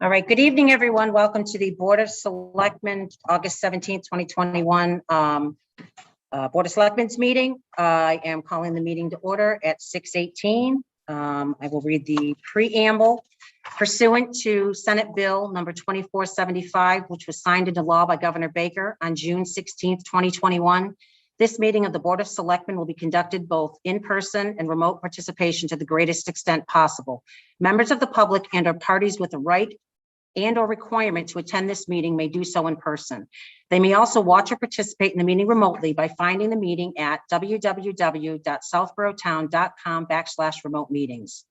All right, good evening, everyone. Welcome to the Board of Selectmen, August 17th, 2021 Board of Selectmen's meeting. I am calling the meeting to order at 6:18. I will read the preamble. Pursuant to Senate Bill number 2475, which was signed into law by Governor Baker on June 16th, 2021, this meeting of the Board of Selectmen will be conducted both in person and remote participation to the greatest extent possible. Members of the public and or parties with a right and or requirement to attend this meeting may do so in person. They may also watch or participate in the meeting remotely by finding the meeting at www.southboroughtown.com/remote meetings.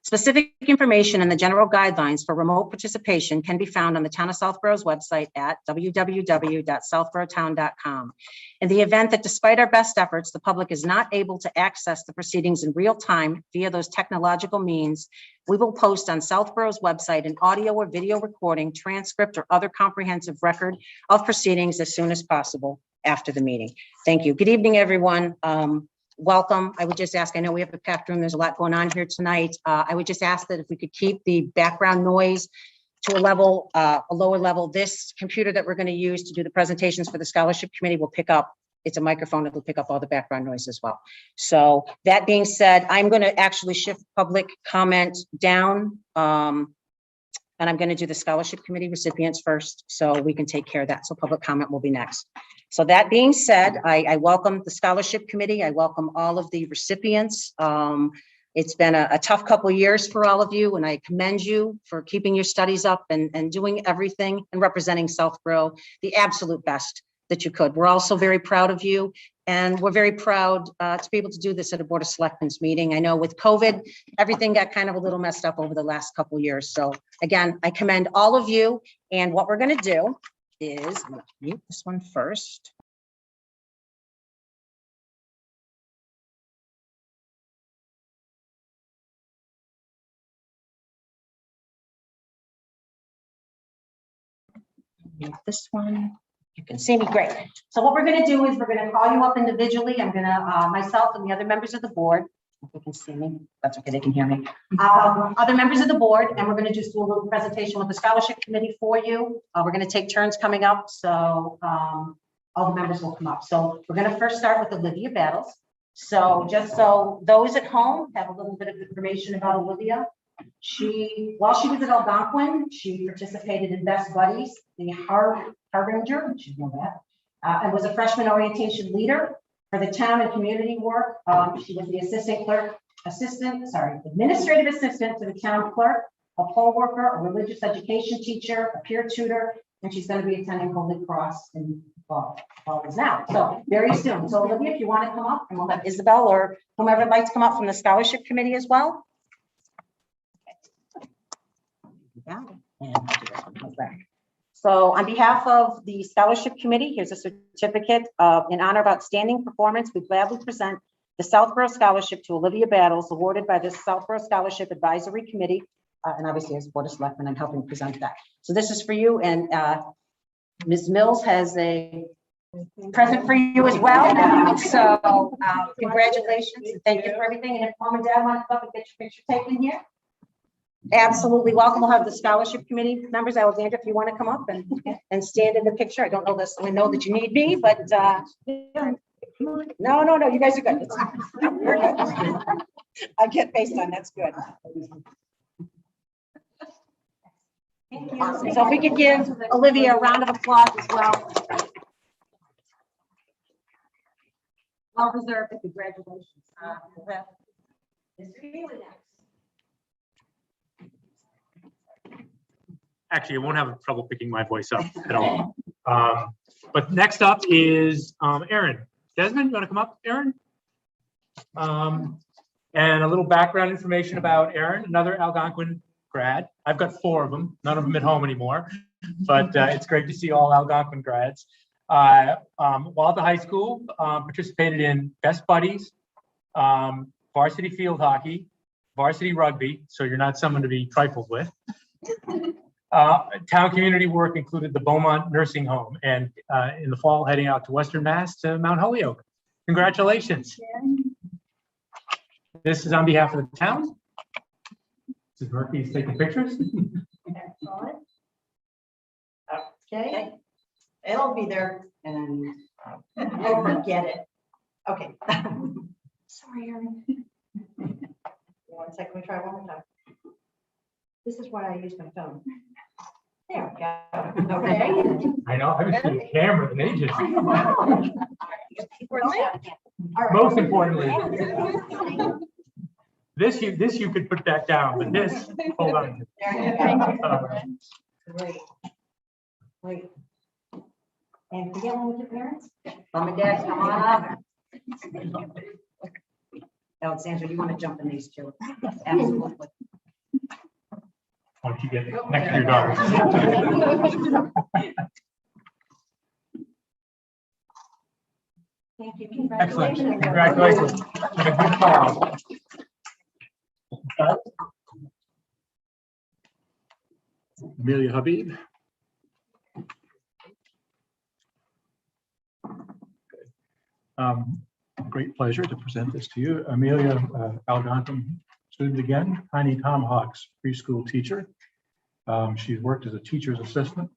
Specific information and the general guidelines for remote participation can be found on the Town of Southborough's website at www.southboroughtown.com. In the event that despite our best efforts, the public is not able to access the proceedings in real time via those technological means, we will post on Southborough's website an audio or video recording, transcript, or other comprehensive record of proceedings as soon as possible after the meeting. Thank you. Good evening, everyone. Welcome. I would just ask, I know we have a packed room, there's a lot going on here tonight. I would just ask that if we could keep the background noise to a level, a lower level. This computer that we're going to use to do the presentations for the scholarship committee will pick up, it's a microphone that will pick up all the background noise as well. So that being said, I'm going to actually shift public comment down. And I'm going to do the scholarship committee recipients first, so we can take care of that. So public comment will be next. So that being said, I welcome the scholarship committee. I welcome all of the recipients. It's been a tough couple of years for all of you, and I commend you for keeping your studies up and doing everything and representing Southborough the absolute best that you could. We're also very proud of you, and we're very proud to be able to do this at a Board of Selectmen's meeting. I know with COVID, everything got kind of a little messed up over the last couple of years. So again, I commend all of you. And what we're going to do is, I'm going to mute this one first. Mute this one. You can see me great. So what we're going to do is we're going to call you up individually. I'm going to, myself and the other members of the board, if you can see me, that's okay, they can hear me. Other members of the board, and we're going to just do a little presentation with the scholarship committee for you. We're going to take turns coming up, so all the members will come up. So we're going to first start with Olivia Battles. So just so those at home have a little bit of information about Olivia. While she was at Algonquin, she participated in Best Buddies, the Harbinger, you should know that, and was a freshman orientation leader for the town and community work. She was the administrative assistant to the town clerk, a poll worker, a religious education teacher, a peer tutor, and she's going to be attending Holy Cross in fall now. So very soon. So Olivia, if you want to come up, and we'll have Isabel or whomever would like to come up from the scholarship committee as well. So on behalf of the scholarship committee, here's a certificate in honor of outstanding performance. We gladly present the Southborough Scholarship to Olivia Battles, awarded by the Southborough Scholarship Advisory Committee. And obviously as Board of Selectmen, I'm helping present that. So this is for you, and Ms. Mills has a present for you as well. So congratulations and thank you for everything. And if mom and dad want to come up and get your picture taken here, absolutely welcome. We'll have the scholarship committee members. Alexandra, if you want to come up and stand in the picture. I don't know this, I know that you need me, but no, you guys are good. I get FaceTime, that's good. Awesome. So if we could give Olivia a round of applause as well. Well deserved. Congratulations. Mr. Healy next. Actually, I won't have trouble picking my voice up at all. But next up is Erin. Desmond, you want to come up, Erin? And a little background information about Erin, another Algonquin grad. I've got 4 of them, none of them at home anymore, but it's great to see all Algonquin grads. While at the high school, participated in Best Buddies, varsity field hockey, varsity rugby, so you're not someone to be trifled with. Town community work included the Beaumont Nursing Home, and in the fall heading out to Western Mass to Mount Holyoke. Congratulations. This is on behalf of the town. Mrs. Murphy is taking pictures. Excellent. Okay, it'll be there and we'll forget it. Okay. Sorry, Erin. One second, we try one more time. This is why I use my phone. There we go. Okay. I know, I haven't seen a camera in ages. All right. Most importantly, this you could put that down, but this, hold on. Great. Great. And forget one with your parents? Mom and Dad, come on up. Alexandra, you want to jump in these two? Absolutely. Why don't you get next to your daughter? Thank you. Excellent, Congratulations. congratulations. What a good call. Amelia Habib. Great pleasure to present this to you. Amelia Algonquin, student again, Tiny Tomahawks preschool teacher. She's worked as a teacher's assistant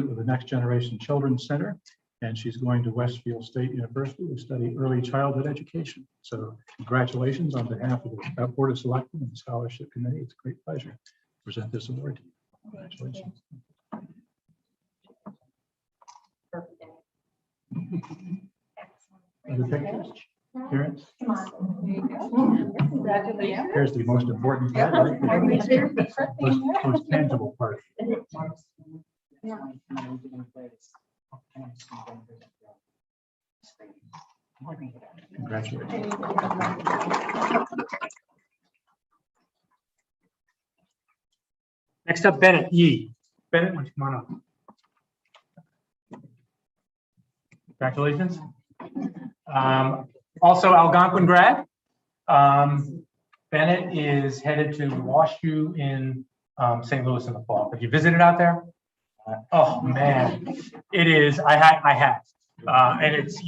with the Next Generation Children's Center, and she's going to Westfield State University to study early childhood education. So congratulations on behalf of the Board of Selectmen and the Scholarship Committee. It's a great pleasure to present this award to you. Congratulations. Other pictures? Parents? Congratulations. Here's the most important part, right? Most tangible part. Congratulations. Next up, Bennett Yee. Bennett, why don't you come on up? Congratulations. Also Algonquin grad. Bennett is headed to WashU in St. Louis in the fall. Have you visited out there? Oh man, it is. I have, and it's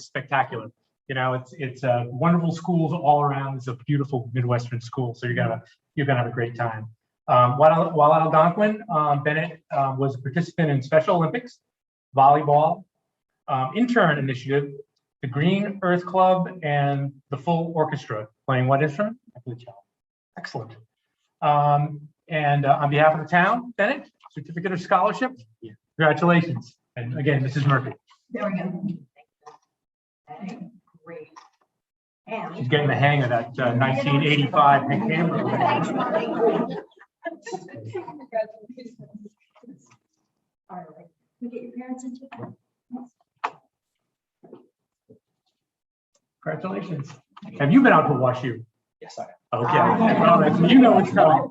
spectacular. You know, it's wonderful schools all around. It's a beautiful Midwestern school, so you're gonna have a great time. While at Algonquin, Bennett was a participant in Special Olympics, volleyball, intern initiative, the Green Earth Club, and the full orchestra. Playing what instrument? Excellent. And on behalf of the town, Bennett, certificate of scholarship. Yeah. Congratulations. And again, Mrs. Murphy. There we go. Okay, great. And She's getting the hang of that 1985 camera. all right. We get your parents into that. Congratulations. Have you been out to WashU? Yes, I am. Okay. Well, then you know what's coming.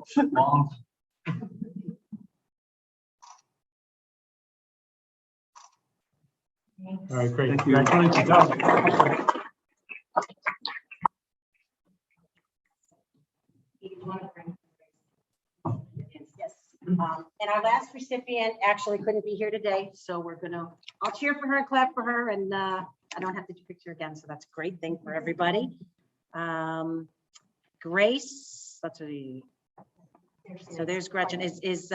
All right, great. Thank you. Congratulations. Yes. And our last recipient actually couldn't be here today, so I'll cheer for her and clap for her, and I don't have to picture again, so that's a great thing for everybody. Grace, so there's Gretchen. Is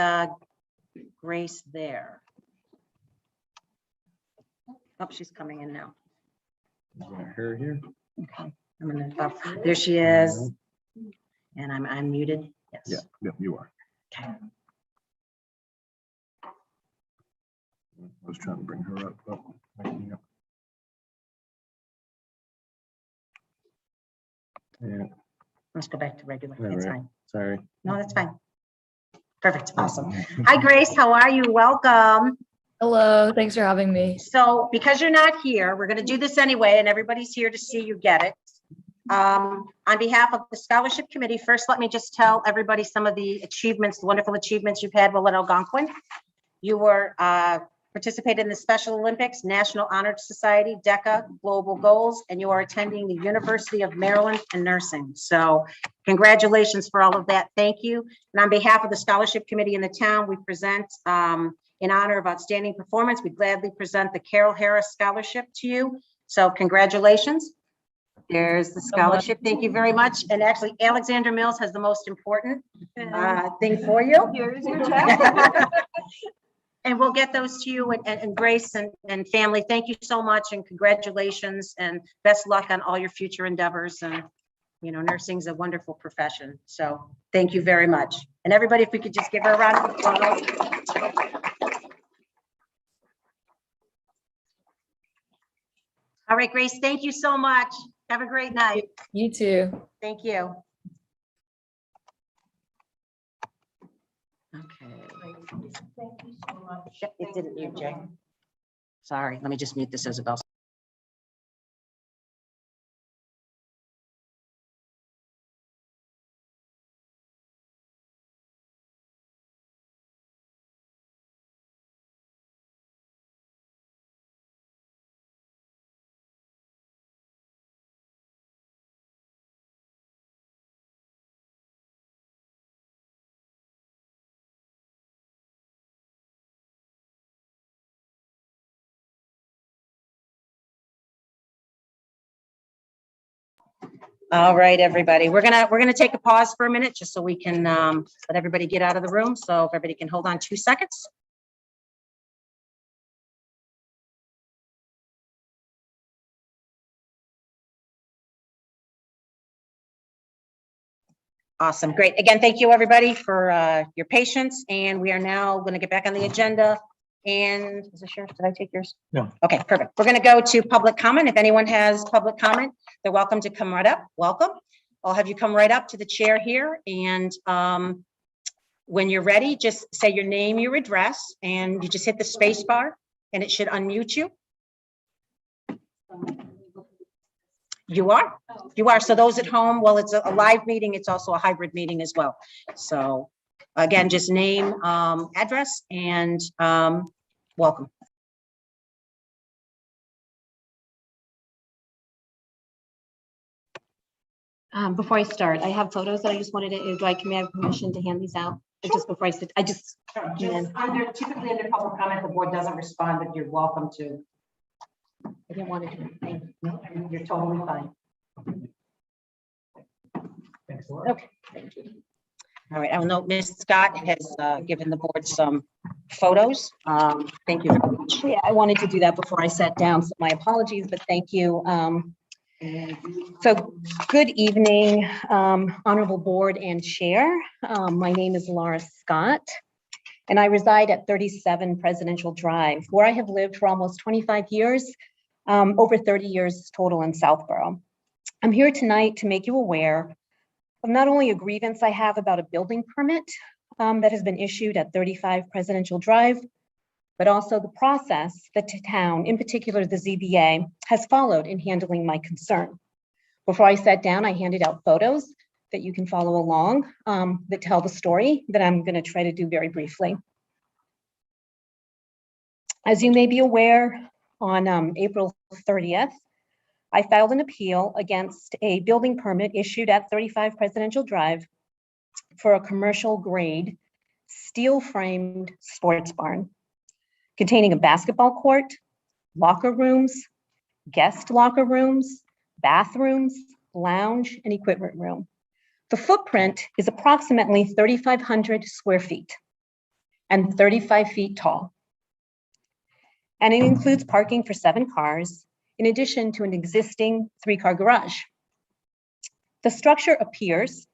Grace there? Oh, she's coming in now. Her here. Okay, there she is. And I'm muted. Yes. Yeah, yep, you are. Okay. I was trying to bring her up. Oh, yeah. Yeah, Let's go back to regular. All It's right. fine. sorry. No, that's fine. Perfect. Awesome. Hi, Grace. How are you? Welcome. Hello, thanks for having me. So because you're not here, we're going to do this anyway, and everybody's here to see you get it. On behalf of the Scholarship Committee, first, let me just tell everybody some of the achievements, the wonderful achievements you've had while at Algonquin. You were participated in the Special Olympics, National Honor Society, DECA, Global Goals, and you are attending the University of Maryland in nursing. So congratulations for all of that. Thank you. And on behalf of the Scholarship Committee in the town, we present in honor of outstanding performance. We gladly present the Carol Harris Scholarship to you. So congratulations. There's the scholarship. Thank you very much. And actually, Alexander Mills has the most important thing for you. Here's your check. And we'll get those to you and Grace and family. Thank you so much and congratulations and best luck on all your future endeavors. And, you know, nursing is a wonderful profession. So thank you very much. And everybody, if we could just give her a round of applause. All right, Grace, thank you so much. Have a great night. You too. Thank you. Okay. Thank you so much. Yep, it didn't mute, Jay. Sorry, let me just mute this, Isabel. All right, everybody, we're gonna take a pause for a minute just so we can let everybody get out of the room. So if everybody can hold on 2 seconds. Awesome, great. Again, thank you, everybody, for your patience. And we are now going to get back on the agenda. And is this yours? Did I take yours? No. Okay, perfect. We're going to go to public comment. If anyone has public comment, they're welcome to come right up. Welcome. I'll have you come right up to the chair here. And when you're ready, just say your name, your address, and you just hit the space bar and it should unmute you. You are? You are. So those at home, well, it's a live meeting. It's also a hybrid meeting as well. So again, just name, address, and welcome. Before I start, I have photos that I just wanted to, may I have permission to hand these out? Just before I sit, Just under, typically under public comment, the board doesn't respond, but you're welcome to. I didn't want to. No, you're totally fine. Thanks a lot. Okay. All right, I will note Ms. Scott has given the board some photos. Thank you very much. Yeah, I wanted to do that before I sat down, so my apologies, but thank you. So good evening, honorable board and chair. My name is Laura Scott, and I reside at 37 Presidential Drive, where I have lived for almost 25 years, over 30 years total in Southborough. I'm here tonight to make you aware of not only a grievance I have about a building permit that has been issued at 35 Presidential Drive, but also the process that the town, in particular the ZBA, has followed in handling my concern. Before I sat down, I handed out photos that you can follow along that tell the story that I'm going to try to do very briefly. As you may be aware, on April 30th, I filed an appeal against a building permit issued at 35 Presidential Drive for a commercial grade steel framed sports barn containing a basketball court, locker rooms, guest locker rooms, bathrooms, lounge, and equipment room. The footprint is approximately 3,500 square feet and 35 feet tall. And it includes parking for 7 cars, in addition to an existing 3-car garage. The structure appears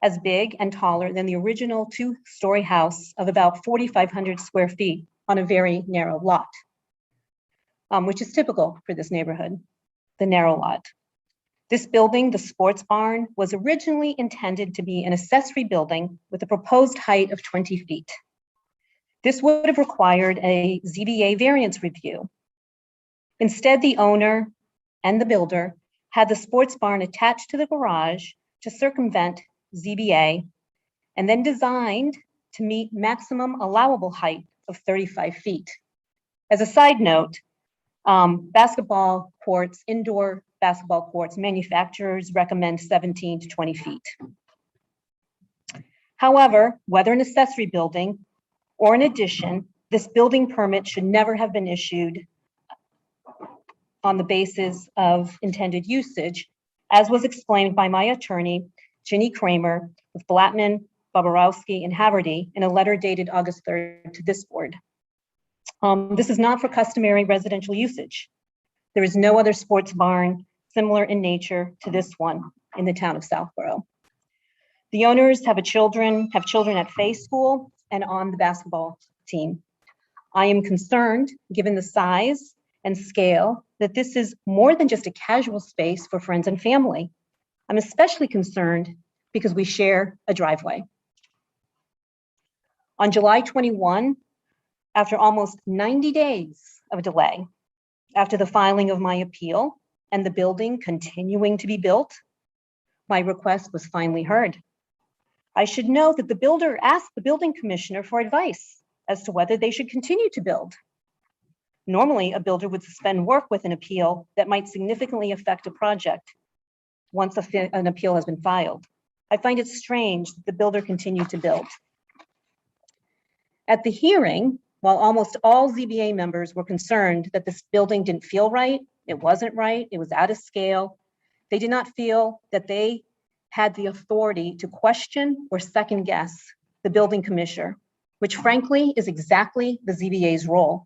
as big and taller than the original 2-story house of about 4,500 square feet on a very narrow lot, which is typical for this neighborhood, the narrow lot. This building, the sports barn, was originally intended to be an accessory building with a proposed height of 20 feet. This would have required a ZBA variance review. Instead, the owner and the builder had the sports barn attached to the garage to circumvent ZBA and then designed to meet maximum allowable height of 35 feet. As a side note, basketball courts, indoor basketball courts, manufacturers recommend 17 to 20 feet. However, whether an accessory building or an addition, this building permit should never have been issued on the basis of intended usage, as was explained by my attorney, Ginny Kramer, with Blattman, Boborowski, and Haverty in a letter dated August 3rd to this board. This is not for customary residential usage. There is no other sports barn similar in nature to this one in the town of Southborough. The owners have children at Fay School and on the basketball team. I am concerned, given the size and scale, that this is more than just a casual space for friends and family. I'm especially concerned because we share a driveway. On July 21, after almost 90 days of delay, after the filing of my appeal and the building continuing to be built, my request was finally heard. I should note that the builder asked the building commissioner for advice as to whether they should continue to build. Normally, a builder would suspend work with an appeal that might significantly affect a project once an appeal has been filed. I find it strange that the builder continued to build. At the hearing, while almost all ZBA members were concerned that this building didn't feel right, it wasn't right, it was out of scale, they did not feel that they had the authority to question or second guess the building commissioner, which frankly is exactly the ZBA's role.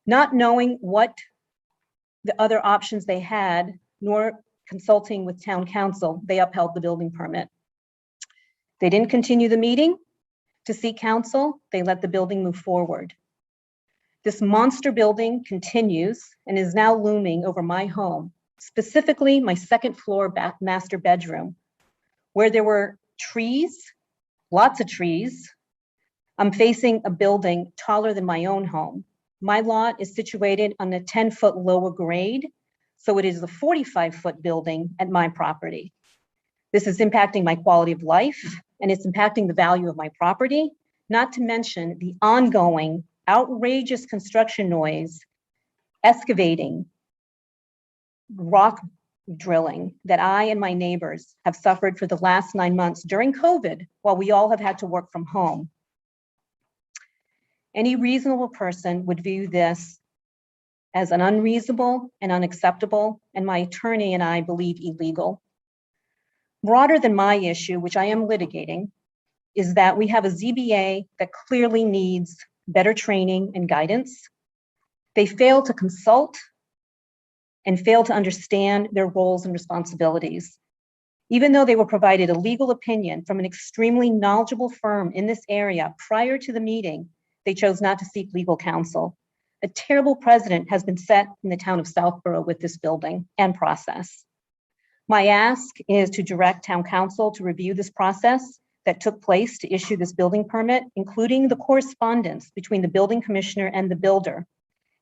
Not knowing what the other options they had, nor consulting with town council, they upheld the building permit. They didn't continue the meeting to seek counsel, they let the building move forward. This monster building continues and is now looming over my home, specifically my second floor master bedroom, where there were trees, lots of trees. I'm facing a building taller than my own home. My lot is situated on a 10-foot lower grade, so it is a 45-foot building at my property. This is impacting my quality of life, and it's impacting the value of my property, not to mention the ongoing outrageous construction noise, excavating, rock drilling that I and my neighbors have suffered for the last 9 months during COVID, while we all have had to work from home. Any reasonable person would view this as an unreasonable and unacceptable, and my attorney and I believe illegal. Broader than my issue, which I am litigating, is that we have a ZBA that clearly needs better training and guidance. They fail to consult and fail to understand their roles and responsibilities. Even though they were provided a legal opinion from an extremely knowledgeable firm in this area prior to the meeting, they chose not to seek legal counsel. A terrible precedent has been set in the town of Southborough with this building and process. My ask is to direct town council to review this process that took place to issue this building permit, including the correspondence between the building commissioner and the builder,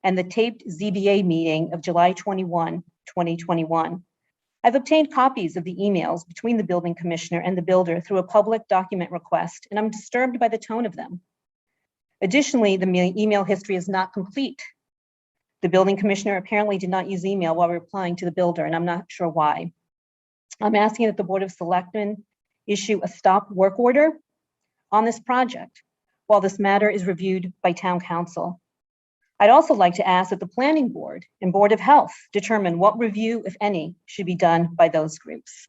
and the taped ZBA meeting of July 21, 2021. I've obtained copies of the emails between the building commissioner and the builder through a public document request, and I'm disturbed by the tone of them. Additionally, the email history is not complete. The building commissioner apparently did not use email while replying to the builder, and I'm not sure why. I'm asking that the Board of Selectmen issue a stop work order on this project while this matter is reviewed by town council. I'd also like to ask that the Planning Board and Board of Health determine what review, if any, should be done by those groups.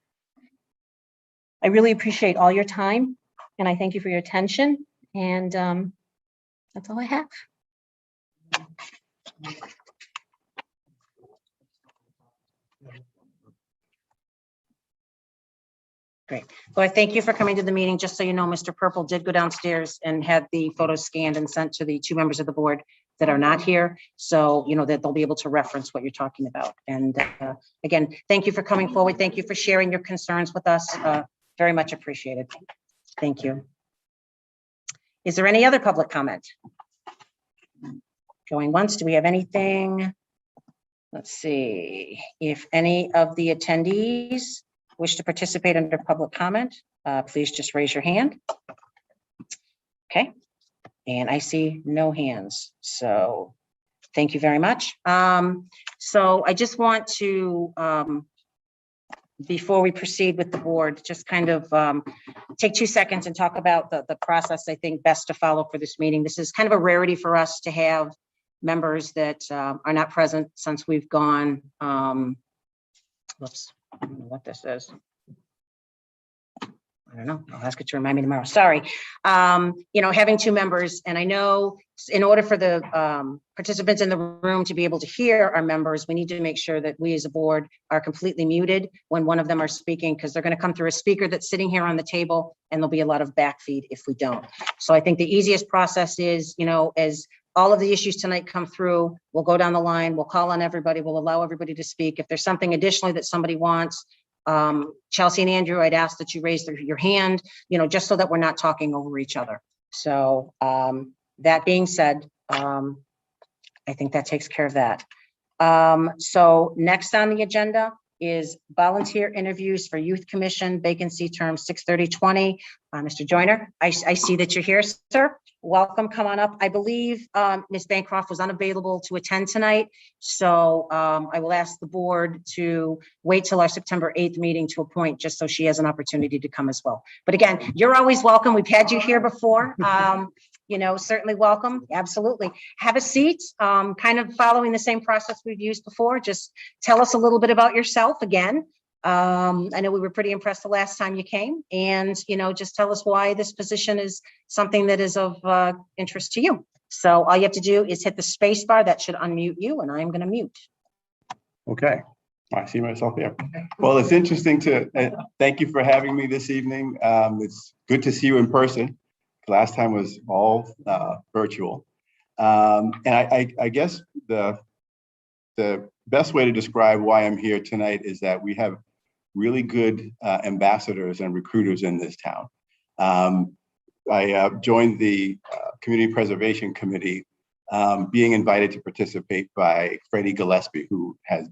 I really appreciate all your time, and I thank you for your attention, and that's all I have. Great. Well, I thank you for coming to the meeting. Just so you know, Mr. Purple did go downstairs and had the photos scanned and sent to the two members of the board that are not here. So, you know, that they'll be able to reference what you're talking about. And again, thank you for coming forward. Thank you for sharing your concerns with us. Very much appreciated. Thank you. Is there any other public comment? Going once, do we have anything? Let's see. If any of the attendees wish to participate under public comment, please just raise your hand. Okay, and I see no hands, so thank you very much. So I just want to, before we proceed with the board, just kind of take 2 seconds and talk about the process I think best to follow for this meeting. This is kind of a rarity for us to have members that are not present since we've gone, whoops. I don't know what this is. I don't know. I'll ask it to remind me tomorrow. Sorry. Having two members, and I know in order for the participants in the room to be able to hear our members, we need to make sure that we as a board are completely muted when one of them are speaking, because they're going to come through a speaker that's sitting here on the table, and there'll be a lot of backfeed if we don't. So I think the easiest process is, as all of the issues tonight come through, we'll go down the line, we'll call on everybody, we'll allow everybody to speak. If there's something additionally that somebody wants, Chelsea and Andrew, I'd ask that you raise your hand, just so that we're not talking over each other. So that being said, I think that takes care of that. So next on the agenda is volunteer interviews for Youth Commission, vacancy term 6/30/20. Mr. Joyner, I see that you're here, sir. Welcome, come on up. I believe Ms. Bancroft was unavailable to attend tonight. So I will ask the board to wait till our September 8th meeting to appoint, just so she has an opportunity to come as well. But again, you're always welcome. We've had you here before. Certainly welcome. Absolutely. Have a seat. Kind of following the same process we've used before. Just tell us a little bit about yourself again. I know we were pretty impressed the last time you came, and just tell us why this position is something that is of interest to you. So all you have to do is hit the space bar. That should unmute you, and I'm going to mute. Okay, I see myself here. Well, it's interesting to thank you for having me this evening. It's good to see you in person. Last time was all virtual. And I guess the best way to describe why I'm here tonight is that we have really good ambassadors and recruiters in this town. I joined the Community Preservation Committee, being invited to participate by Freddie Gillespie, who has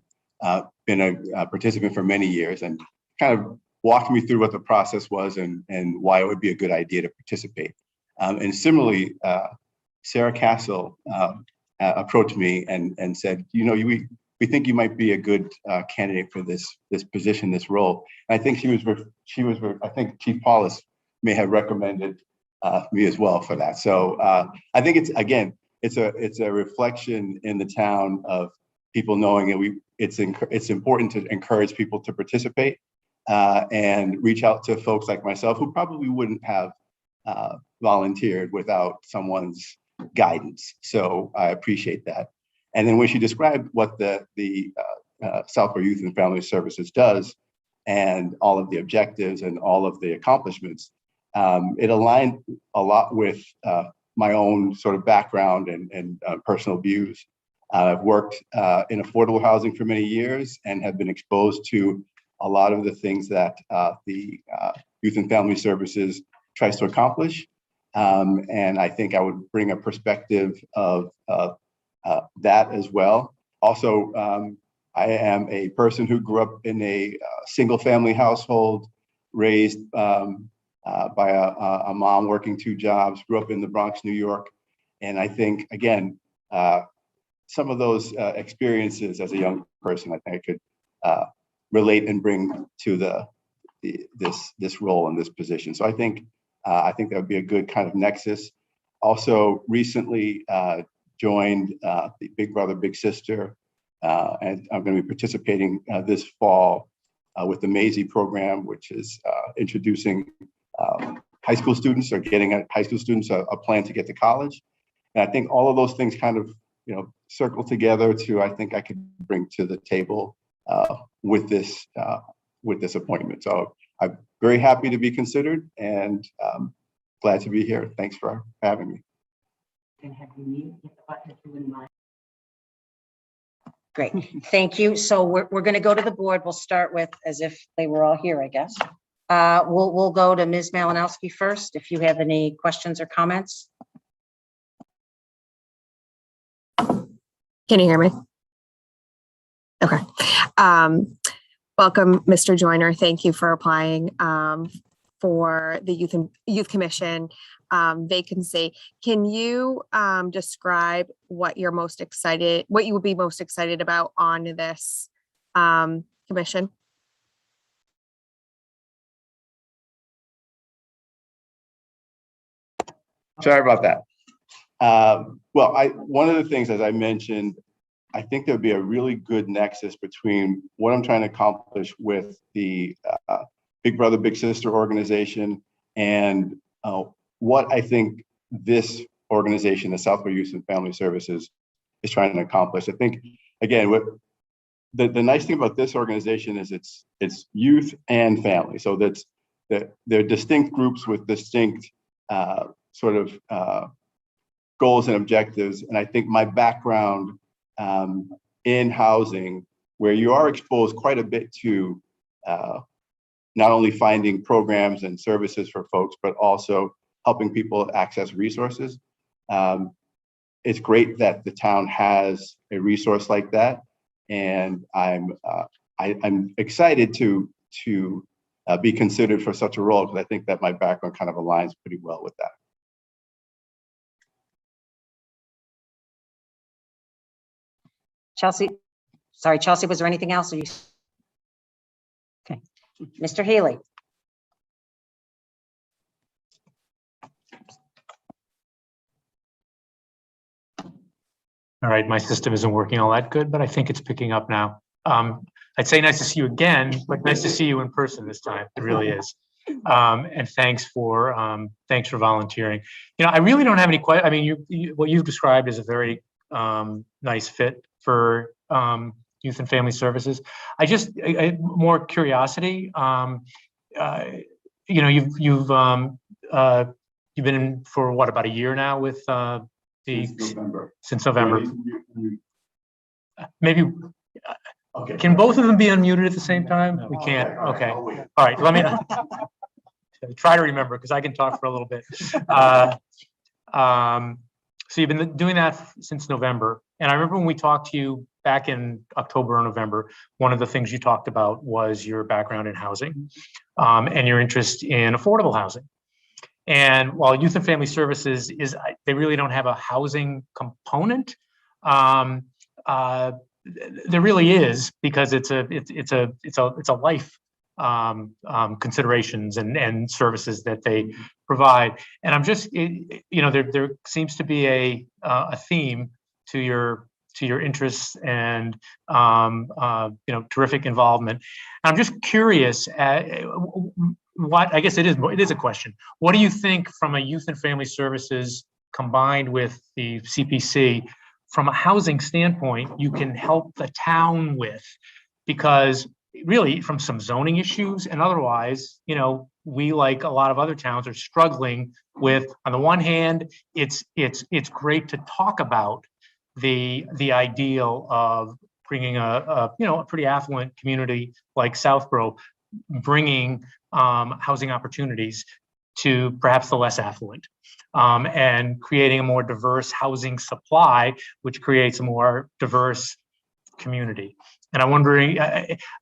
been a participant for many years, and kind of walked me through what the process was and why it would be a good idea to participate. And similarly, Sarah Castle approached me and said, we think you might be a good candidate for this position, this role. And I think I think Chief Paulus may have recommended me as well for that. So I think it's a reflection in the town of people knowing that it's important to encourage people to participate and reach out to folks like myself who probably wouldn't have volunteered without someone's guidance. So I appreciate that. And then when she described what the Southborough Youth and Family Services does and all of the objectives and all of the accomplishments, it aligned a lot with my own sort of background and personal views. I've worked in affordable housing for many years and have been exposed to a lot of the things that the Youth and Family Services tries to accomplish. And I think I would bring a perspective of that as well. Also, I am a person who grew up in a single family household, raised by a mom working 2 jobs, grew up in the Bronx, New York. And I think, again, some of those experiences as a young person, I think I could relate and bring to this role and this position. So I think that would be a good kind of nexus. Also recently joined the Big Brother, Big Sister, and I'm going to be participating this fall with the Maisie program, which is introducing high school students or getting high school students a plan to get to college. And I think all of those things kind of, circle together to, I think I could bring to the table with this appointment. So I'm very happy to be considered and glad to be here. Thanks for having me. Great, thank you. So we're going to go to the board. We'll start with, as if they were all here, I guess. We'll go to Ms. Malinowski first, if you have any questions or comments. Can you hear me? Okay. Welcome, Mr. Joyner. Thank you for applying for the Youth Commission vacancy. Can you describe what you would be most excited about on this commission? Sorry about that. Well, one of the things, as I mentioned, I think there would be a really good nexus between what I'm trying to accomplish with the big brother, big sister organization. And what I think this organization, the Southborough Youth and Family Services, is trying to accomplish. I think, again, what the nice thing about this organization is it's youth and family. So they're distinct groups with distinct sort of goals and objectives. And I think my background in housing, where you are exposed quite a bit to not only finding programs and services for folks, but also helping people access resources. It's great that the town has a resource like that. And I'm excited to be considered for such a role, because I think that my background kind of aligns pretty well with that. Chelsea, sorry, Chelsea, was there anything else? Or you? Okay, Mr. Healy. All right, my system isn't working all that good, but I think it's picking up now. I'd say nice to see you again, but nice to see you in person this time. It really is. And thanks for volunteering. You know, I really don't have any questions. I mean, what you've described is a very nice fit for youth and family services. I just more curiosity. You know, you've been in for what, about a year now with since November. Maybe. Okay. Can both of them be unmuted at the same time? We can't. Okay. All right. Let me try to remember, because I can talk for a little bit. So you've been doing that since November. And I remember when we talked to you back in October or November, one of the things you talked about was your background in housing and your interest in affordable housing. And while Youth and Family Services they really don't have a housing component. There really is, because it's a life considerations and services that they provide. And I'm just, you know, there seems to be a theme to your interests and you know, terrific involvement. I'm just curious, what, I guess it is a question. What do you think from a Youth and Family Services combined with the CPC, from a housing standpoint, you can help the town with? Because really, from some zoning issues and otherwise, you know, we, like a lot of other towns, are struggling with, on the one hand, it's great to talk about the ideal of bringing a you know, a pretty affluent community like Southborough, bringing housing opportunities to perhaps the less affluent, and creating a more diverse housing supply, which creates a more diverse community. And I'm wondering,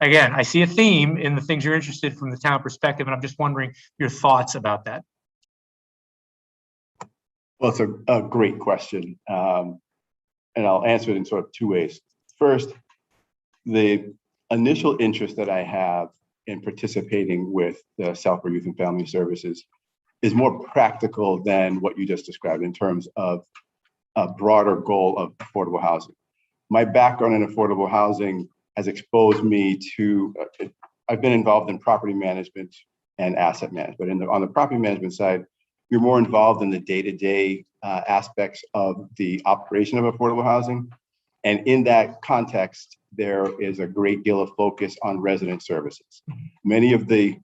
again, I see a theme in the things you're interested from the town perspective, and I'm just wondering your thoughts about that. Well, it's a great question. And I'll answer it in sort of two ways. First, the initial interest that I have in participating with the Southborough Youth and Family Services is more practical than what you just described in terms of a broader goal of affordable housing. My background in affordable housing has exposed me to, I've been involved in property management and asset management. On the property management side, you're more involved in the day-to-day aspects of the operation of affordable housing. And in that context, there is a great deal of focus on resident services. Many of the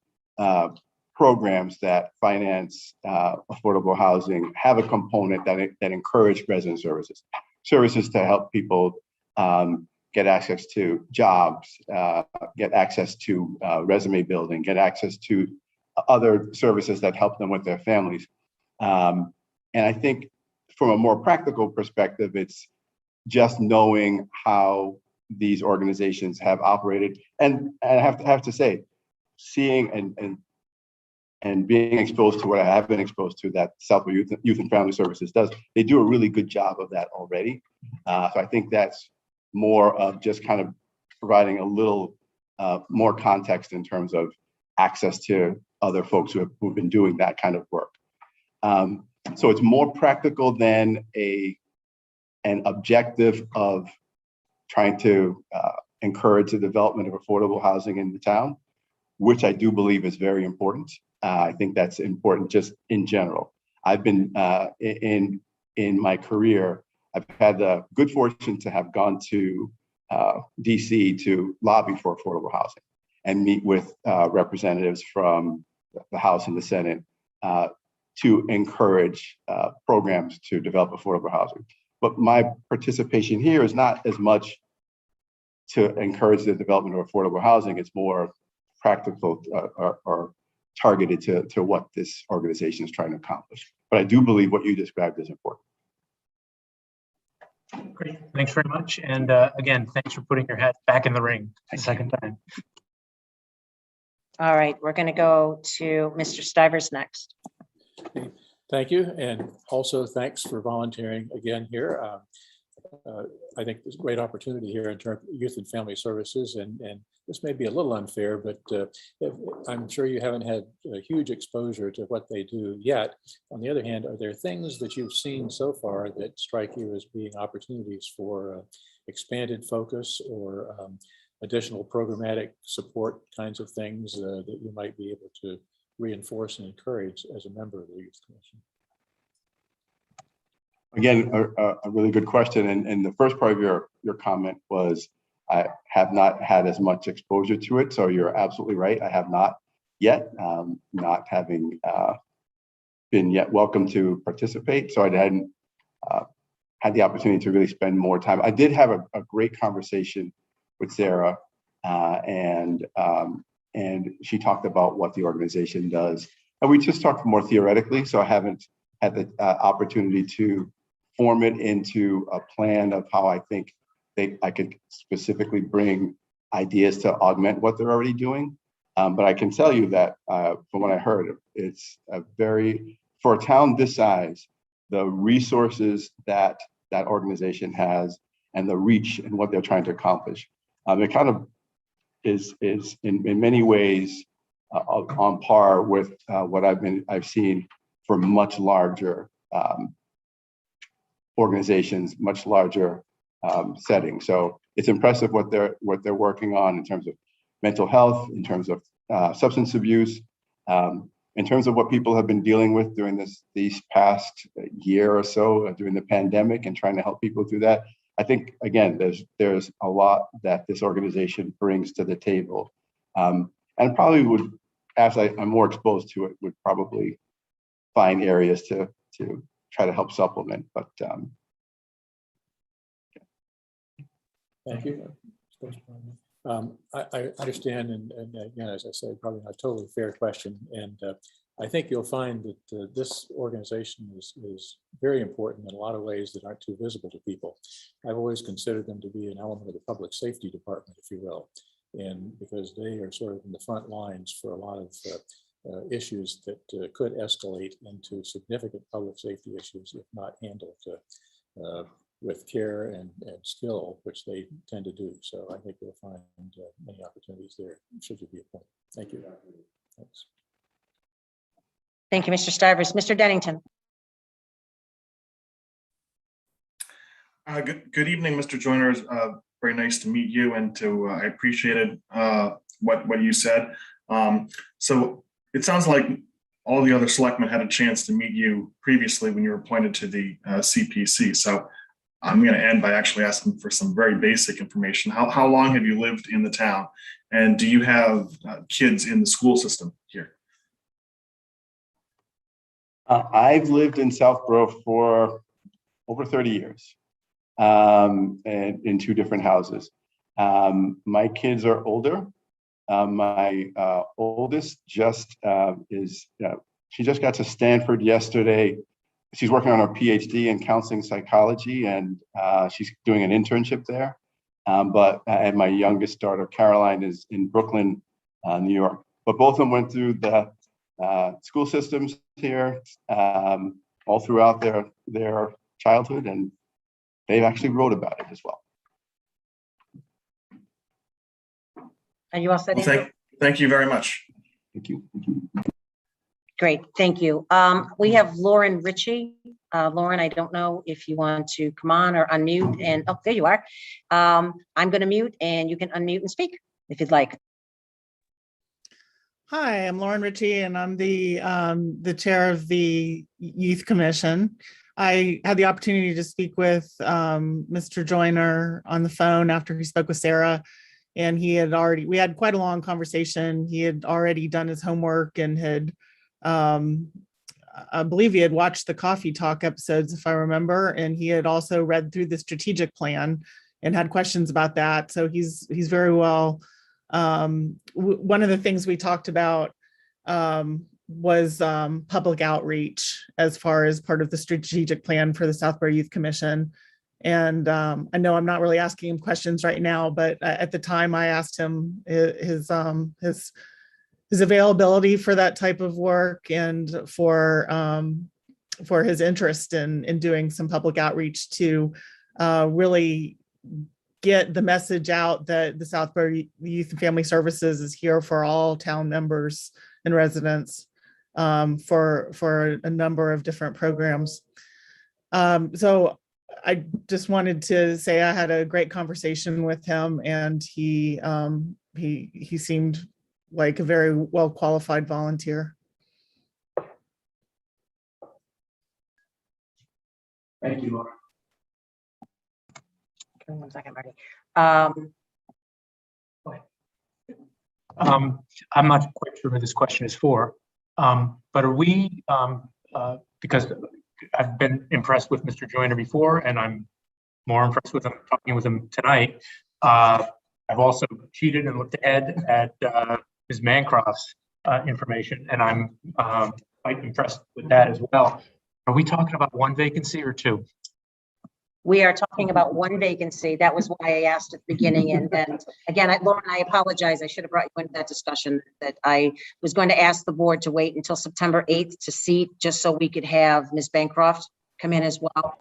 programs that finance affordable housing have a component that encourage resident services to help people get access to jobs, get access to resume building, get access to other services that help them with their families. And I think from a more practical perspective, it's just knowing how these organizations have operated. And I have to say, seeing and being exposed to what I have been exposed to, that Southborough Youth and Family Services does, they do a really good job of that already. So I think that's more of just kind of providing a little more context in terms of access to other folks who've been doing that kind of work. So it's more practical than an objective of trying to encourage the development of affordable housing in the town. which I do believe is very important. I think that's important just in general. I've been in my career, I've had the good fortune to have gone to DC to lobby for affordable housing and meet with representatives from the House and the Senate to encourage programs to develop affordable housing. But my participation here is not as much to encourage the development of affordable housing. It's more practical or targeted to what this organization is trying to accomplish. But I do believe what you described is important. Great, thanks very much. And again, thanks for putting your hat back in the ring the second time. All right, we're going to go to Mr. Stivers next. Thank you, and also thanks for volunteering again here. I think there's a great opportunity here in terms of youth and family services, and this may be a little unfair, but I'm sure you haven't had a huge exposure to what they do yet. On the other hand, are there things that you've seen so far that strike you as being opportunities for expanded focus or additional programmatic support kinds of things that you might be able to reinforce and encourage as a member of the Youth Commission? Again, a really good question. And the first part of your comment was, I have not had as much exposure to it. So you're absolutely right. I have not yet, not having been yet welcome to participate. So I hadn't had the opportunity to really spend more time. I did have a great conversation with Sarah, and she talked about what the organization does. And we just talked more theoretically, so I haven't had the opportunity to form it into a plan of how I think I could specifically bring ideas to augment what they're already doing. But I can tell you that from what I heard, it's for a town this size, the resources that organization has and the reach and what they're trying to accomplish, it kind of is in many ways on par with what I've seen for much larger organizations, much larger settings. So it's impressive what they're working on in terms of mental health, in terms of substance abuse, in terms of what people have been dealing with during these past year or so during the pandemic and trying to help people through that. I think, again, there's a lot that this organization brings to the table, and probably would, as I'm more exposed to it, would probably find areas to try to help supplement. But thank you. I understand, and again, as I said, probably not a totally fair question, and I think you'll find that this organization is very important in a lot of ways that aren't too visible to people. I've always considered them to be an element of the public safety department, if you will, and because they are sort of in the front lines for a lot of issues that could escalate into significant public safety issues if not handled with care and skill, which they tend to do. So I think you'll find many opportunities there, should you be appointed. Thank you. Thanks. Thank you, Mr. Stivers. Mr. Dennington. Good evening, Mr. Joyner. Very nice to meet you, and I appreciated what you said. So it sounds like all the other selectmen had a chance to meet you previously when you were appointed to the CPC. So I'm going to end by actually asking for some very basic information. How long have you lived in the town, and do you have kids in the school system here? I've lived in Southborough for over 30 years, and in 2 different houses. My kids are older. My oldest just she just got to Stanford yesterday. She's working on her PhD in counseling psychology, and she's doing an internship there. And my youngest daughter, Caroline, is in Brooklyn, New York. But both of them went through the school systems here all throughout their childhood, and they've actually wrote about it as well. Are you all set? Well, thank you very much. Thank you. Great, thank you. We have Lauren Ritchie. Lauren, I don't know if you want to come on or unmute, and oh, there you are. I'm going to mute, and you can unmute and speak if you'd like. Hi, I'm Lauren Ritchie, and I'm the chair of the Youth Commission. I had the opportunity to speak with Mr. Joyner on the phone after he spoke with Sarah, and we had quite a long conversation. He had already done his homework and had, I believe he had watched the Coffee Talk episodes, if I remember, and he had also read through the strategic plan and had questions about that. So he's very well. One of the things we talked about was public outreach as far as part of the strategic plan for the Southbury Youth Commission. And I know I'm not really asking him questions right now, but at the time I asked him his availability for that type of work and for his interest in doing some public outreach to really get the message out that the Southbury Youth and Family Services is here for all town members and residents for a number of different programs. So I just wanted to say I had a great conversation with him, and he seemed like a very well qualified volunteer. Thank you, Laura. Give me 1 second, Marty. I'm not quite sure who this question is for, but are we, because I've been impressed with Mr. Joyner before, and I'm more impressed with him talking with him tonight. I've also cheated and looked ahead at Ms. Mancroft's information, and I'm quite impressed with that as well. Are we talking about 1 vacancy or 2? We are talking about 1 vacancy. That was why I asked at the beginning. And again, Lauren, I apologize. I should have brought you into that discussion, that I was going to ask the board to wait until September 8th to seat, just so we could have Ms. Bancroft come in as well.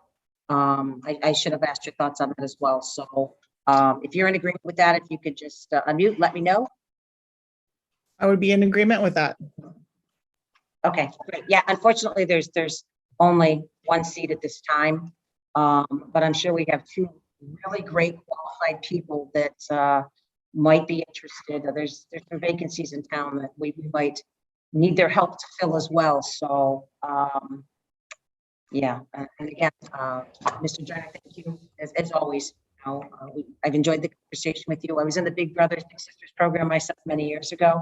I should have asked your thoughts on that as well. So if you're in agreement with that, if you could just unmute, let me know. I would be in agreement with that. Okay, great. Yeah, unfortunately, there's only 1 seat at this time. But I'm sure we have 2 really great qualified people that might be interested. There's some vacancies in town that we might need their help to fill as well. So yeah, and again, Mr. Joyner, thank you as always. You know, I've enjoyed the conversation with you. I was in the Big Brothers Big Sisters program myself many years ago,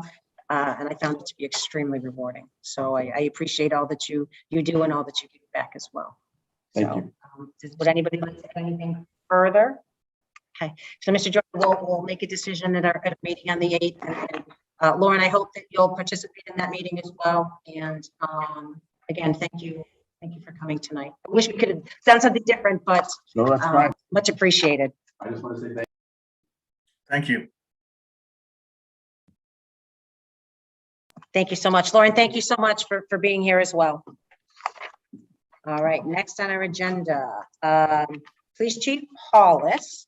and I found it to be extremely rewarding. So I appreciate all that you do and all that you give back as well. Thank So, you. would anybody like to say anything further? Okay, so Mr. Jordan, we'll make a decision at our meeting on the 8th. And Lauren, I hope that you'll participate in that meeting as well. And again, thank you for coming tonight. I wish we could have done something different, but No, that's fine. much appreciated. I just want to say thank you. Thank you. Thank you so much, Lauren. Thank you so much for being here as well. All right, next on our agenda, Police Chief Hollis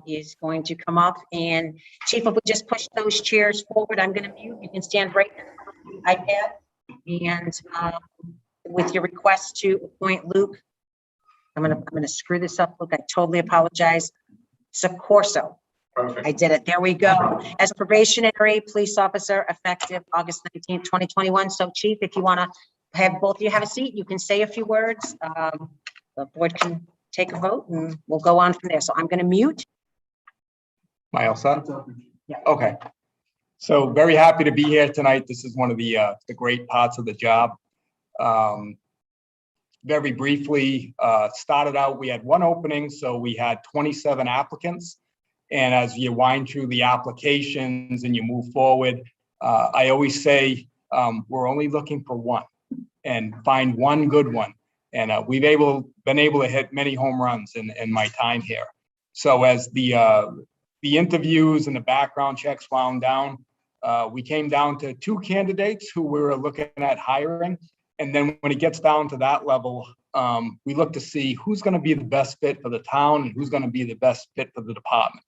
is going to come up, and Chief, if we just push those chairs forward, I'm going to mute. You can stand right in the iPad, and with your request to appoint Luke, I'm gonna screw this up. Luke, I totally apologize. Socorso. Perfect. I did it. There we go. As probationary police officer effective August 19th, 2021. So Chief, if you want to have both of you have a seat, you can say a few words. The board can take a vote and we'll go on from there. So I'm going to mute. Am I all set? Yeah. Okay. So very happy to be here tonight. This is one of the great parts of the job. Very briefly, started out, we had 1 opening, so we had 27 applicants. And as you wind through the applications and you move forward, I always say we're only looking for 1 and find 1 good one. And we've been able to hit many home runs in my time here. So as the interviews and the background checks wound down, we came down to 2 candidates who we were looking at hiring. And then when it gets down to that level, we look to see who's going to be the best fit for the town and who's going to be the best fit for the department.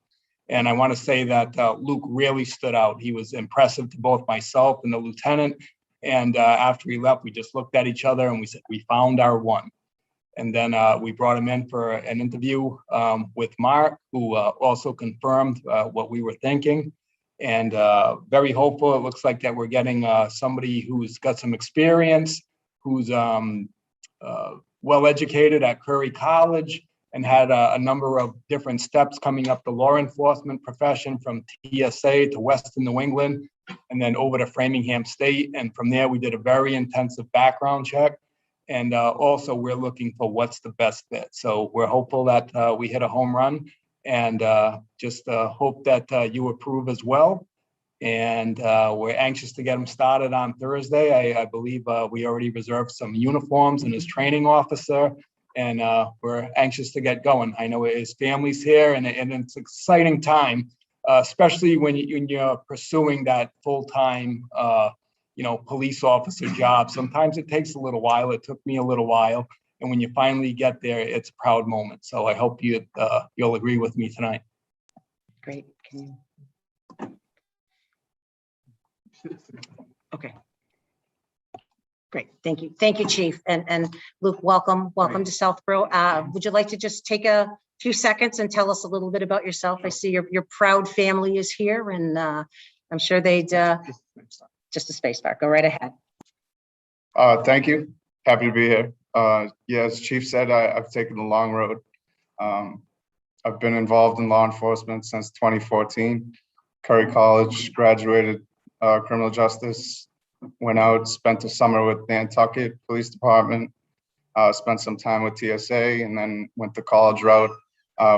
And I want to say that Luke really stood out. He was impressive to both myself and the lieutenant. And after he left, we just looked at each other and we said, we found our one. And then we brought him in for an interview with Mark, who also confirmed what we were thinking. and very hopeful. It looks like that we're getting somebody who's got some experience, who's well-educated at Curry College, and had a number of different steps coming up the law enforcement profession from TSA to Western New England, and then over to Framingham State. And from there, we did a very intensive background check. And also, we're looking for what's the best fit. So we're hopeful that we hit a home run, and just hope that you approve as well. And we're anxious to get him started on Thursday. I believe we already reserved some uniforms and his training officer, and we're anxious to get going. I know his family's here, and it's an exciting time, especially when you're pursuing that full-time, police officer job. Sometimes it takes a little while. It took me a little while, and when you finally get there, it's a proud moment. So I hope you'll agree with me tonight. Great. Okay. Great, thank you. Thank you, Chief. And Luke, welcome to Southborough. Would you like to just take a few seconds and tell us a little bit about yourself? I see your proud family is here, and I'm sure they'd, just a space bar, go right ahead. Thank you. Happy to be here. Yeah, as Chief said, I've taken the long road. I've been involved in law enforcement since 2014. Curry College, graduated criminal justice, went out, spent a summer with Nantucket Police Department, spent some time with TSA, and then went the college route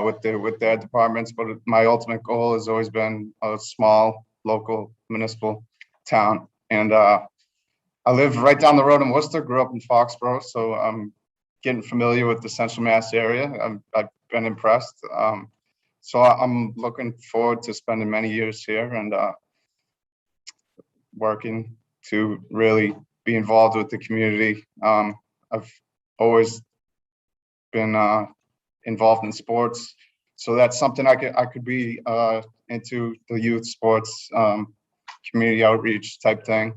with their departments. But my ultimate goal has always been a small, local, municipal town. And I live right down the road in Worcester, grew up in Foxborough, so I'm getting familiar with the Central Mass area. I've been impressed. So I'm looking forward to spending many years here and working to really be involved with the community. I've always been involved in sports, so that's something I could be into, the youth sports, community outreach type thing.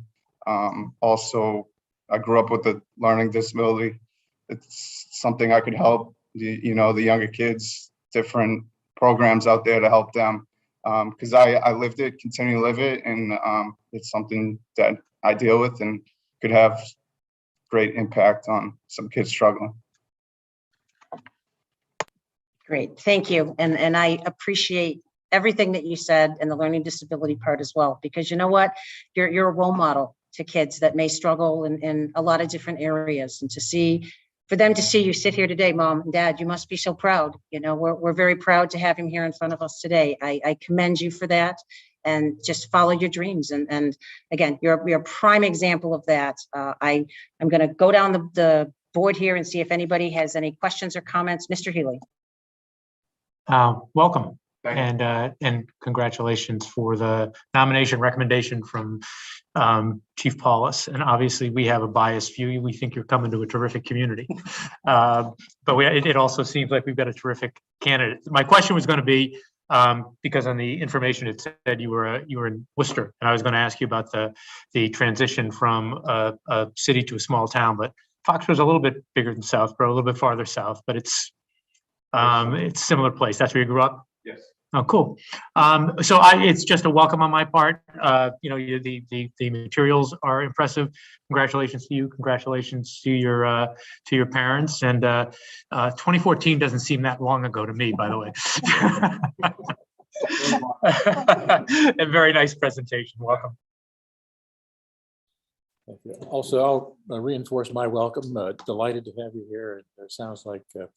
Also, I grew up with a learning disability. It's something I could help the younger kids, different programs out there to help them, because I lived it, continue to live it, and it's something that I deal with and could have great impact on some kids struggling. Great, thank you. And I appreciate everything that you said and the learning disability part as well, because you know what, you're a role model to kids that may struggle in a lot of different areas, and for them to see you sit here today, Mom and Dad, you must be so proud. We're very proud to have him here in front of us today. I commend you for that, and just follow your dreams. And again, you're a prime example of that. I'm going to go down the board here and see if anybody has any questions or comments. Mr. Healy. Welcome. And congratulations for the nomination recommendation from Chief Paulus. And obviously we have a biased view. We think you're coming to a terrific community. But it also seems like we've got a terrific candidate. My question was going to be, because on the information it said you were in Worcester, and I was going to ask you about the transition from a city to a small town, but Foxborough's a little bit bigger than Southborough, a little bit farther south, but it's a similar place. That's where you grew up? Yes. Oh, cool. So it's just a welcome on my part. The materials are impressive. Congratulations to you. Congratulations to your parents. And 2014 doesn't seem that long ago to me, by the way. A very nice presentation. Welcome. Thank you. Also, I'll reinforce my welcome. Delighted to have you here. It sounds like the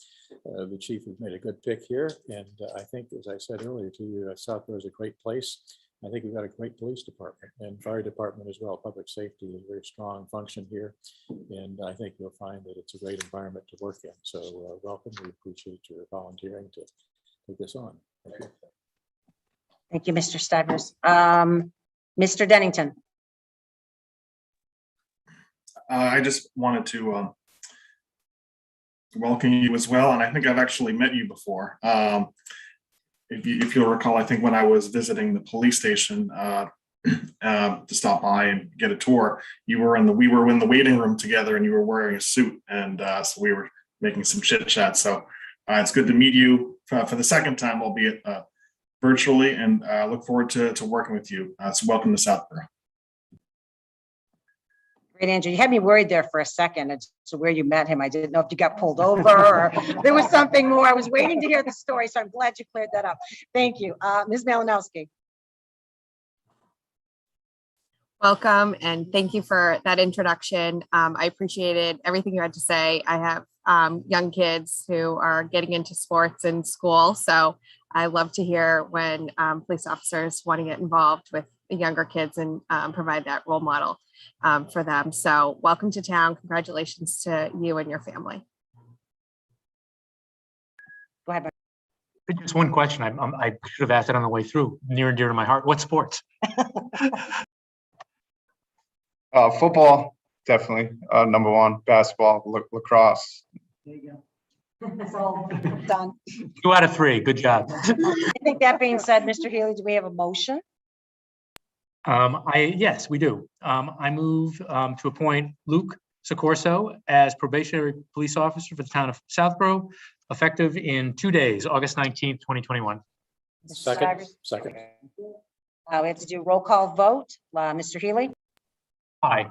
chief has made a good pick here. And I think, as I said earlier to you, Southborough is a great place. I think we've got a great police department and fire department as well. Public safety is a very strong function here. And I think you'll find that it's a great environment to work in. So welcome. We appreciate your volunteering to take this on. Thank you. Thank you, Mr. Stivers. Mr. Dennington. I just wanted to welcome you as well, and I think I've actually met you before. If you'll recall, I think when I was visiting the police station to stop by and get a tour, we were in the waiting room together, and you were wearing a suit, and so we were making some chit chat. So it's good to meet you for the second time, albeit virtually, and I look forward to working with you. So welcome to Southborough. Great, Andrew. You had me worried there for a second as to where you met him. I didn't know if you got pulled over or there was something more. I was waiting to hear the story, so I'm glad you cleared that up. Thank you. Ms. Malinowski. Welcome and thank you for that introduction. I appreciated everything you had to say. I have young kids who are getting into sports in school, so I love to hear when police officers want to get involved with the younger kids and provide that role model for them. So welcome to town. Congratulations to you and your family. Go ahead. Just one question. I should have asked it on the way through. Near and dear to my heart. What sports? Football, definitely, number one, basketball, lacrosse. There you go. That's all done. 2 out of 3. Good job. I think that being said, Mr. Healy, do we have a motion? Yes, we do. I move to appoint Luke Sicorso as probationary police officer for the town of Southborough, effective in 2 days, August 19th, 2021. Second. Second. We have to do roll call vote. Mr. Healy? Aye.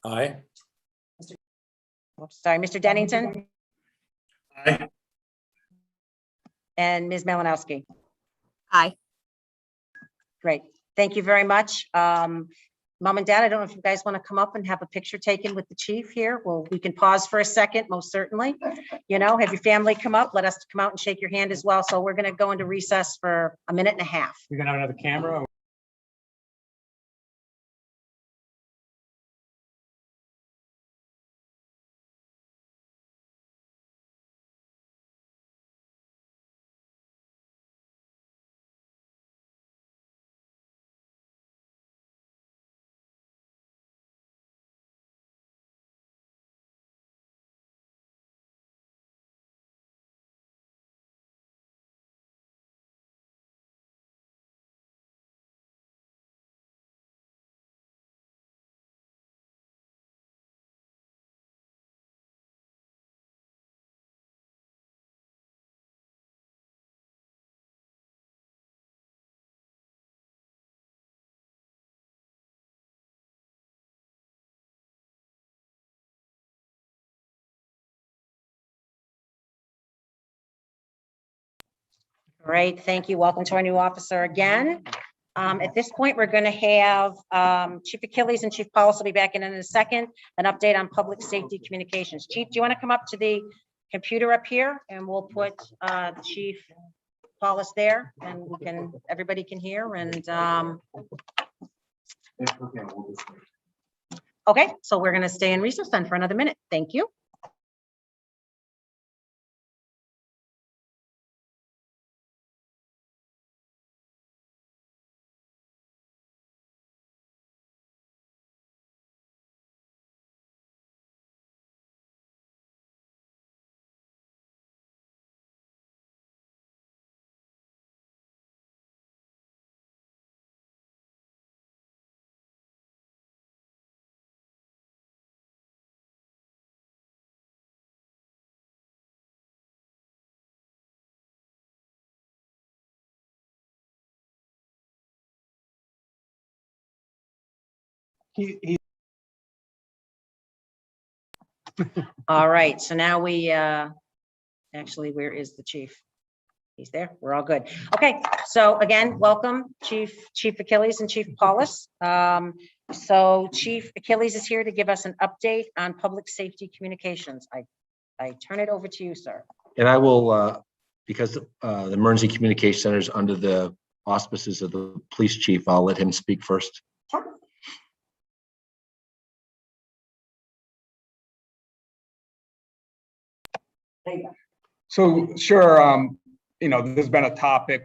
Aye. Oops, sorry, Mr. Dennington Aye. and Ms. Malinowski. Aye. Great. Thank you very much. Mom and Dad, I don't know if you guys want to come up and have a picture taken with the chief here. Well, we can pause for a second, most certainly. You know, have your family come up. Let us come out and shake your hand as well. So we're going to go into recess for a minute and a half. You're gonna have another camera? Great, thank you. Welcome to our new officer again. At this point, we're going to have Chief Achilles and Chief Paulus will be back in a second. An update on public safety communications. Chief, do you want to come up to the computer up here and we'll put Chief Paulus there and we can, everybody can hear and okay, so we're going to stay in recess then for another minute. Thank you. All right, so now we actually, where is the chief? He's there. We're all good. Okay, so again, welcome Chief Achilles and Chief Paulus. So Chief Achilles is here to give us an update on public safety communications. I turn it over to you, sir. And I will, because the Emergency Communication Center is under the auspices of the police chief, I'll let him speak first. There you go. So sure, you know, there's been a topic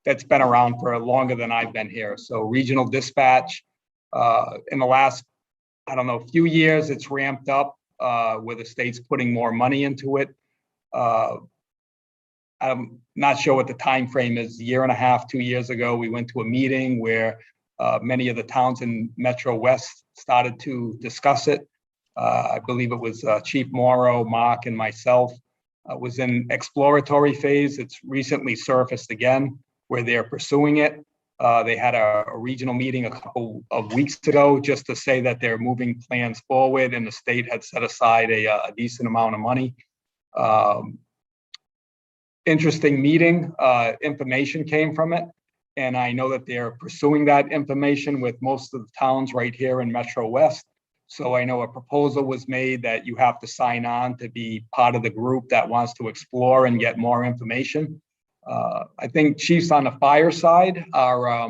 that's been around for longer than I've been here. So regional dispatch, in the last, I don't know, few years, it's ramped up where the state's putting more money into it. I'm not sure what the time frame is. A year and a half, 2 years ago, we went to a meeting where many of the towns in Metro West started to discuss it. I believe it was Chief Morrow, Mark, and myself. was in exploratory phase. It's recently surfaced again where they're pursuing it. They had a regional meeting a couple of weeks ago just to say that they're moving plans forward, and the state had set aside a decent amount of money. Interesting meeting, information came from it. And I know that they're pursuing that information with most of the towns right here in Metro West. So I know a proposal was made that you have to sign on to be part of the group that wants to explore and get more information. I think chiefs on the fire side are a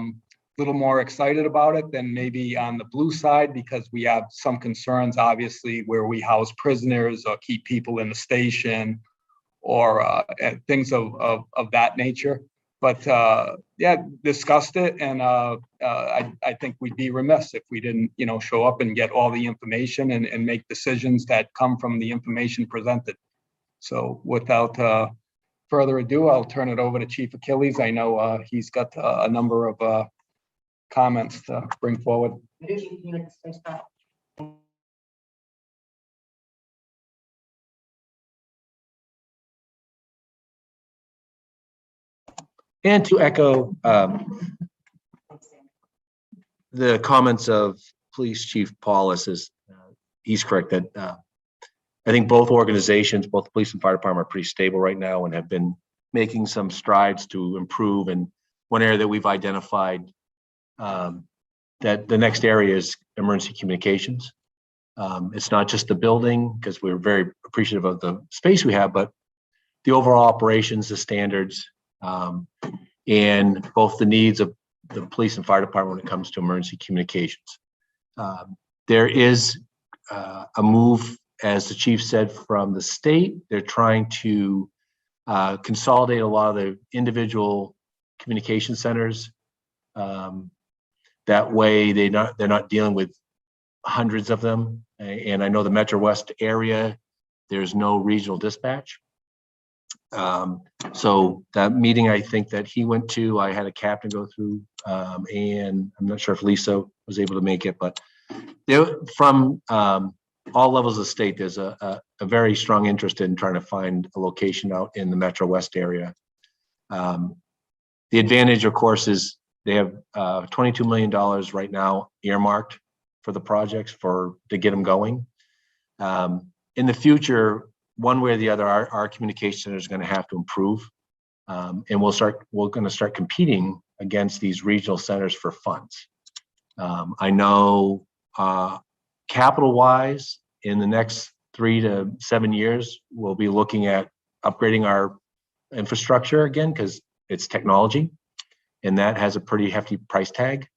little more excited about it than maybe on the blue side, because we have some concerns, obviously, where we house prisoners or keep people in the station or things of that nature. But yeah, discussed it, and I think we'd be remiss if we didn't, show up and get all the information and make decisions that come from the information presented. So without further ado, I'll turn it over to Chief Achilles. I know he's got a number of comments to bring forward. And to echo the comments of Police Chief Paulus, is he's correct that I think both organizations, both the police and fire department, are pretty stable right now and have been making some strides to improve. And one area that we've identified that the next area is emergency communications. It's not just the building, because we're very appreciative of the space we have, but the overall operations, the standards, and both the needs of the police and fire department when it comes to emergency communications. There is a move, as the chief said, from the state. They're trying to consolidate a lot of the individual communication centers. That way they're not dealing with hundreds of them. And I know the Metro West area, there's no regional dispatch. So that meeting, I think that he went to, I had a captain go through, and I'm not sure if Lisa was able to make it, but from all levels of the state, there's a very strong interest in trying to find a location out in the Metro West area. The advantage, of course, is they have $22 million right now earmarked for the projects to get them going. In the future, one way or the other, our communication center is going to have to improve, and we're going to start competing against these regional centers for funds. I know capital-wise, in the next 3 to 7 years, we'll be looking at upgrading our infrastructure again, because it's technology, and that has a pretty hefty price tag.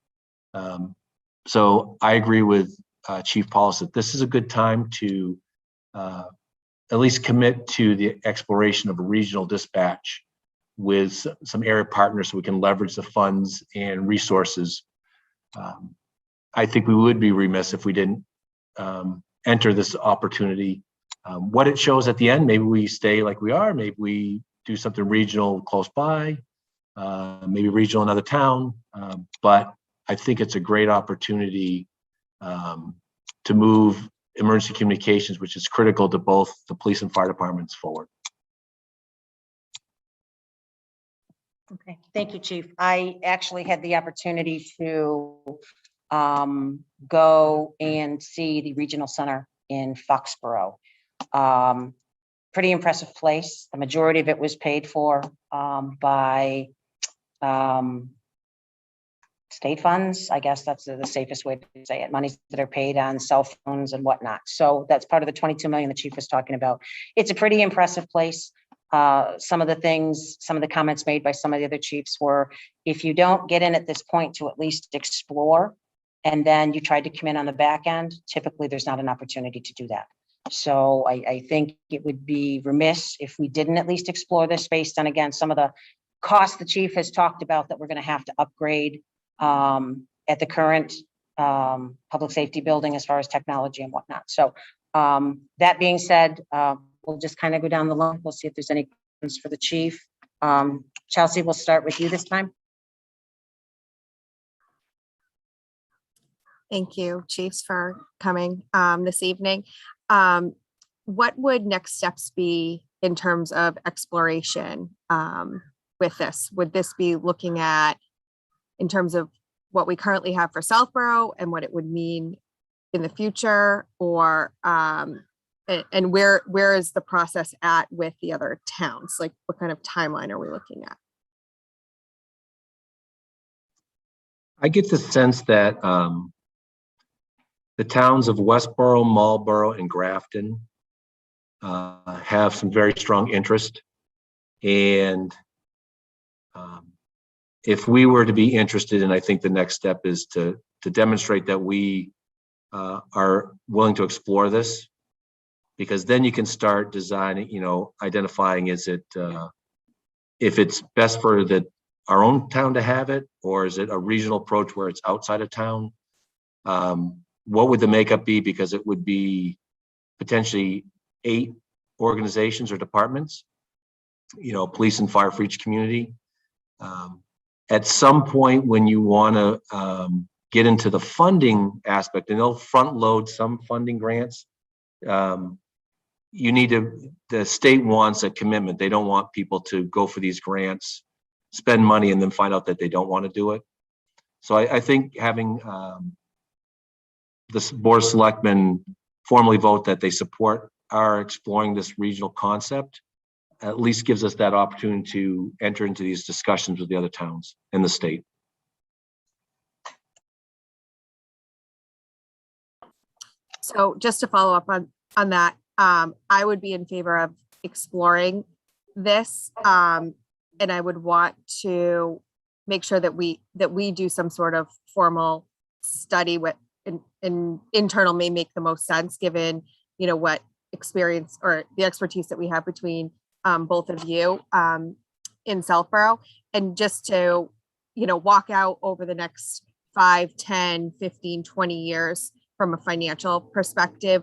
So I agree with Chief Paulus that this is a good time to at least commit to the exploration of a regional dispatch with some area partners so we can leverage the funds and resources. I think we would be remiss if we didn't enter this opportunity. What it shows at the end, maybe we stay like we are, maybe we do something regional close by, maybe regional in another town, but I think it's a great opportunity to move emergency communications, which is critical to both the police and fire departments, forward. Okay, thank you, Chief. I actually had the opportunity to go and see the regional center in Foxborough. Pretty impressive place. The majority of it was paid for by state funds. I guess that's the safest way to say it. Monies that are paid on cell phones and whatnot. So that's part of the 22 million the chief was talking about. It's a pretty impressive place. Some of the comments made by some of the other chiefs were, if you don't get in at this point to at least explore, and then you tried to come in on the back end, typically there's not an opportunity to do that. So I think it would be remiss if we didn't at least explore this based on, again, some of the costs the chief has talked about that we're going to have to upgrade at the current public safety building as far as technology and whatnot. So that being said, we'll just kind of go down the line. We'll see if there's any questions for the chief. Chelsea, we'll start with you this time. Thank you, chiefs, for coming this evening. what would next steps be in terms of exploration with this? Would this be looking at in terms of what we currently have for Southborough and what it would mean in the future, or and where is the process at with the other towns? Like, what kind of timeline are we looking at? I get the sense that the towns of Westboro, Marlboro, and Grafton have some very strong interest. And if we were to be interested, and I think the next step is to demonstrate that we are willing to explore this, because then you can start designing, identifying, is it, if it's best for our own town to have it, or is it a regional approach where it's outside of town? What would the makeup be? Because it would be potentially 8 organizations or departments, police and fire for each community. At some point when you want to get into the funding aspect, and they'll front load some funding grants, the state wants a commitment. They don't want people to go for these grants, spend money, and then find out that they don't want to do it. So I think having the Board of Selectmen formally vote that they support our exploring this regional concept at least gives us that opportunity to enter into these discussions with the other towns in the state. So just to follow up on that, I would be in favor of exploring this, and I would want to make sure that we do some sort of formal study. What in internal may make the most sense, given what experience or the expertise that we have between both of you in Southborough, and just to walk out over the next 5, 10, 15, 20 years from a financial perspective,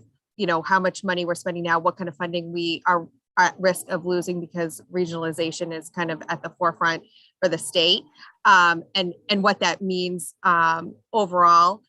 how much money we're spending now, what kind of funding we are at risk of losing because regionalization is kind of at the forefront for the state, and what that means overall.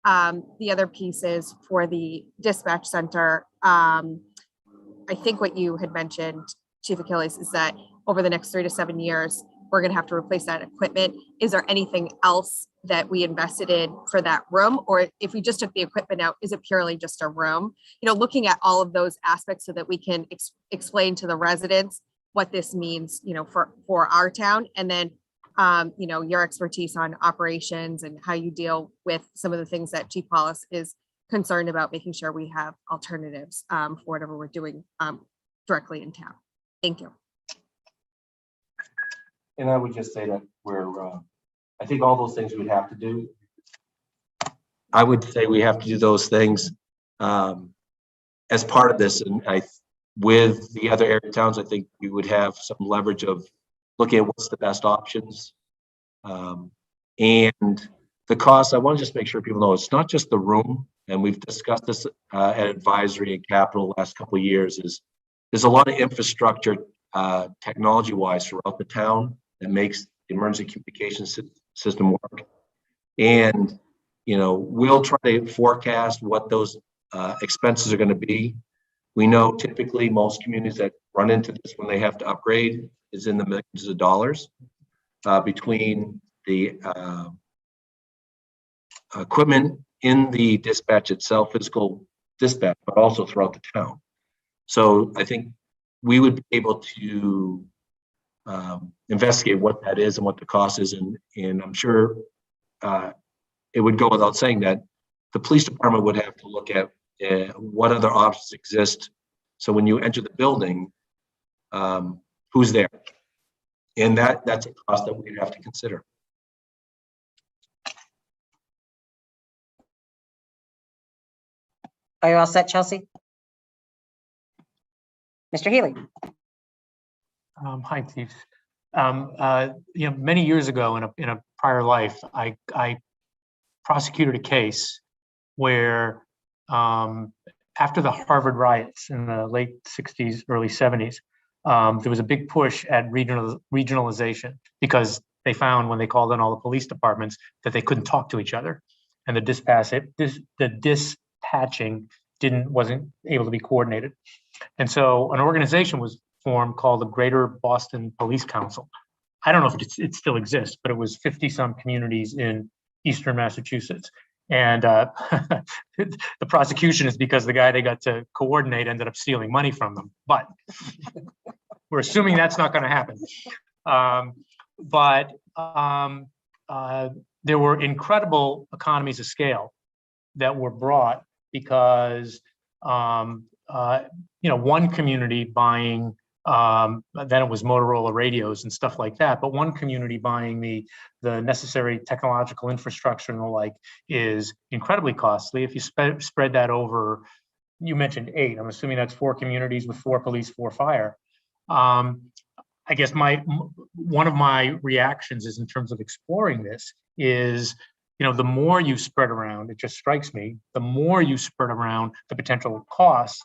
The other piece is for the dispatch center. I think what you had mentioned, Chief Achilles, is that over the next 3 to 7 years, we're going to have to replace that equipment. Is there anything else that we invested in for that room? Or if we just took the equipment out, is it purely just a room? Looking at all of those aspects so that we can explain to the residents what this means, for our town. And then, your expertise on operations and how you deal with some of the things that Chief Paulus is concerned about, making sure we have alternatives for whatever we're doing directly in town. Thank you. And I would just say that I think all those things we'd have to do. I would say we have to do those things as part of this. And with the other area towns, I think we would have some leverage of looking at what's the best options. And the cost, I want to just make sure people know it's not just the room. And we've discussed this at advisory and capital the last couple of years, there's a lot of infrastructure technology wise throughout the town that makes the emergency communication system work. And, we'll try to forecast what those expenses are going to be. We know typically most communities that run into this when they have to upgrade is in the millions of dollars between the equipment in the dispatch itself, physical dispatch, but also throughout the town. So I think we would be able to investigate what that is and what the cost is. And I'm sure it would go without saying that the police department would have to look at what other options exist. So when you enter the building, who's there? And that's a cost that we'd have to consider. Are you all set, Chelsea? Mr. Healy? Hi, Chief. Many years ago in a prior life, I prosecuted a case where after the Harvard riots in the late 60s, early 70s, there was a big push at regionalization because they found when they called in all the police departments that they couldn't talk to each other. And the dispatching wasn't able to be coordinated. And so an organization was formed called the Greater Boston Police Council. I don't know if it still exists, but it was 50-some communities in Eastern Massachusetts. And the prosecution is because the guy they got to coordinate ended up stealing money from them. But we're assuming that's not going to happen. There were incredible economies of scale that were brought because, one community buying, then it was Motorola radios and stuff like that, but one community buying the necessary technological infrastructure and the like is incredibly costly. If you spread that over, you mentioned 8, I'm assuming that's 4 communities with 4 police, 4 fire. I guess one of my reactions is in terms of exploring this is, the more you spread around, it just strikes me, the more you spread around the potential costs,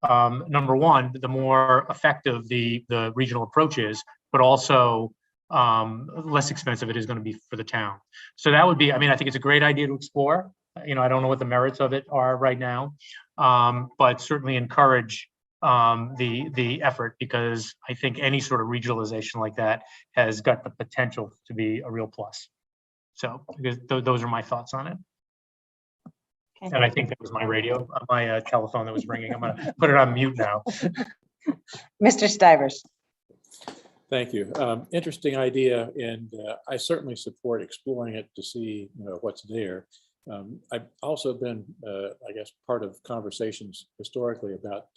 number one, the more effective the regional approach is, but also less expensive it is going to be for the town. So that would be, I think it's a great idea to explore. I don't know what the merits of it are right now, but certainly encourage the effort, because I think any sort of regionalization like that has got the potential to be a real plus. So those are my thoughts on it. Okay. And I think that was my radio, my telephone that was ringing. I'm going to put it on mute now. Mr. Stivers. Thank you. Interesting idea, and I certainly support exploring it to see what's there. I've also been, I guess, part of conversations historically about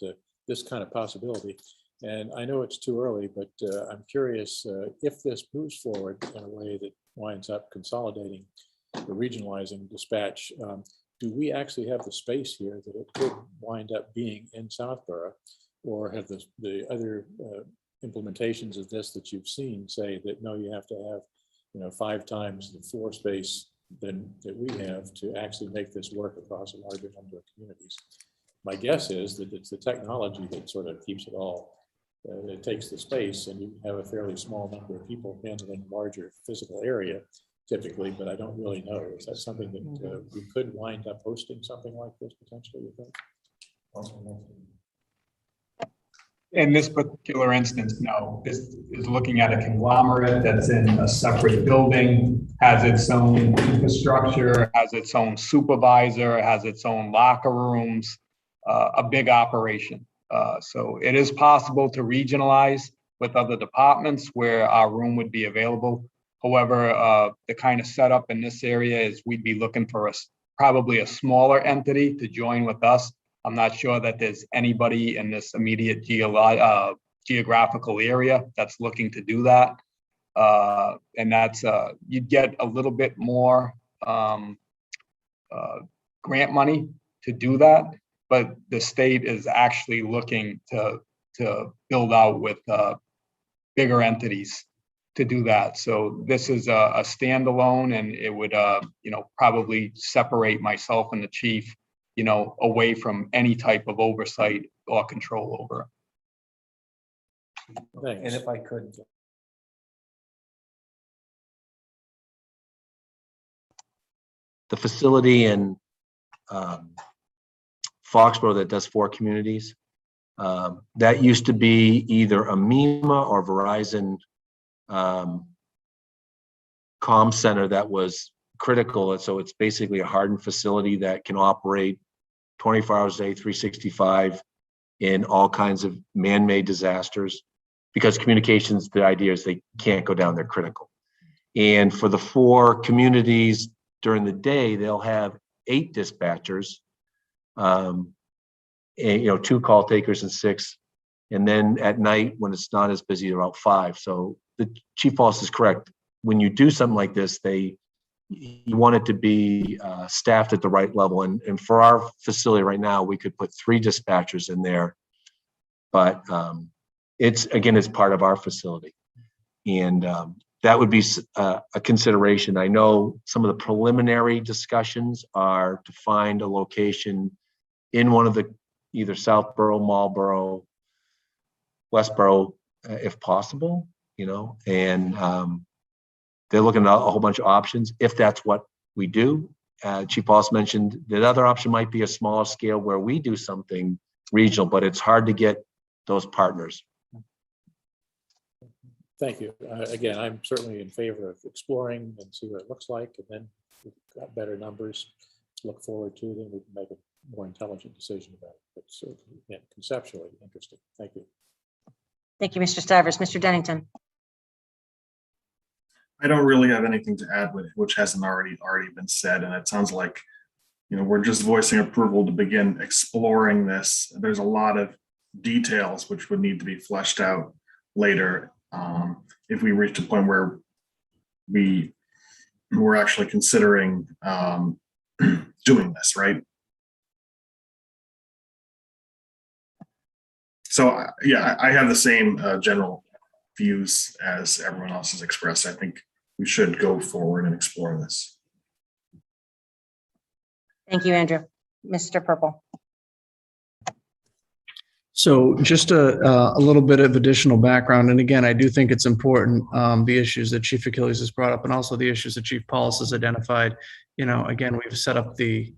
this kind of possibility. And I know it's too early, but I'm curious if this moves forward in a way that winds up consolidating or regionalizing dispatch. Do we actually have the space here that it could wind up being in Southborough, or have the other implementations of this that you've seen say that no, you have to have 5 times the floor space than that we have to actually make this work across a larger number of communities? My guess is that it's the technology that sort of keeps it all. It takes the space, and you have a fairly small number of people handling larger physical area typically, but I don't really know. Is that something that we could wind up hosting something like this potentially, you think? In this particular instance, no. This is looking at a conglomerate that's in a separate building, has its own infrastructure, has its own supervisor, has its own locker rooms, a big operation. So it is possible to regionalize with other departments where our room would be available. However, the kind of setup in this area is we'd be looking for probably a smaller entity to join with us. I'm not sure that there's anybody in this immediate geographical area that's looking to do that. And that's, you'd get a little bit more grant money to do that, but the state is actually looking to build out with bigger entities to do that. So this is a standalone, and it would, probably separate myself and the chief, away from any type of oversight or control over it. Thanks. And if I could. The facility in Foxborough that does 4 communities, that used to be either a MEMA or Verizon comm center that was critical. And so it's basically a hardened facility that can operate 24 hours a day, 365 in all kinds of man-made disasters, because communications, the idea is they can't go down, they're critical. And for the 4 communities during the day, they'll have 8 dispatchers, and 2 call takers and 6. And then at night, when it's not as busy, they're about 5. So the Chief Wallace is correct. When you do something like this, you want it to be staffed at the right level. And for our facility right now, we could put 3 dispatchers in there, but it's part of our facility. And that would be a consideration. I know some of the preliminary discussions are to find a location in one of the either Southborough, Marlborough, Westborough, if possible, and they're looking at a whole bunch of options. If that's what we do, Chief Paulus mentioned, the other option might be a smaller scale where we do something regional, but it's hard to get those partners. Thank you. Again, I'm certainly in favor of exploring and see what it looks like, and then we've got better numbers to look forward to, then we can make a more intelligent decision about it. But certainly, yeah, conceptually interesting. Thank you. Thank you, Mr. Stivers. Mr. Dennington. I don't really have anything to add with it, which hasn't already been said. And it sounds like, we're just voicing approval to begin exploring this. There's a lot of details which would need to be fleshed out later if we reach a point where we're actually considering doing this, right? So yeah, I have the same general views as everyone else has expressed. I think we should go forward and explore this. Thank you, Andrew. Mr. Purple. So just a little bit of additional background. And again, I do think it's important, the issues that Chief Achilles has brought up and also the issues that Chief Paulus has identified. Again, we've set up the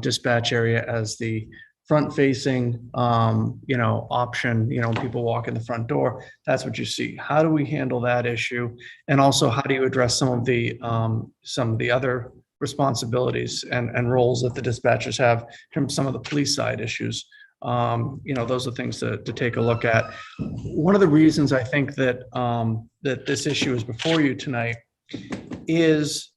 dispatch area as the front facing, option, people walk in the front door, that's what you see. How do we handle that issue? And also how do you address some of the other responsibilities and roles that the dispatchers have from some of the police side issues? Those are things to take a look at. One of the reasons I think that that this issue is before you tonight is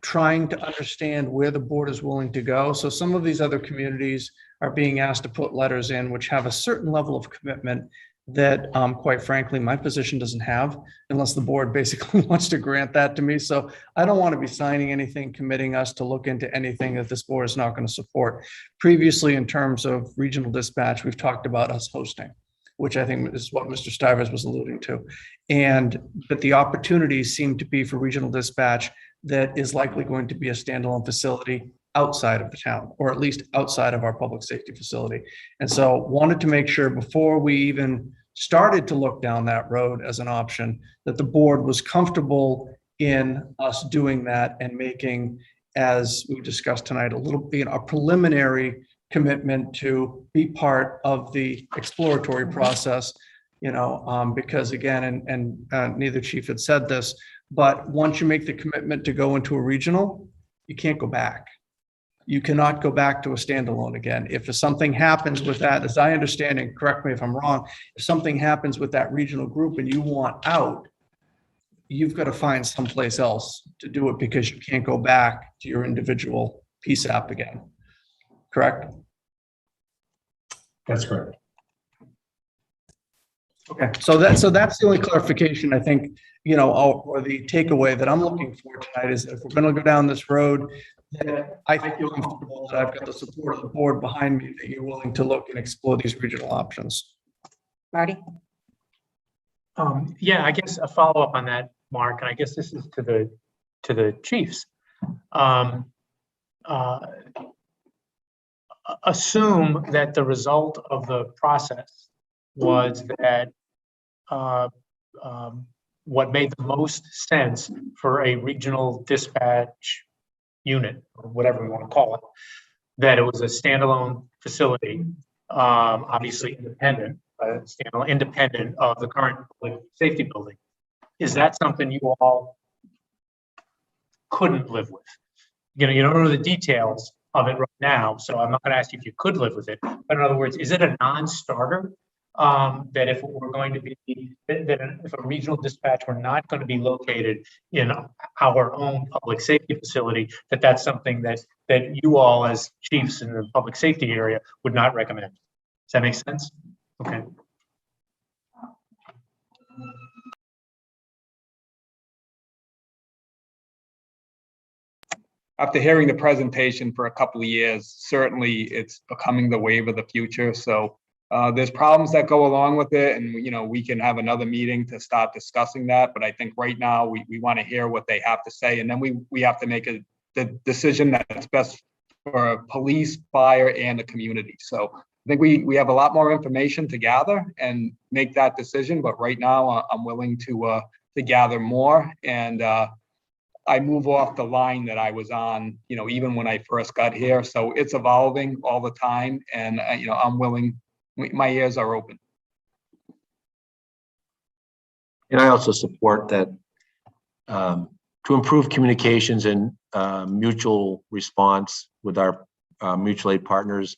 trying to understand where the board is willing to go. So some of these other communities are being asked to put letters in which have a certain level of commitment that, quite frankly, my position doesn't have unless the board basically wants to grant that to me. So I don't want to be signing anything, committing us to look into anything that this board is not going to support. Previously, in terms of regional dispatch, we've talked about us hosting, which I think is what Mr. Stivers was alluding to. But the opportunities seem to be for regional dispatch that is likely going to be a standalone facility outside of the town, or at least outside of our public safety facility. And so wanted to make sure before we even started to look down that road as an option, that the board was comfortable in us doing that and making, as we discussed tonight, a preliminary commitment to be part of the exploratory process, because again, and neither chief had said this, but once you make the commitment to go into a regional, you can't go back. You cannot go back to a standalone again. If something happens with that, as I understand it, correct me if I'm wrong, if something happens with that regional group and you want out, you've got to find someplace else to do it because you can't go back to your individual PSAP again. Correct? That's correct. Okay, so that's the only clarification I think, or the takeaway that I'm looking for tonight is if we're going to go down this road, that I feel comfortable that I've got the support of the board behind me, that you're willing to look and explore these regional options. Marty? Yeah, I guess a follow-up on that, Mark, and I guess this is to the chiefs. Assume that the result of the process was that what made the most sense for a regional dispatch unit, or whatever we want to call it, that it was a standalone facility, obviously independent of the current public safety building. Is that something you all couldn't live with? You don't know the details of it right now, so I'm not going to ask you if you could live with it. But in other words, is it a non-starter? That if we're going to be, if a regional dispatch were not going to be located in our own public safety facility, that's something that you all as chiefs in the public safety area would not recommend. Does that make sense? Okay. After hearing the presentation for a couple of years, certainly it's becoming the wave of the future. So there's problems that go along with it, and we can have another meeting to start discussing that. But I think right now we want to hear what they have to say, and then we have to make the decision that's best for police, fire, and the community. So I think we have a lot more information to gather and make that decision. But right now I'm willing to gather more, and I move off the line that I was on, even when I first got here. So it's evolving all the time, and I'm willing. My ears are open. And I also support that to improve communications and mutual response with our mutual aid partners.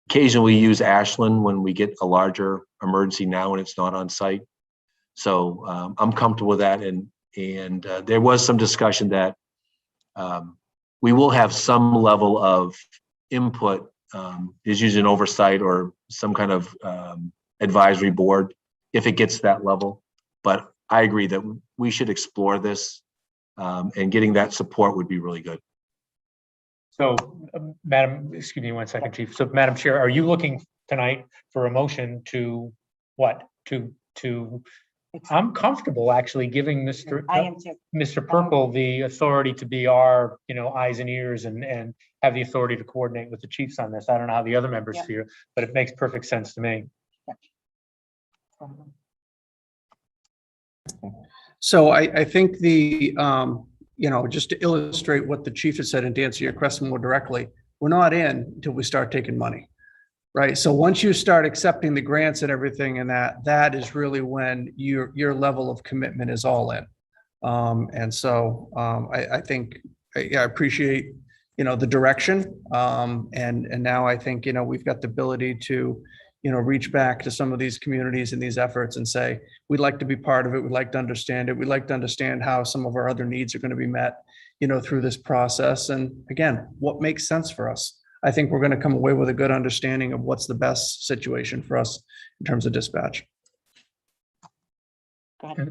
Occasionally we use Ashland when we get a larger emergency now and it's not on site. So I'm comfortable with that. And there was some discussion that we will have some level of input, is using oversight or some kind of advisory board if it gets to that level. But I agree that we should explore this, and getting that support would be really good. So, Madam, excuse me 1 second, Chief. So, Madam Chair, are you looking tonight for a motion to what? I'm comfortable actually giving Mr. I am too. Mr. Purple the authority to be our, eyes and ears and have the authority to coordinate with the chiefs on this. I don't know how the other members feel, but it makes perfect sense to me. So I think just to illustrate what the chief has said and to answer your question more directly, we're not in until we start taking money, right? So once you start accepting the grants and everything and that is really when your level of commitment is all in. And so I think, I appreciate, the direction. And now I think, we've got the ability to, reach back to some of these communities and these efforts and say, we'd like to be part of it. We'd like to understand it. We'd like to understand how some of our other needs are going to be met, through this process. And again, what makes sense for us. I think we're going to come away with a good understanding of what's the best situation for us in terms of dispatch.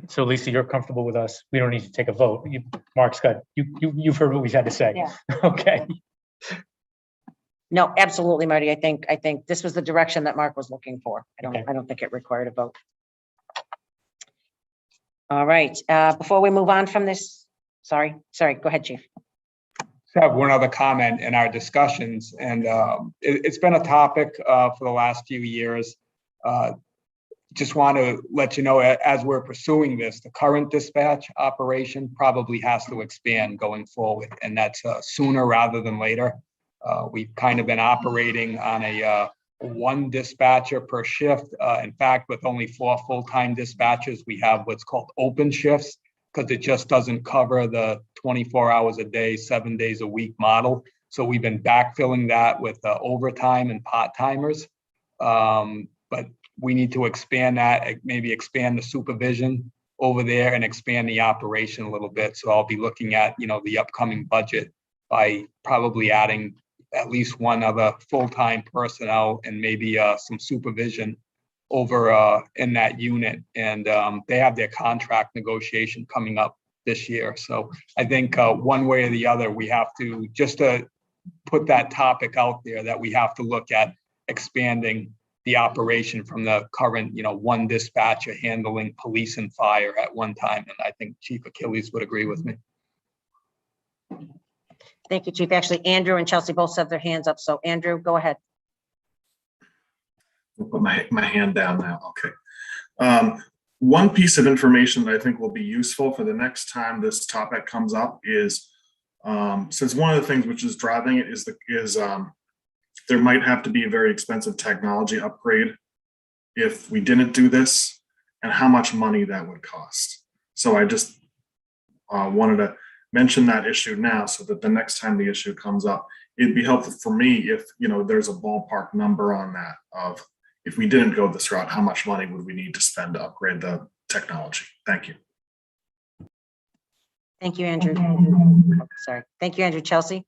So, Lisa, you're comfortable with us. We don't need to take a vote. Mark's got, you've heard what we've had to say. Yeah. Okay. No, absolutely, Marty. I think this was the direction that Mark was looking for. Okay. I don't think it required a vote. All right, before we move on from this, sorry, go ahead, Chief. So I have one other comment in our discussions, and it's been a topic for the last few years. Just want to let you know, as we're pursuing this, the current dispatch operation probably has to expand going forward, and that's sooner rather than later. We've kind of been operating on a one dispatcher per shift. In fact, with only 4 full-time dispatchers, we have what's called open shifts because it just doesn't cover the 24 hours a day, 7 days a week model. So we've been backfilling that with overtime and part-timers. But we need to expand that, maybe expand the supervision over there and expand the operation a little bit. So I'll be looking at, the upcoming budget by probably adding at least one other full-time personnel and maybe some supervision over in that unit. And they have their contract negotiation coming up this year. So I think one way or the other, we have to just put that topic out there that we have to look at expanding the operation from the current, one dispatcher handling police and fire at one time. And I think Chief Achilles would agree with me. Thank you, Chief. Actually, Andrew and Chelsea both have their hands up. So Andrew, go ahead. I'll put my hand down now. Okay. One piece of information that I think will be useful for the next time this topic comes up is, since one of the things which is driving it is there might have to be a very expensive technology upgrade if we didn't do this, and how much money that would cost. So I just wanted to mention that issue now so that the next time the issue comes up, it'd be helpful for me if, there's a ballpark number on that of if we didn't go this route, how much money would we need to spend to upgrade the technology? Thank you. Thank you, Andrew. Sorry. Thank you, Andrew. Chelsea?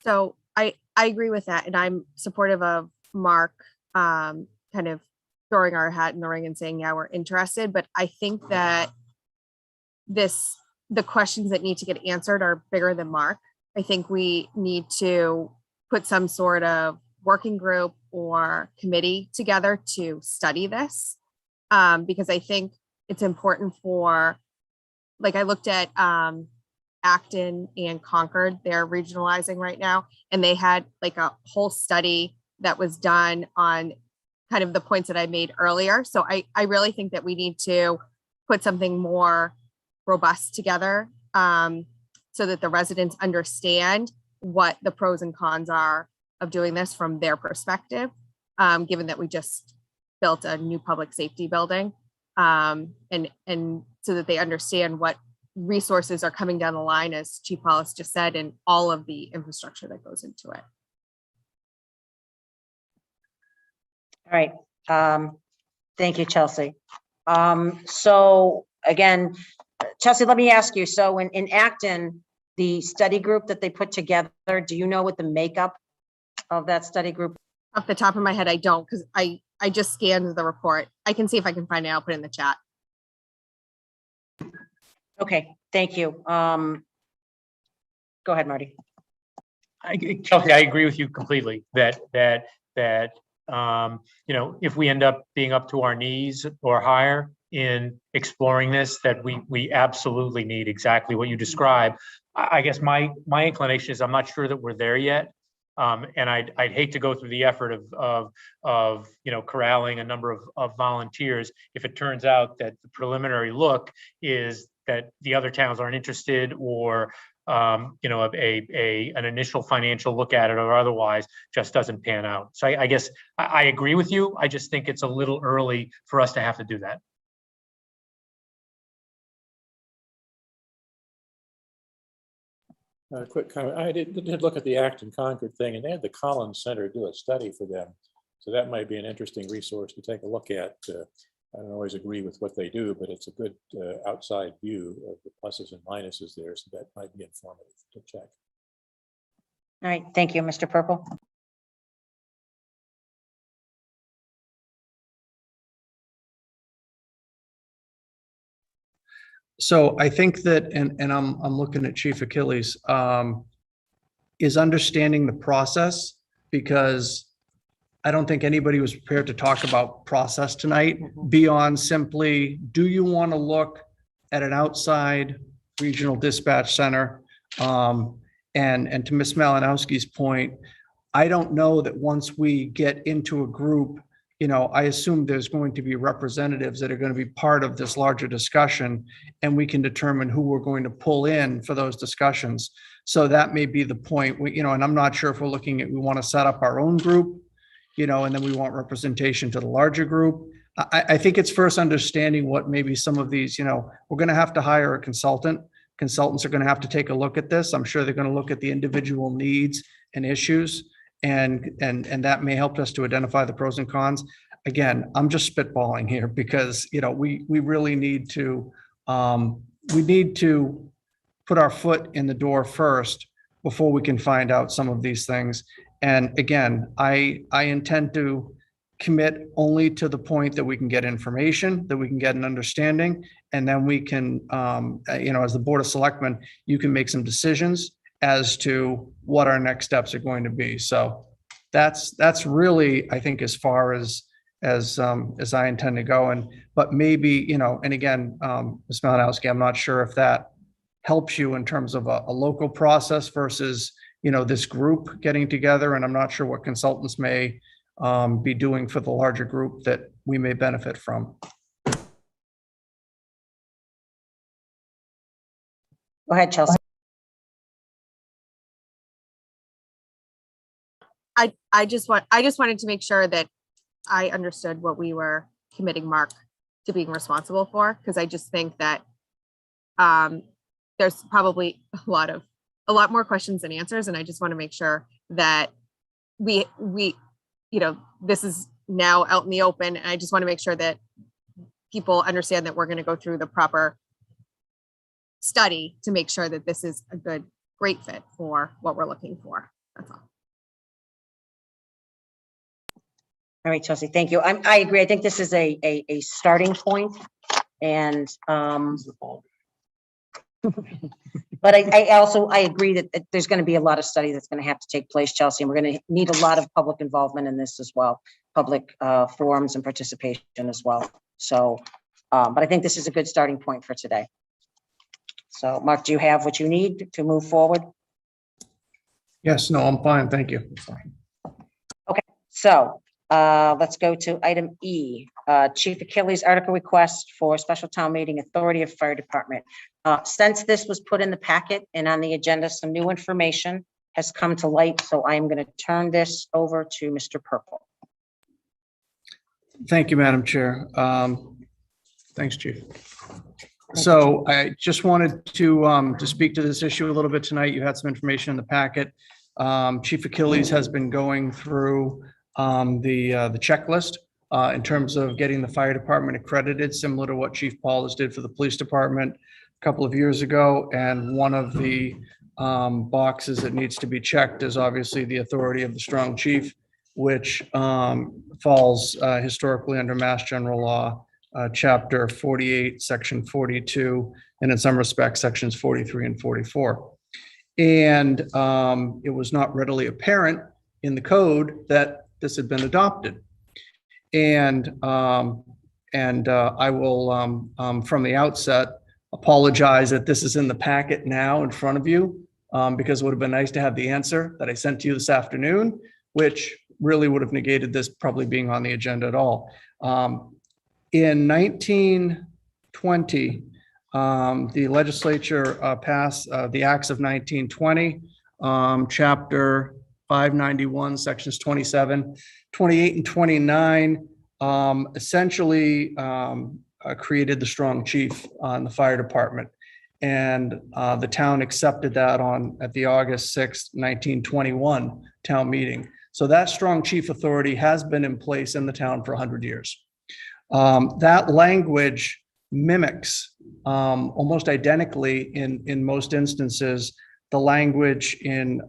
So I agree with that, and I'm supportive of Mark kind of throwing our hat in the ring and saying, yeah, we're interested. But I think that the questions that need to get answered are bigger than Mark. I think we need to put some sort of working group or committee together to study this, because I think it's important for, like, I looked at Acton and Concord, they're regionalizing right now, and they had like a whole study that was done on kind of the points that I made earlier. So I really think that we need to put something more robust together, so that the residents understand what the pros and cons are of doing this from their perspective, given that we just built a new public safety building, and so that they understand what resources are coming down the line, as Chief Paulus just said, and all of the infrastructure that goes into it. All right. Thank you, Chelsea. So again, Chelsea, let me ask you, so in Acton, the study group that they put together, do you know what the makeup of that study group? Off the top of my head, I don't, because I just scanned the report. I can see if I can find it. I'll put it in the chat. Okay, thank you. Go ahead, Marty. Chelsea, I agree with you completely that if we end up being up to our knees or higher in exploring this, that we absolutely need exactly what you described. I guess my inclination is I'm not sure that we're there yet. And I'd hate to go through the effort of corralling a number of volunteers if it turns out that the preliminary look is that the other towns aren't interested, or an initial financial look at it or otherwise just doesn't pan out. So I guess I agree with you. I just think it's a little early for us to have to do that. Quick comment. I did look at the Acton Concord thing, and they had the Collins Center do a study for them. So that might be an interesting resource to take a look at. I don't always agree with what they do, but it's a good outside view of the pluses and minuses there. So that might be informative to check. All right, thank you, Mr. Purple. So I think that, and I'm looking at Chief Achilles, is understanding the process, because I don't think anybody was prepared to talk about process tonight beyond simply, do you want to look at an outside regional dispatch center? And to Ms. Malinowski's point, I don't know that once we get into a group, I assume there's going to be representatives that are going to be part of this larger discussion, and we can determine who we're going to pull in for those discussions. So that may be the point, and I'm not sure if we're looking at, we want to set up our own group, and then we want representation to the larger group. I think it's first understanding what maybe some of these, we're going to have to hire a consultant. Consultants are going to have to take a look at this. I'm sure they're going to look at the individual needs and issues, and that may help us to identify the pros and cons. Again, I'm just spitballing here because, we really need to, put our foot in the door first before we can find out some of these things. And again, I intend to commit only to the point that we can get information, that we can get an understanding, and then we can, as the Board of Selectmen, you can make some decisions as to what our next steps are going to be. So that's really, I think, as far as I intend to go. But maybe, and again, Ms. Malinowski, I'm not sure if that helps you in terms of a local process versus, this group getting together. And I'm not sure what consultants may be doing for the larger group that we may benefit from. Go ahead, Chelsea. I just wanted to make sure that I understood what we were committing Mark to being responsible for, because I just think that there's probably a lot more questions than answers, and I just want to make sure that we this is now out in the open, and I just want to make sure that people understand that we're going to go through the proper study to make sure that this is a great fit for what we're looking for. That's all. All right, Chelsea, thank you. I agree. I think this is a starting point, and but I agree that there's going to be a lot of study that's going to have to take place, Chelsea, and we're going to need a lot of public involvement in this as well, public forums and participation as well. So, but I think this is a good starting point for today. So, Mark, do you have what you need to move forward? Yes, no, I'm fine. Thank you. Okay, so Let's go to item E, Chief Achilles article request for special town meeting authority of fire department. Since this was put in the packet and on the agenda, some new information has come to light, so I am going to turn this over to Mr. Purple. Thank you, Madam Chair. Thanks, Chief. So I just wanted to speak to this issue a little bit tonight. You had some information in the packet. Chief Achilles has been going through the checklist in terms of getting the fire department accredited, similar to what Chief Paulus did for the police department a couple of years ago. And one of the boxes that needs to be checked is obviously the authority of the strong chief, which falls historically under Mass General Law, Chapter 48, Section 42, and in some respects, Sections 43 and 44. And it was not readily apparent in the code that this had been adopted. And I will, from the outset, apologize that this is in the packet now in front of you, because it would have been nice to have the answer that I sent to you this afternoon, which really would have negated this probably being on the agenda at all. In 1920, the legislature passed the Acts of 1920, Chapter 591, Sections 27, 28, and 29, essentially created the strong chief on the fire department. And the town accepted that at the August 6th, 1921 town meeting. So that strong chief authority has been in place in the town for 100 years. That language mimics almost identically in most instances the language in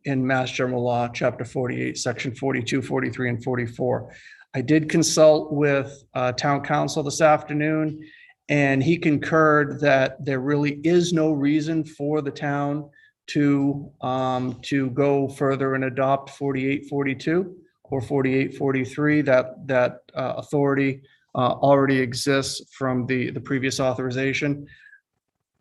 Mass General Law, Chapter 48, Section 42, 43, and 44. I did consult with town council this afternoon, and he concurred that there really is no reason for the town to go further and adopt 4842 or 4843. That authority already exists from the previous authorization.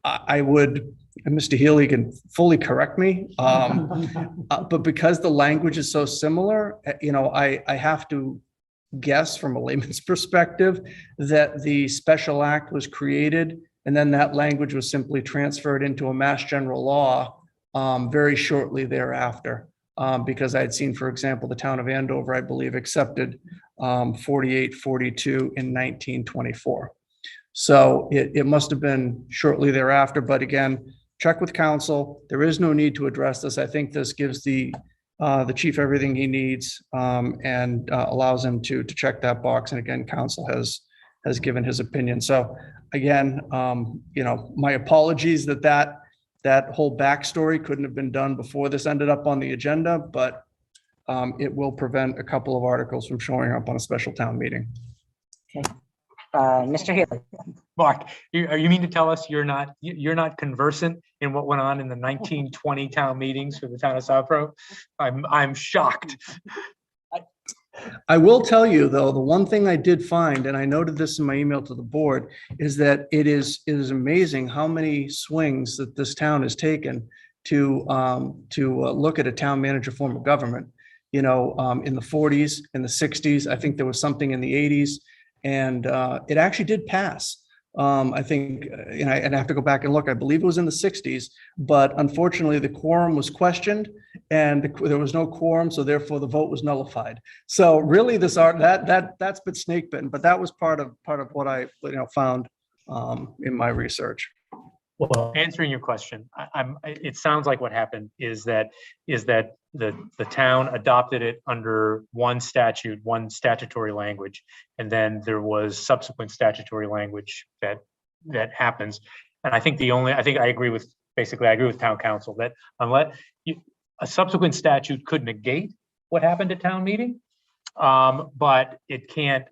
I would, and Mr. Healy can fully correct me, but because the language is so similar, I have to guess from a layman's perspective that the special act was created and then that language was simply transferred into a Mass General Law very shortly thereafter. Because I had seen, for example, the town of Andover, I believe, accepted 4842 in 1924. So it must have been shortly thereafter. But again, check with council. There is no need to address this. I think this gives the chief everything he needs and allows him to check that box. And again, council has given his opinion. So again, my apologies that whole backstory couldn't have been done before this ended up on the agenda, but it will prevent a couple of articles from showing up on a special town meeting. Okay. Mr. Healy. Mark, you mean to tell us you're not conversant in what went on in the 1920 town meetings for the town of Southborough? I'm shocked. I will tell you, though, the one thing I did find, and I noted this in my email to the board, is that it is amazing how many swings that this town has taken to look at a town manager form of government. In the 40s, in the 60s, I think there was something in the 80s, and it actually did pass. I think, and I have to go back and look, I believe it was in the 60s, but unfortunately the quorum was questioned and there was no quorum, so therefore the vote was nullified. So really that's been snake bitten, but that was part of what I found in my research. Well, answering your question, it sounds like what happened is that the town adopted it under one statute, one statutory language, and then there was subsequent statutory language that happens. And I think I agree with town council that unless a subsequent statute could negate what happened at town meeting, but it's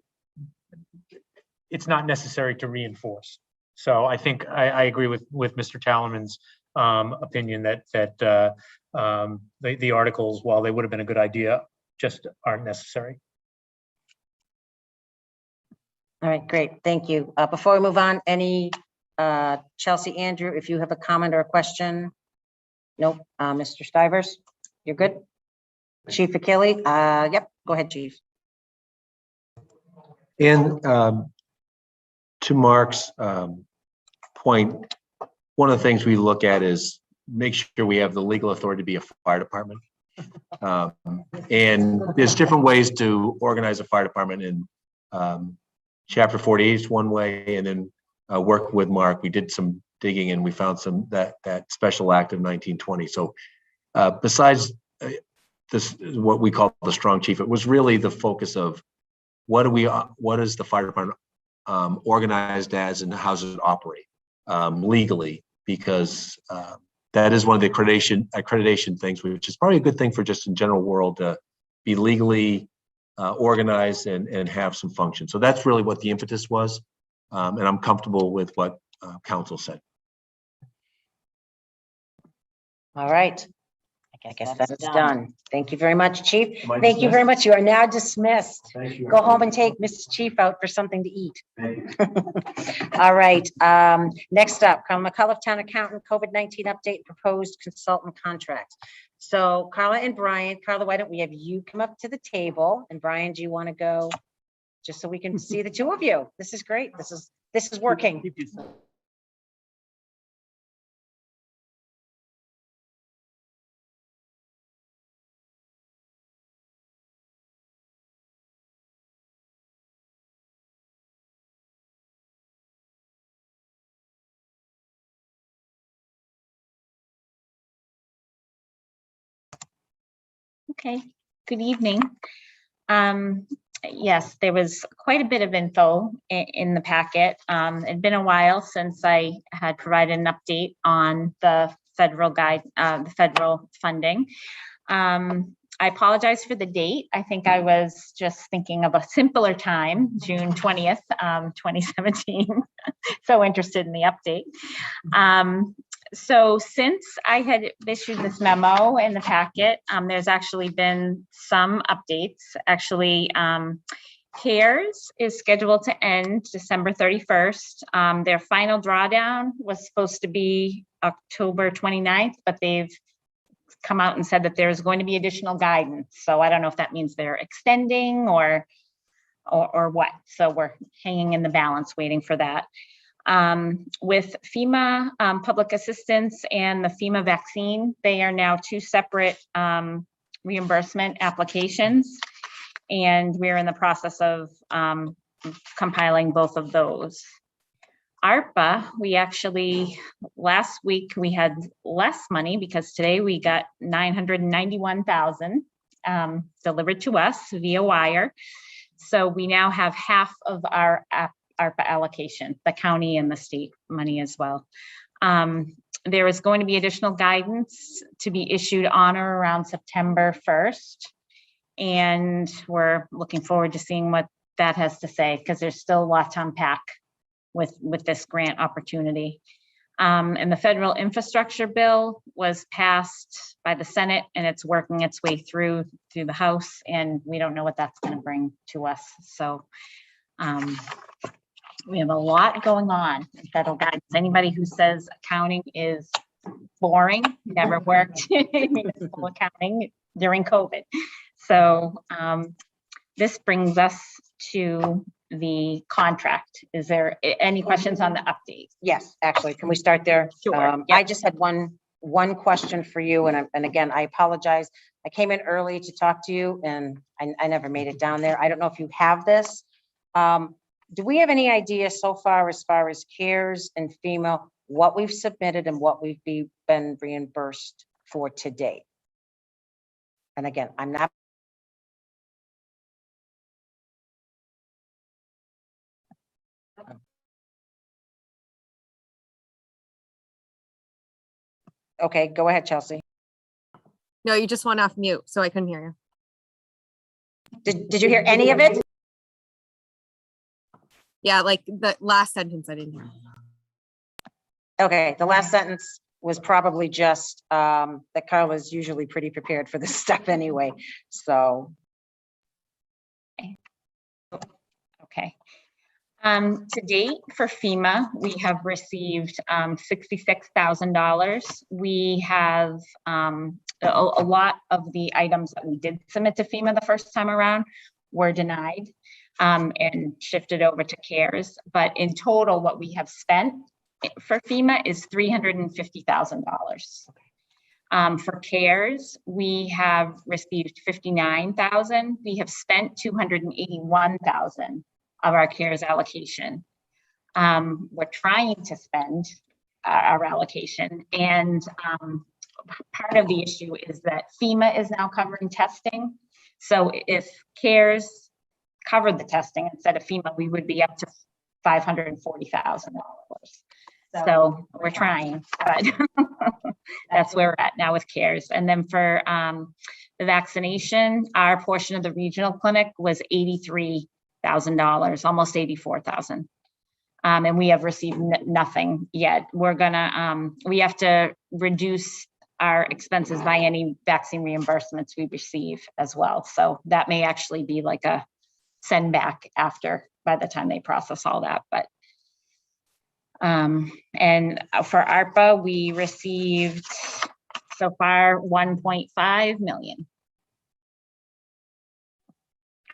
not necessary to reinforce. So I think I agree with Mr. Tallerman's opinion that the articles, while they would have been a good idea, just aren't necessary. All right, great. Thank you. Before we move on, Chelsea, Andrew, if you have a comment or a question? Nope. Mr. Stivers, you're good? Chief Achilles, yep. Go ahead, Chief. And to Mark's point, one of the things we look at is make sure we have the legal authority to be a fire department. And there's different ways to organize a fire department. In Chapter 48 is one way, and then work with Mark, we did some digging and we found some that special act of 1920. So besides this, what we call the strong chief, it was really the focus of what is the fire department organized as, and how does it operate legally? Because that is one of the accreditation things, which is probably a good thing for just in general world to be legally organized and have some function. So that's really what the impetus was. And I'm comfortable with what council said. All right. I guess that is done. Thank you very much, Chief. Am I Thank you very dismissed? much. You are now dismissed. Thank you. Go home and take Mr. Chief out for something to eat. Thank you. All right. Next up, Carla McCullough, Town Accountant, COVID-19 update, proposed consultant contract. So Carla and Brian, Carla, why don't we have you come up to the table? And Brian, do you want to go just so we can see the two of you? This is great. This is working. Okay, good evening. Yes, there was quite a bit of info in the packet. It'd been a while since I had provided an update on the federal federal funding. I apologize for the date. I think I was just thinking of a simpler time, June 20th, 2017. So interested in the update. So since I had issued this memo in the packet, there's actually been some updates. Actually, CARES is scheduled to end December 31st. Their final drawdown was supposed to be October 29th, but they've come out and said that there's going to be additional guidance. So I don't know if that means they're extending or what. So we're hanging in the balance waiting for that. With FEMA public assistance and the FEMA vaccine, they are now two separate reimbursement applications. And we're in the process of compiling both of those. ARPA, we actually, last week we had less money because today we got 991,000 delivered to us via wire. So we now have half of our ARPA allocation, the county and the state money as well. There is going to be additional guidance to be issued on or around September 1st. And we're looking forward to seeing what that has to say, because there's still a lot to unpack with this grant opportunity. And the federal infrastructure bill was passed by the Senate, and it's working its way through the House, and we don't know what that's going to bring to us. So we have a lot going on in federal guidance. Anybody who says accounting is boring never worked in municipal accounting during COVID. So this brings us to the contract. Is there any questions on the update? Yes, actually, can we start there? Sure. I just had one question for you, and again, I apologize. I came in early to talk to you, and I never made it down there. I don't know if you have this. Do we have any idea so far as CARES and FEMA, what we've submitted and what we've been reimbursed for to date? And again, I'm not. Okay, go ahead, Chelsea. No, you just went off mute, so I couldn't hear you. Did you hear any of it? Yeah, like the last sentence I didn't hear. Okay, the last sentence was probably just that Carla's usually pretty prepared for this stuff anyway. So. Okay. To date for FEMA, we have received $66,000. We have a lot of the items that we did submit to FEMA the first time around were denied and shifted over to CARES. But in total, what we have spent for FEMA is $350,000. For CARES, we have received 59,000. We have spent 281,000 of our CARES allocation. We're trying to spend our allocation, and part of the issue is that FEMA is now covering testing. So if CARES covered the testing instead of FEMA, we would be up to $540,000. So we're trying, but that's where we're at now with CARES. And then for the vaccination, our portion of the regional clinic was $83,000, almost $84,000. And we have received nothing yet. We're gonna, we have to reduce our expenses by any vaccine reimbursements we receive as well. So that may actually be like a send back after, by the time they process all that. But and for ARPA, we received so far 1.5 million.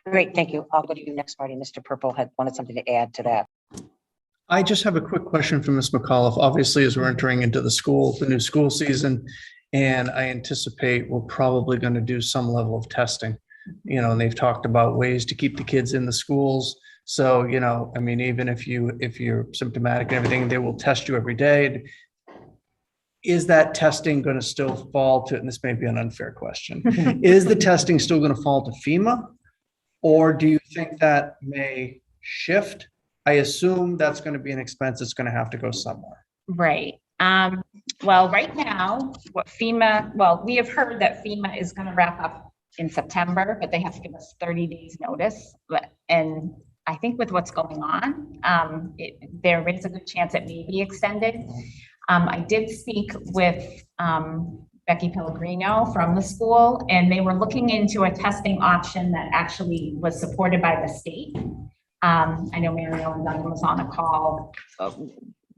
Great, thank you. I'll go to you next, Marty. Mr. Purple had wanted something to add to that. I just have a quick question for Ms. McAuliffe. Obviously, as we're entering into the new school season, and I anticipate we're probably going to do some level of testing, and they've talked about ways to keep the kids in the schools. So, I mean, even if you're symptomatic and everything, they will test you every day. Is that testing going to still fall to, and this may be an unfair question, is the testing still going to fall to FEMA? Or do you think that may shift? I assume that's going to be an expense that's going to have to go somewhere. Right. Well, right now, what FEMA, we have heard that FEMA is going to wrap up in September, but they have to give us 30 days notice. And I think with what's going on, there is a good chance it may be extended. I did speak with Becky Pellegrino from the school, and they were looking into a testing option that actually was supported by the state. I know Mary Ellen Dunn was on a call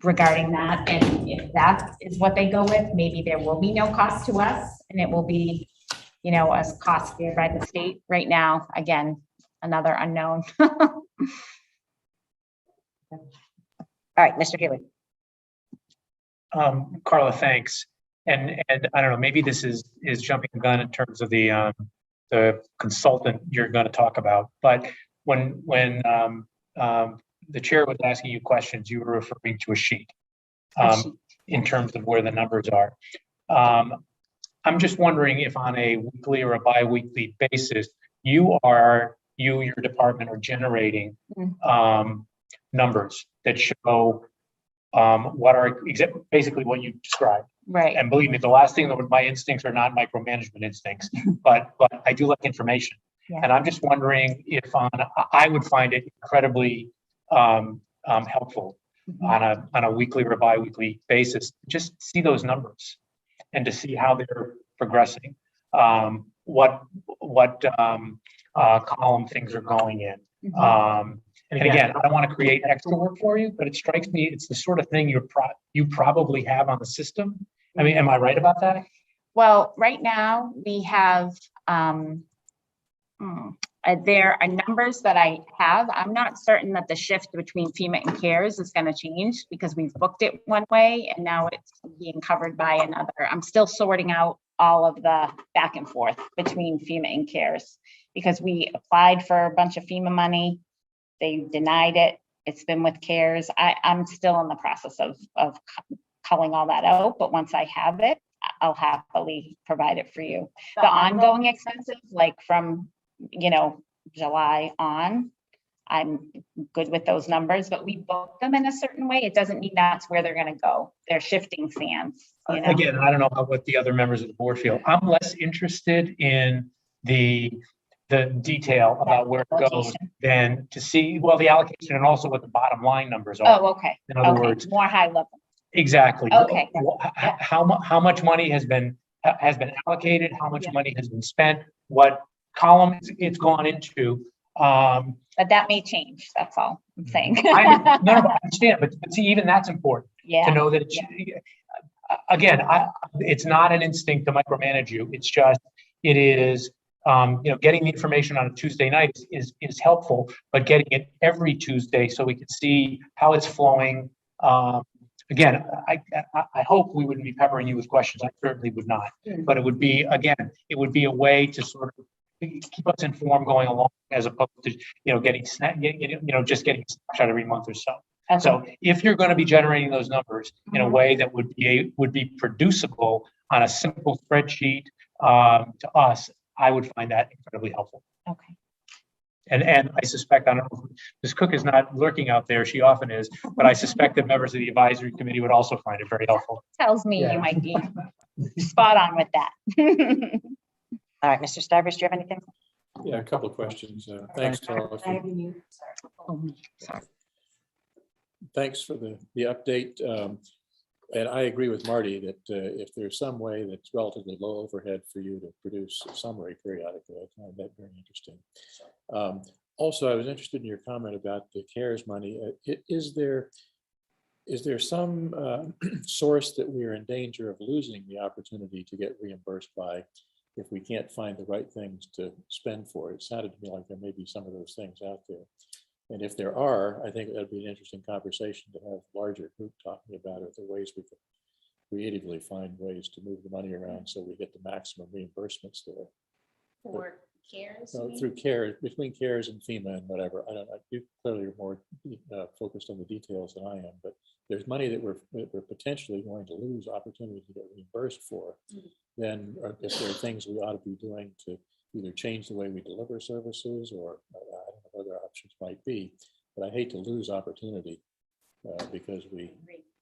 regarding that, and if that is what they go with, maybe there will be no cost to us, and it will be, a cost bear by the state. Right now, again, another unknown. All right, Mr. Healy. Carla, thanks. And I don't know, maybe this is jumping the gun in terms of the consultant you're going to talk about, but when the chair was asking you questions, you were referring to a sheet in terms of where the numbers are. I'm just wondering if on a weekly or a bi-weekly basis, your department are generating numbers that show what are basically what you described. Right. And believe me, the last thing that my instincts are not micromanagement instincts, but I do like information. Yeah. And I'm just wondering if I would find it incredibly helpful on a weekly or bi-weekly basis, just see those numbers and to see how they're progressing, what column things are going in. And again, I don't want to create extra work for you, but it strikes me it's the sort of thing you probably have on the system. I mean, am I right about that? Well, right now we have there are numbers that I have. I'm not certain that the shift between FEMA and CARES is going to change because we've booked it one way and now it's being covered by another. I'm still sorting out all of the back and forth between FEMA and CARES because we applied for a bunch of FEMA money. They denied it. It's been with CARES. I'm still in the process of culling all that out, but once I have it, I'll happily provide it for you. The ongoing expenses, like from July on, I'm good with those numbers, but we book them in a certain way. It doesn't mean that's where they're going to go. They're shifting sands. Again, I don't know what the other members of the board feel. I'm less interested in the detail about where it goes than to see, the allocation and also what the bottom line numbers are. Oh, okay. In other words, more high level. Exactly. Okay. How much money has been allocated? How much money has been spent? What column it's gone into? But that may change. That's all I'm saying. I understand, but see, even that's important to know that again, it's not an instinct to micromanage you. It's just, it is, getting the information on a Tuesday night is helpful, but getting it every Tuesday so we can see how it's flowing. Again, I hope we wouldn't be peppering you with questions. I certainly would not. But it would be, again, it would be a way to sort of keep us informed going along, as opposed to, getting just getting a snapshot every month or so. So if you're going to be generating those numbers in a way that would be producible on a simple spreadsheet to us, I would find that incredibly helpful. Okay. And I suspect, I don't know, if Ms. Cook is not lurking out there, she often is, but I suspect that members of the advisory committee would also find it very helpful. Tells me Yeah. you might be spot on with that. All right, Mr. Stivers, do you have anything? Yeah, a couple of questions. Thanks, Carla. Thanks for the update. And I agree with Marty that if there's some way that's relatively low overhead for you to produce a summary periodically, I find that very interesting. Also, I was interested in your comment about the CARES money. Is there some source that we are in danger of losing the opportunity to get reimbursed by if we can't find the right things to spend for? It sounded to me like there may be some of those things out there. And if there are, I think that'd be an interesting conversation to have a larger group talking about it, the ways we can creatively find ways to move the money around so we get the maximum reimbursements there. For CARES? Through CARES, between CARES and FEMA and whatever. I don't know. You clearly are more focused on the details than I am, but there's money that we're potentially going to lose opportunity to get reimbursed for. Then if there are things we ought to be doing to either change the way we deliver services, or I don't know what other options might be, but I hate to lose opportunity because we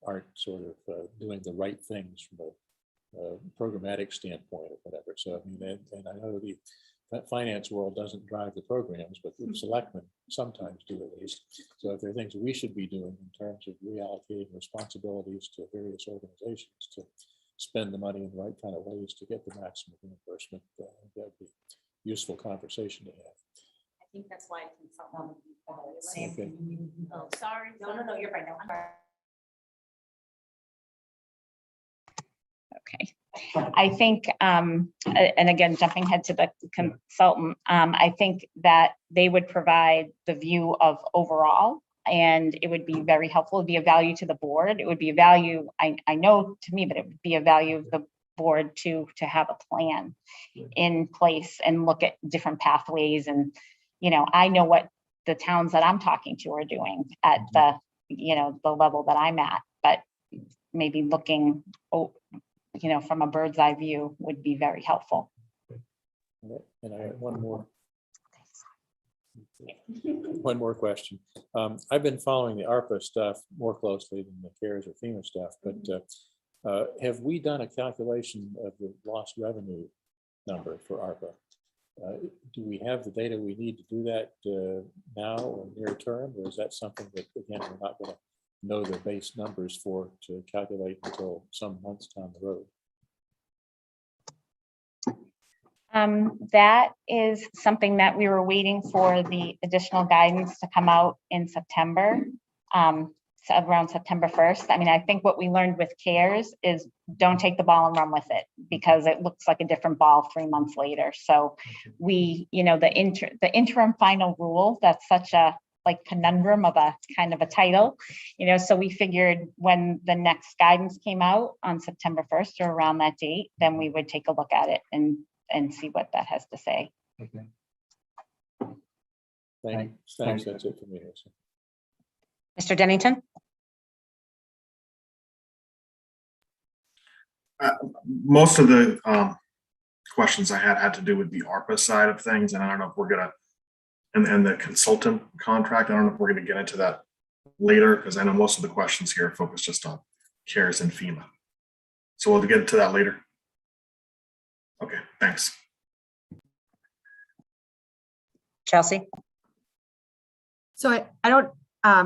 aren't sort of doing the right things from a programmatic standpoint or whatever. So I mean, and I know that finance world doesn't drive the programs, but the selectmen sometimes do, at least. So if there are things we should be doing in terms of reallocating responsibilities to various organizations to spend the money in the right kind of ways to get the maximum reimbursement, that would be useful conversation to have. I think that's why I consult. Okay. Oh, sorry. No, you're right. No, I'm sorry. Okay. I think, and again, jumping ahead to the consultant, I think that they would provide the view of overall, and it would be very helpful. It'd be a value to the board. It would be a value, I know to me, but it would be a value of the board to have a plan in place and look at different pathways. And, I know what the towns that I'm talking to are doing at the, the level that I'm at, but maybe looking, from a bird's eye view would be very helpful. And I have one more question. I've been following the ARPA stuff more closely than the CARES or FEMA stuff, but have we done a calculation of the lost revenue number for ARPA? Do we have the data we need to do that now or near term, or is that something that, again, we're not going to know the base numbers for to calculate until some months down the road? That is something that we were waiting for the additional guidance to come out in September, so around September 1st. I mean, I think what we learned with CARES is don't take the ball and run with it, because it looks like a different ball 3 months later. So we, the interim final rule, that's such a conundrum of a kind of a title, so we figured when the next guidance came out on September 1st or around that date, then we would take a look at it and see what that has to say. Okay. Thanks. That's it for me. Mr. Dennington? Most of the questions I had to do with the ARPA side of things, and I don't know if we're gonna, and the consultant contract, I don't know if we're gonna get into that later, because I know most of the questions here focus just on CARES and FEMA. So we'll get into that later. Okay, thanks. Chelsea? So I don't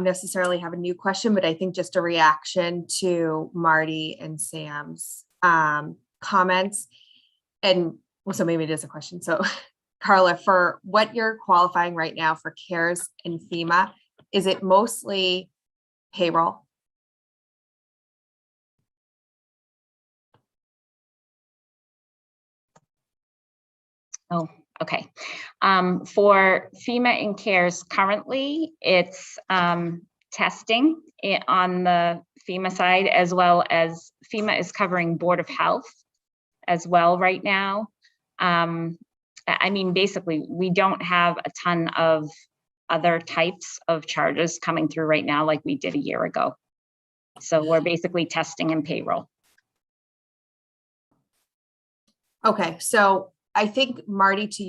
necessarily have a new question, but I think just a reaction to Marty and Sam's comments. And so maybe it is a question. So Carla, for what you're qualifying right now for CARES and FEMA, is it mostly payroll? Oh, okay. For FEMA and CARES, currently, it's testing on the FEMA side, as well as FEMA is covering Board of Health as well right now. I mean, basically, we don't have a ton of other types of charges coming through right now like we did a year ago. So we're basically testing and payroll. Okay, so I think Marty, to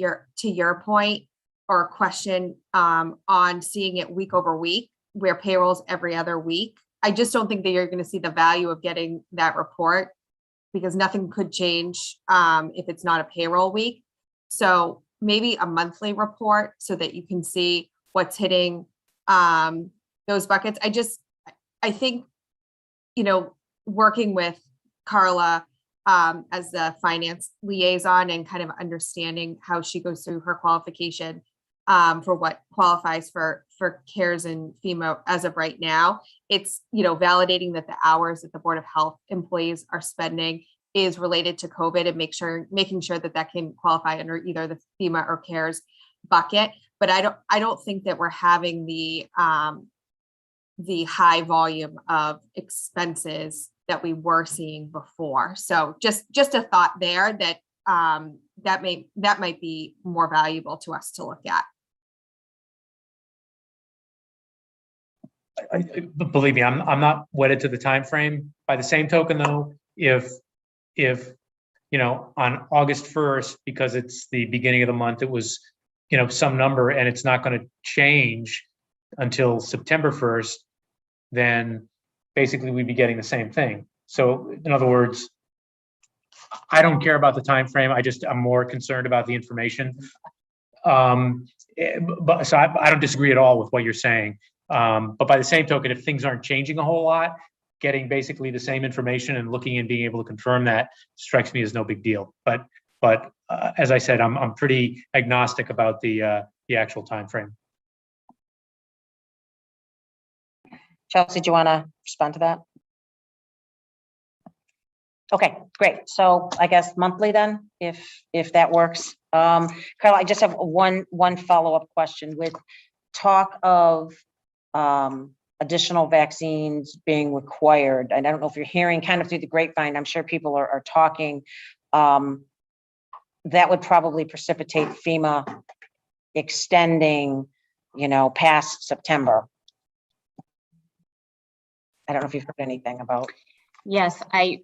your point or question on seeing it week over week, where payroll's every other week, I just don't think that you're going to see the value of getting that report because nothing could change if it's not a payroll week. So maybe a monthly report so that you can see what's hitting those buckets. I think, you know, working with Carla as the finance liaison and kind of understanding how she goes through her qualification for what qualifies for CARES and FEMA as of right now. It's, you know, validating that the hours that the Board of Health employees are spending is related to COVID and making sure that that can qualify under either the FEMA or CARES bucket. But I don't think that we're having the high volume of expenses that we were seeing before. So just a thought there that that might be more valuable to us to look at. But believe me, I'm not wedded to the time frame. By the same token, though, if you know, on August 1st, because it's the beginning of the month, it was, you know, some number and it's not going to change until September 1st, then basically we'd be getting the same thing. So in other words, I don't care about the time frame. I'm more concerned about the information. But so I don't disagree at all with what you're saying. But by the same token, if things aren't changing a whole lot, getting basically the same information and looking and being able to confirm that strikes me as no big deal. But as I said, I'm pretty agnostic about the actual time frame. Chelsea, do you want to respond to that? Okay, great. So I guess monthly then, if that works. Carla, I just have one follow-up question. With talk of additional vaccines being required, and I don't know if you're hearing kind of through the grapevine, I'm sure people are talking, that would probably precipitate FEMA extending, you know, past September. I don't know if you've heard anything about. Yes, I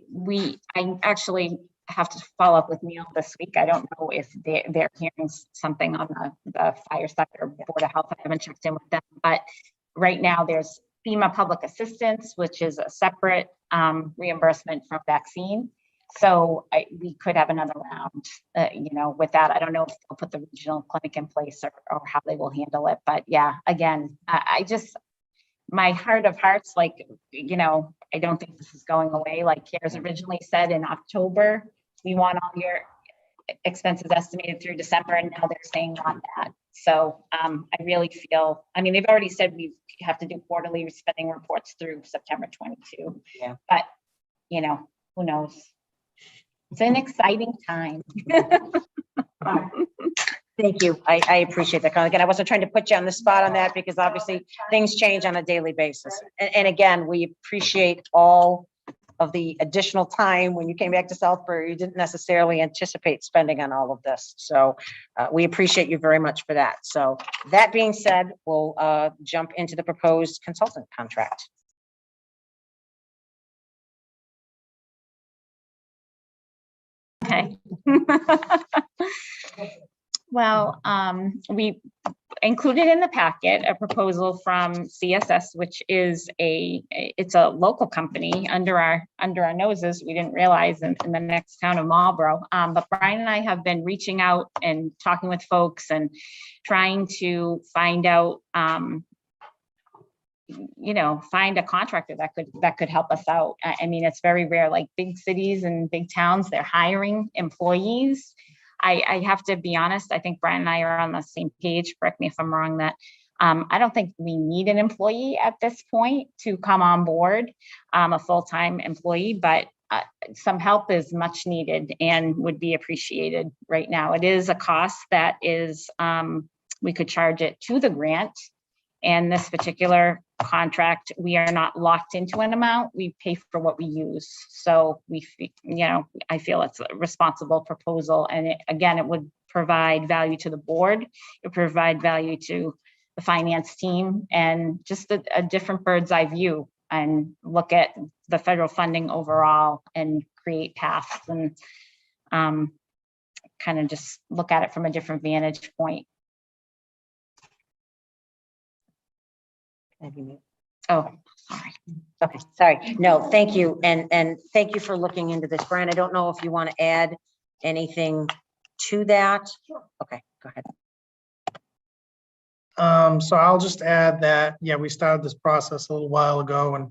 actually have to follow up with Neil this week. I don't know if they're hearing something on the fire side or Board of Health. I haven't checked in with them, but right now there's FEMA public assistance, which is a separate reimbursement from vaccine. So we could have another round, you know, with that. I don't know if they'll put the regional clinic in place or how they will handle it. But yeah, again, my heart of hearts, like, you know, I don't think this is going away. Like CARES originally said in October, we want all your expenses estimated through December, and now they're saying not that. So I really feel, I mean, they've already said we have to do quarterly spending reports through September 22. Yeah. But, you know, who knows? It's an exciting time. Thank you. I appreciate that, Carla. Again, I wasn't trying to put you on the spot on that because obviously things change on a daily basis. And again, we appreciate all of the additional time when you came back to Southbury. You didn't necessarily anticipate spending on all of this. So we appreciate you very much for that. So that being said, we'll jump into the proposed consultant contract. Okay. Well, we included in the packet a proposal from CSS, which is it's a local company under our noses. We didn't realize in the next town of Marlborough. But Brian and I have been reaching out and talking with folks and trying to find out, you know, find a contractor that could help us out. I mean, it's very rare, like big cities and big towns, they're hiring employees. I have to be honest, I think Brian and I are on the same page. Correct me if I'm wrong, that I don't think we need an employee at this point to come on board, a full-time employee, but some help is much needed and would be appreciated right now. It is a cost that is, we could charge it to the grant. And this particular contract, we are not locked into an amount. We pay for what we use. So I feel it's a responsible proposal. And again, it would provide value to the board. It would provide value to the finance team and just a different bird's eye view and look at the federal funding overall and create paths and kind of just look at it from a different vantage point. Oh, sorry. Okay, sorry. No, thank you. And thank you for looking into this. Brian, I don't know if you want to add anything to that. Okay, go ahead. So I'll just add that, yeah, we started this process a little while ago, and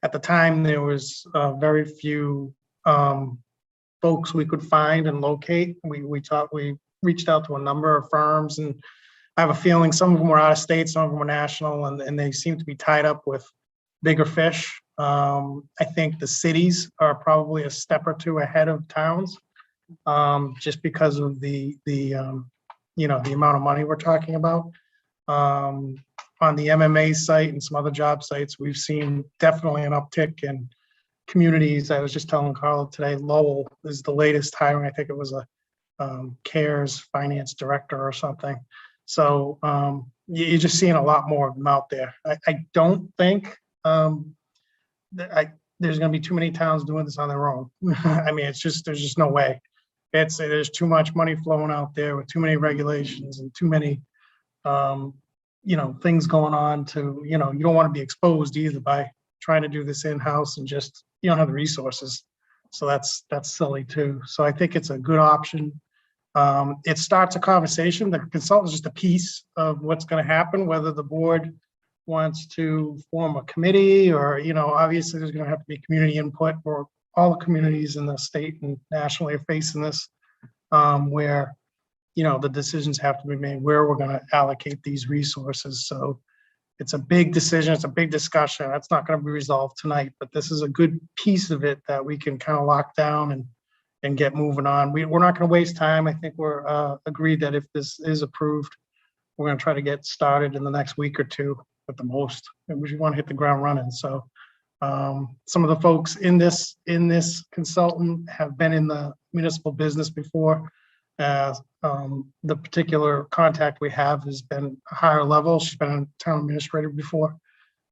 at the time there was very few folks we could find and locate. We reached out to a number of firms, and I have a feeling some of them were out of state, some of them were national, and they seem to be tied up with bigger fish. I think the cities are probably a step or two ahead of towns, just because of the amount of money we're talking about. On the MMA site and some other job sites, we've seen definitely an uptick in communities. I was just telling Carla today, Lowell is the latest hiring. I think it was a CARES finance director or something. So you're just seeing a lot more of them out there. I don't think there's going to be too many towns doing this on their own. I mean, there's just no way. There's too much money flowing out there with too many regulations and too many things going on to, you don't want to be exposed either by trying to do this in-house and just, you don't have the resources. So that's silly too. So I think it's a good option. It starts a conversation. The consultant is just a piece of what's going to happen, whether the board wants to form a committee or, obviously there's going to have to be community input, or all the communities in the state and nationally are facing this, where, the decisions have to be made where we're going to allocate these resources. So it's a big decision. It's a big discussion. That's not going to be resolved tonight, but this is a good piece of it that we can kind of lock down and get moving on. We're not going to waste time. I think we're agreed that if this is approved, we're going to try to get started in the next week or two at the most. And we want to hit the ground running. So some of the folks in this consultant have been in the municipal business before. The particular contact we have has been a higher level. She's been a town administrator before,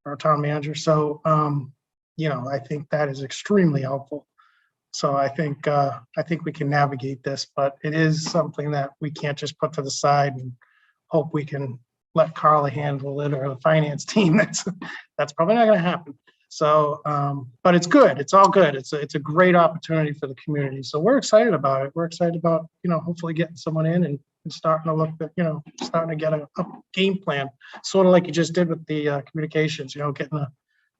or a town manager. So, I think that is extremely helpful. So I think we can navigate this, but it is something that we can't just put to the side and hope we can let Carla handle it or the finance team. That's probably not going to happen. So, but it's good. It's all good. It's a great opportunity for the community. So we're excited about it. We're excited about, hopefully getting someone in and starting to look at, starting to get a game plan, sort of like you just did with the communications, getting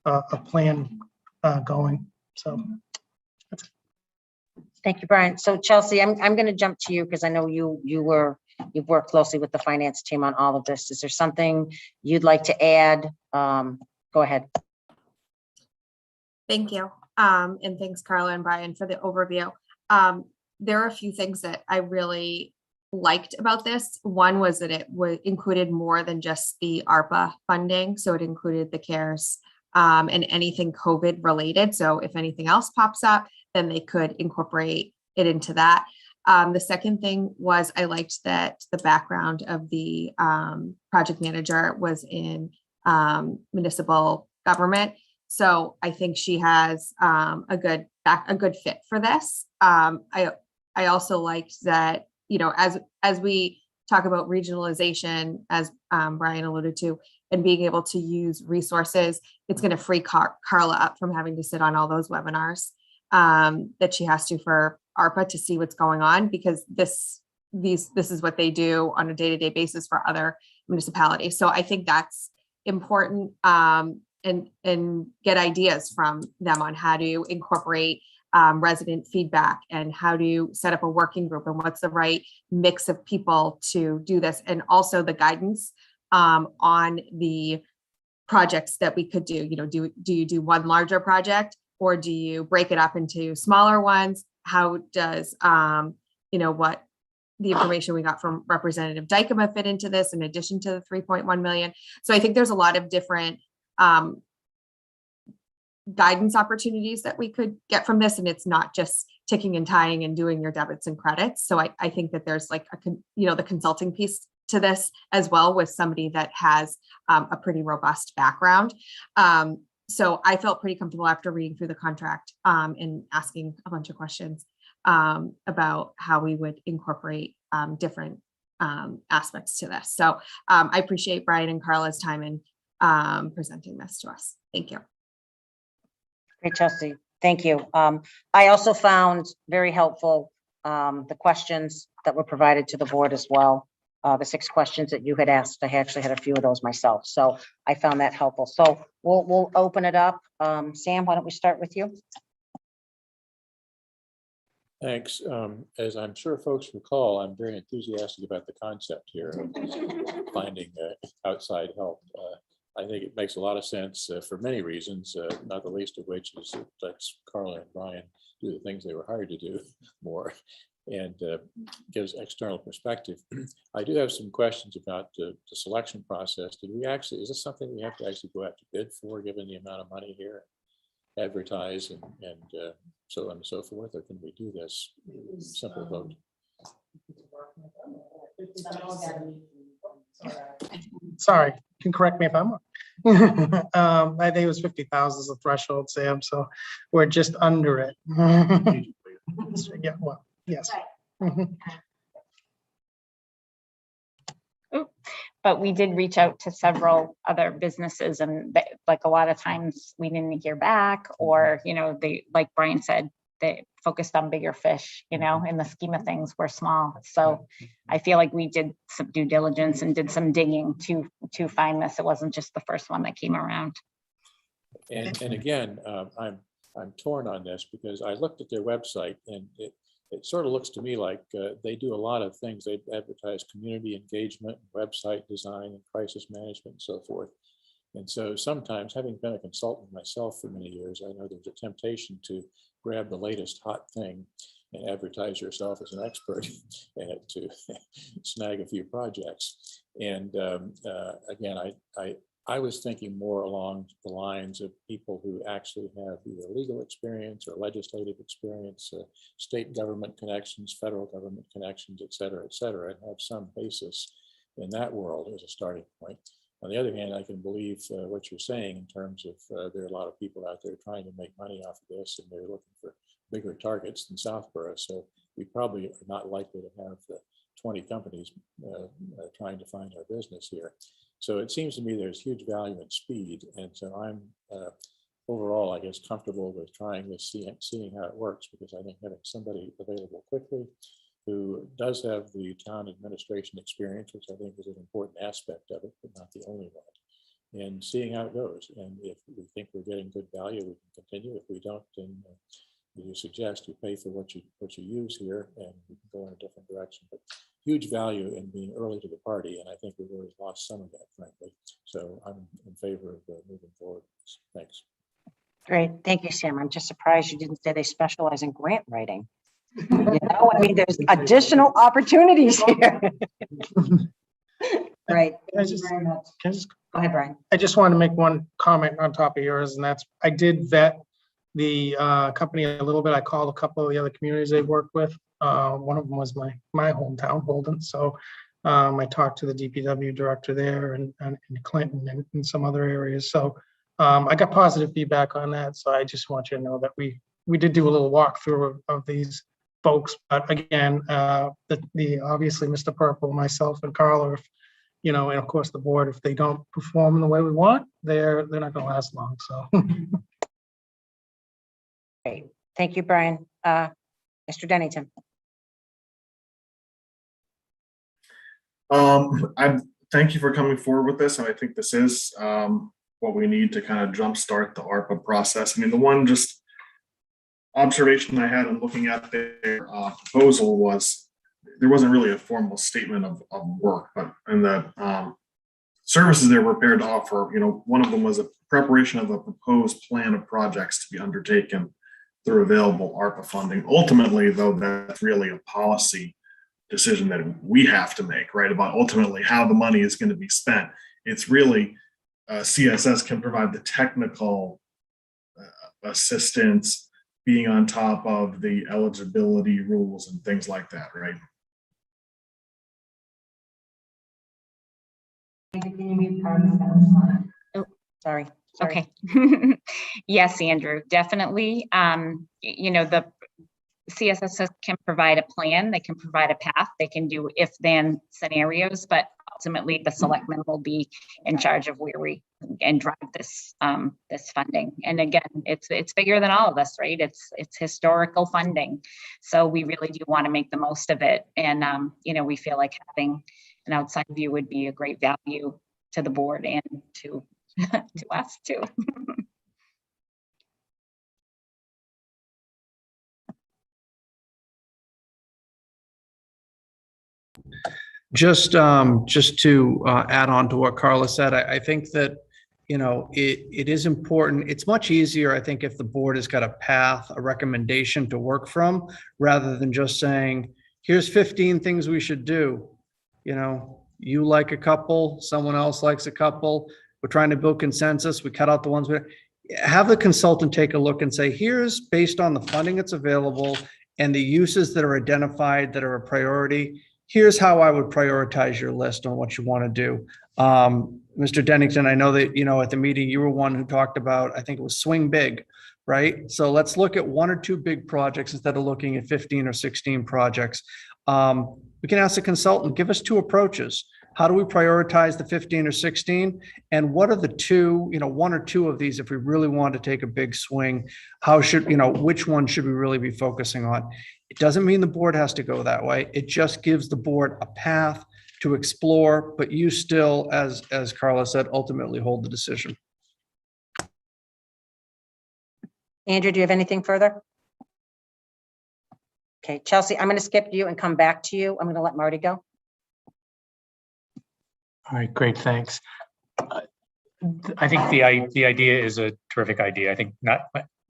a plan going. So. Thank you, Brian. So Chelsea, I'm going to jump to you because I know you've worked closely with the finance team on all of this. Is there something you'd like to add? Go ahead. Thank you. And thanks, Carla and Brian, for the overview. There are a few things that I really liked about this. One was that it included more than just the ARPA funding. So it included the CARES and anything COVID related. So if anything else pops up, then they could incorporate it into that. The second thing was I liked that the background of the project manager was in municipal government. So I think she has a good fit for this. I also liked that, as we talk about regionalization, as Brian alluded to, and being able to use resources, it's going to free Carla up from having to sit on all those webinars that she has to for ARPA to see what's going on, because this is what they do on a day-to-day basis for other municipalities. So I think that's important, and get ideas from them on how to incorporate resident feedback and how to set up a working group and what's the right mix of people to do this, and also the guidance on the projects that we could do. Do you do one larger project, or do you break it up into smaller ones? How does, what the information we got from Representative Dykema fit into this in addition to the 3.1 million? So I think there's a lot of different guidance opportunities that we could get from this. And it's not just ticking and tying and doing your debits and credits. So I think that there's like the consulting piece to this as well with somebody that has a pretty robust background. So I felt pretty comfortable after reading through the contract and asking a bunch of questions about how we would incorporate different aspects to this. So I appreciate Brian and Carla's time in presenting this to us. Thank you. Great, Chelsea. Thank you. I also found very helpful the questions that were provided to the board as well. The 6 questions that you had asked, I actually had a few of those myself. So I found that helpful. So we'll open it up. Sam, why don't we start with you? Thanks. As I'm sure folks recall, I'm very enthusiastic about the concept here of finding outside help. I think it makes a lot of sense for many reasons, not the least of which is it lets Carla and Brian do the things they were hired to do more and gives external perspective. I do have some questions about the selection process. Is this something we have to actually go out to bid for, given the amount of money here, advertise and so on and so forth, or can we do this simple vote? Sorry, you can correct me if I'm wrong. I think it was 50,000 is the threshold, Sam, so we're just under it. Yeah, well, yes. But we did reach out to several other businesses, and like a lot of times we didn't hear back, or they, like Brian said, they focused on bigger fish. In the scheme of things, we're small. So I feel like we did some due diligence and did some digging to find this. It wasn't just the first one that came around. And again, I'm torn on this because I looked at their website and it sort of looks to me like they do a lot of things. They advertise community engagement, website design, and crisis management, and so forth. And so sometimes, having been a consultant myself for many years, I know there's a temptation to grab the latest hot thing and advertise yourself as an expert and to snag a few projects. And again, I was thinking more along the lines of people who actually have either legal experience or legislative experience, state government connections, federal government connections, et cetera, and have some basis in that world as a starting point. On the other hand, I can believe what you're saying in terms of there are a lot of people out there trying to make money off of this, and they're looking for bigger targets than Southborough. So we probably are not likely to have the 20 companies trying to find our business here. So it seems to me there's huge value in speed. And so I'm overall, I guess, comfortable with trying this, seeing how it works, because I think having somebody available quickly who does have the town administration experience, which I think is an important aspect of it, but not the only one, and seeing how it goes. And if we think we're getting good value, we can continue. If we don't, then you suggest you pay for what you use here, and we can go in a different direction. But huge value in being early to the party, and I think we've already lost some of that, frankly. So I'm in favor of moving forward. Thanks. Great. Thank you, Sam. I'm just surprised you didn't say they specialize in grant writing. I mean, there's additional opportunities here. Right. Can I just Go ahead, Brian. I just wanted to make one comment on top of yours, and that's, I did vet the company a little bit. I called a couple of the other communities they've worked with. One of them was my hometown, Holden. So I talked to the DPW director there and Clinton and some other areas. So I got positive feedback on that. So I just want you to know that we did do a little walkthrough of these folks. But again, the obviously Mr. Purple, myself, and Carla, and of course the board, if they don't perform in the way we want, they're not going to last long. So. Great. Thank you, Brian. Mr. Dennington. I thank you for coming forward with this, and I think this is what we need to kind of jumpstart the ARPA process. I mean, the one just observation I had in looking at their proposal was there wasn't really a formal statement of work, but in the services they're prepared to offer. One of them was a preparation of a proposed plan of projects to be undertaken through available ARPA funding. Ultimately, though, that's really a policy decision that we have to make, right? About ultimately how the money is going to be spent. It's really CSS can provide the technical assistance, being on top of the eligibility rules and things like that, right? Oh, sorry. Okay. Yes, Andrew, definitely. The CSS can provide a plan, they can provide a path, they can do if-then scenarios, but ultimately the selectmen will be in charge of where we and drive this funding. And again, it's bigger than all of us, right? It's historical funding. So we really do want to make the most of it. And we feel like having an outside view would be a great value to the board and to to us too. Just to add on to what Carla said, I think that, it is important. It's much easier, I think, if the board has got a path, a recommendation to work from, rather than just saying, here's 15 things we should do. You like a couple, someone else likes a couple. We're trying to build consensus. We cut out the ones we have the consultant take a look and say, here's based on the funding that's available and the uses that are identified that are a priority. Here's how I would prioritize your list on what you want to do. Mr. Dennington, I know that, at the meeting, you were one who talked about, I think it was swing big, right? So let's look at 1 or 2 big projects instead of looking at 15 or 16 projects. We can ask the consultant, give us 2 approaches. How do we prioritize the 15 or 16? And what are the 2, 1 or 2 of these, if we really want to take a big swing, which one should we really be focusing on? It doesn't mean the board has to go that way. It just gives the board a path to explore, but you still, as Carla said, ultimately hold the decision. Andrew, do you have anything further? Okay, Chelsea, I'm going to skip you and come back to you. I'm going to let Marty go. All right, great, thanks. I think the idea is a terrific idea. I think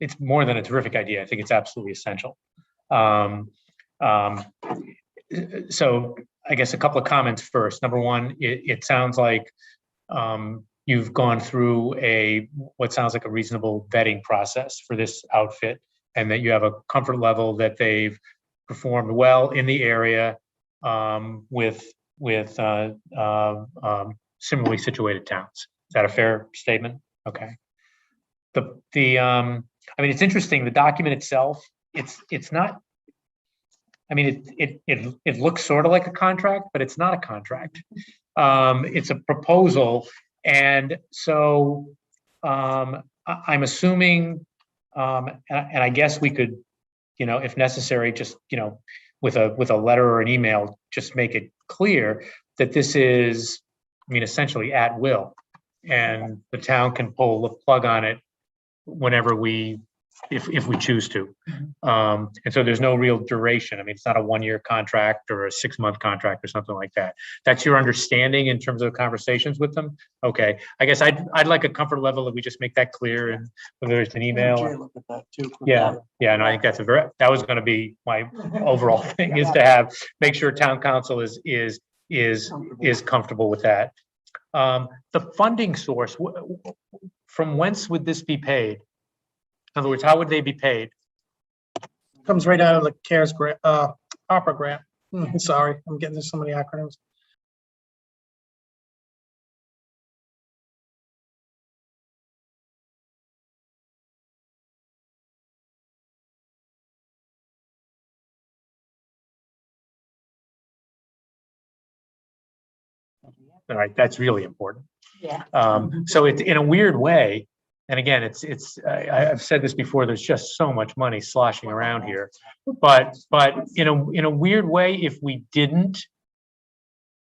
it's more than a terrific idea. I think it's absolutely essential. So I guess a couple of comments first. Number one, it sounds like you've gone through what sounds like a reasonable vetting process for this outfit, and that you have a comfort level that they've performed well in the area with similarly situated towns. Is that a fair statement? Okay. I mean, it's interesting. The document itself, it's not. I mean, it looks sort of like a contract, but it's not a contract. It's a proposal, and so I'm assuming, and I guess we could, if necessary, just with a letter or an email, just make it clear that this is, I mean, essentially at will, and the town can pull the plug on it whenever if we choose to. And so there's no real duration. I mean, it's not a 1-year contract or a 6-month contract or something like that. That's your understanding in terms of conversations with them? Okay, I guess I'd like a comfort level that we just make that clear, and whether it's an email. Look at that too. Yeah, and I think that was going to be my overall thing, is to make sure town council is comfortable with that. The funding source, from whence would this be paid? In other words, how would they be paid? Comes right out of the CARES grant, ARPA grant. Sorry, I'm getting so many acronyms. All right, that's really important. Yeah. So it's in a weird way, and again, I've said this before, there's just so much money sloshing around here. But in a weird way, if we didn't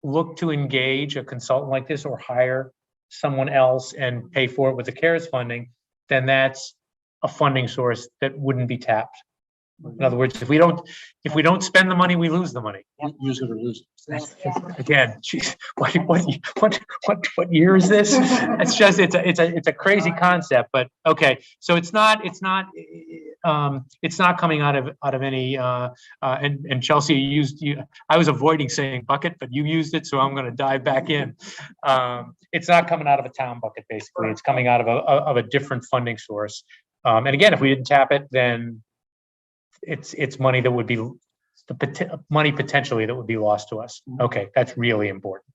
look to engage a consultant like this or hire someone else and pay for it with the CARES funding, then that's a funding source that wouldn't be tapped. In other words, if we don't spend the money, we lose the money. Use it or lose it. Again, geez, what year is this? It's just, it's a crazy concept, but okay. So it's not coming out of any, and Chelsea I was avoiding saying bucket, but you used it, so I'm going to dive back in. It's not coming out of a town bucket, basically. It's coming out of a different funding source. And again, if we didn't tap it, then it's money that would be money potentially that would be lost to us. Okay, that's really important.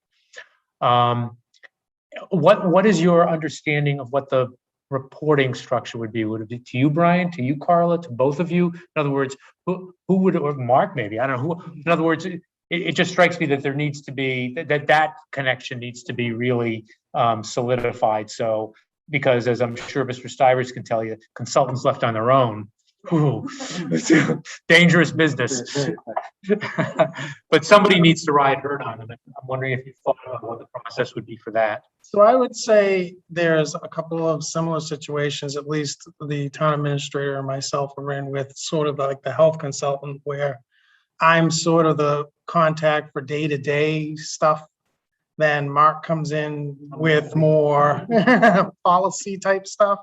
What is your understanding of what the reporting structure would be? Would it be to you, Brian, to you, Carla, to both of you? In other words, who would, or Mark maybe, I don't know who. In other words, it just strikes me that there needs to be that connection needs to be really solidified. So, because as I'm sure Mr. Stivers can tell you, consultants left on their own, ooh, dangerous business. But somebody needs to ride herd on them. I'm wondering if you thought about what the process would be for that. So I would say there's a couple of similar situations, at least the town administrator and myself are in with sort of like the health consultant, where I'm sort of the contact for day-to-day stuff. Then Mark comes in with more policy type stuff.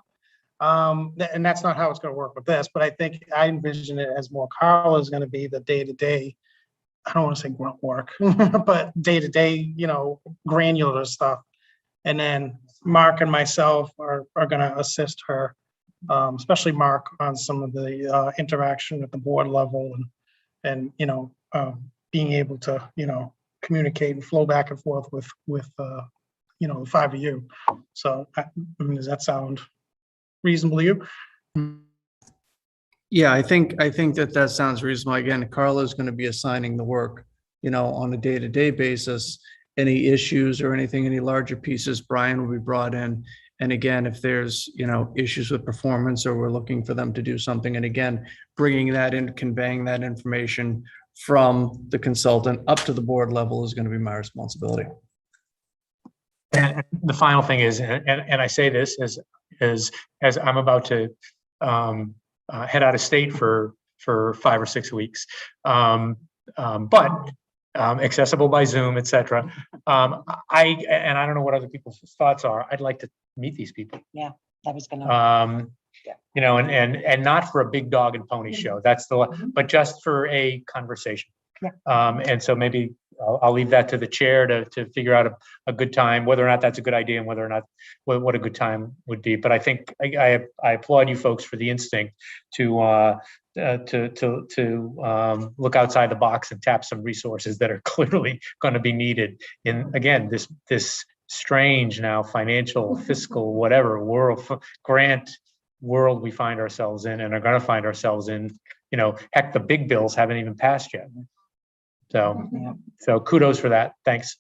And that's not how it's going to work with this, but I think I envision it as more Carla is going to be the day-to-day, I don't want to say grunt work, but day-to-day, granular stuff. And then Mark and myself are going to assist her, especially Mark, on some of the interaction at the board level and being able to, communicate and flow back and forth with the five of you. So, I mean, does that sound reasonable to you? Yeah, I think that sounds reasonable. Again, Carla is going to be assigning the work, on a day-to-day basis. Any issues or anything, any larger pieces, Brian will be brought in. And again, if there's, issues with performance or we're looking for them to do something, and again, bringing that in, conveying that information from the consultant up to the board level is going to be my responsibility. And the final thing is, and I say this as I'm about to head out of state for 5 or 6 weeks, but accessible by Zoom, etc. I don't know what other people's thoughts are. I'd like to meet these people. Yeah, I was gonna. And not for a big dog and pony show. That's but just for a conversation. Yeah. And so maybe I'll leave that to the chair to figure out a good time, whether or not that's a good idea and whether or not what a good time would be. But I think I applaud you folks for the instinct to look outside the box and tap some resources that are clearly going to be needed in, again, this strange now financial, fiscal, whatever grant world we find ourselves in and are going to find ourselves in. Heck, the big bills haven't even passed yet. So kudos for that. Thanks.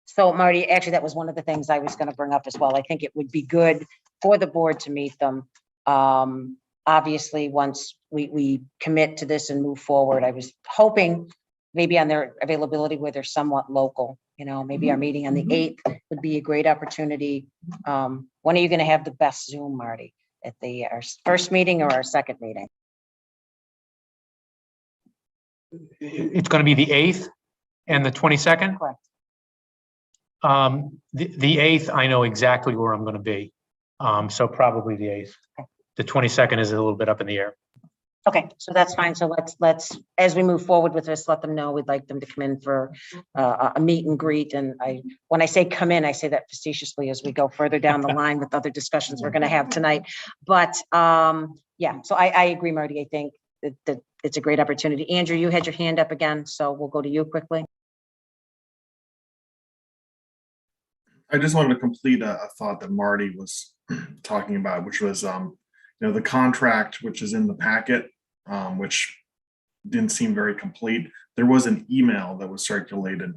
So Marty, actually, that was one of the things I was going to bring up as well. I think it would be good for the board to meet them. Obviously, once we commit to this and move forward, I was hoping maybe on their availability where they're somewhat local, maybe our meeting on the 8th would be a great opportunity. When are you going to have the best Zoom, Marty? At our first meeting or our second meeting? It's going to be the 8th and the 22nd. Correct. The 8th, I know exactly where I'm going to be. So probably the 8th. Okay. The 22nd is a little bit up in the air. Okay, so that's fine. So let's as we move forward with this, let them know we'd like them to come in for a meet and greet. And when I say come in, I say that facetiously as we go further down the line with other discussions we're going to have tonight. But yeah, so I agree, Marty. I think that it's a great opportunity. Andrew, you had your hand up again, so we'll go to you quickly. I just wanted to complete a thought that Marty was talking about, which was, the contract, which is in the packet, which didn't seem very complete. There was an email that was circulated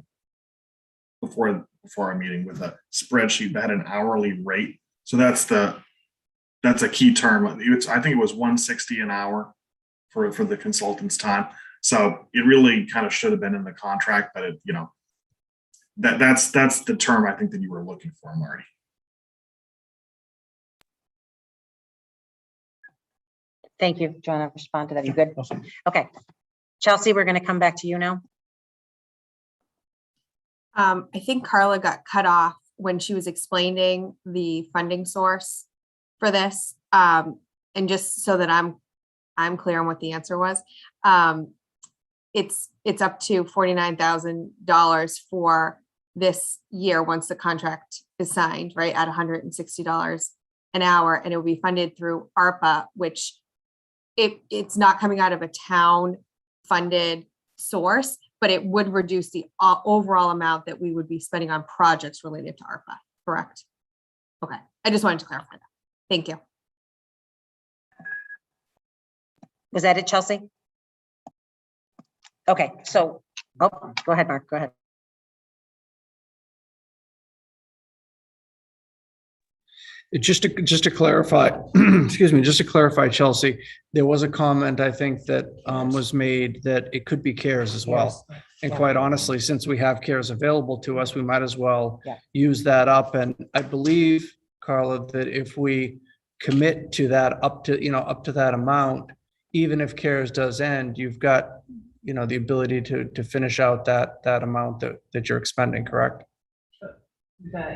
before our meeting with a spreadsheet that had an hourly rate. So that's a key term. I think it was $160 an hour for the consultant's time. So it really kind of should have been in the contract, but that's the term I think that you were looking for, Marty. Thank you. Do you want to respond to that? You good? Okay. Chelsea, we're going to come back to you now. I think Carla got cut off when she was explaining the funding source for this. And just so that I'm clear on what the answer was, it's up to $49,000 for this year once the contract is signed, right, at $160 an hour, and it will be funded through ARPA, which it's not coming out of a town funded source, but it would reduce the overall amount that we would be spending on projects related to ARPA, correct? Okay, I just wanted to clarify that. Thank you. Was that it, Chelsea? Okay, so, oh, go ahead, Mark, go ahead. Just to clarify, excuse me, just to clarify, Chelsea, there was a comment, I think, that was made that it could be CARES as well. And quite honestly, since we have CARES available to us, we might as well use that up. And I believe, Carla, that if we commit to that up to that amount, even if CARES does end, you've got, the ability to finish out that amount that you're expending, correct?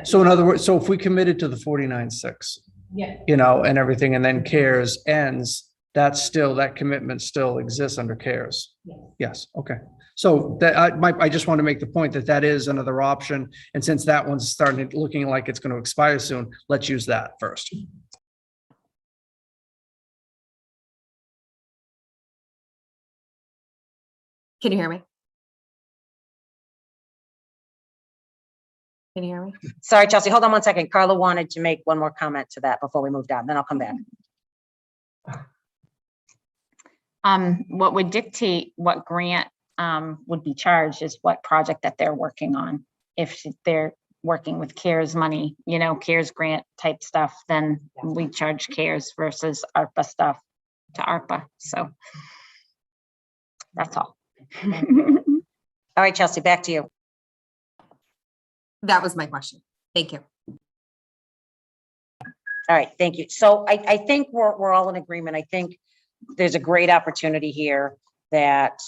So in other words, so if we committed to the 49.6, and everything, and then CARES ends, that commitment still exists under CARES. Yes. Okay. So that I just want to make the point that is another option. And since that one's starting looking like it's going to expire soon, let's use that first. Can you hear me? Can you hear me? Sorry, Chelsea, hold on one second. Carla wanted to make one more comment to that before we moved on, then I'll come back. What would dictate what grant would be charged is what project that they're working on. If they're working with CARES money, CARES grant type stuff, then we charge CARES versus ARPA stuff to ARPA. So that's all. All right, Chelsea, back to you. That was my question. Thank you. All right, thank you. So I think we're all in agreement. I think there's a great opportunity here that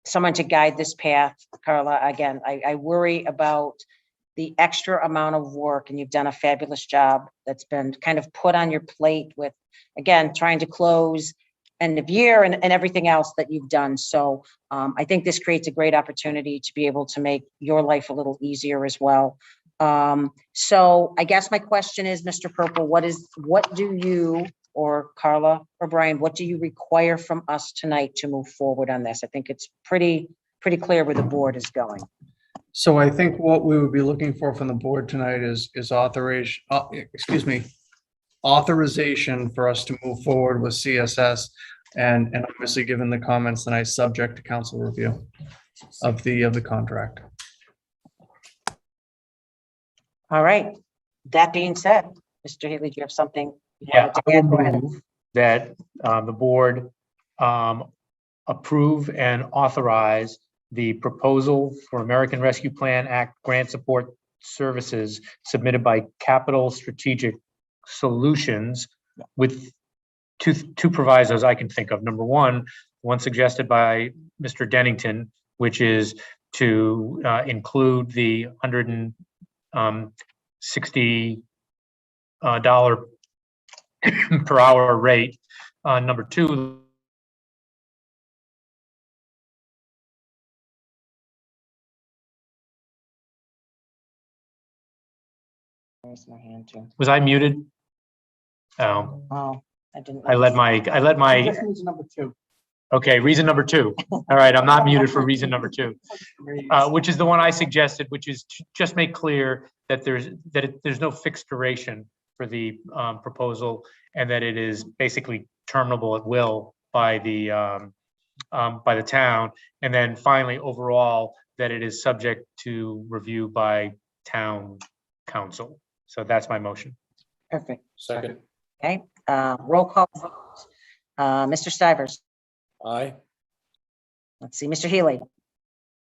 someone to guide this path. Carla, again, I worry about the extra amount of work, and you've done a fabulous job that's been kind of put on your plate with, again, trying to close end of year and everything else that you've done. So I think this creates a great opportunity to be able to make your life a little easier as well. So I guess my question is, Mr. Purple, what do you, or Carla or Brian, what do you require from us tonight to move forward on this? I think it's pretty clear where the board is going. So I think what we would be looking for from the board tonight is authorization for us to move forward with CSS, and obviously, given the comments tonight, subject to council review of the contract. All right. That being said, Mr. Haley, do you have something? Yeah, I will move that the board approve and authorize the proposal for American Rescue Plan Act grant support services submitted by Capital Strategic Solutions with two provisos I can think of. Number one suggested by Mr. Dennington, which is to include the $160 per hour rate. Number two, raise my hand too. was I muted? Oh, I didn't. I led my. Number two. Okay, reason number two. All right, I'm not muted for reason number two, which is the one I suggested, which is to just make clear that there's no fixed duration for the proposal, and that it is basically terminable at will by the town, and then finally overall that it is subject to review by town council. So that's my motion. Perfect. Second. Okay, roll call vote. Mr. Stivers. Aye. Let's see, Mr. Healy.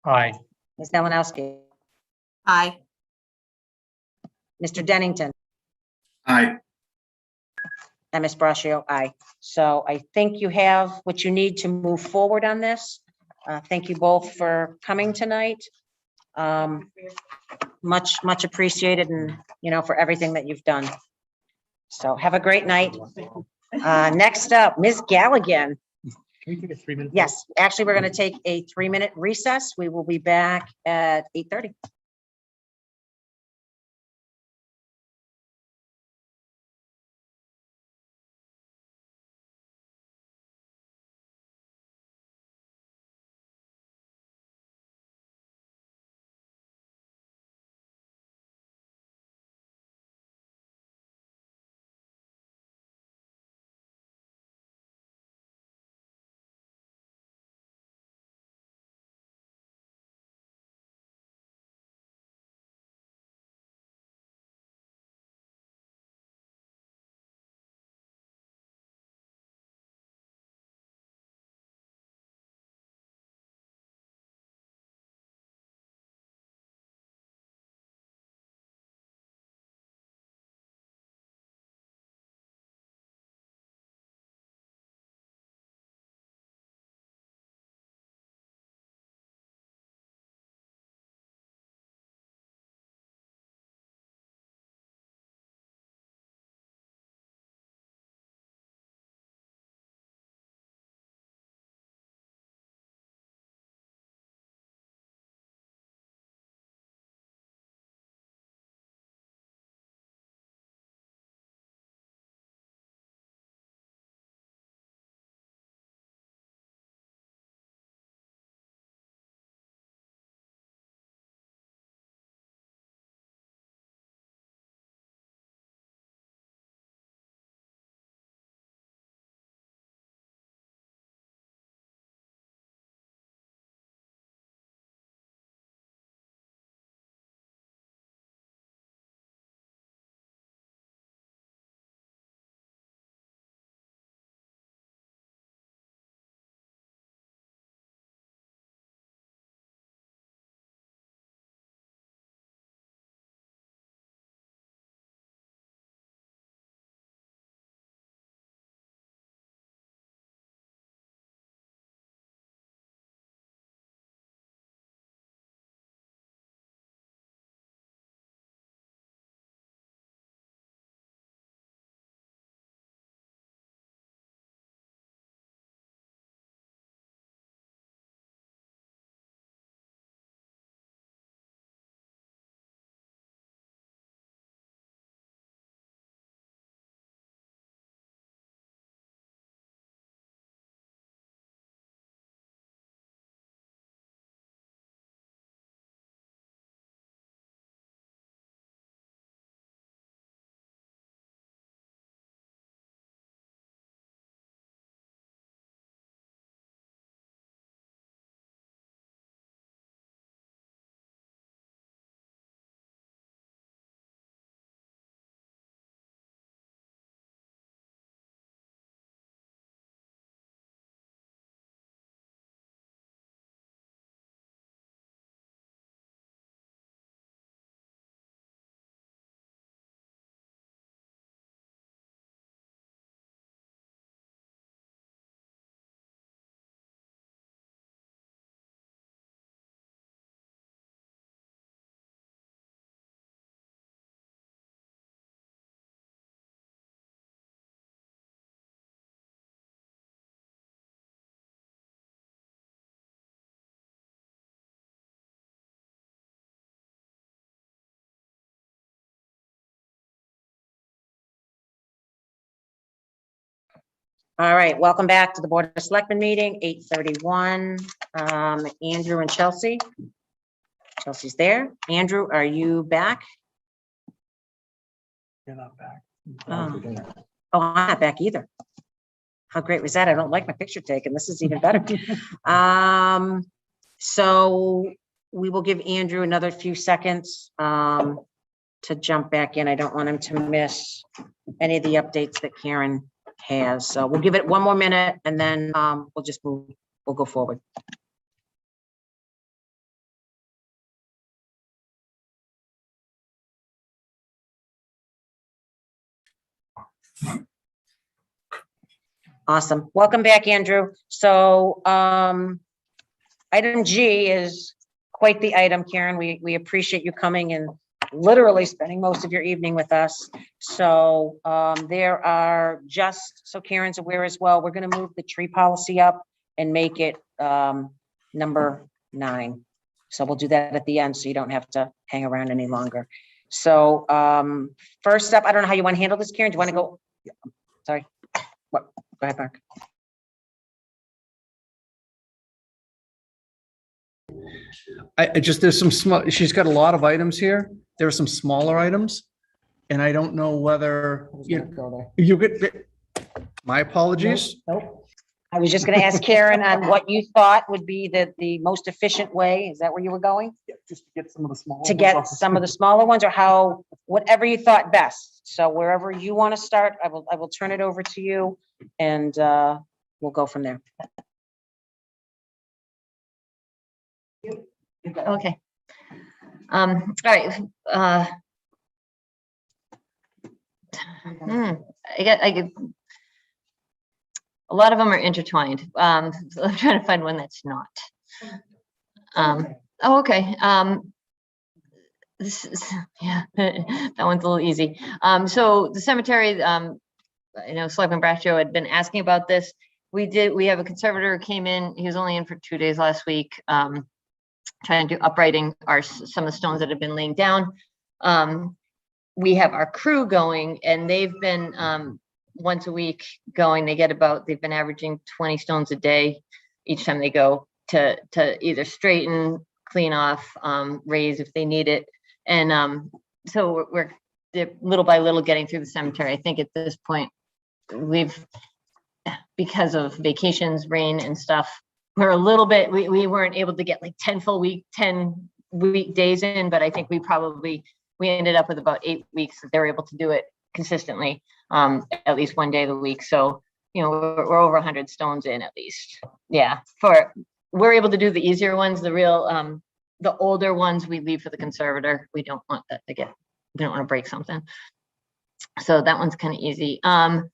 Aye. Ms. Melanowski. Aye. Mr. Dennington. Aye. And Ms. Braccio, aye. So I think you have what you need to move forward on this. Thank you both for coming tonight. Much appreciated and, for everything that you've done. So have a great night. Next up, Ms. Galligan. Can we take a 3-minute? Yes, actually, we're going to take a 3-minute recess. We will be back at 8:30. All right, welcome back to the Board of Selectmen meeting, 8:31. Andrew and Chelsea. Chelsea's there. Andrew, are you back? You're not back. Oh, I'm not back either. How great was that? I don't like my picture taken. This is even better. So we will give Andrew another few seconds to jump back in. I don't want him to miss any of the updates that Karen has. So we'll give it one more minute and then we'll just move, we'll go forward. Awesome. Welcome back, Andrew. So, item G is quite the item, Karen. We appreciate you coming and literally spending most of your evening with us. So, there are just, so Karen's aware as well, we're gonna move the tree policy up and make it, number 9. So we'll do that at the end, so you don't have to hang around any longer. So, first up, I don't know how you want to handle this, Karen. Do you want to go? Sorry. What? Go ahead, Mark. I just, there's some small, she's got a lot of items here. There are some smaller items. And I don't know whether, you get, my apologies. Nope. I was just gonna ask Karen on what you thought would be the most efficient way. Is that where you were going? Just to get some of the small. To get some of the smaller ones, or how, whatever you thought best. So wherever you want to start, I will turn it over to you, and we'll go from there. Okay. All right. I get a lot of them are intertwined. So I'm trying to find one that's not. Oh, okay. This is, yeah, that one's a little easy. So the cemetery, I know Selectman Braccio had been asking about this. We have a conservator who came in. He was only in for 2 days last week, trying to do uprighting some of the stones that have been laying down. We have our crew going, and they've been once a week going. They've been averaging 20 stones a day each time they go to either straighten, clean off, raise if they need it. And so we're little by little getting through the cemetery. I think at this point, because of vacations, rain and stuff, we're a little bit, we weren't able to get like 10 weekdays in, but I think we ended up with about 8 weeks that they were able to do it consistently, at least one day of the week. So, you know, we're over 100 stones in at least. Yeah, we're able to do the easier ones. The real, the older ones we leave for the conservator. We don't want that to get, we don't want to break something. So that one's kind of easy. Are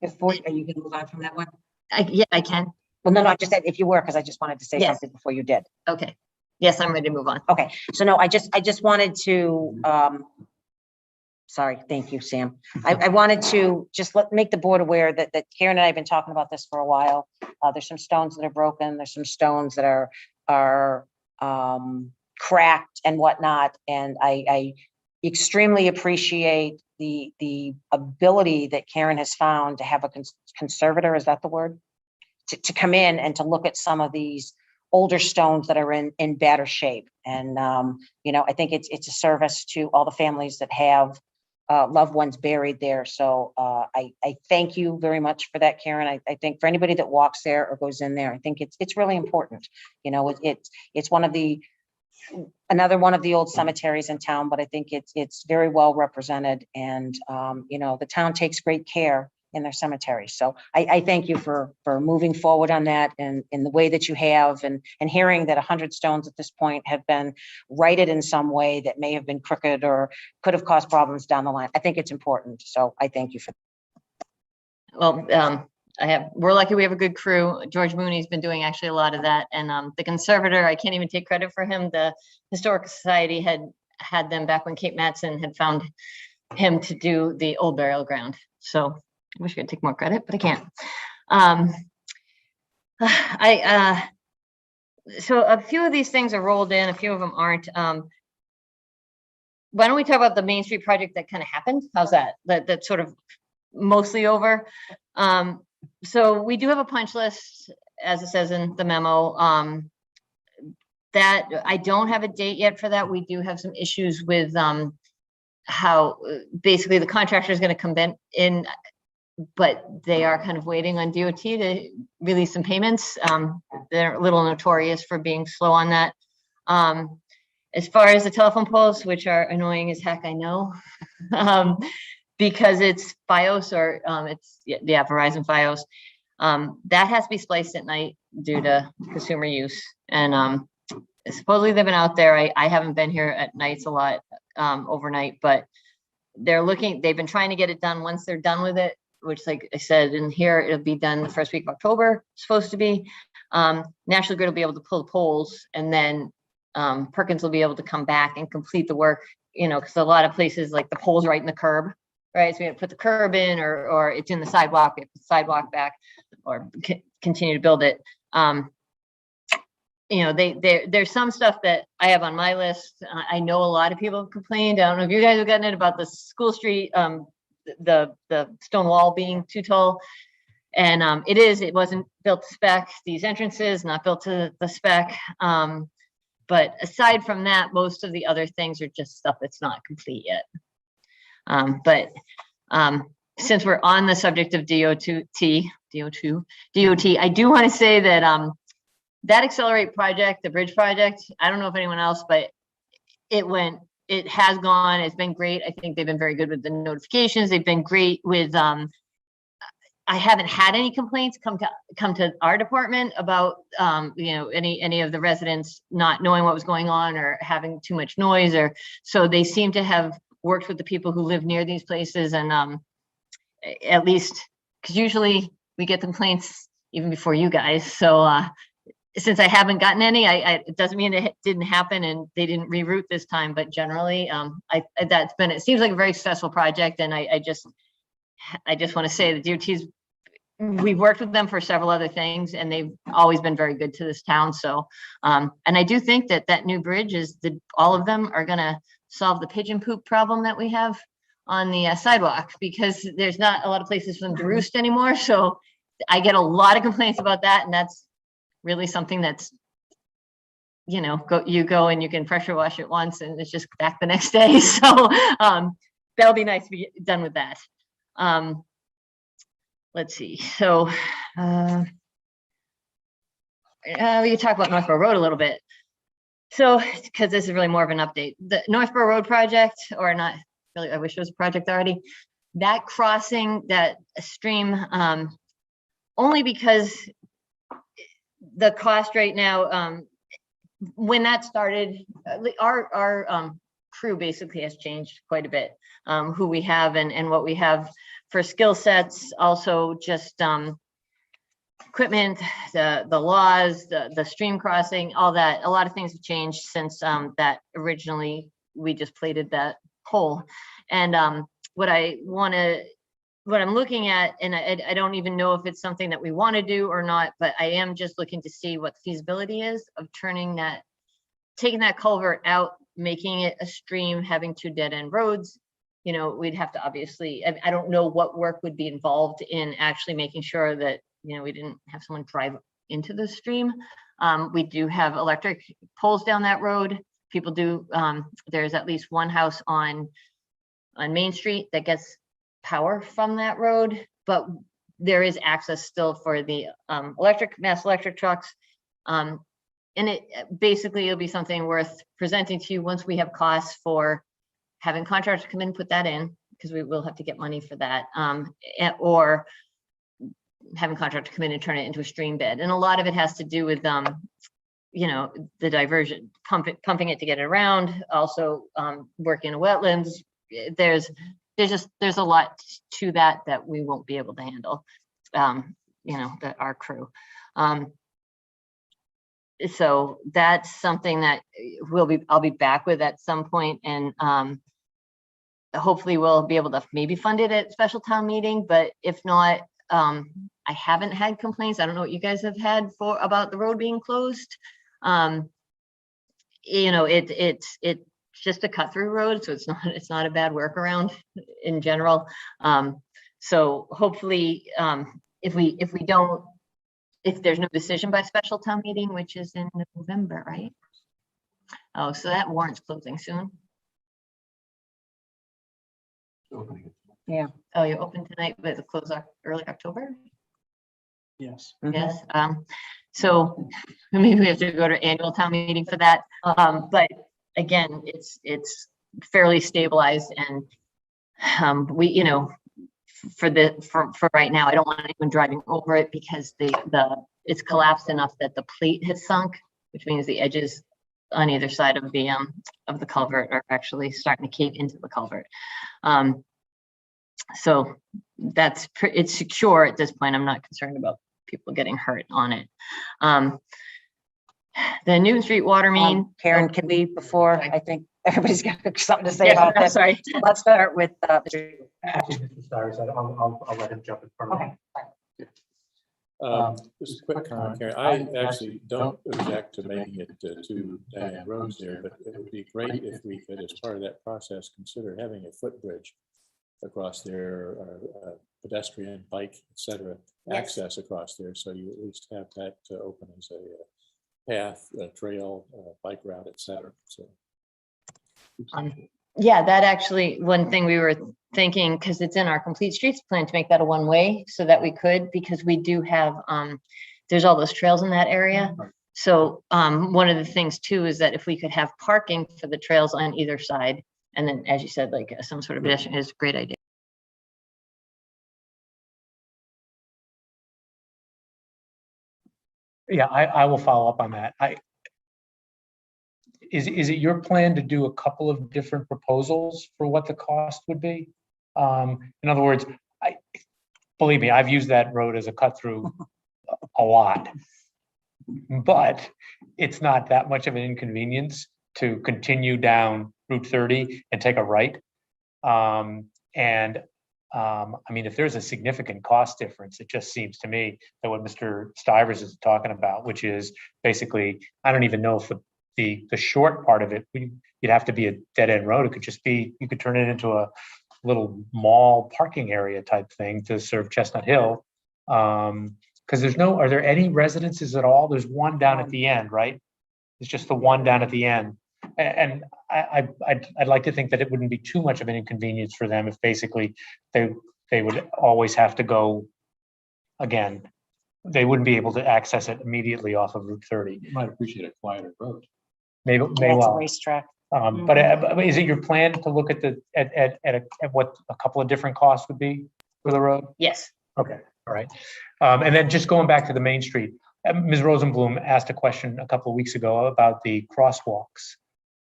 you gonna move on from that one? Yeah, I can. Well, no, just that if you were, because I just wanted to say something before you did. Okay. Yes, I'm ready to move on. Okay, so no, I just wanted to, sorry, thank you, Sam. I wanted to just make the board aware that Karen and I have been talking about this for a while. There's some stones that are broken. There's some stones that are cracked and whatnot. And I extremely appreciate the ability that Karen has found to have a conservator, is that the word? To come in and to look at some of these older stones that are in better shape. And, you know, I think it's a service to all the families that have loved ones buried there. So I thank you very much for that, Karen. I think for anybody that walks there or goes in there, I think it's really important. You know, it's another one of the old cemeteries in town, but I think it's very well represented. And, you know, the town takes great care in their cemetery. So I thank you for moving forward on that and in the way that you have, and hearing that 100 stones at this point have been righted in some way that may have been crooked or could have caused problems down the line. I think it's important. So I thank you for that. Well, we're lucky we have a good crew. George Mooney's been doing actually a lot of that. And the conservator, I can't even take credit for him. The Historic Society had them back when Kate Matson had found him to do the old burial ground. So I wish I could take more credit, but I can't. So a few of these things are rolled in, a few of them aren't. Why don't we talk about the Main Street project that kind of happened? How's that? That's sort of mostly over. So we do have a punch list, as it says in the memo. That I don't have a date yet for that. We do have some issues with how basically the contractor is going to come in, but they are kind of waiting on DOT to release some payments. They're a little notorious for being slow on that. As far as the telephone poles, which are annoying as heck, I know, because it's FiOS or Verizon FiOS. That has to be spliced at night due to consumer use. And supposedly they've been out there. I haven't been here at nights a lot overnight, but they've been trying to get it done. Once they're done with it, which like I said, in here, it'll be done the first week of October, supposed to be. National Grid will be able to pull the poles, and then Perkins will be able to come back and complete the work, you know, because a lot of places like the poles right in the curb, right? So we have to put the curb in, or it's in the sidewalk, we have to put the sidewalk back, or continue to build it. You know, there's some stuff that I have on my list. I know a lot of people have complained. I don't know if you guys have gotten it about the school street, the stone wall being too tall. And it wasn't built to spec. These entrances not built to the spec. But aside from that, most of the other things are just stuff that's not complete yet. But since we're on the subject of DOT, I do want to say that that Accelerate project, the bridge project, I don't know if anyone else, but it has gone, it's been great. I think they've been very good with the notifications. They've been great with, I haven't had any complaints come to our department about, you know, any of the residents not knowing what was going on or having too much noise, or so they seem to have worked with the people who live near these places, and at least, because usually we get complaints even before you guys. So since I haven't gotten any, it doesn't mean it didn't happen and they didn't reroute this time, but generally, it seems like a very successful project, and I just want to say the DOT's, we've worked with them for several other things, and they've always been very good to this town. So, and I do think that new bridge all of them are going to solve the pigeon poop problem that we have on the sidewalk, because there's not a lot of places for them to roost anymore. So I get a lot of complaints about that, and that's really something that's, you know, you go and you can pressure wash it once and it's just back the next day. So that'll be nice to be done with that. Let's see. So we can talk about Northborough Road a little bit. So, because this is really more of an update, the Northborough Road project, or not really, I wish it was a project already, that crossing that stream, only because the cost right now, when that started, our crew basically has changed quite a bit, who we have and what we have for skill sets, also just equipment, the laws, the stream crossing, all that. A lot of things have changed since that originally we just plated that hole. And what I'm looking at, and I don't even know if it's something that we want to do or not, but I am just looking to see what the feasibility is of taking that culvert out, making it a stream, having 2 dead-end roads. You know, we'd have to obviously, I don't know what work would be involved in actually making sure that, you know, we didn't have someone drive into the stream. We do have electric poles down that road. People do, there's at least one house on Main Street that gets power from that road, but there is access still for the mass electric trucks. And it basically, it'll be something worth presenting to you once we have costs for having contractors come in and put that in, because we will have to get money for that, or having contractors come in and turn it into a stream bed. And a lot of it has to do with, you know, the diversion, pumping it to get it around, also working in wetlands. There's a lot to that we won't be able to handle, you know, our crew. So that's something that I'll be back with at some point, and hopefully we'll be able to maybe fund it at special town meeting. But if not, I haven't had complaints. I don't know what you guys have had about the road being closed. You know, it's just a cut through road, so it's not a bad workaround in general. So hopefully, if there's no decision by special town meeting, which is in November, right? Oh, so that warrant's closing soon. Yeah. Oh, you're open tonight, but it close early October? Yes. Yes. So maybe we have to go to annual town meeting for that. But again, it's fairly stabilized, and we, you know, for right now, I don't want anyone driving over it, because it's collapsed enough that the plate has sunk, which means the edges on either side of the culvert are actually starting to cave into the culvert. So it's secure at this point. I'm not concerned about people getting hurt on it. The Newton Street water main. Karen, can we, before, I think everybody's got something to say Yeah, about I'm this. sorry. Let's start with, Mr. Actually, Mr. Stires, I'll let him jump in front of me. Just a quick comment, Karen. I actually don't object to making it two Diane roads there, but it would be great if we could, as part of that process, consider having a footbridge across there, pedestrian, bike, etc., access across there, so you at least have that open as a path, a trail, bike route, etc. So. Yeah, that actually, one thing we were thinking, because it's in our complete streets plan, to make that a one-way so that we could, because we do have, there's all those trails in that area. So one of the things too is that if we could have parking for the trails on either side, and then, as you said, like some sort of pedestrian is a great idea. Yeah, I will follow up on that. Is it your plan to do a couple of different proposals for what the cost would be? In other words, believe me, I've used that road as a cut through a lot, but it's not that much of an inconvenience to continue down Route 30 and take a right. I mean, if there's a significant cost difference, it just seems to me that what Mr. Stivers is talking about, which is basically, I don't even know if the short part of it, you'd have to be a dead end road. It could just be, you could turn it into a little mall parking area type thing to serve Chestnut Hill. Because are there any residences at all? There's one down at the end, right? It's just the one down at the end. And I'd like to think that it wouldn't be too much of an inconvenience for them if basically they would always have to go, again, they wouldn't be able to access it immediately off of Route 30. You might appreciate a quieter road. May That's a well. racetrack. But is it your plan to look at what a couple of different costs would be for the road? Yes. Okay, all right. And then just going back to the Main Street, Ms. Rosenblum asked a question a couple of weeks ago about the crosswalks.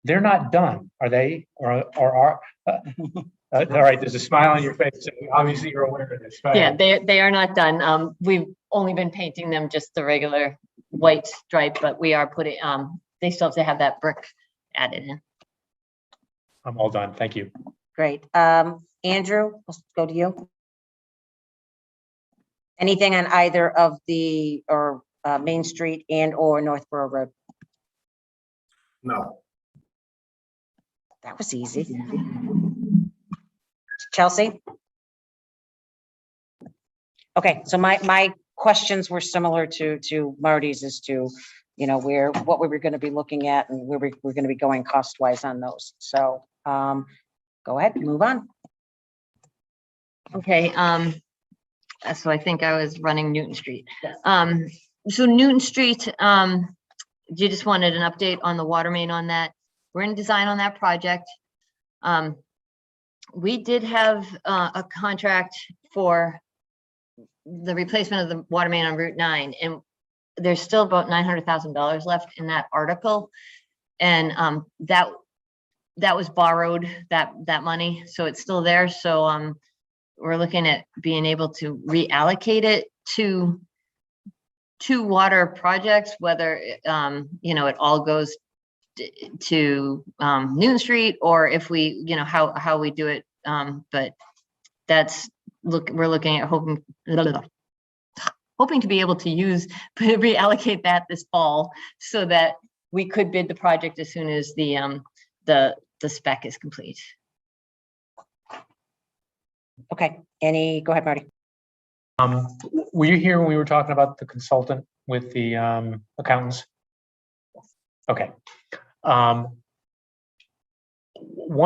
They're not done, are they? Or are? All right, there's a smile on your face. So obviously, you're aware of this. Go Yeah, ahead. they are not done. We've only been painting them just the regular white stripe, but we are putting, they still have to have that brick added in. I'm all done. Thank you. Great. Andrew, let's go to you. Anything on either of the, or Main Street and or Northborough Road? No. That was easy. Chelsea? Okay, so my questions were similar to Marty's as to, you know, what we were going to be looking at and where we're going to be going cost-wise on those. So go ahead, move on. Okay, so I think I was running Newton Street. So Newton Street, you just wanted an update on the water main on that. We're in design on that project. We did have a contract for the replacement of the water main on Route 9, and there's still about $900,000 left in that article. And that was borrowed, that money, so it's still there. So we're looking at being able to reallocate it to water projects, whether you know, it all goes to Newton Street, or if we, you know, how we do it. But that's we're looking at hoping to be able to reallocate that this fall so that we could bid the project as soon as the spec is complete. Okay, go ahead, Marty. Were you here when we were talking about the consultant with the accountants? Okay. One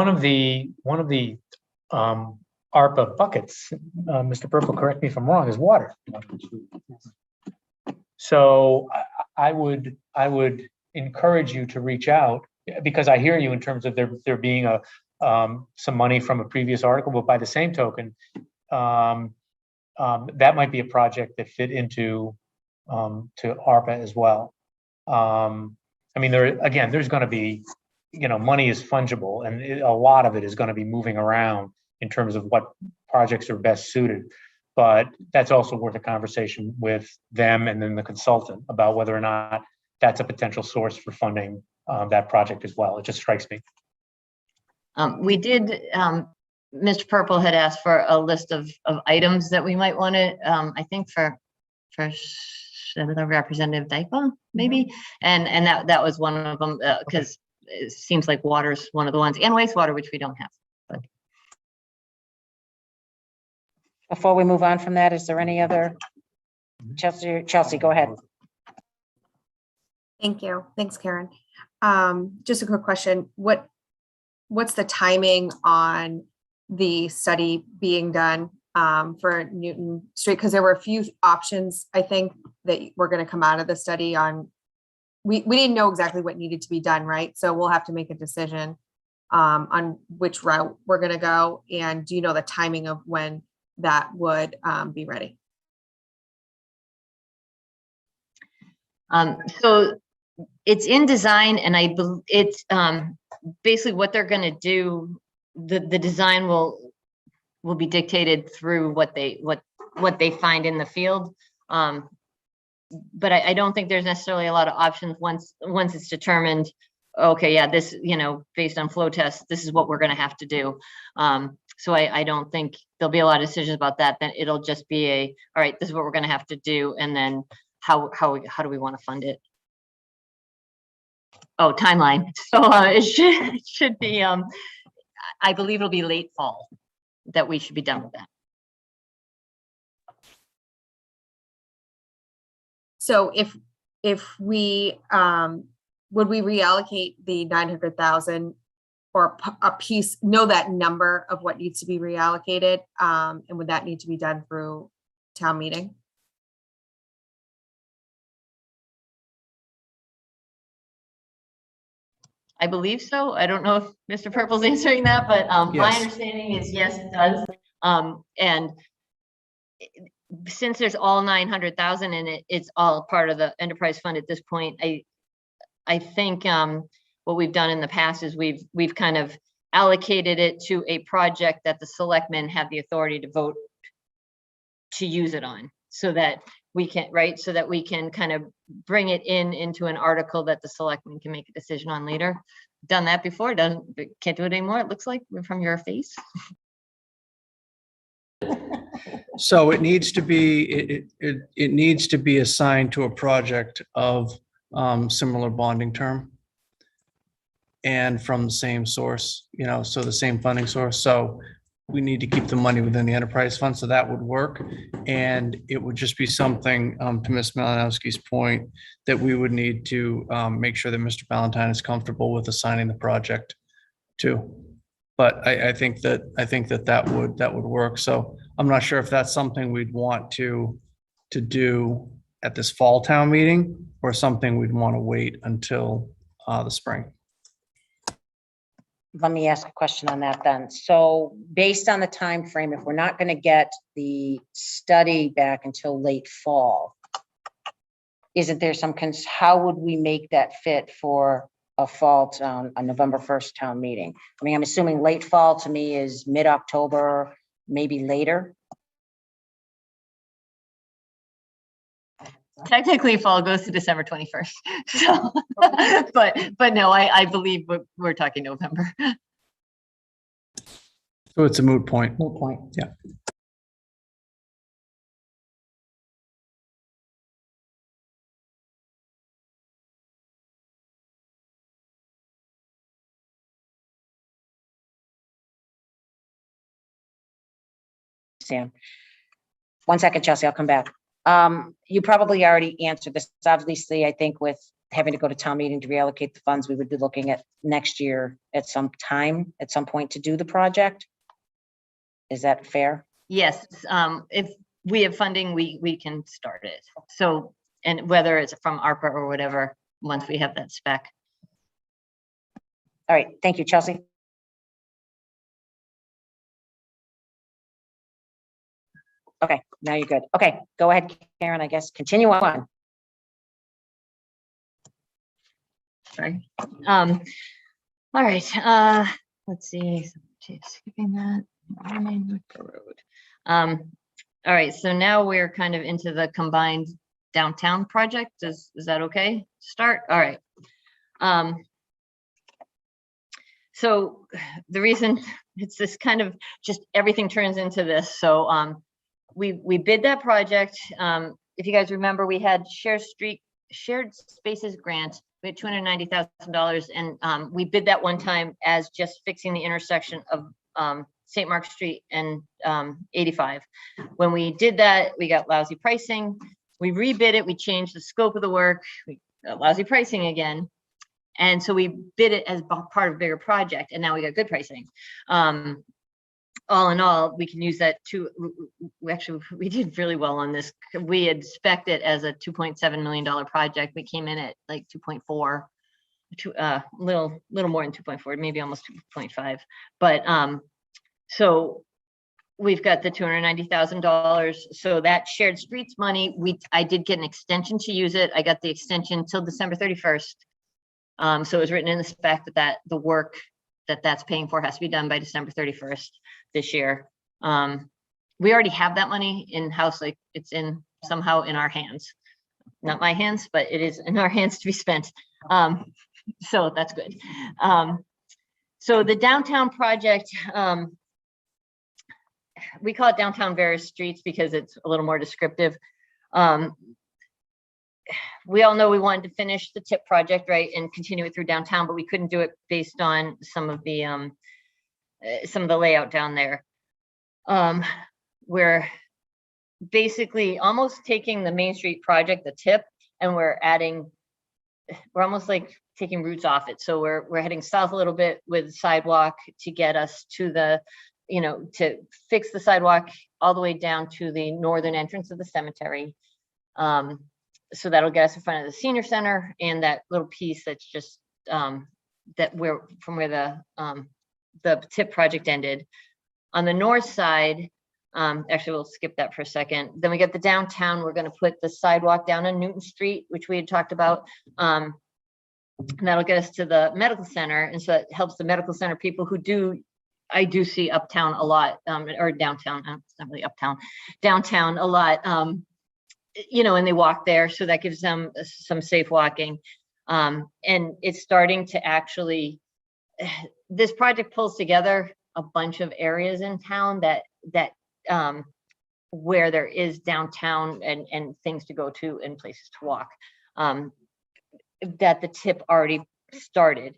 of the ARPA buckets, Mr. Purple, correct me if I'm wrong, is water. So I would encourage you to reach out, because I hear you in terms of there being some money from a previous article, but by the same token, that might be a project that fit into to ARPA as well. I mean, there's going to be, you know, money is fungible, and a lot of it is going to be moving around in terms of what projects are best suited. But that's also worth a conversation with them and then the consultant about whether or not that's a potential source for funding that project as well. It just strikes me. We did, Mr. Purple had asked for a list of items that we might want to, I think for Representative Dyke, maybe. And that was one of them, because it seems like water's one of the ones, and wastewater, which we don't have. But Before we move on from that, is there any other? Chelsea, go ahead. Thank you. Thanks, Karen. Just a quick question. What's the timing on the study being done for Newton Street? Because there were a few options, I think, that were going to come out of the study on. We didn't know exactly what needed to be done, right? So we'll have to make a decision on which route we're going to go. And do you know the timing of when that would be ready? So it's in design, and it's basically what they're going to do. The design will be dictated through what they find in the field. But I don't think there's necessarily a lot of options once it's determined. Okay, yeah, this, based on flow tests, this is what we're going to have to do. So I don't think there'll be a lot of decisions about that. Then it'll just be all right, this is what we're going to have to do, and then how do we want to fund it? Oh, timeline. So it should be, I believe it'll be late fall that we should be done with that. So if we would we reallocate the 900,000 or a piece, know that number of what needs to be reallocated, and would that need to be done through town meeting? I believe so. I don't know if Mr. Purple's answering that, but my Yes. understanding is yes, it does. And since there's all 900,000 in it, it's all part of the enterprise fund at this point. I think what we've done in the past is we've kind of allocated it to a project that the selectmen have the authority to vote to use it on, so that we can, right? So that we can kind of bring it into an article that the selectmen can make a decision on later. Done that before, can't do it anymore. It looks like from your face. So it needs to be, it needs to be assigned to a project of similar bonding term and from the same source, so the same funding source. So we need to keep the money within the enterprise fund, so that would work. And it would just be something, to Ms. Malinowski's point, that we would need to make sure that Mr. Ballantyne is comfortable with assigning the project to. But I think that would work. So I'm not sure if that's something we'd want to do at this fall town meeting, or something we'd want to wait until the spring. Let me ask a question on that then. So based on the time frame, if we're not going to get the study back until late fall, isn't there how would we make that fit for a fall town, a November 1st town meeting? I mean, I'm assuming late fall to me is mid-October, maybe later. Technically, fall goes to December 21st. So, but no, I believe we're talking November. So it's a moot point. Moot point. Yeah. Sam. 1 second, Chelsea, I'll come back. You probably already answered this. Obviously, I think with having to go to town meeting to reallocate the funds, we would be looking at next year at some point to do the project. Is that fair? Yes, if we have funding, we can start it. So, and whether it's from ARPA or whatever, once we have that spec. All right, thank you, Chelsea. Okay, now you're good. Okay, go ahead, Karen, I guess. Continue on. Sorry. All right, let's see. Skipping that. Road. All right, so now we're kind of into the combined downtown project. Is that okay? Start, all right. So the reason it's this kind of just everything turns into this. So we bid that project. If you guys remember, we had shared spaces grant. We had $290,000, and we bid that one time as just fixing the intersection of St. Mark Street and 85. When we did that, we got lousy pricing. We rebid it. We changed the scope of the work. We got lousy pricing again. And so we bid it as part of a bigger project, and now we got good pricing. All in all, we can use that to, we did really well on this. We had spec'd it as a $2.7 million project. We came in at like 2.4, little more than 2.4, maybe almost 2.5. But so we've got the $290,000. So that shared streets money, I did get an extension to use it. I got the extension till December 31st. So it was written in the spec that the work that's paying for has to be done by December 31st this year. We already have that money in-house, like it's somehow in our hands. Not my hands, but it is in our hands to be spent. So that's good. So the downtown project, we call it downtown various streets because it's a little more descriptive. We all know we wanted to finish the TIP project, right, and continue it through downtown, but we couldn't do it based on some of the layout down there. We're basically almost taking the Main Street project, the TIP, and we're almost like taking roots off it. So we're heading south a little bit with sidewalk to get us to the, to fix the sidewalk all the way down to the northern entrance of the cemetery. So that'll get us in front of the senior center and that little piece that's just from where the TIP project ended. On the north side, actually we'll skip that for a second. Then we get the downtown. We're going to put the sidewalk down on Newton Street, which we had talked about. And that'll get us to the medical center, and so it helps the medical center people who I do see uptown a lot, or downtown. It's not really uptown, downtown a lot. And they walk there, so that gives them some safe walking. And it's starting to actually, this project pulls together a bunch of areas in town that where there is downtown and things to go to and places to walk, that the TIP already started.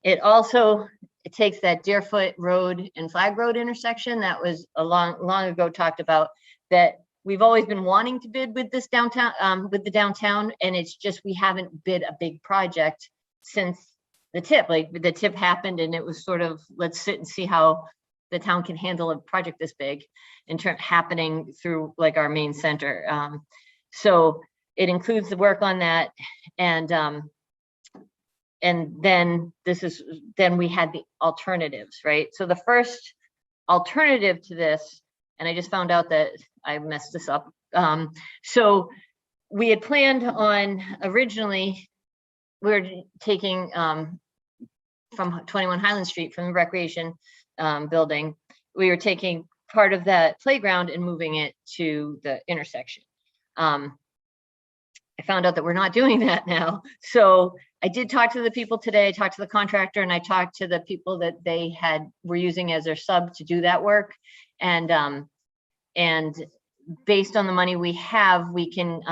It takes that Deerfoot Road and Flag Road intersection that was long ago talked about, that we've always been wanting to bid with this downtown, with the downtown, and it's just we haven't bid a big project since the TIP. Like the TIP happened, and it was sort of, let's sit and see how the town can handle a project this big in terms happening through like our main center. So it includes the work on that, and then we had the alternatives, right? So the first alternative to this, and I just found out that I messed this up. So we had planned on originally, we were taking from 21 Highland Street, from the recreation building, we were taking part of that playground and moving it to the intersection. I found out that we're not doing that now. So I did talk to the people today, I talked to the contractor, and I talked to the people that they were using as their sub to do that work. And based on the money we have, we can,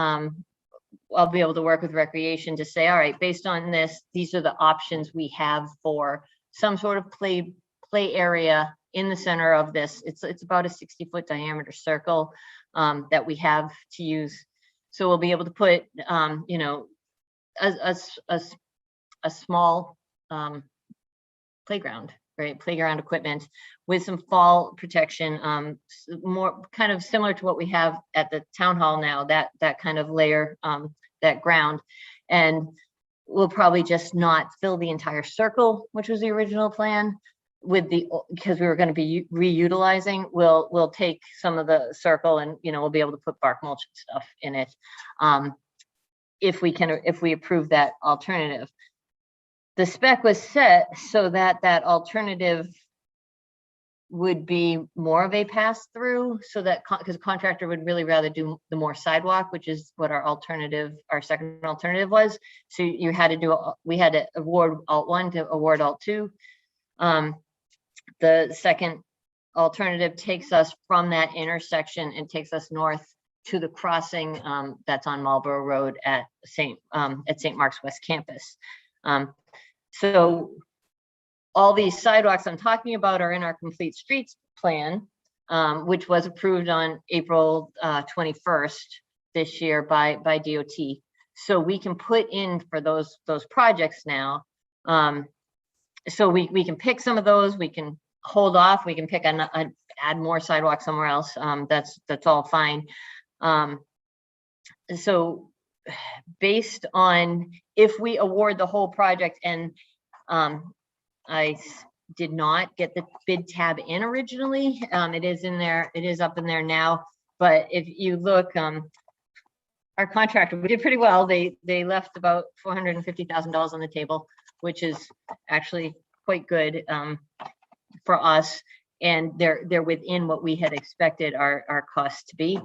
I'll be able to work with recreation to say, all right, based on this, these are the options we have for some sort of play area in the center of this. It's about a 60-foot diameter circle that we have to use. So we'll be able to put, a small playground, right? Playground equipment with some fall protection, more kind of similar to what we have at the town hall now, that kind of layer, that ground. And we'll probably just not fill the entire circle, which was the original plan, because we were going to be reutilizing. We'll take some of the circle and, we'll be able to put bark mulch and stuff in it. If we approve that alternative. The spec was set so that alternative would be more of a pass through, so that, because contractor would really rather do the more sidewalk, which is what our alternative, our second alternative was. So you had to do, we had to award alt 1 to award alt 2. The second alternative takes us from that intersection and takes us north to the crossing that's on Marlborough Road at St. Mark's West Campus. So all these sidewalks I'm talking about are in our complete streets plan, which was approved on April 21st this year by DOT. So we can put in for those projects now. So we can pick some of those, we can hold off, we can pick add more sidewalks somewhere else. That's all fine. So based on if we award the whole project, and I did not get the bid tab in originally. It is in there, it is up in there now. But if you look, our contractor, we did pretty well. They left about $450,000 on the table, which is actually quite good for us. And they're within what we had expected our costs to be.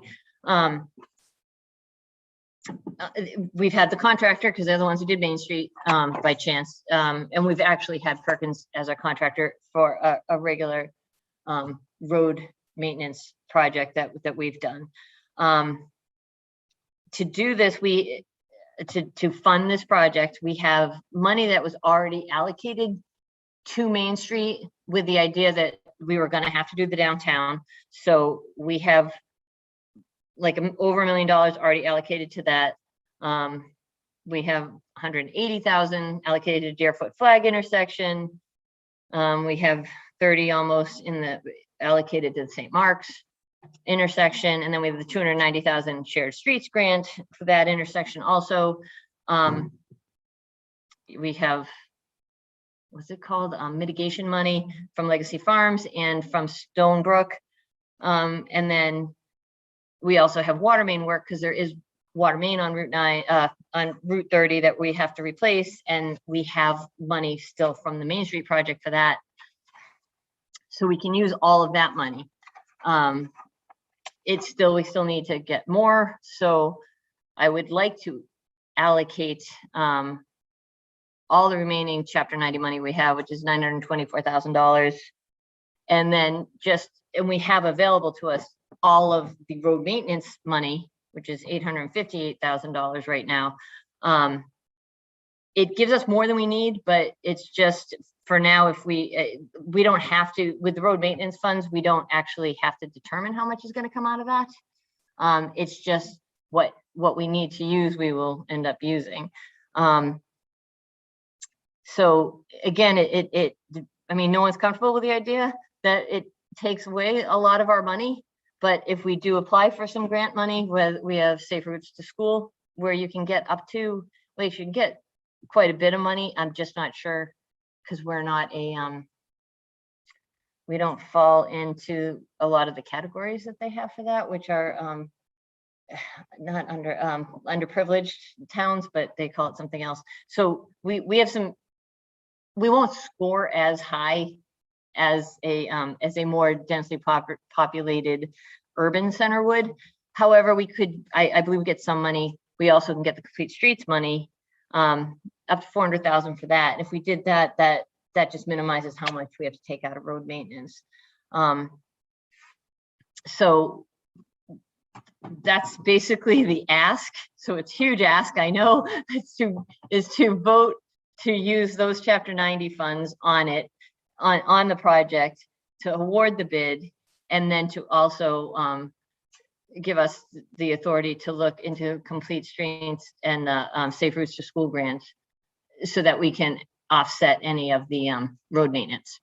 We've had the contractor, because they're the ones who did Main Street by chance. And we've actually had Perkins as our contractor for a regular road maintenance project that we've done. To do this, to fund this project, we have money that was already allocated to Main Street with the idea that we were going to have to do the downtown. So we have like over $1 million already allocated to that. We have 180,000 allocated to Deerfoot Flag intersection. We have 30 almost in the allocated to the St. Mark's intersection, and then we have the 290,000 shared streets grant for that intersection also. We have, what's it called, mitigation money from Legacy Farms and from Stonebrook, and then we also have water main work, because there is water main on Route 30 that we have to replace, and we have money still from the Main Street project for that, so we can use all of that money. We still need to get more, so I would like to allocate all the remaining Chapter 90 money we have, which is $924,000, and then and we have available to us all of the road maintenance money, which is $858,000 right now. It gives us more than we need, but it's just for now, if we don't have to, with the road maintenance funds, we don't actually have to determine how much is going to come out of that. It's just what we need to use, we will end up using. So again, I mean, no one's comfortable with the idea that it takes away a lot of our money. But if we do apply for some grant money, where we have Safe Routes to School, where you can get up to, well, you should get quite a bit of money. I'm just not sure, because we're not we don't fall into a lot of the categories that they have for that, which are not underprivileged towns, but they call it something else. So we have some, we won't score as high as a more densely populated urban center would. However, we could, I believe we get some money. We also can get the complete streets money, up to 400,000 for that. And if we did that, that just minimizes how much we have to take out of road maintenance. So that's basically the ask. So it's a huge ask, I know, is to vote to use those Chapter 90 funds on it, on the project, to award the bid, and then to also give us the authority to look into complete streets and Safe Routes to School grants, so that we can offset any of the road maintenance.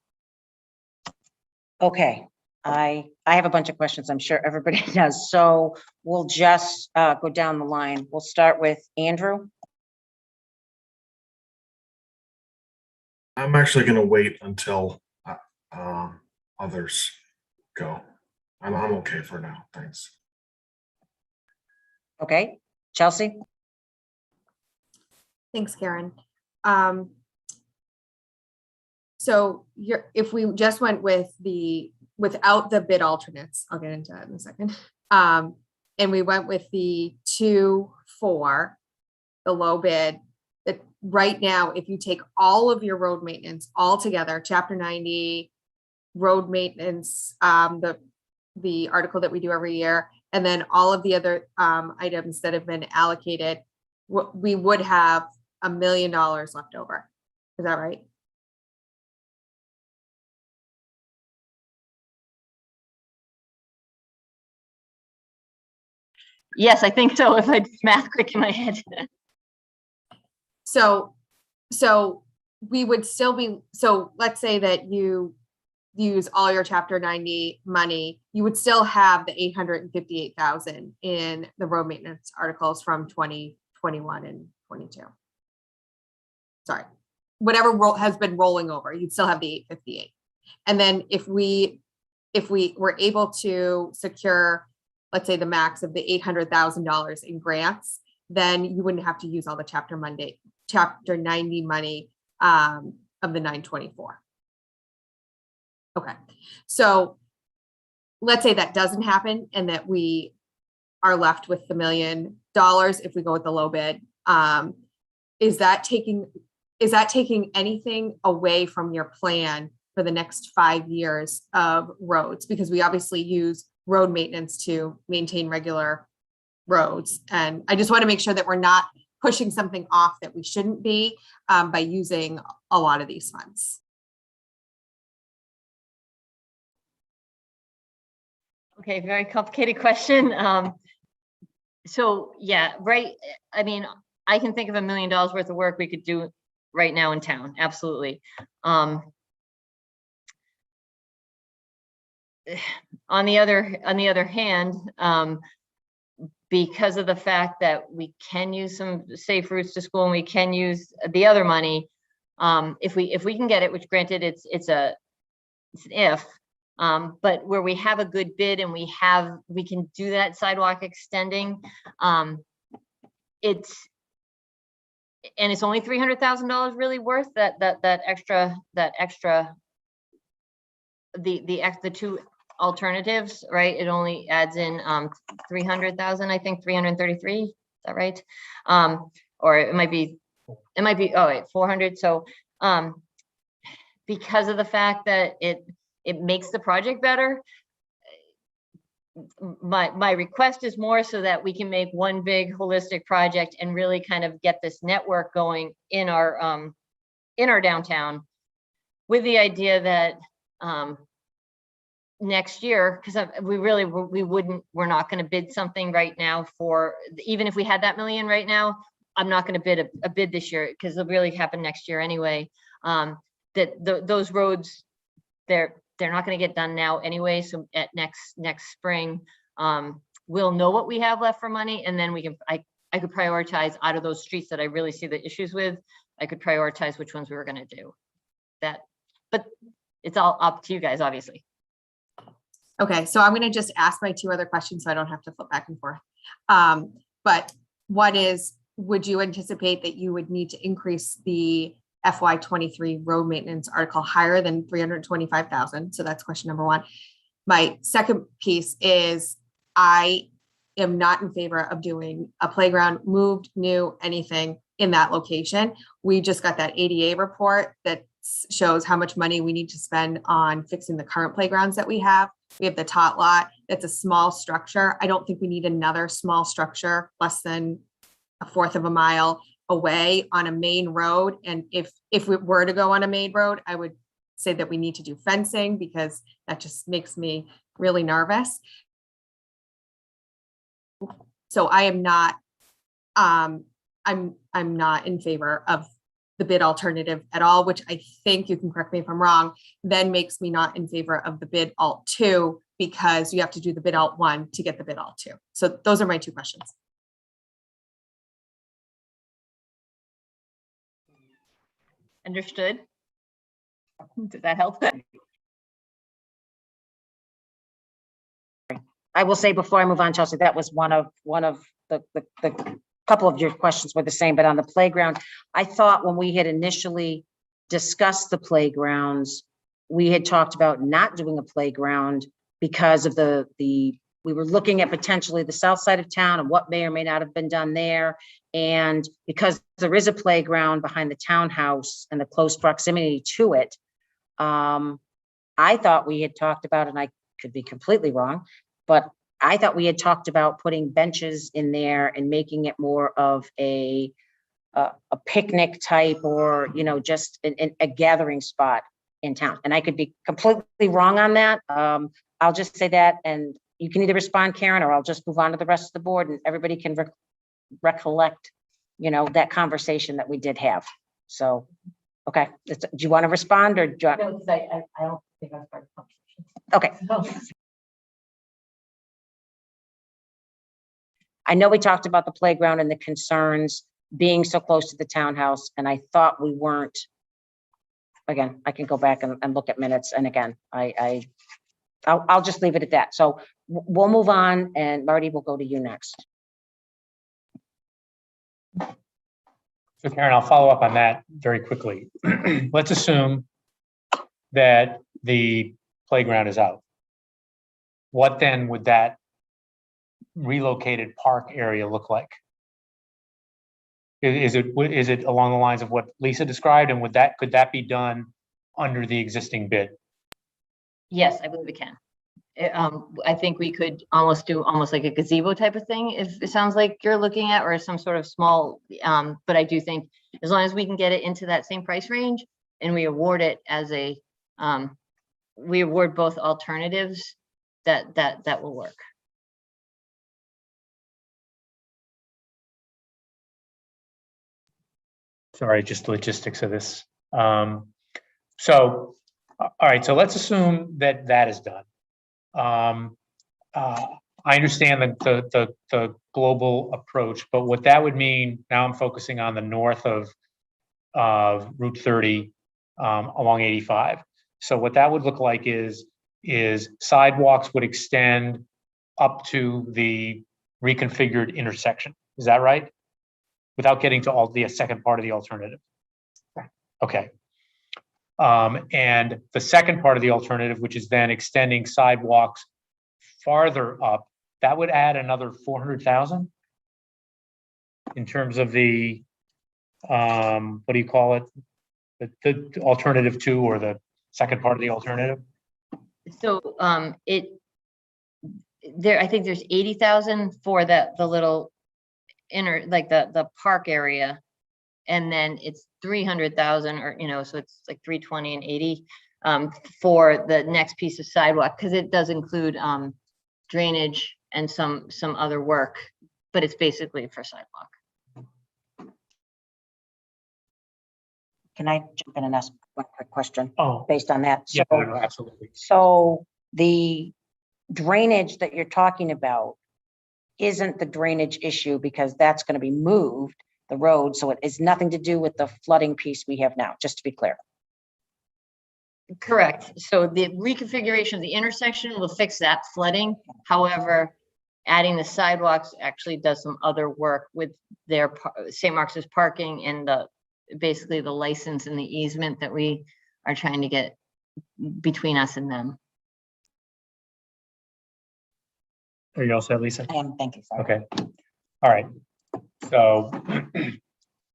Okay, I have a bunch of questions. I'm sure everybody does. So we'll just go down the line. We'll start with Andrew. I'm actually going to wait until others go. I'm okay for now. Thanks. Okay, Chelsea. Thanks, Karen. So if we just went with the without the bid alternates. I'll get into that in a second. And we went with the 2-4, the low bid. That right now, if you take all of your road maintenance all together, chapter 90, road maintenance, the article that we do every year, and then all of the other items that have been allocated, we would have $1 million left over. Is that right? Yes, I think so, if I do math quick in my head. So we would still be, so let's say that you use all your chapter 90 money, you would still have the 858,000 in the road maintenance articles from 2021 and 22. Sorry, whatever has been rolling over, you'd still have the 858. And then if we were able to secure, let's say the max of the $800,000 in grants, then you wouldn't have to use all the chapter 90 money of the 924. Okay, so let's say that doesn't happen and that we are left with the $1 million if we go with the low bid. Is that taking anything away from your plan for the next 5 years of roads? Because we obviously use road maintenance to maintain regular roads. And I just want to make sure that we're not pushing something off that we shouldn't be by using a lot of these funds. Okay, very complicated question. So yeah, right. I mean, I can think of $1 million worth of work we could do right now in town. Absolutely. On the other hand, because of the fact that we can use some safe routes to school and we can use the other money, if we can get it, which granted it's an if, but where we have a good bid and we can do that sidewalk extending, it's only $300,000 really worth that extra the two alternatives, right? It only adds in 300,000, I think 333, is that right? Or it might be, oh wait, 400. So because of the fact that it makes the project better, my request is more so that we can make one big holistic project and really kind of get this network going in our downtown, with the idea that next year, because we're not going to bid something right now for, even if we had that $1 million right now, I'm not going to bid a bid this year because it'll really happen next year anyway. Those roads, they're not going to get done now anyway. So at next spring, we'll know what we have left for money, and then I could prioritize out of those streets that I really see the issues with. I could prioritize which ones we were going to do that, but it's all up to you guys, obviously. Okay, so I'm going to just ask my 2 other questions so I don't have to flip back and forth. But what is, would you anticipate that you would need to increase the FY23 road maintenance article higher than 325,000? So that's question number 1. My second piece is I am not in favor of doing a playground, moved, new, anything in that location. We just got that ADA report that shows how much money we need to spend on fixing the current playgrounds that we have. We have the tot lot. That's a small structure. I don't think we need another small structure less than 1/4 of a mile away on a main road. And if we were to go on a main road, I would say that we need to do fencing because that just makes me really nervous. So I am not, I'm not in favor of the bid alternative at all, which I think, you can correct me if I'm wrong, then makes me not in favor of the bid alt 2 because you have to do the bid alt 1 to get the bid alt 2. So those are my 2 questions. Understood. Does that help? I will say before I move on, Chelsea, that was one of the couple of your questions were the same, but on the playground, I thought when we had initially discussed the playgrounds, we had talked about not doing a playground because of we were looking at potentially the south side of town and what may or may not have been done there. And because there is a playground behind the townhouse and the close proximity to it, I thought we had talked about, and I could be completely wrong, but I thought we had talked about putting benches in there and making it more of a picnic type, or, you know, just a gathering spot in town. And I could be completely wrong on that. I'll just say that, and you can either respond, Karen, or I'll just move on to the rest of the board and everybody can recollect, you know, that conversation that we did have. So, okay, do you want to respond, or do you want? No, because I don't think I was part of the Okay. conversation. I know we talked about the playground and the concerns being so close to the townhouse, and I thought we weren't. Again, I can go back and look at minutes, and again, I'll just leave it at that. So we'll move on, and Marty, will go to you next. So Karen, I'll follow up on that very quickly. Let's assume that the playground is out. What then would that relocated park area look like? Is it along the lines of what Lisa described, and could that be done under the existing bid? Yes, I believe it can. I think we could almost like a gazebo type of thing, if it sounds like you're looking at, or some sort of small, but I do think as long as we can get it into that same price range and we award it as we award both alternatives, that will work. Sorry, just logistics of this. So, all right, so let's assume that is done. I understand the global approach, but what that would mean, now I'm focusing on the north of Route 30 along 85. So what that would look like is sidewalks would extend up to the reconfigured intersection. Is that right? Without getting to all the second part of the alternative. Okay. And the second part of the alternative, which is then extending sidewalks farther up, that would add another 400,000 in terms of the, what do you call it? The alternative two, or the second part of the alternative? So I think there's 80,000 for the little inner, like the park area, and then it's 300,000, or, you know, so it's like 320 and 80 for the next piece of sidewalk, because it does include drainage and some other work, but it's basically for sidewalk. Can I jump in and ask one quick question? Oh, based on that? yeah, So, no, absolutely. so the drainage that you're talking about isn't the drainage issue, because that's going to be moved, the road, so it has nothing to do with the flooding piece we have now, just to be clear. Correct. So the reconfiguration of the intersection will fix that flooding. However, adding the sidewalks actually does some other work with their St. Mark's parking and basically the license and the easement that we are trying to get between us and them. Are you all set, Lisa? I am, thank you. Sorry. Okay. All right. So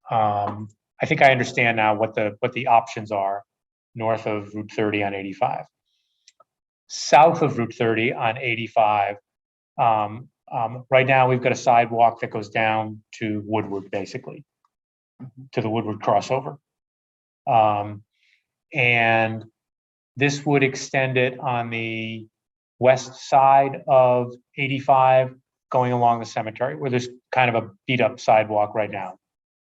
I think I understand now what the options are north of Route 30 on 85. South of Route 30 on 85, right now we've got a sidewalk that goes down to Woodward, basically, to the Woodward crossover. And this would extend it on the west side of 85, going along the cemetery, where there's kind of a beat up sidewalk right now.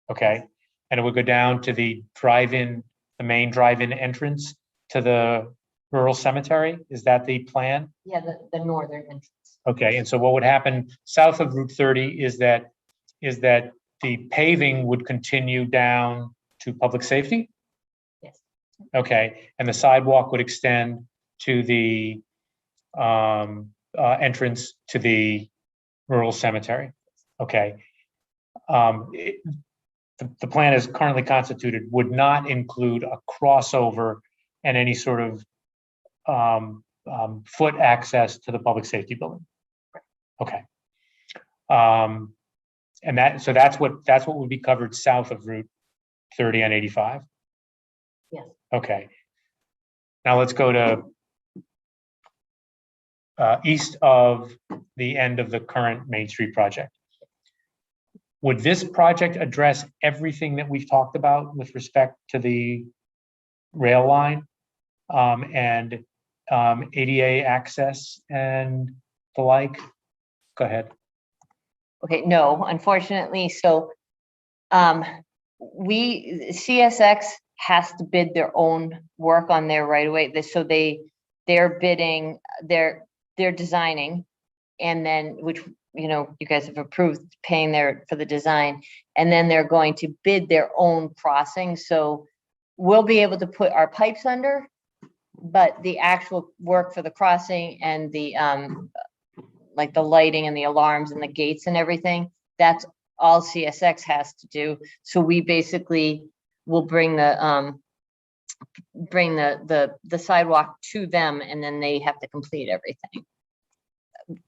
Okay. And it would go down to the drive-in, the main drive-in entrance to the rural cemetery. Is that the plan? Yeah, the northern entrance. Okay. And so what would happen south of Route 30 is that the paving would continue down to public safety? Yes. Okay. And the sidewalk would extend to the entrance to the rural cemetery. Okay. The plan is currently constituted would not include a crossover and any sort of foot access to the public safety building. Okay. And that's what would be covered south of Route 30 and 85. Yes. Okay. Now let's go to east of the end of the current Main Street project. Would this project address everything that we've talked about with respect to the rail line and ADA access and the like? Go ahead. Okay, no, unfortunately, so CSX has to bid their own work on their right of way. So they're bidding, they're designing, and then, which, you know, you guys have approved paying for the design, and then they're going to bid their own crossing. So we'll be able to put our pipes under, but the actual work for the crossing and the like the lighting and the alarms and the gates and everything, that's all CSX has to do. So we basically will bring the sidewalk to them, and then they have to complete everything.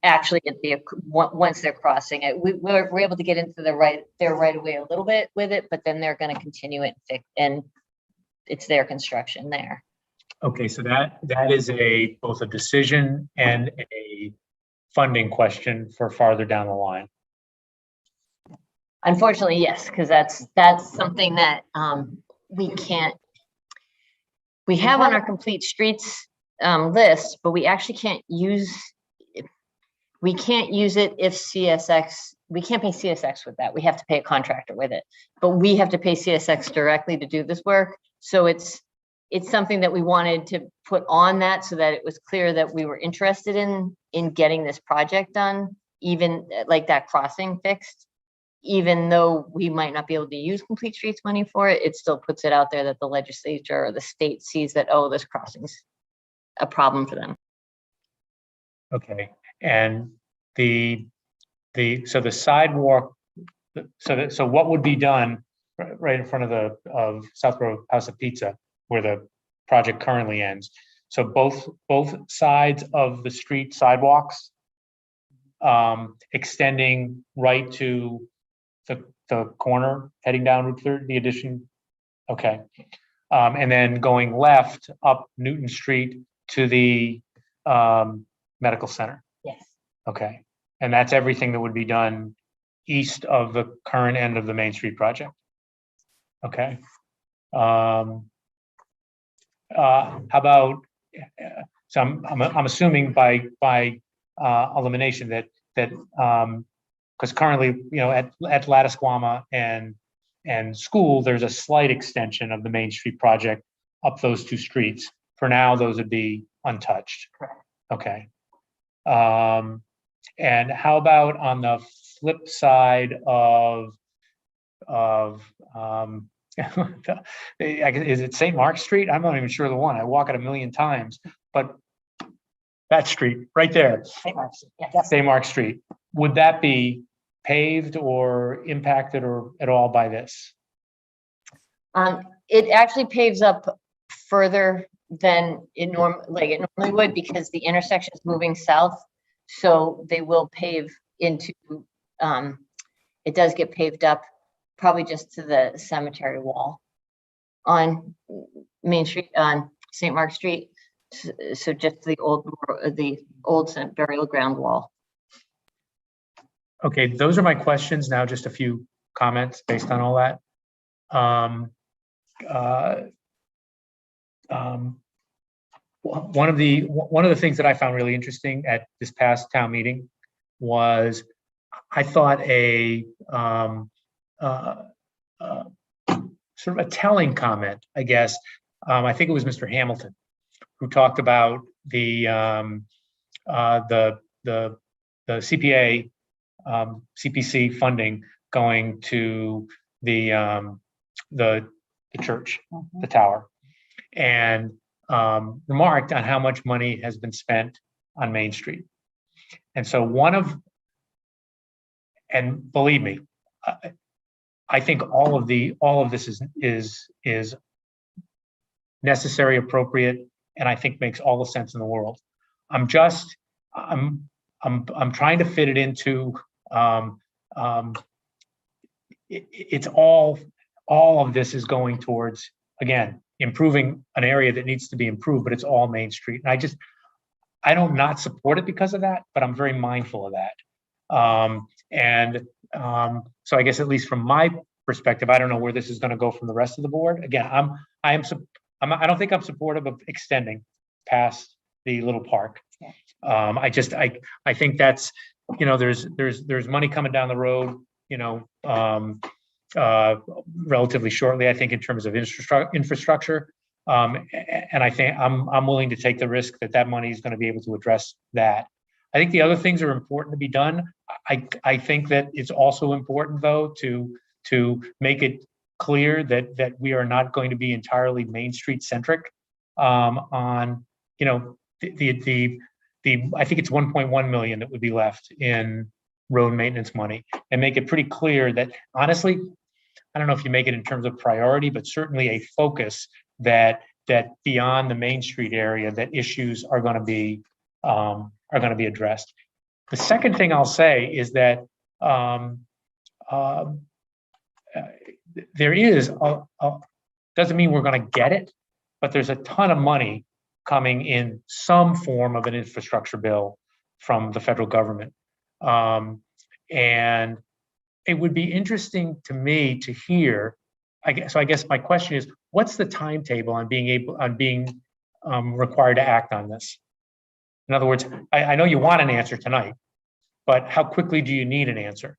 Actually, once they're crossing it, we're able to get into their right of way a little bit with it, but then they're going to continue it and it's their construction there. Okay, so that is both a decision and a funding question for farther down the line. Unfortunately, yes, because that's something that we have on our complete streets list, but we actually can't use it if CSX, we can't pay CSX with that. We have to pay a contractor with it, but we have to pay CSX directly to do this work. So it's something that we wanted to put on that so that it was clear that we were interested in getting this project done, even like that crossing fixed. Even though we might not be able to use complete streets money for it, it still puts it out there that the legislature or the state sees that, oh, this crossing's a problem for them. Okay, and the sidewalk, so what would be done right in front of Southborough House of Pizza, where the project currently ends? So both sides of the street sidewalks extending right to the corner heading down Route 30, the addition. Okay. And then going left up Newton Street to the medical center. Yes. Okay. And that's everything that would be done east of the current end of the Main Street project. Okay. How about, so I'm assuming by elimination that because currently, you know, at Lattisquama and School, there's a slight extension of the Main Street project up those two streets. For now, those would be untouched. Correct. Okay. And how about on the flip side of is it St. Mark's Street? I'm not even sure the one. I walk it a million times, but that street right there, St. Mark's, yes. St. Mark's Street, would that be paved or impacted or at all by this? It actually paves up further than it normally would, because the intersection is moving south. So they will pave into, it does get paved up probably just to the cemetery wall on Main Street, on St. Mark's Street. So just the old burial ground wall. Okay, those are my questions. Now just a few comments based on all that. One of the things that I found really interesting at this past town meeting was, I thought sort of a telling comment, I guess. I think it was Mr. Hamilton who talked about the CPA CPC funding going to the church, the tower, and remarked on how much money has been spent on Main Street. And so and believe me, I think all of this is necessary, appropriate, and I think makes all the sense in the world. I'm trying to fit it into, it's all of this is going towards, again, improving an area that needs to be improved, but it's all Main Street. And I don't not support it because of that, but I'm very mindful of that. So I guess at least from my perspective, I don't know where this is going to go from the rest of the board. Again, I don't think I'm supportive of extending past the little park. I think that's, there's money coming down the road, relatively shortly, I think, in terms of infrastructure. And I think I'm willing to take the risk that money is going to be able to address that. I think the other things are important to be done. I think that it's also important, though, to make it clear that we are not going to be entirely Main Street centric on, I think it's 1.1 million that would be left in road maintenance money, and make it pretty clear that, honestly, I don't know if you make it in terms of priority, but certainly a focus that beyond the Main Street area, that issues are going to be addressed. The second thing I'll say is that there is doesn't mean we're going to get it, but there's a ton of money coming in some form of an infrastructure bill from the federal government. And it would be interesting to me to hear, I guess my question is, what's the timetable on being required to act on this? In other words, I know you want an answer tonight, but how quickly do you need an answer?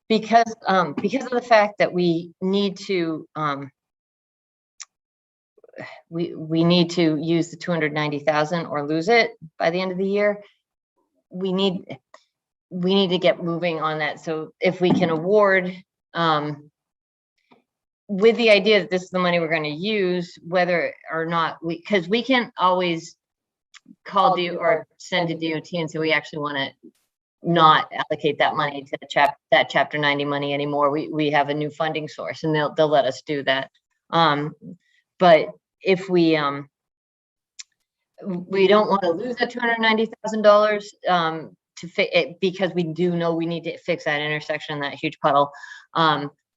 Because of the fact that we need to we need to use the 290,000 or lose it by the end of the year. We need to get moving on that. So if we can award, with the idea that this is the money we're going to use, whether or not because we can always call or send to DOT and say we actually want to not allocate that money to that Chapter 90 money anymore. We have a new funding source, and they'll let us do that. But if we don't want to lose that $290,000 to fix it, because we do know we need to fix that intersection, that huge puddle.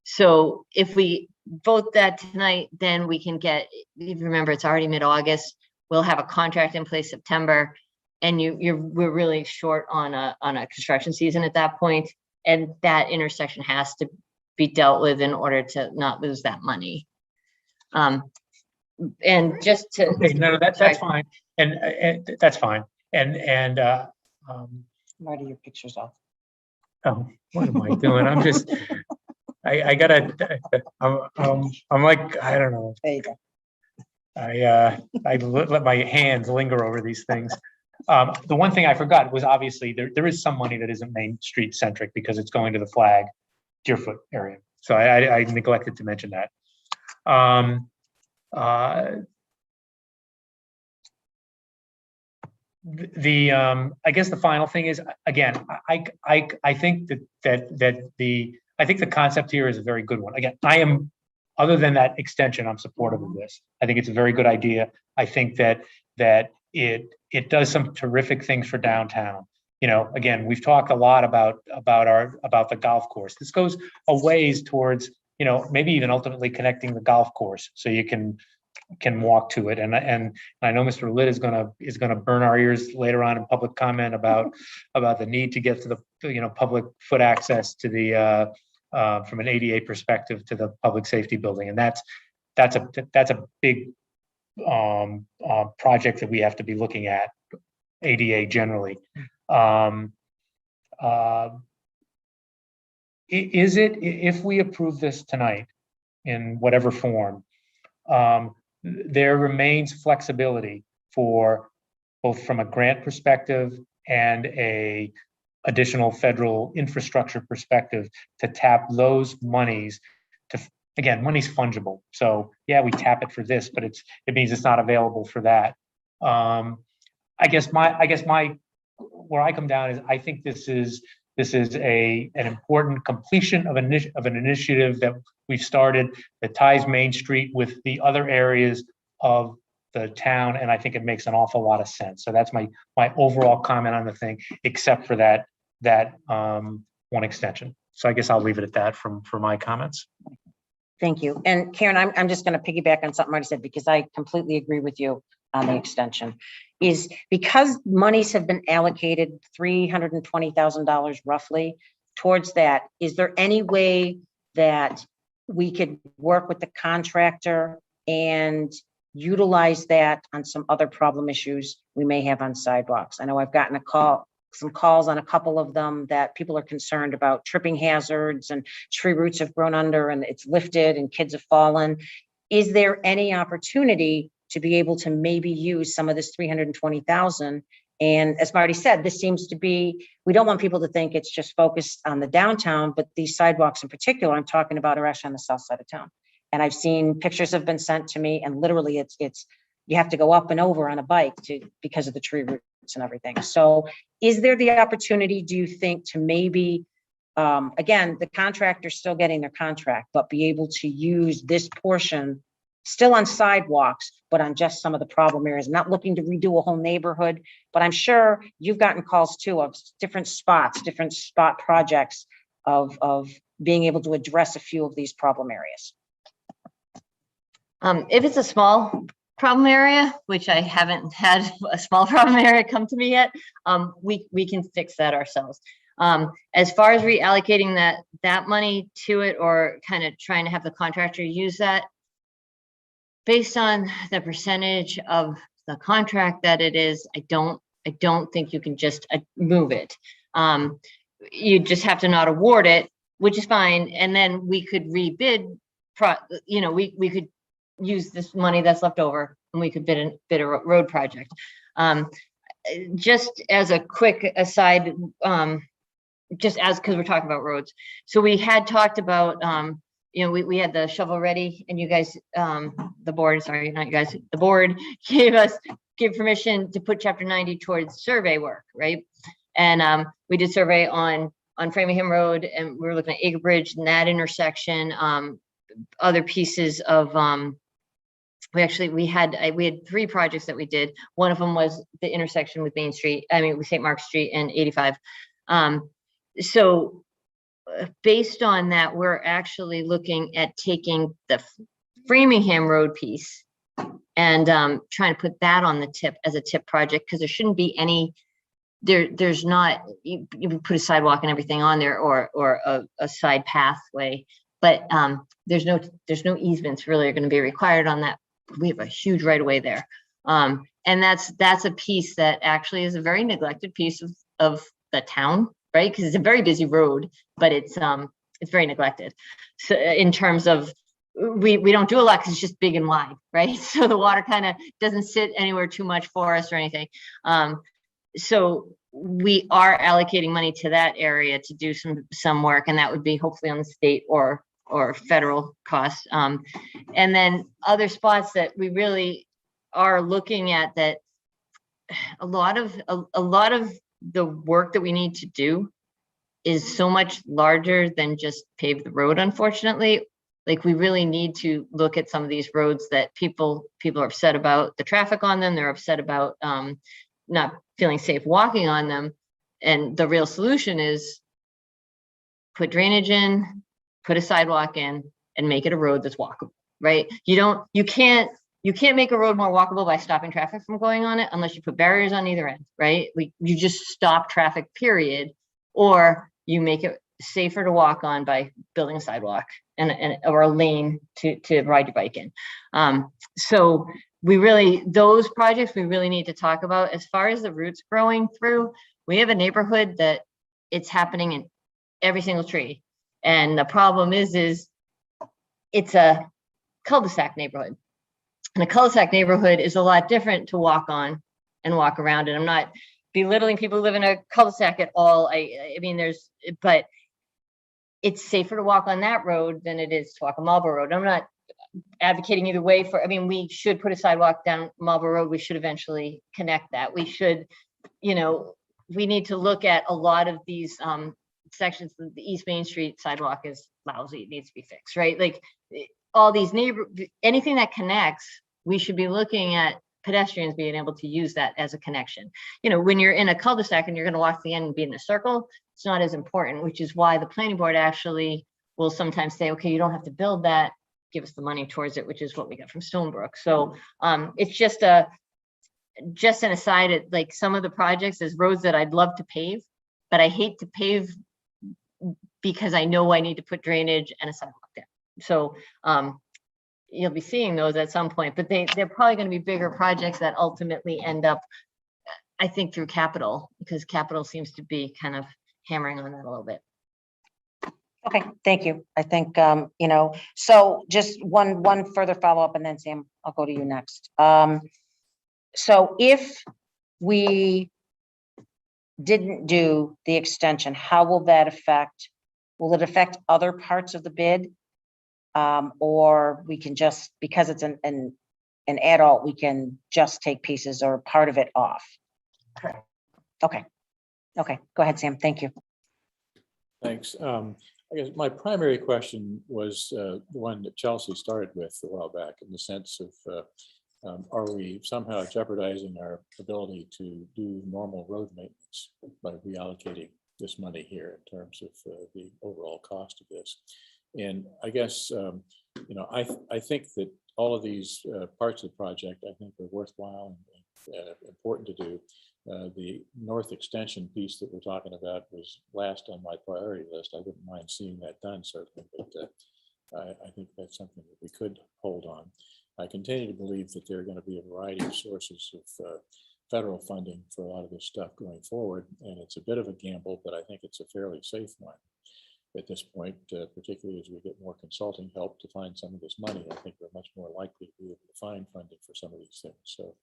So if we vote that tonight, then we can get, remember, it's already mid-August. We'll have a contract in place September, and we're really short on a construction season at that point, and that intersection has to be dealt with in order to not lose that money. And just to no, that's fine, and that's fine, and Marty, your picture's off. oh, what am I doing? I'm just I gotta I'm like, I don't know. There you go. I let my hands linger over these things. The one thing I forgot was, obviously there is some money that isn't Main Street centric because it's going to the Flag Deerfoot area. So I neglected to mention that. I guess the final thing is, again, I think I think the concept here is a very good one. Again, other than that extension, I'm supportive of this. I think it's a very good idea. I think that it does some terrific things for downtown. Again, we've talked a lot about the golf course. This goes a ways towards, maybe even ultimately connecting the golf course so you can walk to it. And I know Mr. Litt is gonna burn our ears later on in public comment about the need to get to the public foot access to the from an ADA perspective to the public safety building, and that's a big project that we have to be looking at, ADA generally. Is it, if we approve this tonight in whatever form, there remains flexibility for both from a grant perspective and a additional federal infrastructure perspective to tap those monies again, money's fungible. So yeah, we tap it for this, but it means it's not available for that. I guess where I come down is, I think this is This is an important completion of an initiative that we've started that ties Main Street with the other areas of the town, and I think it makes an awful lot of sense. So that's my overall comment on the thing, except for that one extension. So I guess I'll leave it at that for my comments. Thank you. And Karen, I'm just going to piggyback on something Marty said, because I completely agree with you on the extension. Is because monies have been allocated $320,000 roughly towards that, is there any way that we could work with the contractor and utilize that on some other problem issues we may have on sidewalks? I know I've gotten some calls on a couple of them that people are concerned about tripping hazards and tree roots have grown under and it's lifted and kids have fallen. Is there any opportunity to be able to maybe use some of this 320,000? And as Marty said, this seems to be, we don't want people to think it's just focused on the downtown, but these sidewalks in particular I'm talking about are actually on the south side of town. And I've seen pictures have been sent to me, and literally it's you have to go up and over on a bike because of the tree roots and everything. So is there the opportunity, do you think, to maybe, again, the contractor's still getting their contract, but be able to use this portion still on sidewalks, but on just some of the problem areas? I'm not looking to redo a whole neighborhood, but I'm sure you've gotten calls too of different spot projects of being able to address a few of these problem areas. If it's a small problem area, which I haven't had a small problem area come to me yet, we can fix that ourselves. As far as reallocating that money to it, or kind of trying to have the contractor use that, based on the percentage of the contract that it is, I don't think you can just move it. You just have to not award it, which is fine, and then we could rebid. We could use this money that's left over, and we could bid a road project. Just as a quick aside, because we're talking about roads. So we had talked about, we had the shovel ready, and you guys, the board gave permission to put chapter 90 towards survey work, right? And we did survey on Framingham Road, and we were looking at Acre Bridge and that intersection, other pieces of, we had 3 projects that we did. One of them was the intersection with with St. Mark's Street and 85. So based on that, we're actually looking at taking the Framingham Road piece and trying to put that on the tip as a tip project, because there shouldn't be any, there's not, you put a sidewalk and everything on there, or a side pathway, but there's no easements really are going to be required on that. We have a huge right of way there. And that's a piece that actually is a very neglected piece of the town, right? Because it's a very busy road, but it's very neglected. So in terms of, we don't do a lot because it's just big and wide, right? So the water kind of doesn't sit anywhere too much for us or anything. So we are allocating money to that area to do some work, and that would be hopefully on the state or federal costs. And then other spots that we really are looking at, that a lot of the work that we need to do is so much larger than just pave the road, unfortunately. Like, we really need to look at some of these roads that people are upset about the traffic on them. They're upset about not feeling safe walking on them. And the real solution is put drainage in, put a sidewalk in, and make it a road that's walkable, right? You can't make a road more walkable by stopping traffic from going on it unless you put barriers on either end, right? You just stop traffic, period, or you make it safer to walk on by building a sidewalk or a lane to ride your bike in. So those projects we really need to talk about. As far as the roots growing through, we have a neighborhood that it's happening in every single tree. And the problem is it's a cul-de-sac neighborhood. And a cul-de-sac neighborhood is a lot different to walk on and walk around. And I'm not belittling people who live in a cul-de-sac at all. I mean, but it's safer to walk on that road than it is to walk on Marlborough Road. I'm not advocating either way we should put a sidewalk down Marlborough Road. We should eventually connect that. We should, we need to look at a lot of these sections of the East Main Street sidewalk is lousy, it needs to be fixed, right? Like all these anything that connects, we should be looking at pedestrians being able to use that as a connection. You know, when you're in a cul-de-sac and you're going to walk to the end and be in a circle, it's not as important, which is why the planning board actually will sometimes say, okay, you don't have to build that, give us the money towards it, which is what we got from Stonebrook. So it's just an aside, like some of the projects is roads that I'd love to pave, but I hate to pave because I know I need to put drainage and a sidewalk there. So you'll be seeing those at some point, but they're probably going to be bigger projects that ultimately end up, I think, through capital, because capital seems to be kind of hammering on that a little bit. Okay, thank you. I think, you know, so just one further follow-up, and then Sam, I'll go to you next. So if we didn't do the extension, how will that affect, will it affect other parts of the bid? Or we can just, because it's an adult, we can just take pieces or part of it off? Correct. Okay. Okay, go ahead, Sam. Thank you. Thanks. I guess my primary question was the one that Chelsea started with a while back, in the sense of are we somehow jeopardizing our ability to do normal road maintenance by reallocating this money here in terms of the overall cost of this? And I guess, you know, I think that all of these parts of the project, I think, are worthwhile and important to do. The north extension piece that we're talking about was last on my priority list. I wouldn't mind seeing that done, certainly, but I think that's something that we could hold on. I continue to believe that there are going to be a variety of sources of federal funding for a lot of this stuff going forward, and it's a bit of a gamble, but I think it's a fairly safe one at this point, particularly as we get more consulting help to find some of this money. I think we're much more likely to be able to find funding for some of these things. So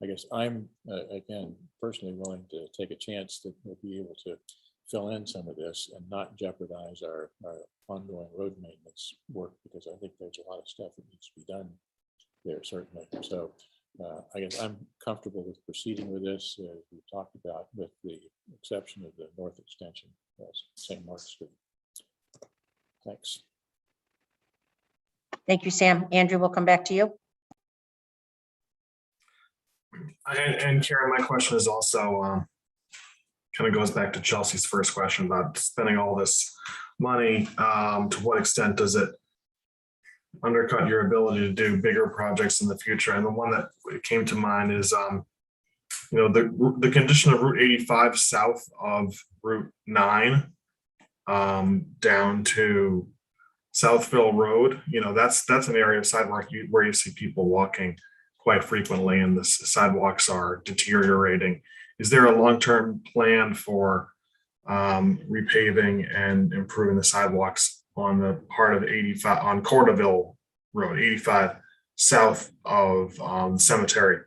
I guess I'm, again, personally willing to take a chance that we'll be able to fill in some of this and not jeopardize our ongoing road maintenance work, because I think there's a lot of stuff that needs to be done there, certainly. So I guess I'm comfortable with proceeding with this, as we talked about, with the exception of the north extension, St. Mark's Street. Thanks. Thank you, Sam. Andrew, we'll come back to you. And Karen, my question is also kind of goes back to Chelsea's first question about spending all this money. To what extent does it undercut your ability to do bigger projects in the future? And the one that came to mind is, you know, the condition of Route 85 south of Route 9 down to Southville Road. You know, that's an area of sidewalk where you see people walking quite frequently, and the sidewalks are deteriorating. Is there a long-term plan for repaving and improving the sidewalks on the part of 85 on Cordoville Road, 85 south of the cemetery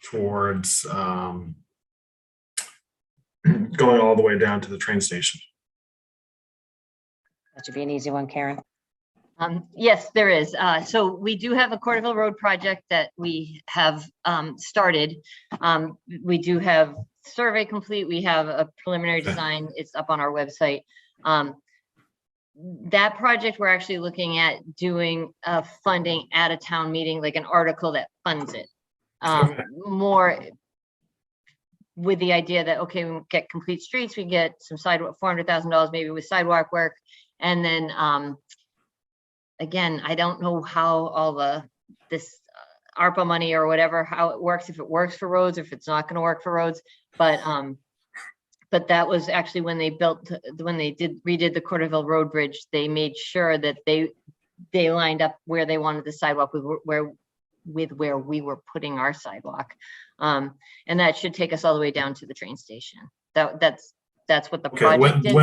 towards going all the way down to the train station? That should be an easy one, Karen. Yes, there is. So we do have a Cordoville Road project that we have started. We do have survey complete. We have a preliminary design. It's up on our website. That project, we're actually looking at doing funding at a town meeting, like an article that funds it. More with the idea that, okay, we get complete streets, we get some sidewalk, $400,000 maybe with sidewalk work. And then again, I don't know how all this ARPA money or whatever, how it works, if it works for roads, if it's not going to work for roads. But that was actually when they redid the Cordoville Road Bridge, they made sure that they lined up where they wanted the sidewalk with where we were putting our sidewalk. And that should take us all the way down to the train station. That's what the project is.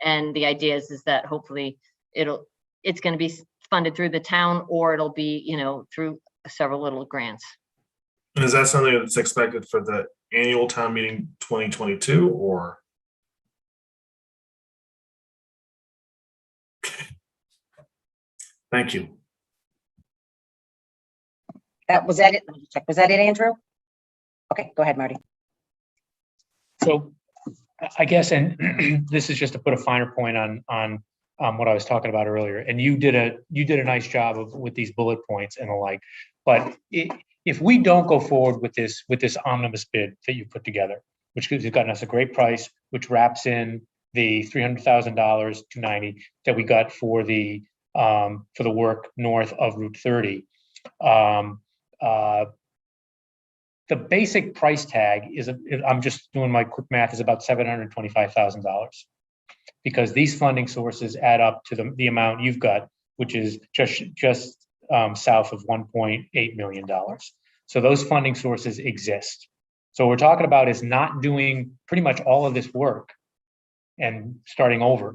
And the idea is that hopefully it's going to be funded through the town, or it'll be, you know, through several little grants. And is that something that's expected for the annual town meeting 2022 or? Thank you. Was that it? Was that it, Andrew? Okay, go ahead, Marty. So I guess, and this is just to put a finer point on what I was talking about earlier, and you did a nice job with these bullet points and the like. But if we don't go forward with this omnibus bid that you put together, which has gotten us a great price, which wraps in the $300,000, 290 that we got for the work north of Route 30. The basic price tag is, I'm just doing my quick math, is about $725,000. Because these funding sources add up to the amount you've got, which is just south of $1.8 million. So those funding sources exist. So what we're talking about is not doing pretty much all of this work and starting over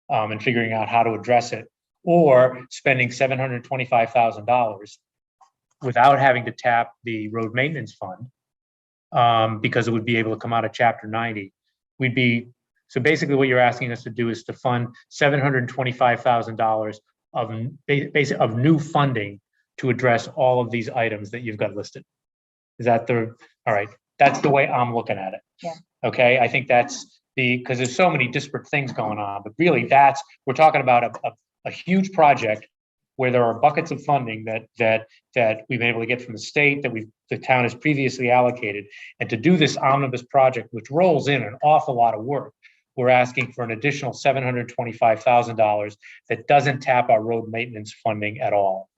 and figuring out how to address it, or spending $725,000 without having to tap the road maintenance fund, because it would be able to come out of Chapter 90. So basically what you're asking us to do is to fund $725,000 of new funding to address all of these items that you've got listed. Is that all right, that's the way I'm looking at it. Yeah. Okay, I think that's because there's so many disparate things going on, but really we're talking about a huge project where there are buckets of funding that we've been able to get from the state, that the town has previously allocated. And to do this omnibus project, which rolls in an awful lot of work, we're asking for an additional $725,000 that doesn't tap our road maintenance funding at all.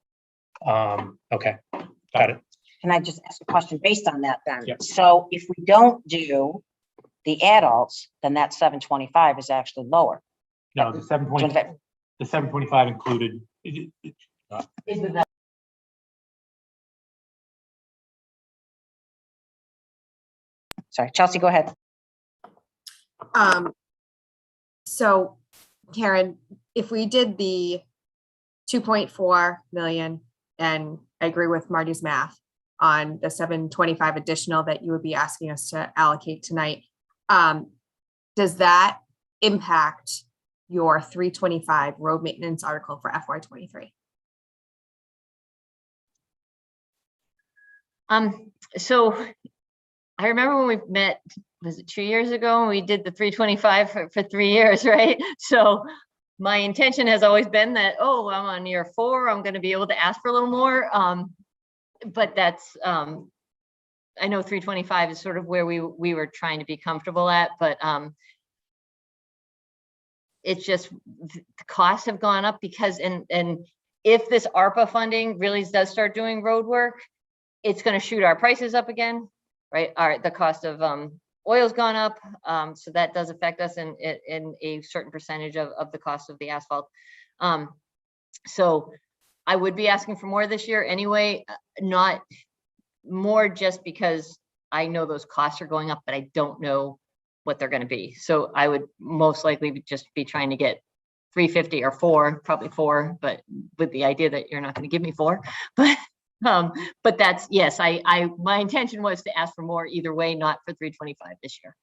Okay, got it. Can I just ask a question based on that then? Yep. So if we don't do the adults, then that 725 is actually lower. No, the 725 included. Sorry, Chelsea, go ahead. So Karen, if we did the 2.4 million, and I agree with Marty's math on the 725 additional that you would be asking us to allocate tonight, does that impact your 325 road maintenance article for FY23? So I remember when we met, was it 2 years ago, and we did the 325 for 3 years, right? So my intention has always been that, oh, I'm on year 4, I'm going to be able to ask for a little more. But that's, I know 325 is sort of where we were trying to be comfortable at, but it's just the costs have gone up because, and if this ARPA funding really does start doing road work, it's going to shoot our prices up again, right? The cost of oil's gone up, so that does affect us in a certain percentage of the cost of the asphalt. So I would be asking for more this year anyway, not more just because I know those costs are going up, but I don't know what they're going to be. So I would most likely just be trying to get 350 or 4, probably 4, but with the idea that you're not going to give me 4. But that's, yes, my intention was to ask for more either way, not for 325 this year.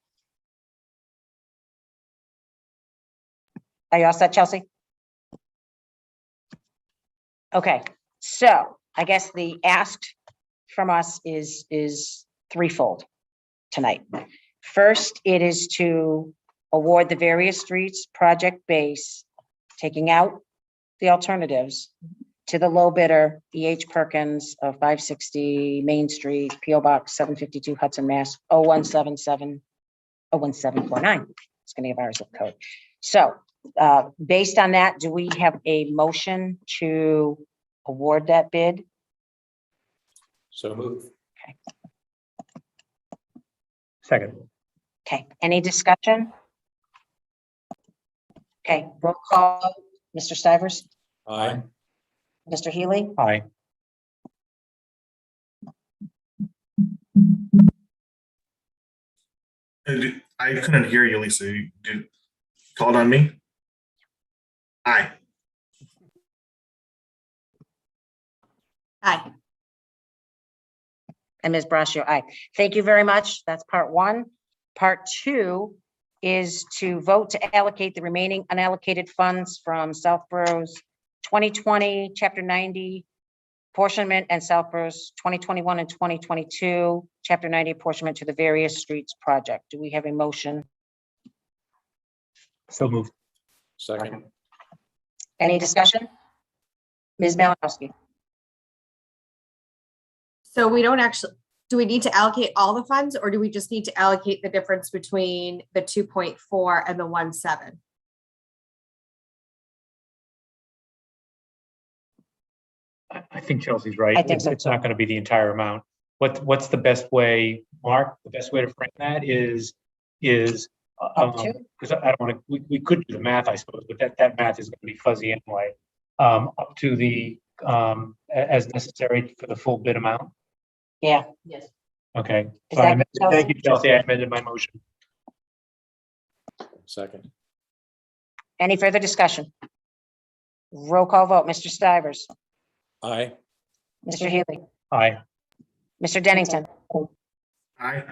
Are you all set, Chelsea? Okay, so I guess the ask from us is threefold tonight. First, it is to award the various streets project base, taking out the alternatives, to the low bidder, E.H. Perkins of 560 Main Street, P.O. Box 752 Hudson, Mass. 01749. It's going to give our zip code. So based on that, do we have a motion to award that bid? So move. Okay. Second. Okay, any discussion? Okay, roll call. Mr. Stivers? Aye. Mr. Healy? Aye. I couldn't hear you, Lisa. You called on me? Aye. Aye. And Ms. Brascio, aye. Thank you very much. That's part one. Part two is to vote to allocate the remaining unallocated funds from Southborough's 2020 Chapter 90 apportionment and Southborough's 2021 and 2022 Chapter 90 apportionment to the various streets project. Do we have a motion So moved. Second. Any discussion? Ms. Malinowski? So we don't actually, do we need to allocate all the funds or do we just need to allocate the difference between the 2.4 and the 1.7? I think Chelsea's right. I think It's so it's not going to be the entire amount. What's the best way, Mark? The best way to frame that is Up to? because I don't want to, we could do the math, I suppose, but that math is going to be fuzzy anyway. Up to the, as necessary for the full bid amount. Yeah. Yes. Okay. Is So that thank Chelsea? you, Chelsea. I amended my motion. Second. Any further discussion? Roll call vote. Mr. Stivers. Aye. Mr. Healy. Aye. Mr. Dennington. Aye.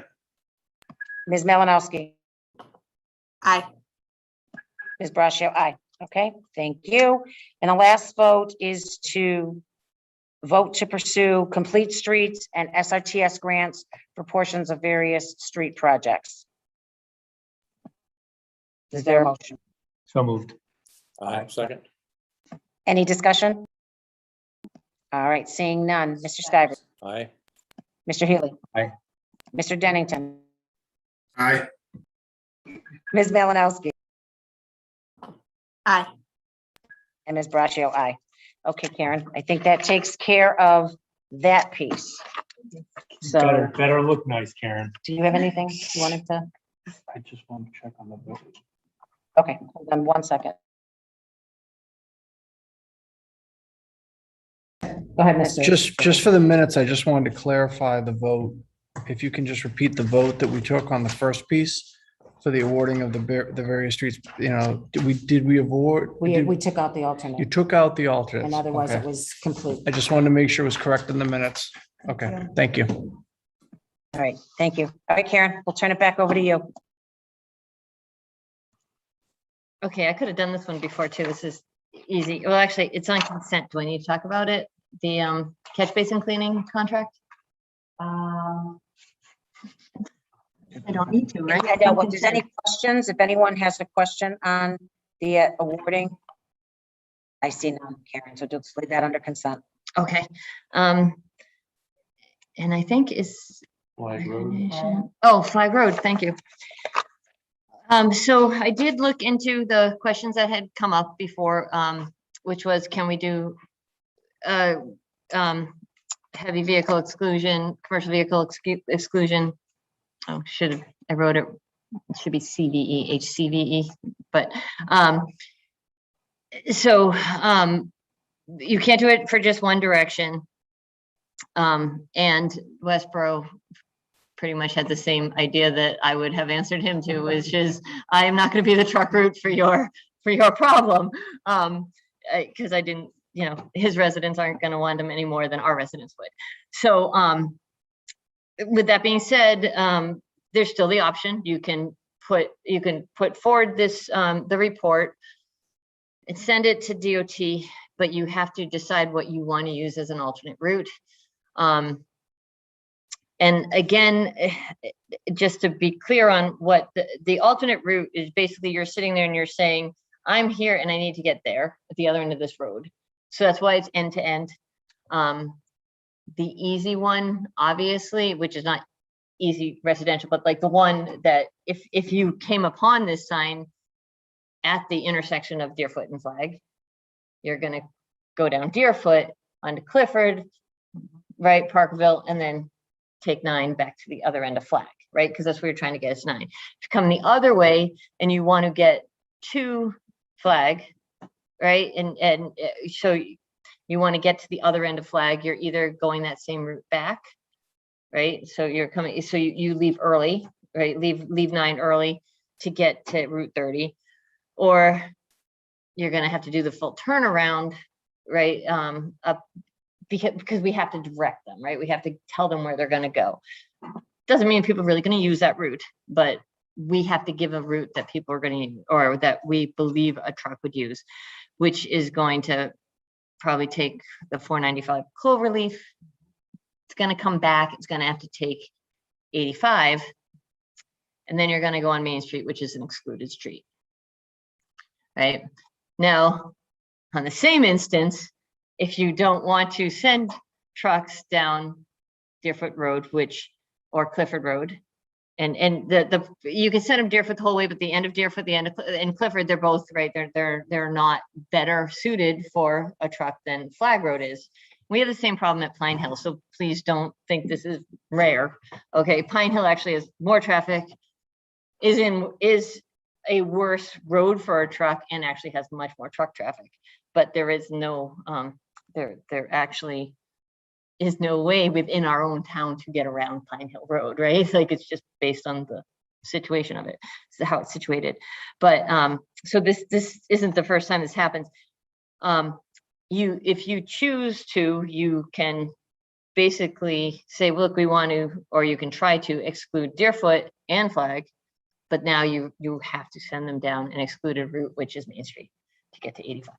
Ms. Malinowski. Aye. Ms. Braccio, aye. Okay, thank you. And the last vote is to vote to pursue complete streets and SRTS grants for portions of various street projects. Is there a motion? So moved. Aye. Second. Any discussion? All right, seeing none. Mr. Stivers. Aye. Mr. Healy. Aye. Mr. Dennington. Aye. Ms. Malinowski. Aye. And Ms. Braccio, aye. Okay, Karen, I think that takes care of that piece. So, Better look nice, Karen. do you have anything you wanted to? I just want to check on the vote. Okay, hold on 1 second. Go ahead, Mr. Just for the minutes, I just wanted to clarify the vote. If you can just repeat the vote that we took on the first piece for the awarding of the various streets, you know, did we award? We took out the You alternate, took out the alternates. and otherwise it Okay. was complete. I just wanted to make sure it was correct in the minutes. Okay, thank you. All right, thank you. All right, Karen, we'll turn it back over to you. Okay, I could have done this one before too. This is easy. Well, actually, it's on consent. Do I need to talk about it? The catch basin cleaning contract? I don't need to, right? I know, well, if there's any questions, if anyone has a question on the awarding, I see none, Karen, so just leave that under consent. Okay. And I think is. Flag Road. Oh, Flag Road, thank you. So I did look into the questions that had come up before, which was, can we do heavy vehicle exclusion, commercial vehicle exclusion? Oh, I wrote it, should be CVE, HCVE, but so you can't do it for just one direction. And Westboro pretty much had the same idea that I would have answered him to, which is, I am not going to be the truck route for your problem. Because I didn't, you know, his residents aren't going to want them any more than our residents would. So with that being said, there's still the option. You can put forward this, the report and send it to DOT, but you have to decide what you want to use as an alternate route. And again, just to be clear on what the alternate route is, basically you're sitting there and you're saying, I'm here and I need to get there at the other end of this road. So that's why it's end to end. The easy one, obviously, which is not easy residential, but like the one that if you came upon this sign at the intersection of Deerfoot and Flag, you're going to go down Deerfoot onto Clifford, right, Parkville, and then take 9 back to the other end of Flag, right? Because that's where you're trying to get us 9. If you come the other way and you want to get to Flag, right? And so you want to get to the other end of Flag, you're either going that same route back, right? So you're coming, so you leave early, right? Leave 9 early to get to Route 30, or you're going to have to do the full turnaround, right? Up because we have to direct them, right? We have to tell them where they're going to go. Doesn't mean people are really going to use that route, but we have to give a route that people are going to, or that we believe a truck would use, which is going to probably take the 495 Cloverleaf. It's going to come back. It's going to have to take 85. And then you're going to go on Main Street, which is an excluded street. right? Now, on the same instance, if you don't want to send trucks down Deerfoot Road, or Clifford Road, and you can send them Deerfoot the whole way, but the end of Deerfoot, and Clifford, they're both right. They're not better suited for a truck than Flag Road is. We have the same problem at Pine Hill, so please don't think this is rare. Okay, Pine Hill actually has more traffic, is a worse road for a truck, and actually has much more truck traffic. But there is no, there actually is no way within our own town to get around Pine Hill Road, right? Like, it's just based on the situation of it, so how it's situated. But so this isn't the first time this happens. If you choose to, you can basically say, look, we want to, or you can try to exclude Deerfoot and Flag, but now you have to send them down an excluded route, which is Main Street, to get to 85.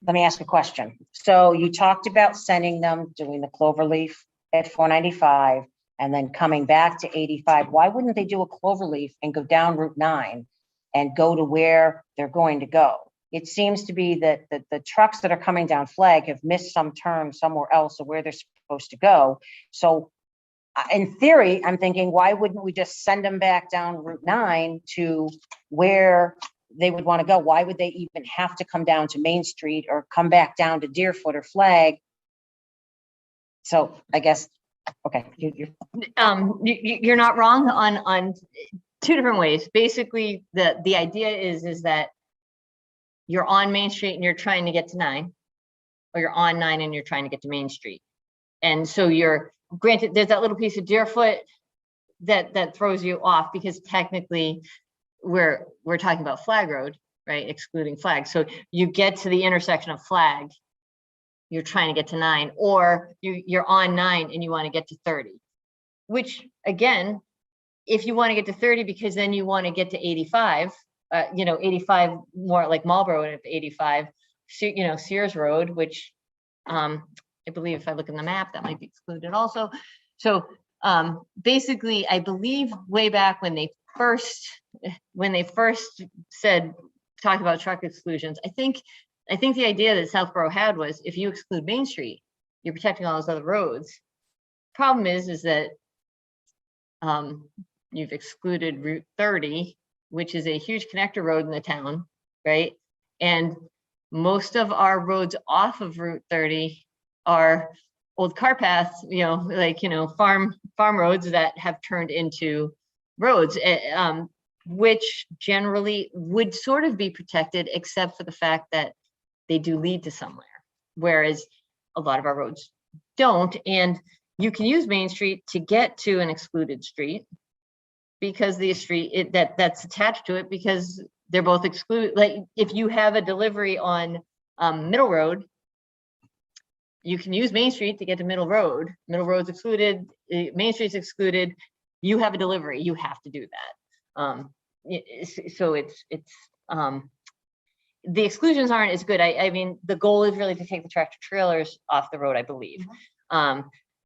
Let me ask a question. So you talked about sending them, doing the cloverleaf at 495 and then coming back to 85. Why wouldn't they do a cloverleaf and go down Route 9 and go to where they're going to go? It seems to be that the trucks that are coming down Flag have missed some turn somewhere else of where they're supposed to go. So in theory, I'm thinking, why wouldn't we just send them back down Route 9 to where they would want to go? Why would they even have to come down to Main Street or come back down to Deerfoot or Flag? So I guess, okay. You're not wrong on two different ways. Basically, the idea is that you're on Main Street and you're trying to get to 9, or you're on 9 and you're trying to get to Main Street. And so you're granted, there's that little piece of Deerfoot that throws you off, because technically we're talking about Flag Road, right? Excluding Flag. So you get to the intersection of Flag, you're trying to get to 9, or you're on 9 and you want to get to 30, which again, if you want to get to 30 because then you want to get to 85, 85 more like Marlboro, and 85, Sears Road, which I believe if I look in the map, that might be excluded also. So basically, I believe way back when they first talked about truck exclusions, I think the idea that Southborough had was, if you exclude Main Street, you're protecting all those other roads. Problem is that you've excluded Route 30, which is a huge connector road in the town, right? And most of our roads off of Route 30 are old car paths, farm roads that have turned into roads, which generally would sort of be protected, except for the fact that they do lead to somewhere, whereas a lot of our roads don't. And you can use Main Street to get to an excluded street, because the street that's attached to it, because they're both excluded. Like, if you have a delivery on Middle Road, you can use Main Street to get to Middle Road. Middle Road's excluded, Main Street's excluded. You have a delivery, you have to do that. So it's the exclusions aren't as good. I mean, the goal is really to take the tractor trailers off the road, I believe.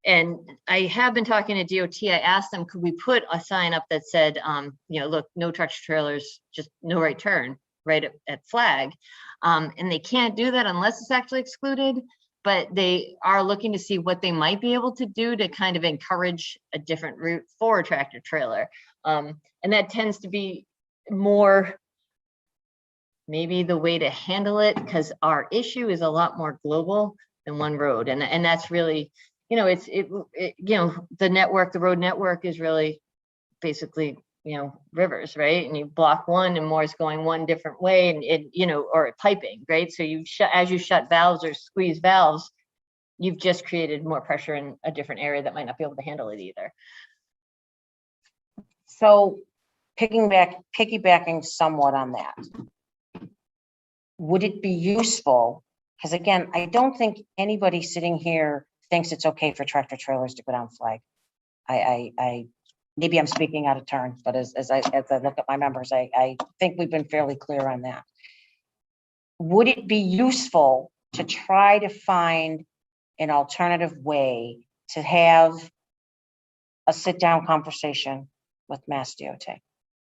And I have been talking to DOT. I asked them, could we put a sign up that said, look, no tractor trailers, just no right turn, right at Flag. And they can't do that unless it's actually excluded, but they are looking to see what they might be able to do to kind of encourage a different route for a tractor trailer. And that tends to be more maybe the way to handle it, because our issue is a lot more global than one road. And that's really, the road network is really basically, rivers, right? And you block one and more is going one different way, and or piping, right? So as you shut valves or squeeze valves, you've just created more pressure in a different area that might not be able to handle it either. So piggybacking somewhat on that, would it be useful? Because again, I don't think anybody sitting here thinks it's okay for tractor trailers to go down Flag. I maybe I'm speaking out of turn, but as I look at my members, I think we've been fairly clear on that. Would it be useful to try to find an alternative way to have a sit-down conversation with Mass DOT?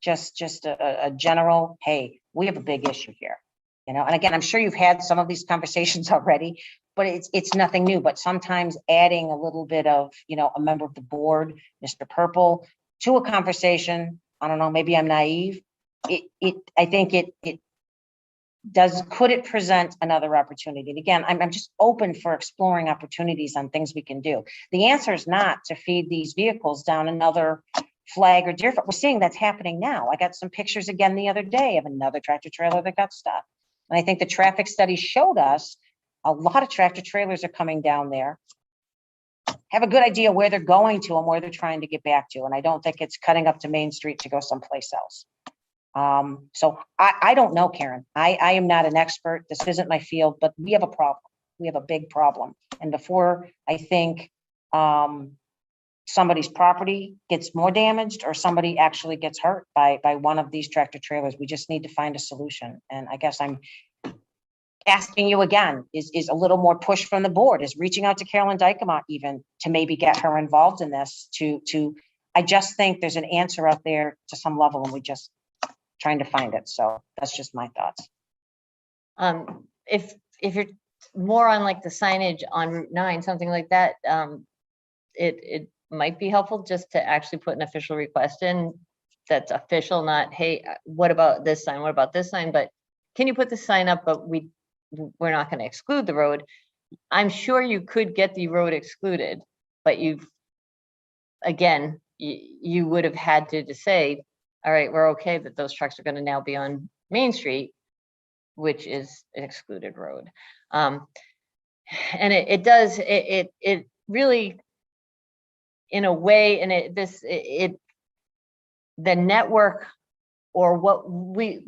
just a general, hey, we have a big issue here. You know, and again, I'm sure you've had some of these conversations already, but it's nothing new. But sometimes adding a little bit of, you know, a member of the board, Mr. Purple, to a conversation, I don't know, maybe I'm naive. I think it could it present another opportunity? And again, I'm just open for exploring opportunities on things we can do. The answer is not to feed these vehicles down another flag or deer. We're seeing that's happening now. I got some pictures again the other day of another tractor trailer that got stuck. And I think the traffic study showed us a lot of tractor trailers are coming down there, have a good idea where they're going to and where they're trying to get back to. And I don't think it's cutting up to Main Street to go someplace else. So I don't know, Karen. I am not an expert. This isn't my field, but we have a problem. We have a big problem. And before I think somebody's property gets more damaged or somebody actually gets hurt by one of these tractor trailers, we just need to find a solution. And I guess I'm asking you again, is a little more push from the board, is reaching out to Carolyn Dykema even to maybe get her involved in this I just think there's an answer out there to some level and we just trying to find it. So that's just my thoughts. If you're more on like the signage on Route 9, something like that, it might be helpful just to actually put an official request in that's official, not, hey, what about this sign? What about this sign? But can you put the sign up, but we're not going to exclude the road. I'm sure you could get the road excluded, but again, you would have had to say, all right, we're okay that those trucks are going to now be on Main Street, which is an excluded road. And it really, in a way, and the network or what we,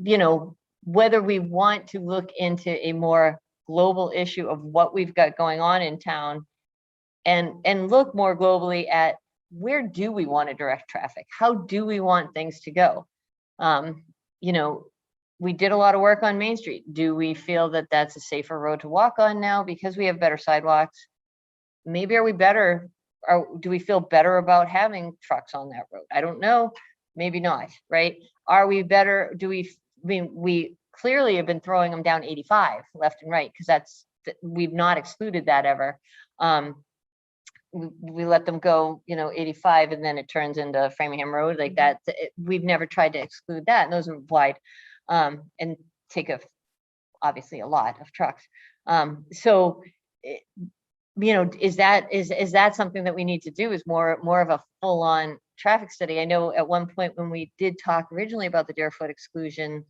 whether we want to look into a more global issue of what we've got going on in town and look more globally at where do we want to direct traffic? How do we want things to go? We did a lot of work on Main Street. Do we feel that that's a safer road to walk on now because we have better sidewalks? Maybe are we better, or do we feel better about having trucks on that road? I don't know. Maybe not, right? Are we better? We clearly have been throwing them down 85 left and right because we've not excluded that ever. We let them go, 85, and then it turns into Framingham Road like that. We've never tried to exclude that, and those are wide and take obviously a lot of trucks. So, is that something that we need to do? Is more of a full-on traffic study? I know at one point when we did talk originally about the Deerfoot exclusion,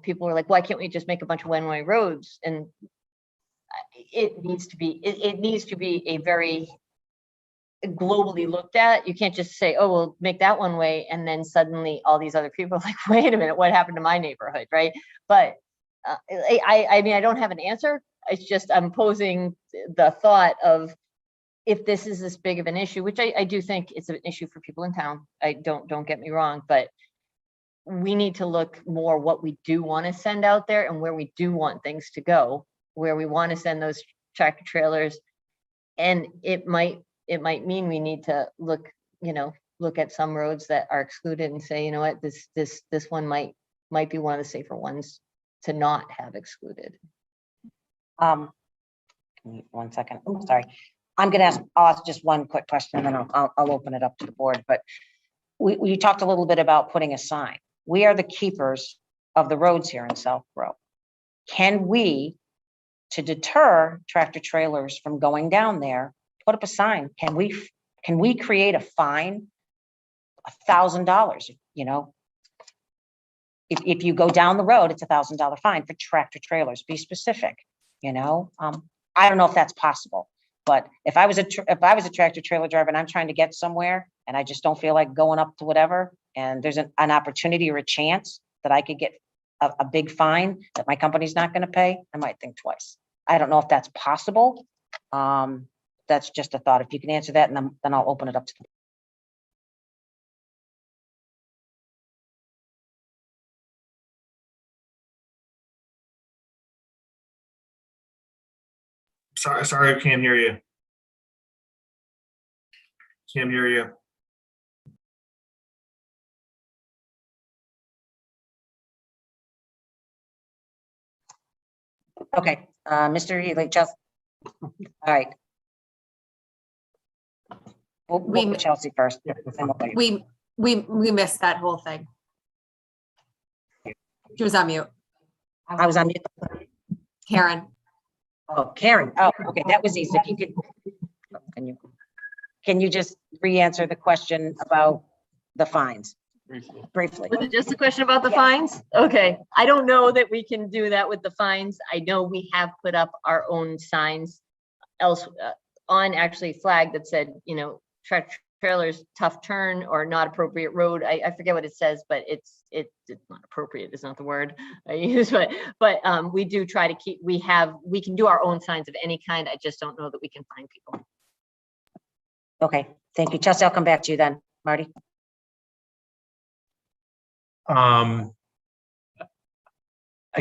people were like, why can't we just make a bunch of one-way roads? And it needs to be a very globally looked at. You can't just say, oh, we'll make that one way, and then suddenly all these other people are like, wait a minute, what happened to my neighborhood, right? But I mean, I don't have an answer. It's just I'm posing the thought of, if this is this big of an issue, which I do think it's an issue for people in town. Don't get me wrong, but we need to look more what we do want to send out there and where we do want things to go, where we want to send those tractor trailers. And it might mean we need to look at some roads that are excluded and say, you know what, this one might be one of the safer ones to not have excluded. One second. Oh, sorry. I'll ask just one quick question, then I'll open it up to the board. But we talked a little bit about putting a sign. We are the keepers of the roads here in Southborough. Can we, to deter tractor trailers from going down there, put up a sign? Can we create a fine, $1,000? If you go down the road, it's $1,000 fine for tractor trailers. Be specific. I don't know if that's possible. But if I was a tractor trailer driver and I'm trying to get somewhere and I just don't feel like going up to whatever, and there's an opportunity or a chance that I could get a big fine that my company's not going to pay, I might think twice. I don't know if that's possible. That's just a thought. If you can answer that, and then I'll open it up to them. Sorry, I can't hear you. Can't hear you. Okay, Mr. Healy, just, all right. We'll go Chelsea first. Yeah, then we'll go you. We missed that whole thing. She was on mute. I was on mute. Karen. Oh, Karen. Oh, okay, that was easy. If you could, can you just re-answer the question about the fines briefly? Was it just a question about the fines? Okay, I don't know that we can do that with the fines. I know we have put up our own signs else on actually flag that said, you know, trailers, tough turn or not appropriate road. I forget what it says, but it's not appropriate is not the word I use, but we do try to keep, we can do our own signs of any kind. I just don't know that we can find people. Okay, thank you. Chelsea, I'll come back to you then. Marty? I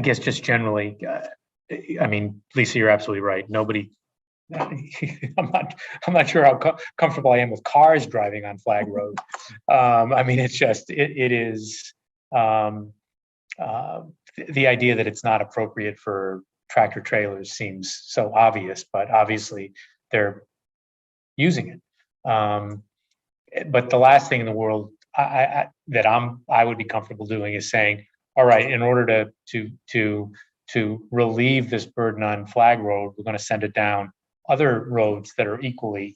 guess just generally, I mean, Lisa, you're absolutely right. Nobody, I'm not sure how comfortable I am with cars driving on flag road. I mean, it's just, it is, the idea that it's not appropriate for tractor trailers seems so obvious, but obviously they're using it. But the last thing in the world I would be comfortable doing is saying, all right, in order to relieve this burden on flag road, we're going to send it down other roads that are equally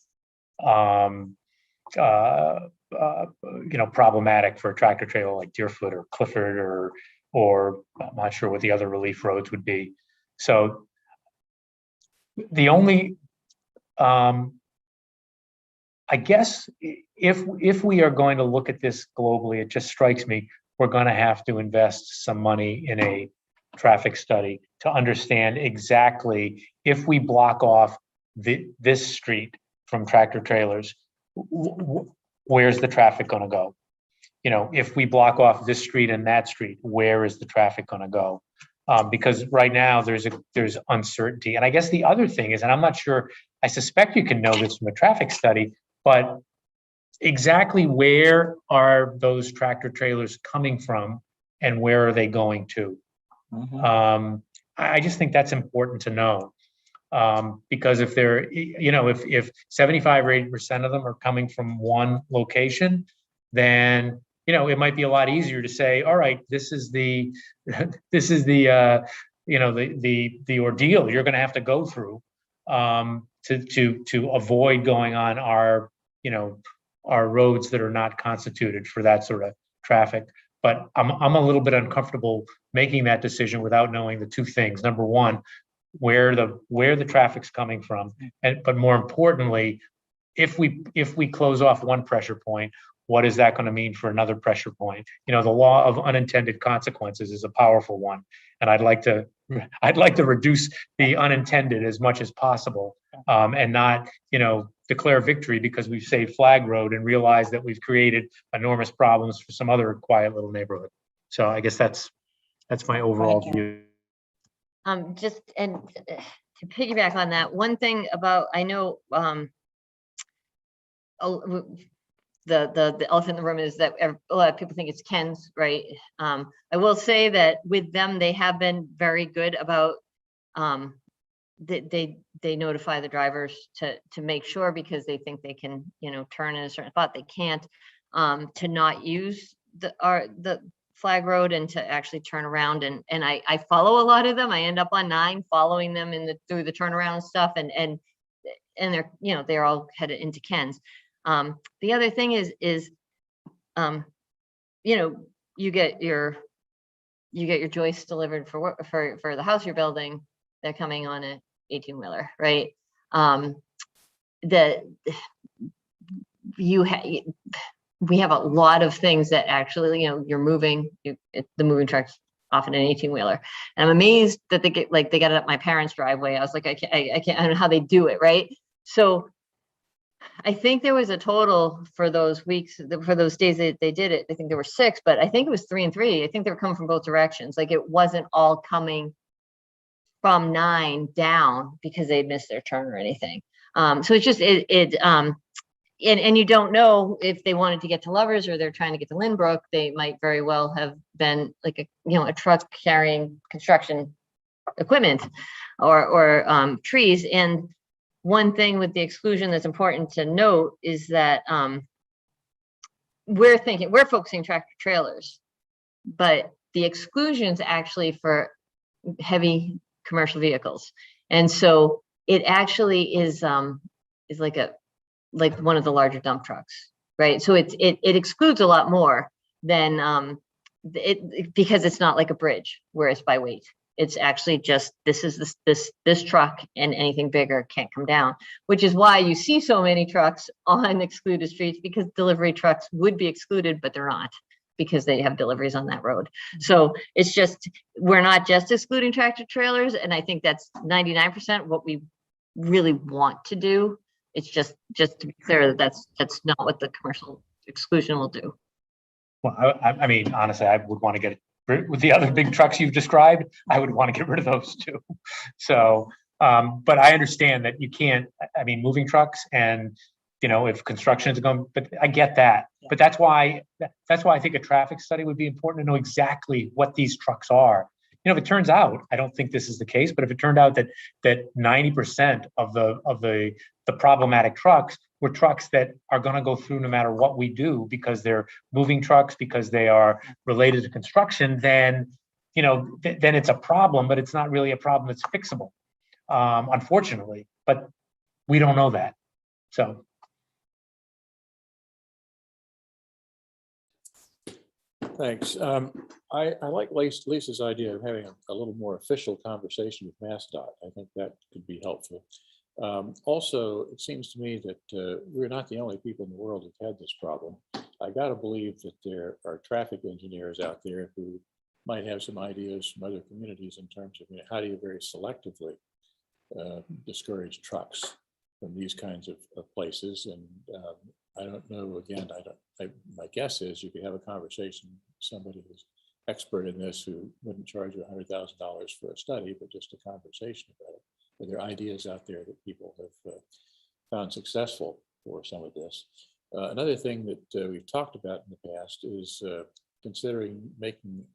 problematic for a tractor trailer like Deerfoot or Clifford or I'm not sure what the other relief roads would be. So the only I guess if we are going to look at this globally, it just strikes me we're going to have to invest some money in a traffic study to understand exactly if we block off this street from tractor trailers, where's the traffic going to go? You know, if we block off this street and that street, where is the traffic going to go? Because right now there's uncertainty. And I guess the other thing is, and I'm not sure, I suspect you can know this from a traffic study, but exactly where are those tractor trailers coming from and where are they going to? I just think that's important to know. Because if they're, you know, if 75 or 80% of them are coming from one location, then, you know, it might be a lot easier to say, all right, this is the ordeal you're going to have to go through to avoid going on our roads that are not constituted for that sort of traffic. But I'm a little bit uncomfortable making that decision without knowing the two things. Number one, where the traffic's coming from, but more importantly, if we close off one pressure point, what is that going to mean for another pressure point? You know, the law of unintended consequences is a powerful one, and I'd like to reduce the unintended as much as possible, and not, you know, declare victory because we've saved Flag Road and realize that we've created enormous problems for some other quiet little neighborhood. So I guess that's my overall view. Just and to piggyback on that, one thing about, I know the elephant in the room is that a lot of people think it's Ken's, right? I will say that with them, they have been very good about they notify the drivers to make sure, because they think they can, you know, turn in a certain spot. They can't, to not use the Flag Road and to actually turn around, and I follow a lot of them. I end up on 9 following them through the turnaround stuff, and they're, you know, they're all headed into Ken's. The other thing is you know, you get your joists delivered for the house you're building. They're coming on a 18-wheeler, right? We have a lot of things that actually, you know, you're moving, the moving truck's often an 18-wheeler. And I'm amazed that they got it up my parents' driveway. I was like, I can't, I don't know how they do it, right? So I think there was a total for those weeks, for those days that they did it. I think there were 6, but I think it was 3 and 3. I think they were coming from both directions. Like, it wasn't all coming from 9 down because they missed their turn or anything. So it's just, and you don't know if they wanted to get to Lovers or they're trying to get to Lynbrook. They might very well have been like a truck carrying construction equipment or trees. And one thing with the exclusion that's important to note is that we're focusing tractor trailers, but the exclusions actually for heavy commercial vehicles. And so it actually is like one of the larger dump trucks, right? So it excludes a lot more than because it's not like a bridge where it's by weight. It's actually just this truck, and anything bigger can't come down, which is why you see so many trucks on excluded streets, because delivery trucks would be excluded, but they're not, because they have deliveries on that road. So it's just, we're not just excluding tractor trailers, and I think that's 99% what we really want to do. It's just to be clear that that's not what the commercial exclusion will do. Well, I mean, honestly, I would want to get rid with the other big trucks you've described. I would want to get rid of those too. So, but I understand that you can't, I mean, moving trucks and, you know, if construction is going, but I get that. But that's why I think a traffic study would be important to know exactly what these trucks are. You know, if it turns out, I don't think this is the case, but if it turned out that 90% of the problematic trucks were trucks that are going to go through no matter what we do, because they're moving trucks, because they are related to construction, then, you know, then it's a problem, but it's not really a problem that's fixable, unfortunately. But we don't know that. So. Thanks. I like Lisa's idea of having a little more official conversation with MassDOT. I think that could be helpful. Also, it seems to me that we're not the only people in the world who've had this problem. I got to believe that there are traffic engineers out there who might have some ideas from other communities in terms of, you know, how do you very selectively discourage trucks from these kinds of places. And I don't know, again, my guess is you could have a conversation with somebody who's expert in this who wouldn't charge you $100,000 for a study, but just a conversation about it. Are there ideas out there that people have found successful for some of this? Another thing that we've talked about in the past is considering making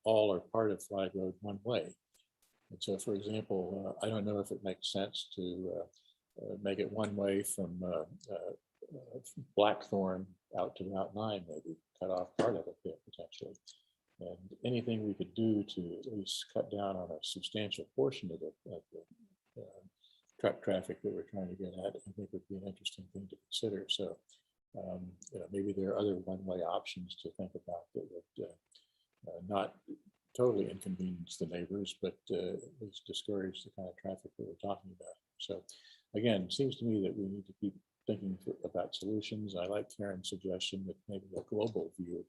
all or part of Flag Road one way. And so, for example, I don't know if it makes sense to make it one way from Blackthorn out to Route 9, maybe cut off part of it there potentially. And anything we could do to at least cut down on a substantial portion of the truck traffic that we're trying to get at, I think would be an interesting thing to consider. So, you know, maybe there are other one-way options to think about that would not totally inconvenience the neighbors, but at least discourage the kind of traffic that we're talking about. So, again, it seems to me that we need to keep thinking about solutions. I like Karen's suggestion that maybe a global view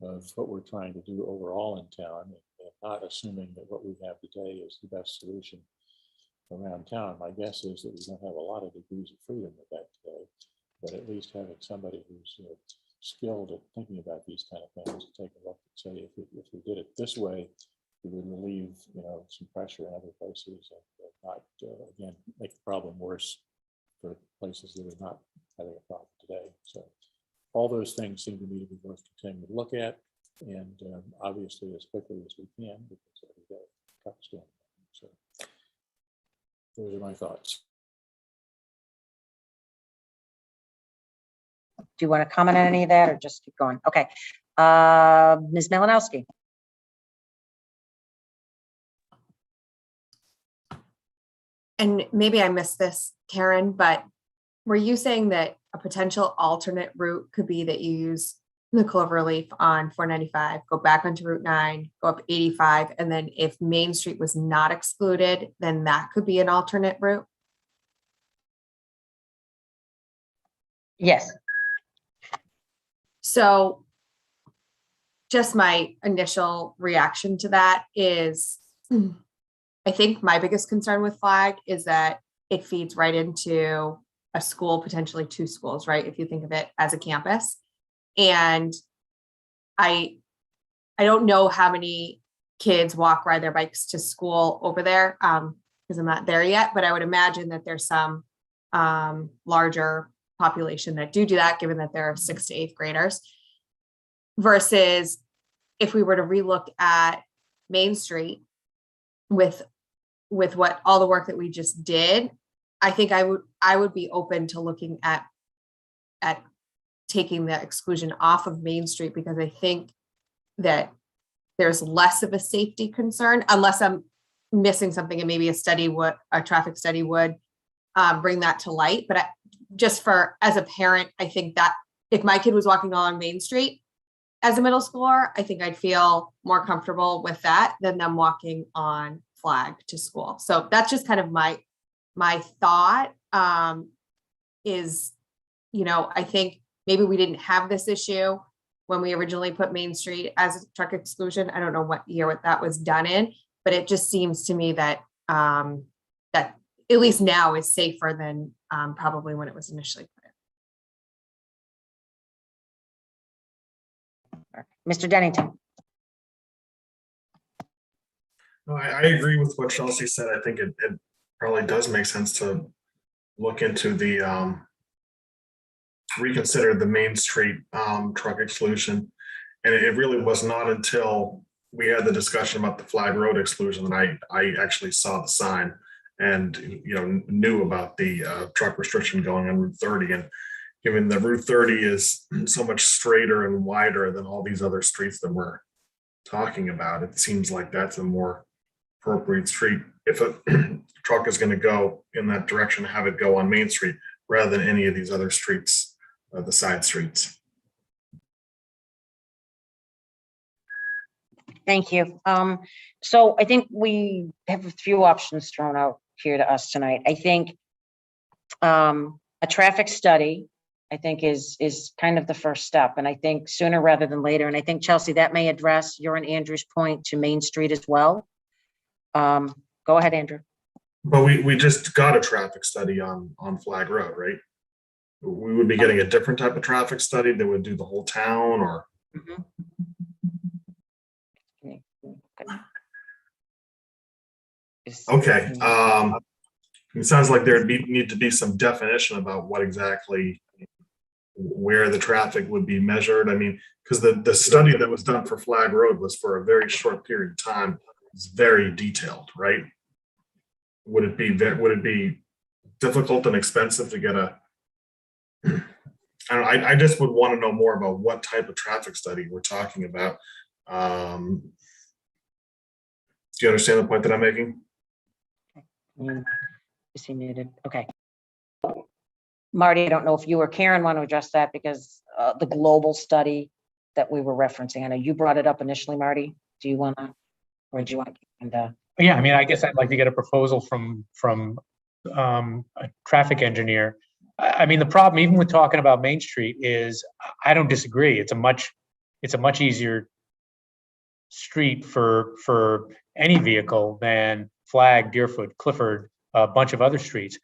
of what we're trying to do overall in town, and not assuming that what we have today is the best solution around town. My guess is that we don't have a lot of degrees of freedom with that today, but at least having somebody who's skilled at thinking about these kind of things to take a look and say, if we did it this way, we would relieve, you know, some pressure in other places and not, again, make the problem worse for places that are not having a problem today. So all those things seem to me to be worth continuing to look at, and obviously as quickly as we can, because every day trucks doing it. So those are my thoughts. Do you want to comment on any of that or just keep going? Okay. Ms. Malinowski. And maybe I missed this, Karen, but were you saying that a potential alternate route could be that you use the cloverleaf on 495, go back onto Route 9, go up 85, and then if Main Street was not excluded, then that could be an alternate route? Yes. So just my initial reaction to that is, I think my biggest concern with Flag is that it feeds right into a school, potentially two schools, right? If you think of it as a campus. And I don't know how many kids ride their bikes to school over there, because I'm not there yet, but I would imagine that there's some larger population that do that, given that there are 6th to 8th graders, versus if we were to relook at Main Street with with what all the work that we just did, I think I would be open to looking at taking the exclusion off of Main Street, because I think that there's less of a safety concern, unless I'm missing something, and maybe a traffic study would bring that to light. But as a parent, I think that if my kid was walking along Main Street as a middle schooler, I think I'd feel more comfortable with that than them walking on Flag to school. So that's just kind of my thought, is, I think maybe we didn't have this issue when we originally put Main Street as a truck exclusion. I don't know what year that was done in, but it just seems to me that that at least now is safer than probably when it was initially put in. Mr. Dennington. No, I agree with what Chelsea said. I think it probably does make sense to look into the reconsider the Main Street truck exclusion. And it really was not until we had the discussion about the Flag Road exclusion that I actually saw the sign and knew about the truck restriction going on Route 30. And given that Route 30 is so much straighter and wider than all these other streets that we're talking about, it seems like that's a more appropriate street if a truck is going to go in that direction, have it go on Main Street rather than any of these other streets, the side streets. Thank you. So I think we have a few options thrown out here to us tonight. I think a traffic study, I think is kind of the first step. And I think sooner rather than later, and I think Chelsea, that may address your and Andrew's point to Main Street as well. Go ahead, Andrew. But we just got a traffic study on Flag Road, right? We would be getting a different type of traffic study that would do the whole town, or? Okay. It sounds like there'd need to be some definition about what exactly, where the traffic would be measured. I mean, because the study that was done for Flag Road was for a very short period of time. It's very detailed, right? Would it be difficult and expensive to get a? I just would want to know more about what type of traffic study we're talking about. Do you understand the point that I'm making? Is he muted? Okay. Marty, I don't know if you or Karen want to address that, because the global study that we were referencing, I know you brought it up initially, Marty. Do you want to, or do you want? Yeah, I mean, I guess I'd like to get a proposal from a traffic engineer. I mean, the problem, even with talking about Main Street, is I don't disagree. It's a much easier street for any vehicle than Flag, Deerfoot, Clifford, a bunch of other streets.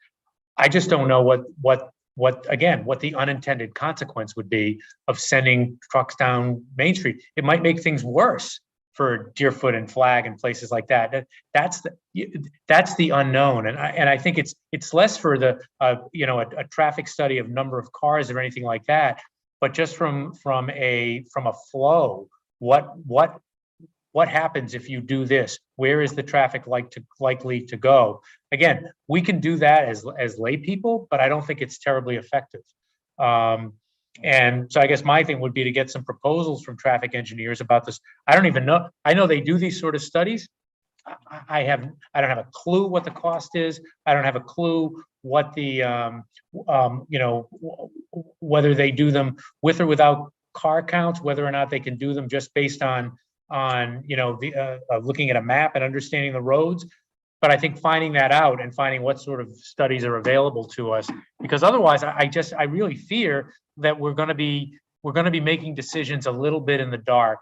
I just don't know what the unintended consequence would be of sending trucks down Main Street. It might make things worse for Deerfoot and Flag and places like that. That's the unknown, and I think it's less for the a traffic study of number of cars or anything like that, but just from a flow. What happens if you do this? Where is the traffic likely to go? Again, we can do that as lay people, but I don't think it's terribly effective. And so I guess my thing would be to get some proposals from traffic engineers about this. I don't even know. I know they do these sort of studies. I don't have a clue what the cost is. I don't have a clue what the whether they do them with or without car counts, whether or not they can do them just based on looking at a map and understanding the roads. But I think finding that out and finding what sort of studies are available to us, because otherwise I really fear that we're going to be making decisions a little bit in the dark,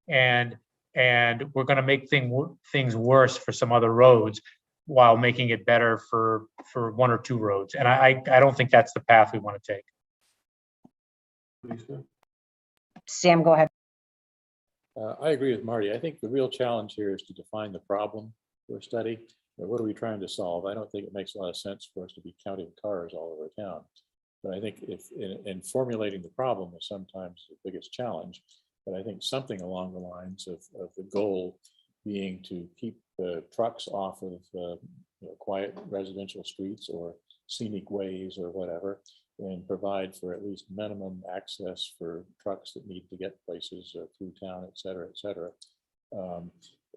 and we're going to make things worse for some other roads while making it better for one or two roads. And I don't think that's the path we want to take. Sam, go ahead. I agree with Marty. I think the real challenge here is to define the problem for a study. What are we trying to solve? I don't think it makes a lot of sense for us to be counting cars all over town. But I think if in formulating the problem is sometimes the biggest challenge. But I think something along the lines of the goal being to keep the trucks off of quiet residential streets or scenic ways or whatever, and provide for at least minimum access for trucks that need to get places through town, et cetera,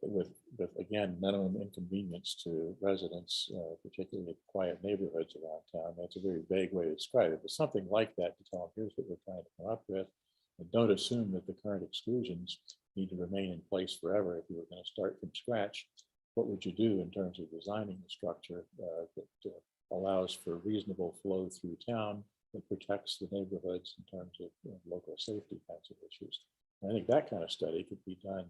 with again, minimum inconvenience to residents, particularly in quiet neighborhoods around town. That's a very vague way to describe it, but something like that to tell them, here's what we're trying to come up with. And don't assume that the current exclusions need to remain in place forever. If you were going to start from scratch, what would you do in terms of designing the structure that allows for reasonable flow through town, that protects the neighborhoods in terms of local safety kinds of issues? And I think that kind of study could be done,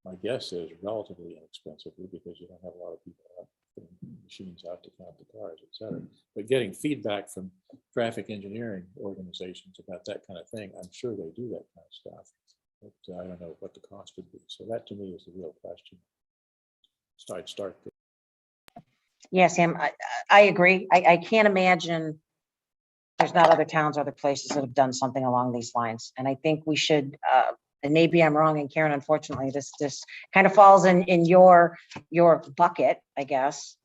my guess is, relatively inexpensively, because you don't have a lot of people out putting machines out to count the cars, et cetera. But getting feedback from traffic engineering organizations about that kind of thing, I'm sure they do that kind of stuff. But I don't know what the cost would be. So that to me is the real question. So I'd start there. Yeah, Sam, I agree. I can't imagine there's not other towns, other places that have done something along these lines. And I think we should, and maybe I'm wrong, and Karen, unfortunately, this kind of falls in your bucket, I guess.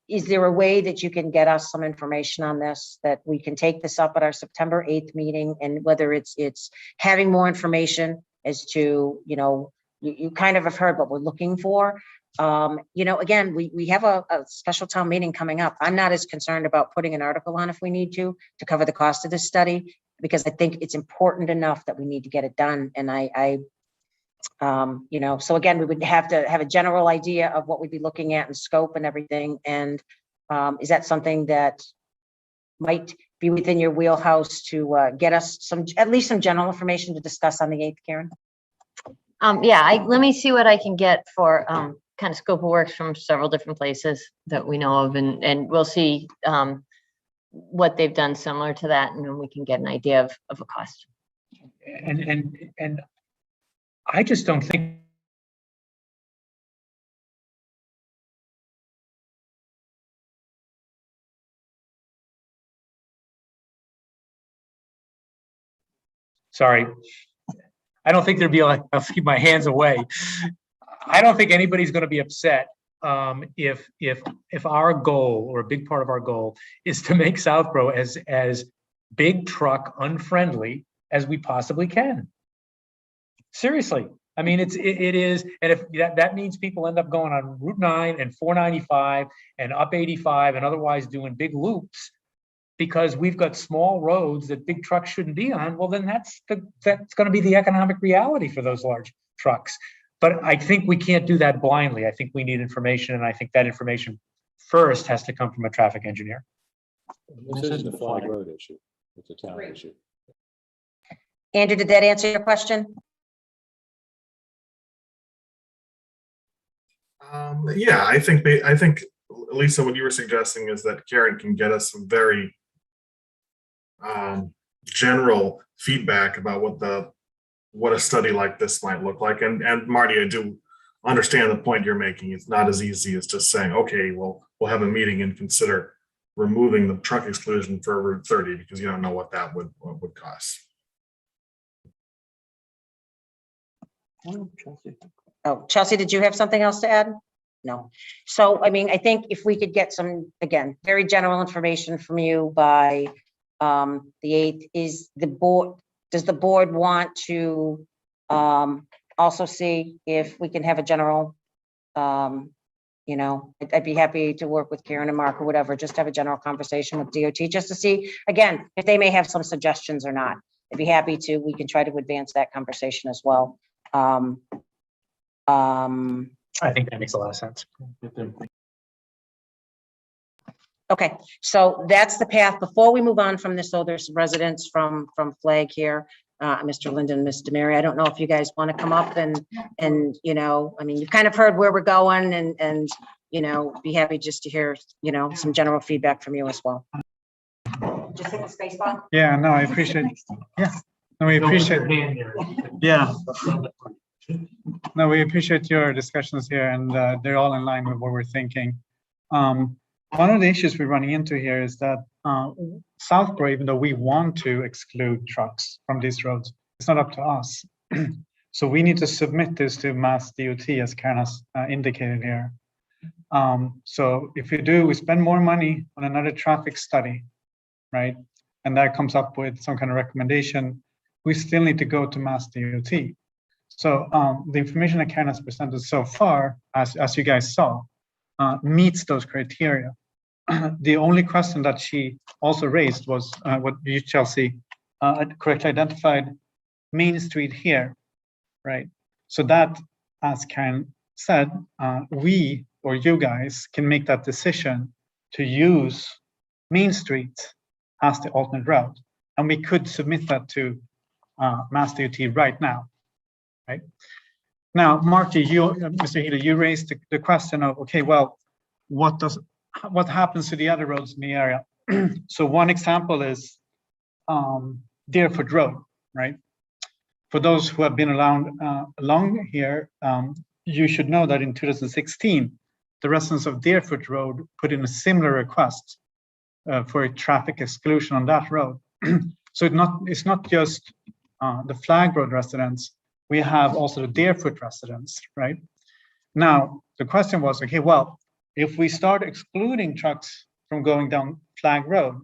Is there a way that you can get us some information on this, that we can take this up at our September 8th meeting, and whether it's having more information as to, you kind of have heard what we're looking for. Again, we have a special town meeting coming up. I'm not as concerned about putting an article on if we need to cover the cost of this study, because I think it's important enough that we need to get it done. And so again, we would have to have a general idea of what we'd be looking at and scope and everything. And is that something that might be within your wheelhouse to get us at least some general information to discuss on the 8th, Karen? Let me see what I can get for kind of scope of works from several different places that we know of, and we'll see what they've done similar to that, and then we can get an idea of a cost. And I just don't think sorry. I don't think there'd be like, I'll keep my hands away. I don't think anybody's going to be upset if our goal, or a big part of our goal, is to make Southborough as big truck unfriendly as we possibly can. Seriously. I mean, it is, and if that means people end up going on Route 9 and 495 and up 85 and otherwise doing big loops because we've got small roads that big trucks shouldn't be on, well, then that's going to be the economic reality for those large trucks. But I think we can't do that blindly. I think we need information, and I think that information first has to come from a traffic engineer. This isn't a flag road issue. It's a town issue. Andrew, did that answer your question? I think Lisa, what you were suggesting is that Karen can get us some very general feedback about what a study like this might look like. And Marty, I do understand the point you're making. It's not as easy as just saying, okay, well, we'll have a meeting and consider removing the truck exclusion for Route 30, because you don't know what that would cost. Oh, Chelsea, did you have something else to add? No. So, I mean, I think if we could get some, again, very general information from you by the 8th, does the board want to also see if we can have a general, I'd be happy to work with Karen and Mark or whatever, just have a general conversation with DOT just to see, again, if they may have some suggestions or not. I'd be happy to, we can try to advance that conversation as well. I think that makes a lot of sense. Okay, so that's the path. Before we move on from this, though, there's some residents from Flag here, Mr. Linden, Ms. Demary. I don't know if you guys want to come up and I mean, you've kind of heard where we're going, and be happy just to hear, some general feedback from you as well. Just hit the space bar. Yeah, no, I appreciate. Yeah, no, we appreciate. Yeah. No, we appreciate your discussions here, and they're all in line with what we're thinking. One of the issues we're running into here is that Southborough, even though we want to exclude trucks from these roads, it's not up to us. So we need to submit this to Mass DOT, as Karen has indicated here. So if we do, we spend more money on another traffic study, right? And that comes up with some kind of recommendation, we still need to go to Mass DOT. So the information that Karen has presented so far, as you guys saw, meets those criteria. The only question that she also raised was what you, Chelsea, correctly identified Main Street here, right? So that, as Karen said, we or you guys can make that decision to use Main Street as the alternate route. And we could submit that to Mass DOT right now, right? Now, Marty, Mr. Healy, you raised the question of, okay, well, what happens to the other roads in the area? So one example is Deerfoot Road, right? For those who have been along here, you should know that in 2016, the residents of Deerfoot Road put in a similar request for a traffic exclusion on that road. So it's not just the Flag Road residents, we have also the Deerfoot residents, right? Now, the question was, okay, well, if we start excluding trucks from going down Flag Road,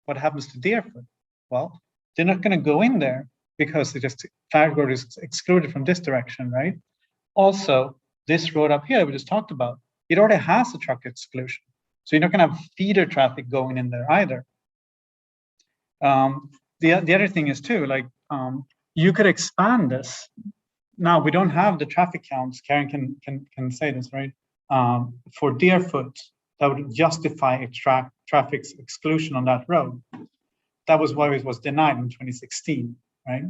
what happens to Deerfoot? Well, they're not going to go in there because Flag Road is excluded from this direction, right? Also, this road up here we just talked about, it already has a truck exclusion. So you're not going to have feeder traffic going in there either. The other thing is too, like you could expand this. Now we don't have the traffic counts. Karen can say this, right? For Deerfoot, that would justify a traffic exclusion on that road. That was why it was denied in 2016, right?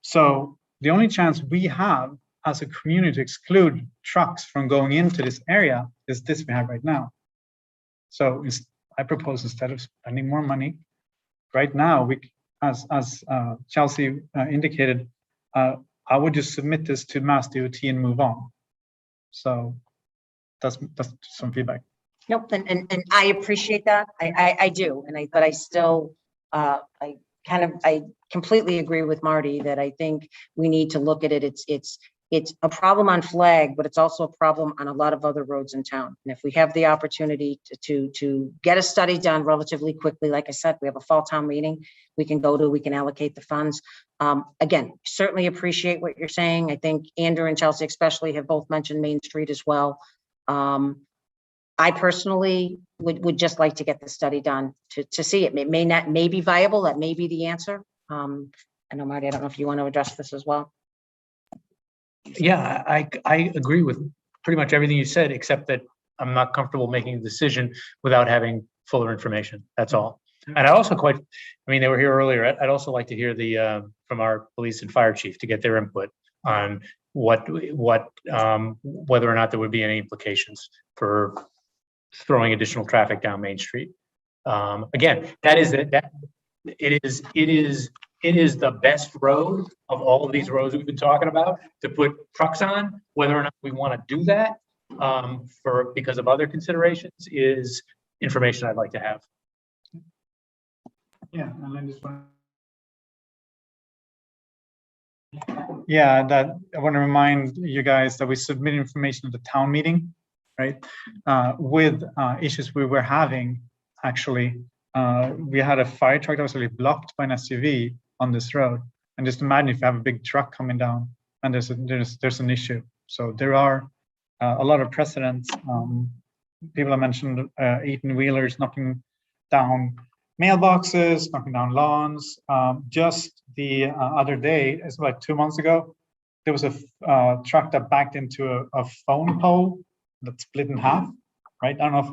So the only chance we have as a community to exclude trucks from going into this area is this we have right now. So I propose, instead of spending more money, right now, we, as Chelsea indicated, I would just submit this to Mass DOT and move on. So that's some feedback. Nope, and I appreciate that. I do, but I still, I completely agree with Marty that I think we need to look at it. It's a problem on Flag, but it's also a problem on a lot of other roads in town. And if we have the opportunity to get a study done relatively quickly, like I said, we have a fall town meeting we can allocate the funds. Again, certainly appreciate what you're saying. I think Andrew and Chelsea especially have both mentioned Main Street as well. I personally would just like to get the study done to see it. It may be viable. That may be the answer. I know, Marty, I don't know if you want to address this as well. Yeah, I agree with pretty much everything you said, except that I'm not comfortable making a decision without having fuller information. That's all. And I also they were here earlier. I'd also like to hear from our police and fire chief to get their input on whether or not there would be any implications for throwing additional traffic down Main Street. Again, it is the best road of all of these roads we've been talking about to put trucks on. Whether or not we want to do that because of other considerations is information I'd like to have. Yeah, and I just want. Yeah, that I want to remind you guys that we submit information at the town meeting, right? With issues we were having, actually, we had a fire truck that was really blocked by an SUV on this road. And just imagine if you have a big truck coming down and there's an issue. So there are a lot of precedents. People have mentioned 18-wheelers knocking down mailboxes, knocking down lawns. Just the other day, it's like 2 months ago, there was a truck that backed into a phone pole that split in half, right? I don't know if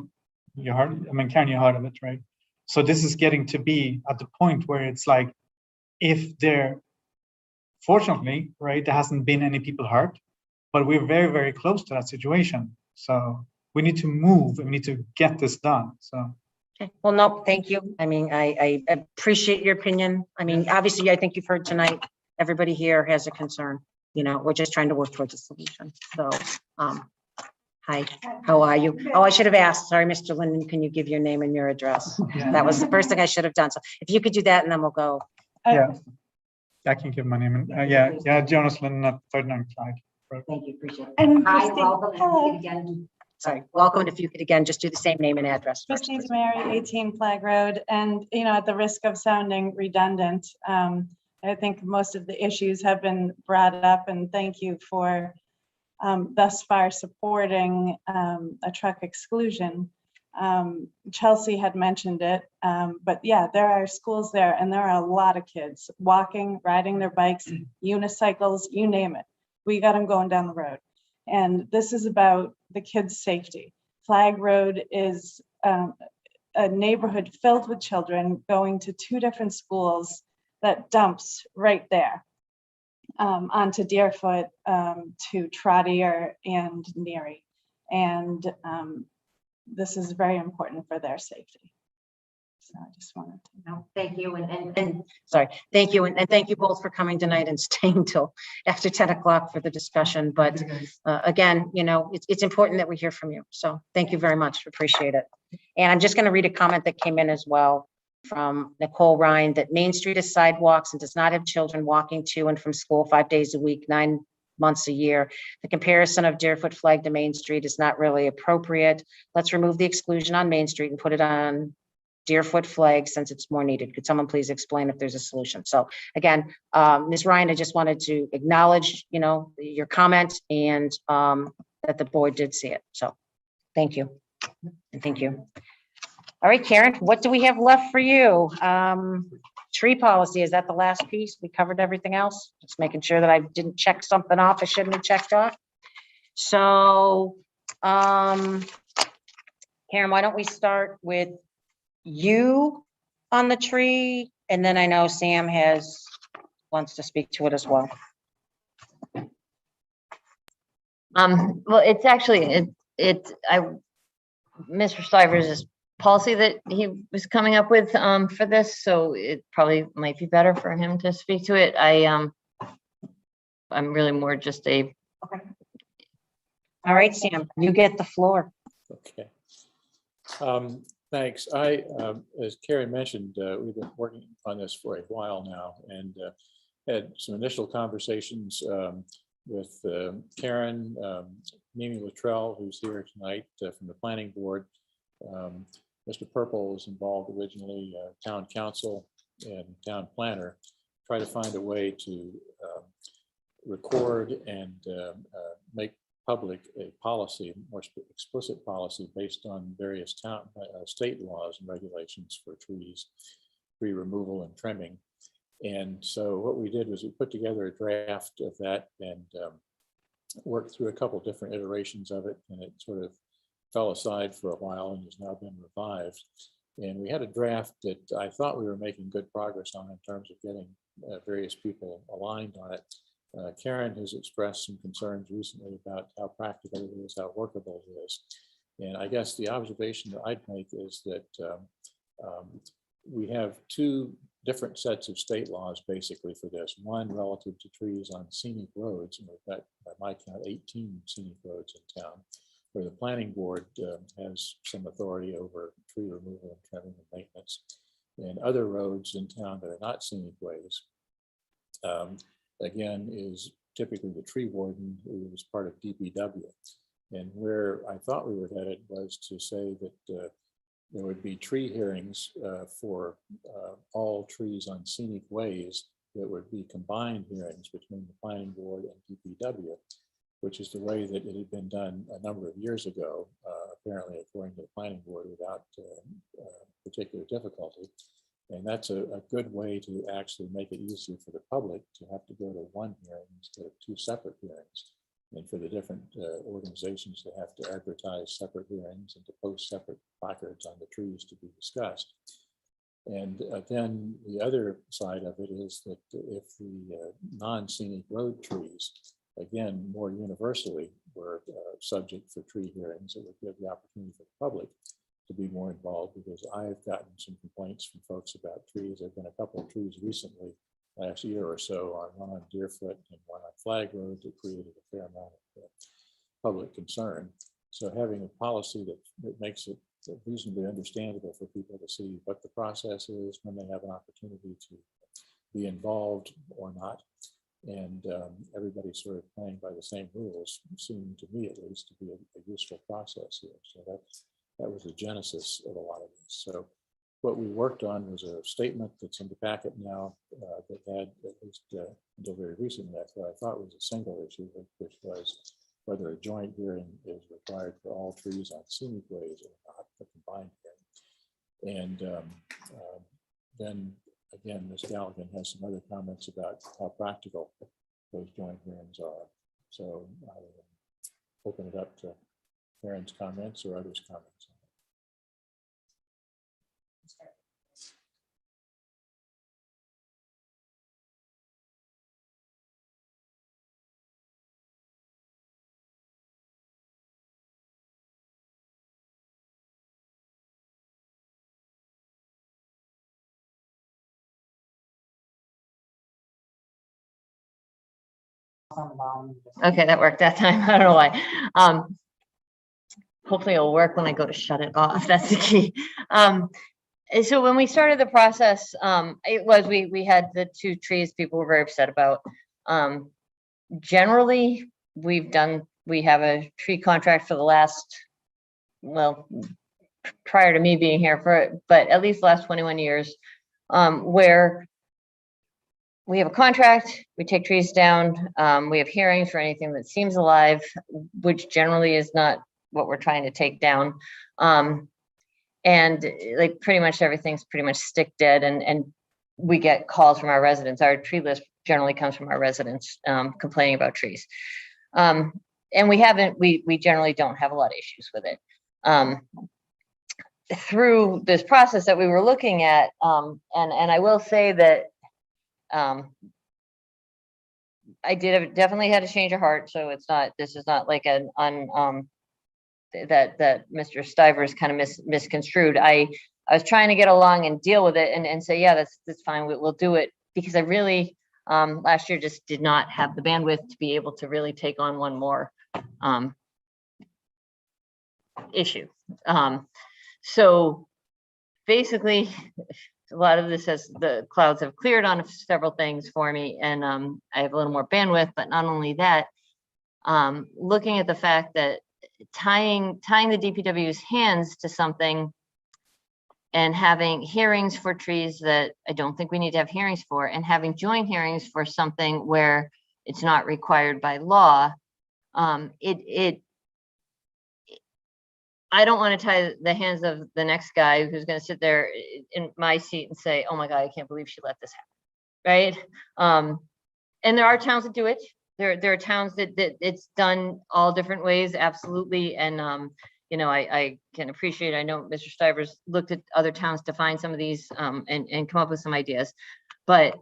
you heard, Karen, you heard of it, right? So this is getting to be at the point where it's like, if there, fortunately, right, there hasn't been any people hurt, but we're very, very close to that situation. So we need to move and we need to get this done, so. Okay. Well, no, thank you. I appreciate your opinion. Obviously, I think you've heard tonight, everybody here has a concern. We're just trying to work towards a solution. So, hi, how are you? Oh, I should have asked. Sorry, Mr. Linden, can you give your name and your address? That was the first thing I should have done. So if you could do that and then we'll go. Yeah. I can give my name. Yeah, Jonas Lynn, 39 Flag. Thank you, appreciate it. And Hi, Christine, welcome. If you could again, sorry, welcome. And if you could again, just do the same name and address. first, Christine please. Mary, 18 Flag Road, and, at the risk of sounding redundant, I think most of the issues have been brought up, and thank you for thus far supporting a truck exclusion. Chelsea had mentioned it, but yeah, there are schools there, and there are a lot of kids walking, riding their bikes, unicycles, you name it. We got them going down the road. And this is about the kids' safety. Flag Road is a neighborhood filled with children going to 2 different schools that dumps right there onto Deerfoot, to Trottier and Neary. And this is very important for their safety. So I just wanted to No, thank you. And sorry, thank you. And thank you both for coming tonight and staying till after 10 o'clock for the discussion. But again, it's important that we hear from you. So thank you very much. Appreciate it. And I'm just going to read a comment that came in as well from Nicole Ryan, that Main Street is sidewalks and does not have children walking to and from school 5 days a week, 9 months a year. The comparison of Deerfoot Flag to Main Street is not really appropriate. Let's remove the exclusion on Main Street and put it on Deerfoot Flag since it's more needed. Could someone please explain if there's a solution? So again, Ms. Ryan, I just wanted to acknowledge, your comment and that the board did see it. So thank you. And thank you. All right, Karen, what do we have left for you? Tree policy, is that the last piece? We covered everything else? Just making sure that I didn't check something off I shouldn't have checked off. So, Karen, why don't we start with you on the tree? And then I know Sam wants to speak to it as well. Well, it's actually, Mr. Stivers' policy that he was coming up with for this, so it probably might be better for him to speak to it. I'm really more just a. Okay. All right, Sam, you get the floor. Okay. Thanks. As Carrie mentioned, we've been working on this for a while now and had some initial conversations with Karen, Mimi Luttrell, who's here tonight from the planning board. Mr. Purple was involved originally, town council and town planner, try to find a way to record and make public a policy, more explicit policy based on various state laws and regulations for trees, tree removal and trimming. And so what we did was we put together a draft of that and worked through a couple different iterations of it, and it sort of fell aside for a while and has now been revived. And we had a draft that I thought we were making good progress on in terms of getting various people aligned on it. Karen has expressed some concerns recently about how practical it is, how workable it is. And I guess the observation that I'd make is that we have 2 different sets of state laws basically for this. One relative to trees on scenic roads, and we've got, by my count, 18 scenic roads in town, where the planning board has some authority over tree removal and trimming and maintenance. And other roads in town that are not scenic ways, again, is typically the tree warden, who is part of DPW. And where I thought we were headed was to say that there would be tree hearings for all trees on scenic ways that would be combined hearings between the planning board and DPW, which is the way that it had been done a number of years ago, apparently according to the planning board without particular difficulty. And that's a good way to actually make it easier for the public to have to go to one hearing instead of 2 separate hearings. And for the different organizations to have to advertise separate hearings and to post separate placards on the trees to be discussed. And then the other side of it is that if the non-scenic road trees, again, more universally were subject for tree hearings, it would give the opportunity for the public to be more involved, because I've gotten some complaints from folks about trees. There have been a couple of trees recently, last year or so, one on Deerfoot and one on Flag Road, that created a fair amount of public concern. So having a policy that makes it reasonably understandable for people to see what the process is when they have an opportunity to be involved or not. And everybody's sort of playing by the same rules, seemed to me at least to be a useful process here. So that was the genesis of a lot of this. So what we worked on was a statement that's in the packet now that had, at least until very recently, what I thought was a single issue, which was whether a joint hearing is required for all trees on scenic ways or not, a combined hearing. And then again, Ms. Galligan has some other comments about how practical those joint hearings are. So I'll open it up to Aaron's comments or others' comments. Okay, that worked that time. I don't know why. Hopefully it'll work when I go to shut it off. That's the key. And so when we started the process, we had the 2 trees people were very upset about. Generally, we have a tree contract for the last, well, prior to me being here but at least the last 21 years, where we have a contract, we take trees down, we have hearings for anything that seems alive, which generally is not what we're trying to take down. And like pretty much everything's pretty much stick dead, and we get calls from our residents. Our tree list generally comes from our residents complaining about trees. And we generally don't have a lot of issues with it. Through this process that we were looking at, and I will say that I definitely had a change of heart. So this is not like that Mr. Stivers kind of misconstrued. I was trying to get along and deal with it and say, yeah, that's fine. We'll do it, because I really last year just did not have the bandwidth to be able to really take on one more issue. So basically, a lot of this has the clouds have cleared on several things for me, and I have a little more bandwidth. But not only that, looking at the fact that tying the DPW's hands to something and having hearings for trees that I don't think we need to have hearings for, and having joint hearings for something where it's not required by law, I don't want to tie the hands of the next guy who's going to sit there in my seat and say, oh my God, I can't believe she let this happen, right? And there are towns that do it. There are towns that it's done all different ways, absolutely. And you know, I can appreciate, I know Mr. Stivers looked at other towns to find some of these and come up with some ideas. But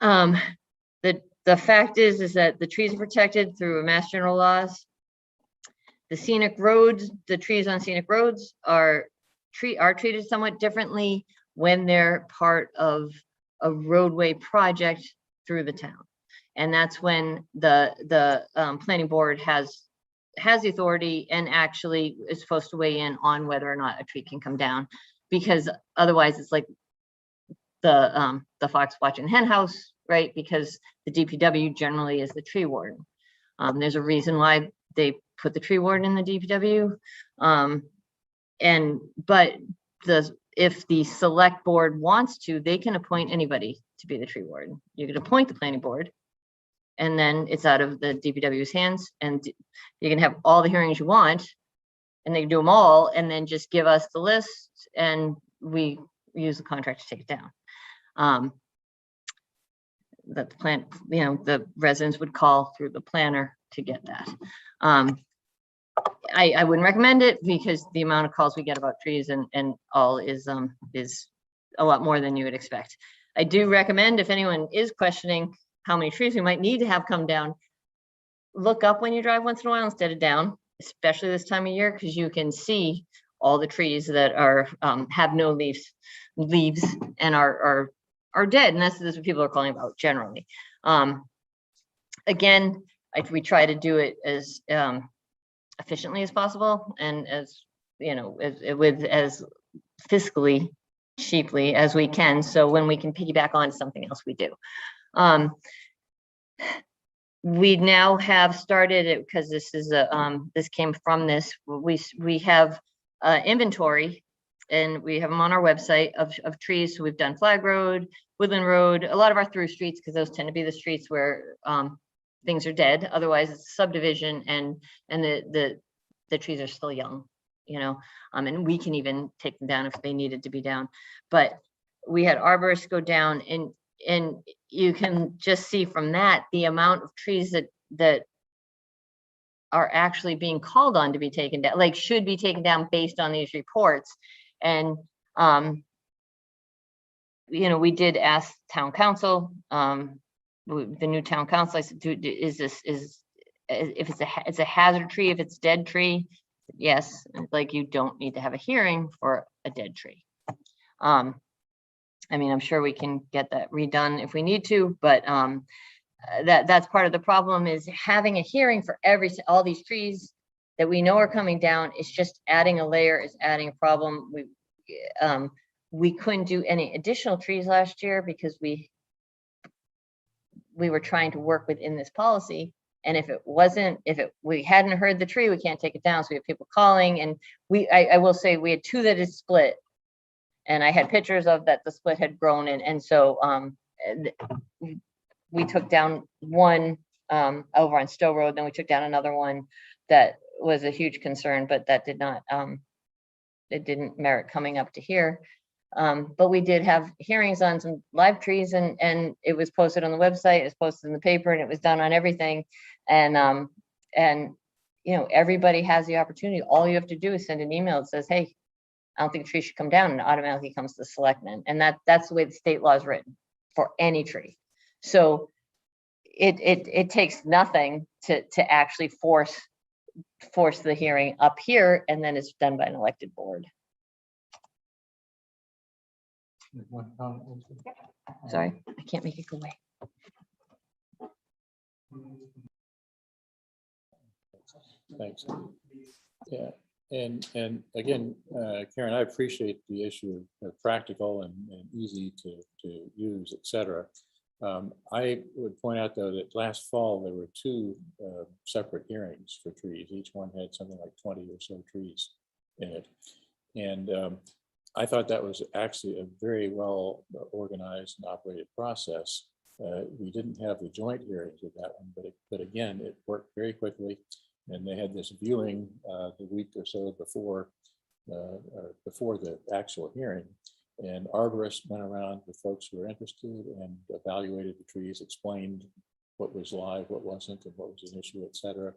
the fact is that the trees are protected through Mass General laws. The scenic roads, the trees on scenic roads are treated somewhat differently when they're part of a roadway project through the town. And that's when the planning board has the authority and actually is supposed to weigh in on whether or not a tree can come down, because otherwise it's like the fox watching the hen house, right? Because the DPW generally is the tree warden. There's a reason why they put the tree warden in the DPW. But if the select board wants to, they can appoint anybody to be the tree warden. You could appoint the planning board, and then it's out of the DPW's hands, and you can have all the hearings you want, and they can do them all, and then just give us the list, and we use the contract to take it down. That the plan, you know, the residents would call through the planner to get that. I wouldn't recommend it, because the amount of calls we get about trees and all is a lot more than you would expect. I do recommend, if anyone is questioning how many trees we might need to have come down, look up when you drive once in a while instead of down, especially this time of year, because you can see all the trees that are have no leaves and are dead, and that's what people are calling about generally. Again, we try to do it as efficiently as possible, and as you know, as fiscally cheaply as we can. So when we can piggyback on something else, we do. We now have started it because this is this came from this. We have inventory, and we have them on our website of trees. So we've done Flag Road, Woodland Road, a lot of our through streets, because those tend to be the streets where things are dead. Otherwise, it's subdivision, and the trees are still young, you know, and we can even take them down if they needed to be down. But we had arborists go down, and you can just see from that the amount of trees that are actually being called on to be taken down, like should be taken down based on these reports. And you know, we did ask town council, the new town council, I said, is this, if it's a hazard tree, if it's dead tree, yes, like you don't need to have a hearing for a dead tree. I mean, I'm sure we can get that redone if we need to, but that's part of the problem, is having a hearing for all these trees that we know are coming down. It's just adding a layer, is adding a problem. We couldn't do any additional trees last year because we were trying to work within this policy. And if we hadn't heard the tree, we can't take it down. So we have people calling, and I will say we had 2 that had split, and I had pictures of that the split had grown, and so we took down one over on Stowe Road, then we took down another one that was a huge concern, but that did not, it didn't merit coming up to here. But we did have hearings on some live trees, and it was posted on the website, it was posted in the paper, and it was done on everything. And you know, everybody has the opportunity. All you have to do is send an email that says, hey, I don't think a tree should come down, and it automatically comes to the selectmen. And that's the way the state law is written for any tree. So it takes nothing to actually force the hearing up here, and then it's done by an elected board. Sorry, I can't make it go away. Thanks. Yeah, and again, Karen, I appreciate the issue of practical and easy to use, et cetera. I would point out, though, that last fall there were 2 separate hearings for trees. Each one had something like 20 or so trees in it. And I thought that was actually a very well organized and operated process. We didn't have the joint hearings with that one, but again, it worked very quickly. And they had this viewing the week or so before the actual hearing. And arborists went around with folks who were interested and evaluated the trees, explained what was live, what wasn't, and what was an issue, et cetera.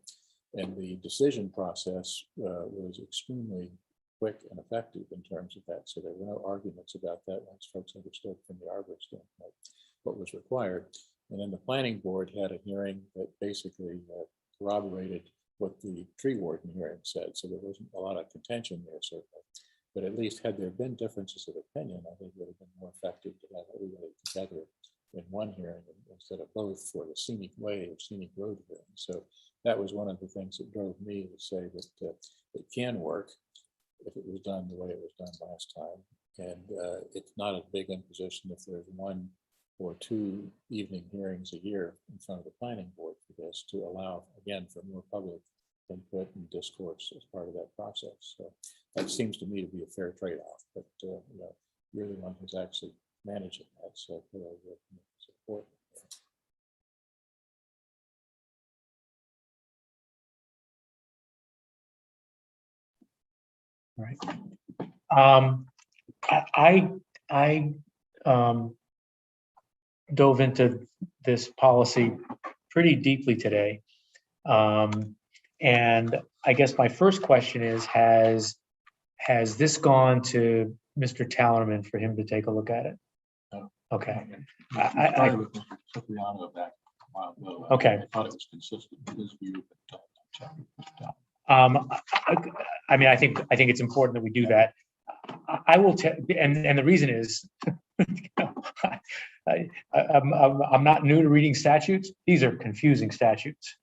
And the decision process was extremely quick and effective in terms of that. So there were no arguments about that once folks understood from the arborist standpoint what was required. And then the planning board had a hearing that basically corroborated what the tree warden hearing said. So there wasn't a lot of contention there, certainly. But at least had there been differences of opinion, I think it would have been more effective to have everybody together in one hearing instead of both for the scenic way or scenic road hearing. So that was one of the things that drove me to say that it can work if it was done the way it was done last time. And it's not a big imposition if there's 1 or 2 evening hearings a year in front of the planning board for this, to allow, again, for more public input and discourse as part of that process. So that seems to me to be a fair trade-off, but you know, you're the one who's actually managing that, so support. Right. I dove into this policy pretty deeply today. And I guess my first question is, has this gone to Mr. Tallerman for him to take a look at it? No. Okay. I took the honor of that. Okay. I thought it was consistent with his view. I mean, I think it's important that we do that. I will tell, and the reason is, I'm not new to reading statutes. These are confusing statutes.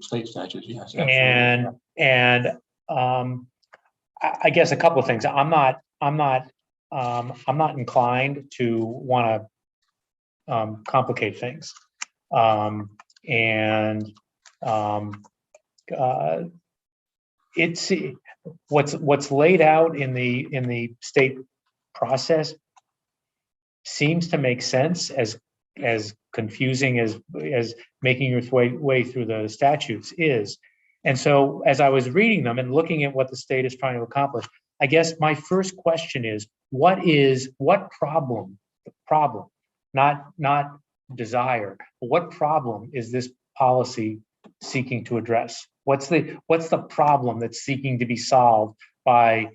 State statutes, yes. And I guess a couple of things. I'm not I'm not inclined to want to complicate things. It's what's laid out in the state process seems to make sense, as confusing as making your way through the statutes is. And so as I was reading them and looking at what the state is trying to accomplish, I guess my first question is, what problem, not desire, but what problem is this policy seeking to address? What's the problem that's seeking to be solved by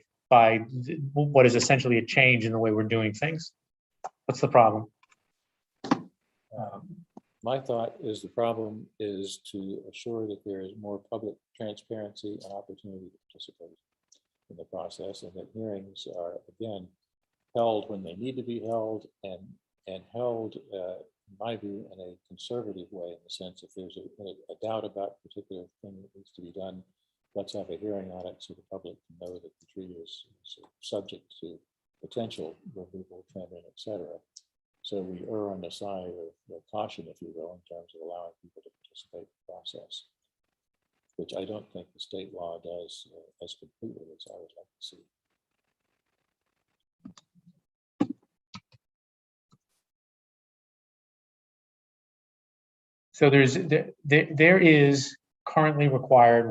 what is essentially a change in the way we're doing things? What's the problem? My thought is the problem is to assure that there is more public transparency and opportunity to participate in the process, and that hearings are, again, held when they need to be held, and held, in my view, in a conservative way, in the sense if there's a doubt about a particular thing that needs to be done, let's have a hearing on it so the public can know that the tree is subject to potential removal, trimming, etc. So we err on the side of caution, if you will, in terms of allowing people to participate in the process, which I don't think the state law does as completely as I would like to see. So there is currently required,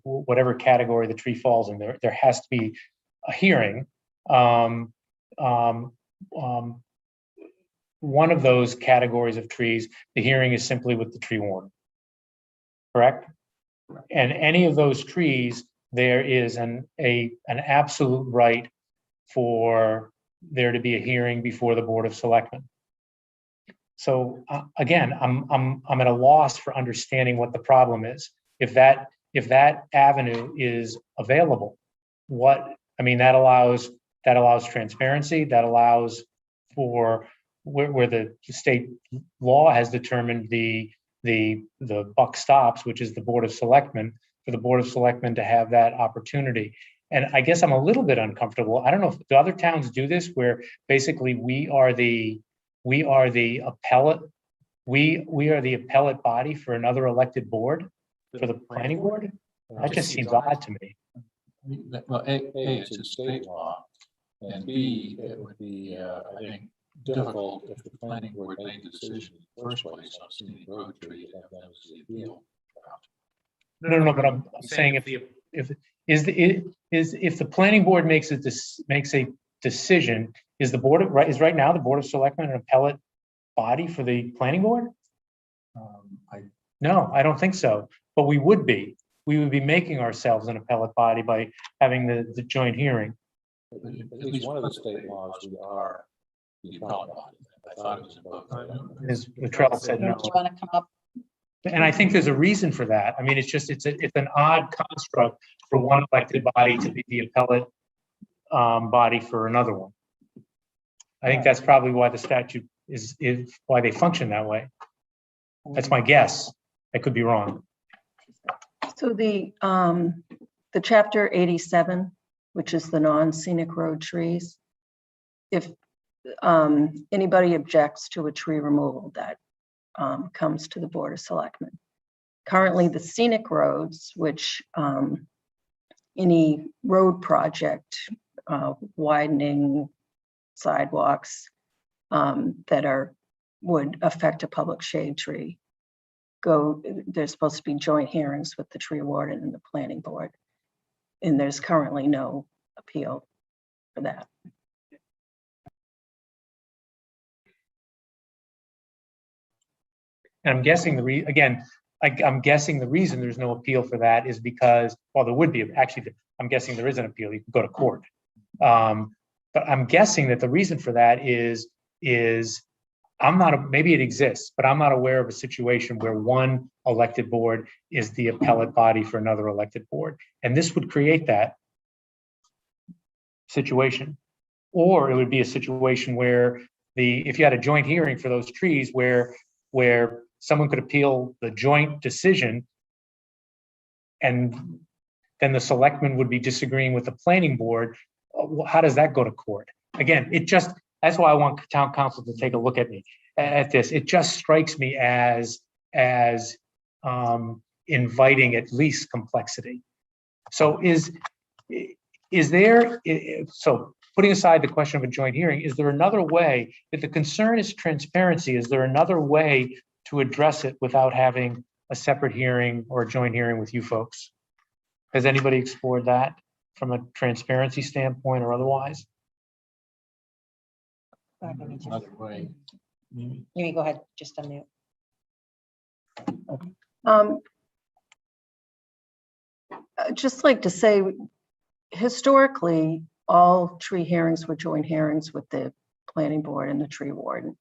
whatever category the tree falls in, there has to be a hearing. One of those categories of trees, the hearing is simply with the tree warden, correct? And any of those trees, there is an absolute right for there to be a hearing before the Board of Selectmen. So again, I'm at a loss for understanding what the problem is. If that avenue is available, that allows transparency, that allows for where the state law has determined the buck stops, which is the Board of Selectmen, for the Board of Selectmen to have that opportunity. And I guess I'm a little bit uncomfortable. I don't know if the other towns do this, where basically we are the appellate body for another elected board, for the planning board. That just seems odd to me. Well, it's a state law, and B, it would be, I think, difficult if the planning board made the decision in the first place on scenic road tree and have them as the appeal. No, but I'm saying if the planning board makes a decision, is right now the Board of Selectmen an appellate body for the planning board? No, I don't think so. But we would be making ourselves an appellate body by having the joint hearing. At least one of the state laws, we are the appellate body. I thought it was both. Ms. Luttrell said no. Do you want to come up? And I think there's a reason for that. I mean, it's an odd construct for one elected body to be the appellate body for another one. I think that's probably why the statute is why they function that way. That's my guess. I could be wrong. So the chapter 87, which is the non-scenic road trees, if anybody objects to a tree removal, that comes to the Board of Selectmen. Currently, the scenic roads, which any road project, widening sidewalks that would affect a public shade tree, there's supposed to be joint hearings with the tree warden and the planning board. And there's currently no appeal for that. And I'm guessing I'm guessing the reason there's no appeal for that is because, well, there would be, actually, I'm guessing there is an appeal. You can go to court. But I'm guessing that the reason for that is maybe it exists, but I'm not aware of a situation where one elected board is the appellate body for another elected board. And this would create that situation. Or it would be a situation where if you had a joint hearing for those trees where someone could appeal the joint decision, and then the selectmen would be disagreeing with the planning board, how does that go to court? again, that's why I want town council to take a look at me, at this. It just strikes me as inviting at least complexity. So so putting aside the question of a joint hearing, is there another way, if the concern is transparency, is there another way to address it without having a separate hearing or a joint hearing with you folks? Has anybody explored that from a transparency standpoint or otherwise? Maybe go ahead, just unmute. I'd just like to say, historically, all tree hearings were joint hearings with the planning board and the tree warden.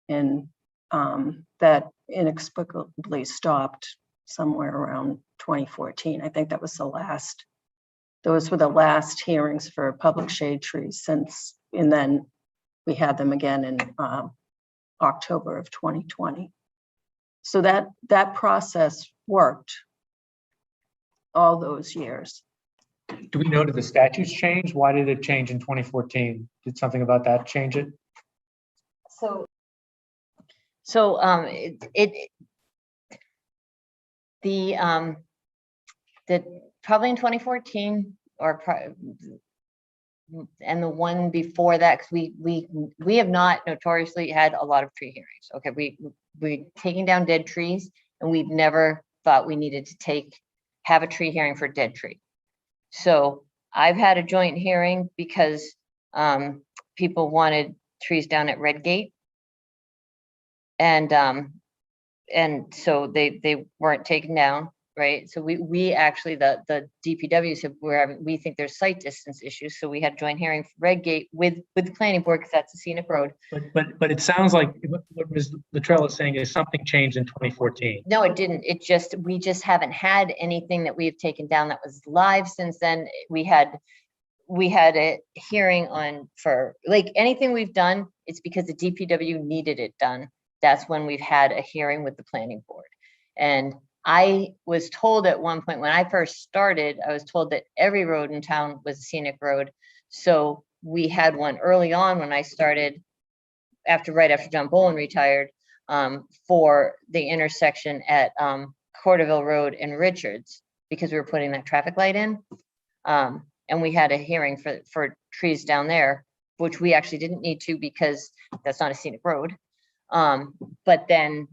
And that inexplicably stopped somewhere around 2014. I think that was those were the last hearings for public shade trees since, and then we had them again in October of 2020. So that process worked all those years. Do we know, did the statutes change? Why did it change in 2014? Did something about that change it? Probably in 2014 and the one before that, because we have not notoriously had a lot of tree hearings. Okay, we're taking down dead trees, and we've never thought we needed to have a tree hearing for a dead tree. So I've had a joint hearing because people wanted trees down at Redgate, and so they weren't taken down. Right, so we actually, the DPW said we think there's site distance issues, so we had a joint hearing for Redgate with the planning board, because that's a scenic road. But it sounds like what Ms. Luttrell is saying is something changed in 2014. No, it didn't. We just haven't had anything that we have taken down that was live since then. We had a hearing for like anything we've done, it's because the DPW needed it done. That's when we've had a hearing with the planning board. And I was told at one point when I first started, I was told that every road in town was a scenic road. So we had one early on when I started, right after John Boland retired, for the intersection at Corderville Road and Richards, because we were putting that traffic light in. And we had a hearing for trees down there, which we actually didn't need to because that's not a scenic road. But then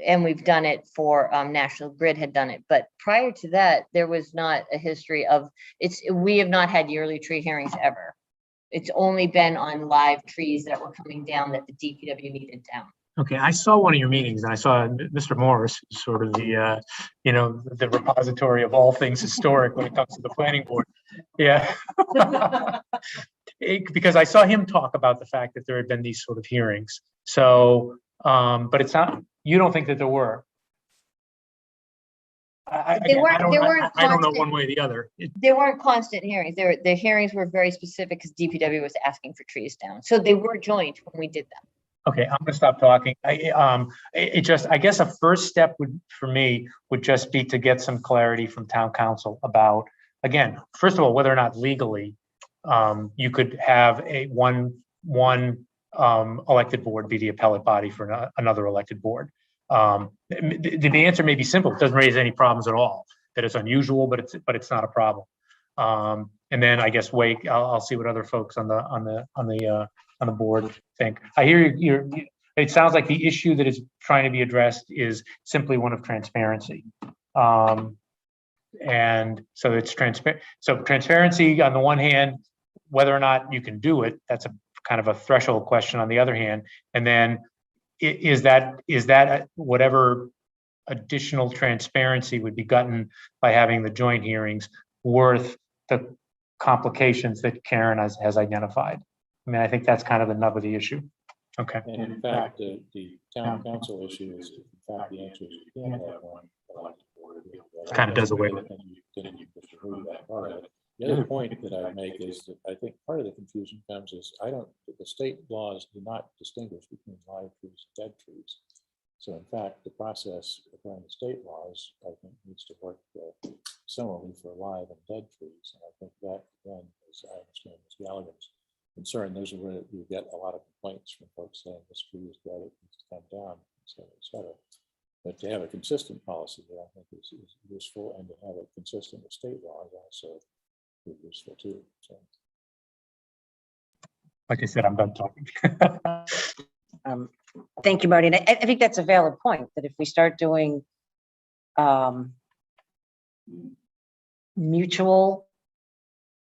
and we've done it for National Grid had done it, but prior to that there was not a history of we have not had yearly tree hearings ever. It's only been on live trees that were coming down that the DPW needed down. Okay, I saw one of your meetings and I saw Mr. Morris, sort of the the repository of all things historic when it comes to the planning board. Yeah. Because I saw him talk about the fact that there had been these sort of hearings. So but it's not, you don't think that there were? I don't know one way or the other. There weren't constant hearings. The hearings were very specific because DPW was asking for trees down. So they were joint when we did them. Okay, I'm gonna stop talking. I guess a first step for me would just be to get some clarity from town council about, again, first of all, whether or not legally you could have one elected board be the appellate body for another elected board. The answer may be simple. It doesn't raise any problems at all. That it's unusual, but it's not a problem. And then I guess I'll see what other folks on the board think. I hear it sounds like the issue that is trying to be addressed is simply one of transparency. And so it's transparent. So transparency on the one hand, whether or not you can do it, that's a kind of a threshold question on the other hand. And then is that whatever additional transparency would be gotten by having the joint hearings worth the complications that Karen has identified? I mean, I think that's kind of the nub of the issue. Okay. And in fact, the town council issue is, in fact, the answer is you can't have one elected board. Kind of does away with it. Then you just remove that part of it. The other point that I make is that I think part of the confusion comes is the state laws do not distinguish between live trees and dead trees. So in fact, the process according to state laws, I think, needs to work similarly for live and dead trees. And I think that, again, as I understand Ms. Gallagher's concern, those are where you get a lot of complaints from folks saying this tree is dead, it needs to come down, et cetera. But to have a consistent policy that I think is useful, and to have it consistent with state law is also useful too. So. Like I said, I'm done talking. Thank you, Marty. And I think that's a valid point, that if we start doing mutual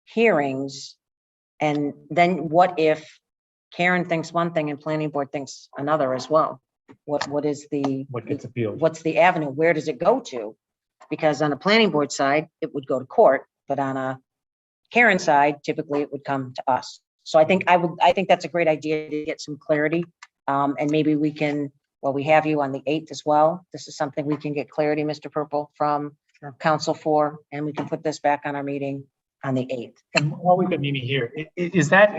hearings, and then what if Karen thinks one thing and planning board thinks another as well? What is the, What gets appealed? what's the avenue? Where does it go to? Because on a planning board side, it would go to court, but on a Karen side, typically it would come to us. So I think I think that's a great idea to get some clarity. And maybe we can, well, we have you on the 8th as well. This is something we can get clarity, Mr. Purple, from Council for, and we can put this back on our meeting on the 8th. And while we've got Mimi here, is that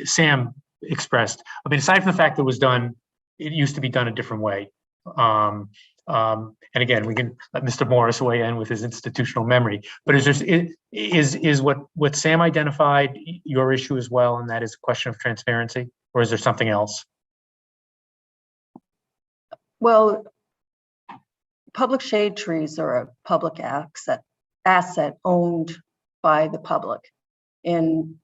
Sam expressed? I mean, aside from the fact that it was done, it used to be done a different way. And again, we can let Mr. Morris weigh in with his institutional memory. But is what Sam identified your issue as well, and that is a question of transparency, or is there something else? Well, public shade trees are a public asset owned by the public. And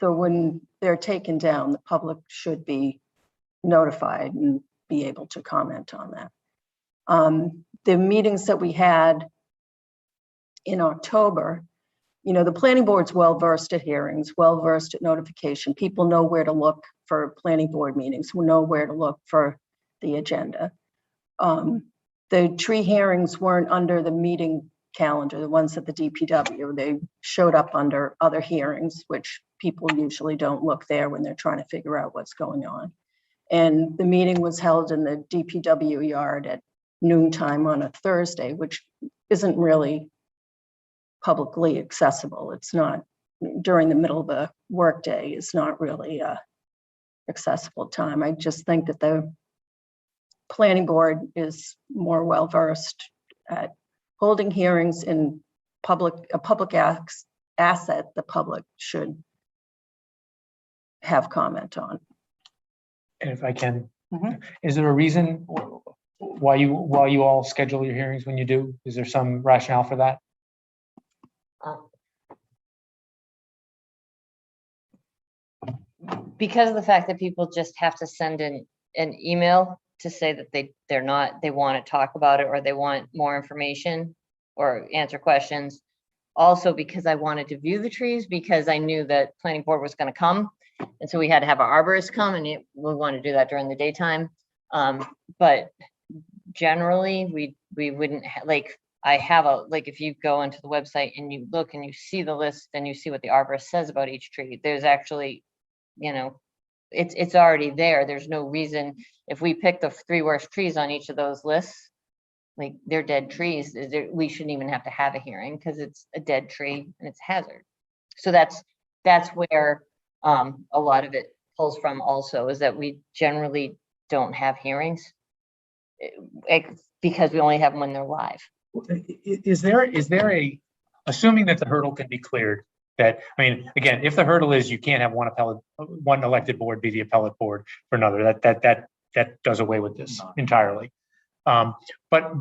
so when they're taken down, the public should be notified and be able to comment on that. The meetings that we had in October, you know, the planning board's well-versed at hearings, well-versed at notification. People know where to look for planning board meetings, who know where to look for the agenda. The tree hearings weren't under the meeting calendar, the ones at the DPW. They showed up under other hearings, which people usually don't look there when they're trying to figure out what's going on. And the meeting was held in the DPW yard at noontime on a Thursday, which isn't really publicly accessible. It's not during the middle of the workday. It's not really a accessible time. I just think that the planning board is more well-versed at holding hearings in a public asset the public should have comment on. And if I can, is there a reason why you all schedule your hearings when you do? Is there some rationale for that? Because of the fact that people just have to send in an email to say that they want to talk about it, or they want more information or answer questions. Also because I wanted to view the trees, because I knew that planning board was going to come. And so we had to have our arborist come, and we want to do that during the daytime. But generally we wouldn't like, I have if you go into the website and you look and you see the list and you see what the arborist says about each tree, there's actually, you know, it's already there. There's no reason, if we pick the 3 worst trees on each of those lists, like they're dead trees, we shouldn't even have to have a hearing, because it's a dead tree and it's hazard. So that's where a lot of it pulls from also, is that we generally don't have hearings because we only have them when they're live. Is there a, assuming that the hurdle can be cleared, that, I mean, again, if the hurdle is you can't have one elected board be the appellate board for another, that does away with this entirely. But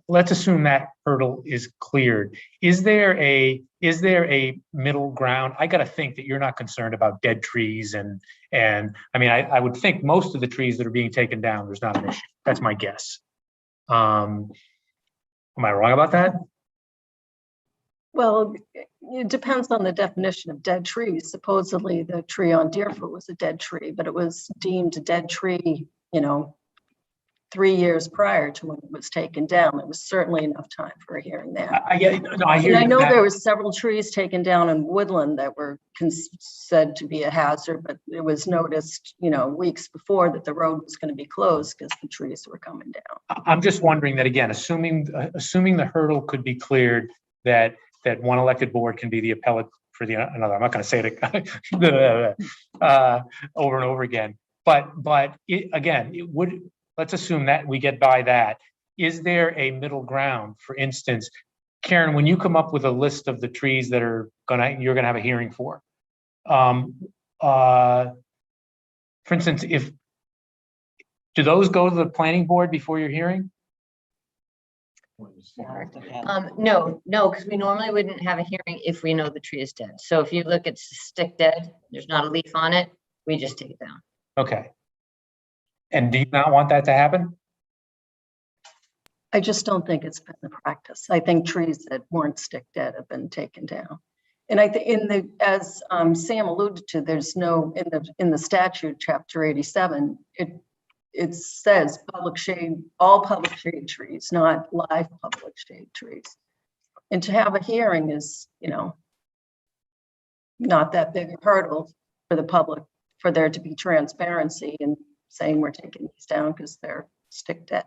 let's assume that hurdle is cleared. Is there a middle ground? I got to think that you're not concerned about dead trees and I mean, I would think most of the trees that are being taken down, there's not an issue. That's my guess. Am I wrong about that? Well, it depends on the definition of dead trees. Supposedly the tree on Deerfoot was a dead tree, but it was deemed a dead tree, you know, 3 years prior to when it was taken down. It was certainly enough time for a hearing there. I know there were several trees taken down in Woodland that were said to be a hazard, but it was noticed, you know, weeks before that the road was going to be closed because the trees were coming down. I'm just wondering that, again, assuming the hurdle could be cleared, that one elected board can be the appellate for another. I'm not going to say it over and over again. But again, let's assume that we get by that. Is there a middle ground? For instance, Karen, when you come up with a list of the trees that are you're gonna have a hearing for, for instance, do those go to the planning board before your hearing? No, because we normally wouldn't have a hearing if we know the tree is dead. So if you look at stick dead, there's not a leaf on it, we just take it down. Okay. And do you not want that to happen? I just don't think it's been the practice. I think trees that weren't stick dead have been taken down. And I think as Sam alluded to, there's no, in the statute, chapter 87, it says public shade, all public shade trees, not live public shade trees. And to have a hearing is, not that big a hurdle for the public, for there to be transparency and saying we're taking these down because they're stick dead.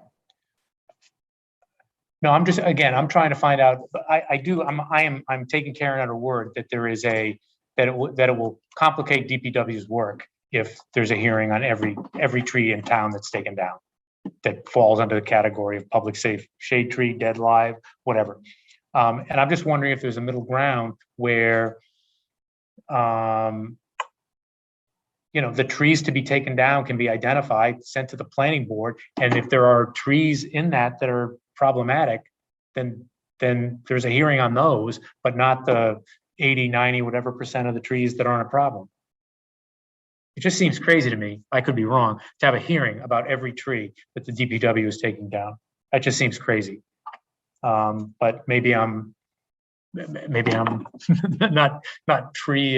No, I'm trying to find out. I'm taking Karen at her word that there is that it will complicate DPW's work if there's a hearing on every tree in town that's taken down, that falls under the category of public safe shade tree, dead live, whatever. And I'm just wondering if there's a middle ground where, the trees to be taken down can be identified, sent to the planning board. And if there are trees in that are problematic, then there's a hearing on those, but not the 80, 90, whatever % of the trees that aren't a problem. It just seems crazy to me, I could be wrong, to have a hearing about every tree that the DPW is taking down. That just seems crazy. But maybe I'm not tree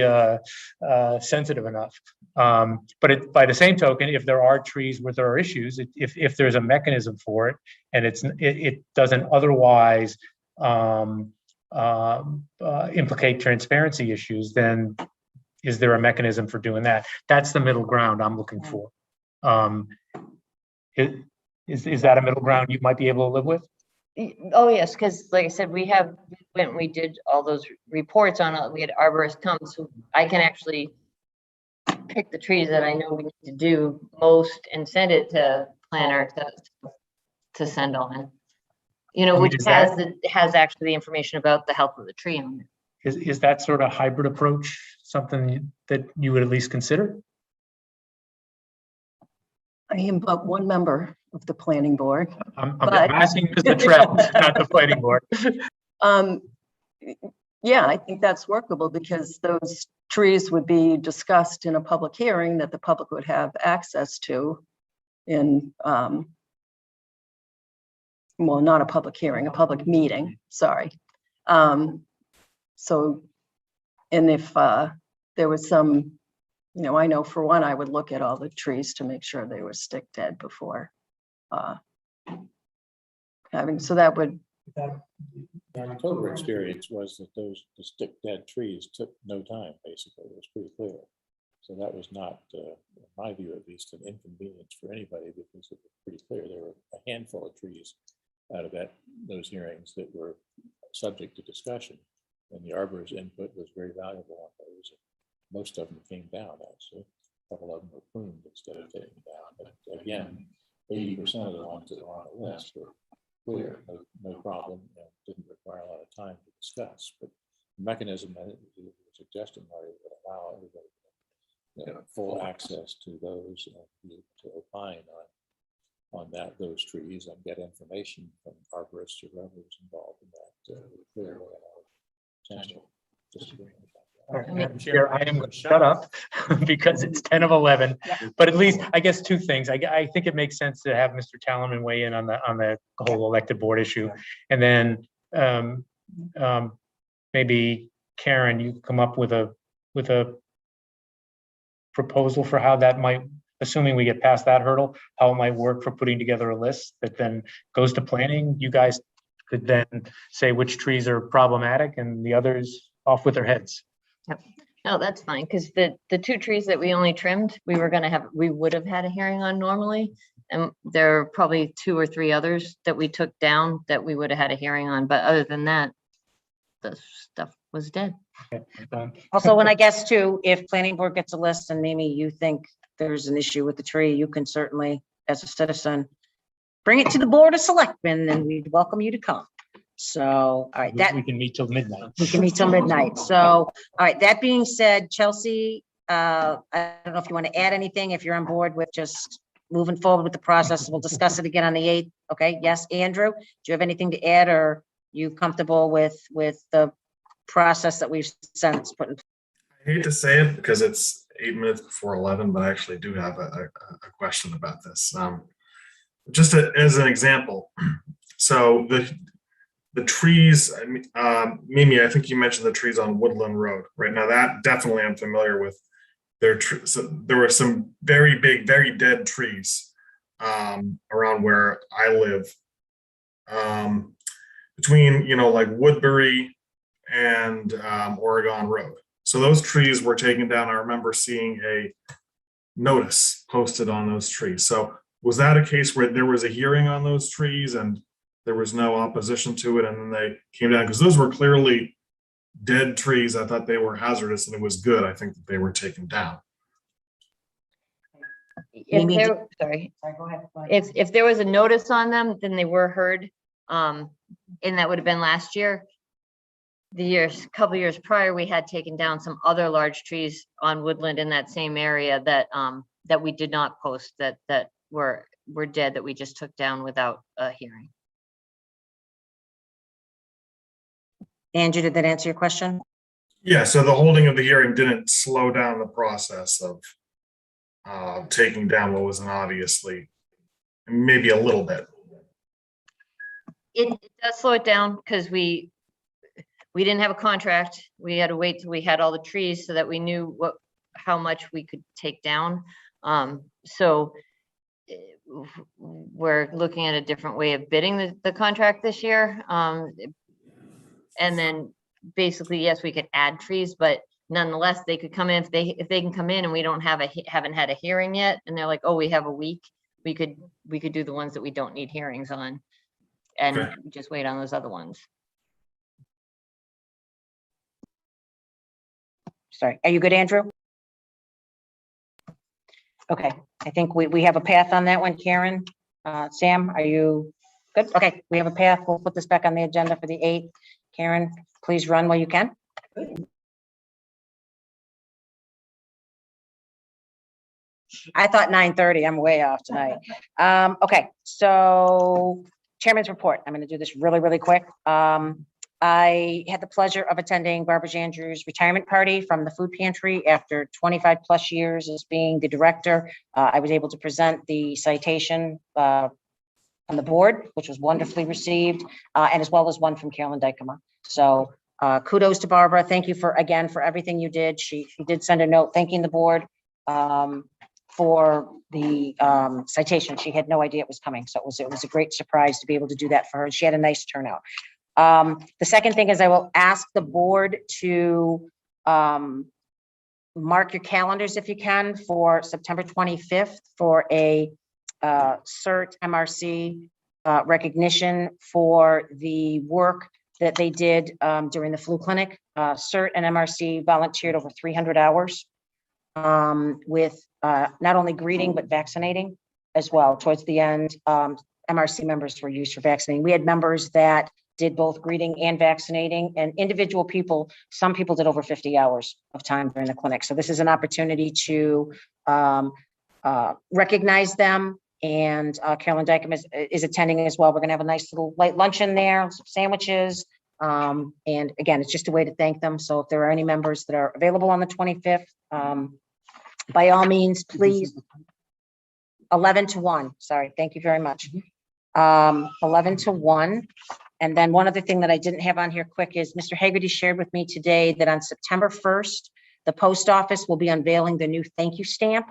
sensitive enough. But by the same token, if there are trees where there are issues, if there's a mechanism for it, and it doesn't otherwise implicate transparency issues, then is there a mechanism for doing that? That's the middle ground I'm looking for. Is that a middle ground you might be able to live with? Oh, yes, because like I said, we did all those reports on it. We had arborists come, so I can actually pick the trees that I know we need to do most and send it to planner to send on. Which has actually the information about the health of the tree on it. Is that sort of hybrid approach something that you would at least consider? I am but one member of the planning board. I'm asking because the trail, not the planning board. Yeah, I think that's workable because those trees would be discussed in a public hearing that the public would have access to in, well, not a public hearing, a public meeting, sorry. So, and if there was some, I know for one, I would look at all the trees to make sure they were stick dead before so that would. The October experience was that the stick dead trees took no time, basically. It was pretty clear. So that was not, in my view at least, an inconvenience for anybody because it was pretty clear. There were a handful of trees out of those hearings that were subject to discussion. And the arborist input was very valuable on those. Most of them came down, actually. A couple of them were pruned instead of taken down. But again, 80% of the ones that were on the list were clear, no problem, and didn't require a lot of time to discuss. But the mechanism that you were suggesting, Marty, would allow everybody full access to those and be able to opine on those trees and get information from arborists or whoever's involved in that clearly potential disagreement. All right, Madam Chair, I am going to shut up because it's 10 of 11. But at least, I guess, two things. I think it makes sense to have Mr. Tallerman weigh in on the whole elected board issue, and then maybe Karen, you come up with a proposal for how that might, assuming we get past that hurdle, how it might work for putting together a list that then goes to planning. You guys could then say which trees are problematic and the others off with their heads. Yep. No, that's fine, because the two trees that we only trimmed, we would have had a hearing on normally. And there are probably 2 or 3 others that we took down that we would have had a hearing on. But other than that, the stuff was dead. Okay. Also, when I guess too, if planning board gets a list and Mimi, you think there's an issue with the tree, you can certainly, as a citizen, bring it to the Board of Selectmen and we'd welcome you to come. So, all right, that. We can meet till midnight. We can meet till midnight. So, all right, that being said, Chelsea, I don't know if you want to add anything, if you're on board with just moving forward with the process. We'll discuss it again on the 8th. Okay, yes, Andrew, do you have anything to add, or you comfortable with the process that we've since put in? I hate to say it because it's 8 minutes before 11, but I actually do have a question about this. Just as an example, so the trees, Mimi, I think you mentioned the trees on Woodland Road. Right now, that definitely I'm familiar with. So there were some very big, very dead trees around where I live, between like Woodbury and Oregon Road. So those trees were taken down. I remember seeing a notice posted on those trees. So was that a case where there was a hearing on those trees and there was no opposition to it, and then they came down? Because those were clearly dead trees. I thought they were hazardous, and it was good, I think, that they were taken down. Sorry, go ahead. If there was a notice on them, then they were heard. And that would have been last year. Couple years prior, we had taken down some other large trees on Woodland in that same area that we did not post, that were dead, that we just took down without a hearing. Andrew, did that answer your question? Yeah, so the holding of the hearing didn't slow down the process of taking down what was an obviously, maybe a little bit. It does slow it down because we didn't have a contract. We had to wait till we had all the trees so that we knew how much we could take down. So we're looking at a different way of bidding the contract this year. And then basically, yes, we could add trees, but nonetheless, they could come in if they can come in and we don't haven't had a hearing yet. And they're like, oh, we have a week. We could do the ones that we don't need hearings on and just wait on those other ones. Sorry, are you good, Andrew? Okay, I think we have a path on that one. Karen, Sam, are you good? Okay, we have a path. We'll put this back on the agenda for the 8th. Karen, please run while you can. I thought 9:30. I'm way off tonight. Okay, so Chairman's report. I'm going to do this really, really quick. I had the pleasure of attending Barbara Jandrew's retirement party from the food pantry after 25 plus years as being the director. I was able to present the citation on the board, which was wonderfully received, and as well as one from Carolyn Dykema. So kudos to Barbara. Thank you for everything you did. She did send a note thanking the board for the citation. She had no idea it was coming. So it was a great surprise to be able to do that for her. She had a nice turnout. The second thing is I will ask the board to mark your calendars if you can for September 25th for a CERT MRC recognition for the work that they did during the flu clinic. CERT and MRC volunteered over 300 hours with not only greeting, but vaccinating as well. Towards the end, MRC members were used for vaccinating. We had members that did both greeting and vaccinating, and individual people, some people did over 50 hours of time during the clinic. So this is an opportunity to recognize them. And Carolyn Dykema is attending as well. We're gonna have a nice little light luncheon there, some sandwiches. And again, it's just a way to thank them. So if there are any members that are available on the 25th, by all means, please. 11 to 1, sorry, thank you very much. 11 to 1. And then one other thing that I didn't have on here quick is Mr. Hagerty shared with me today that on September 1st, the post office will be unveiling the new thank you stamp.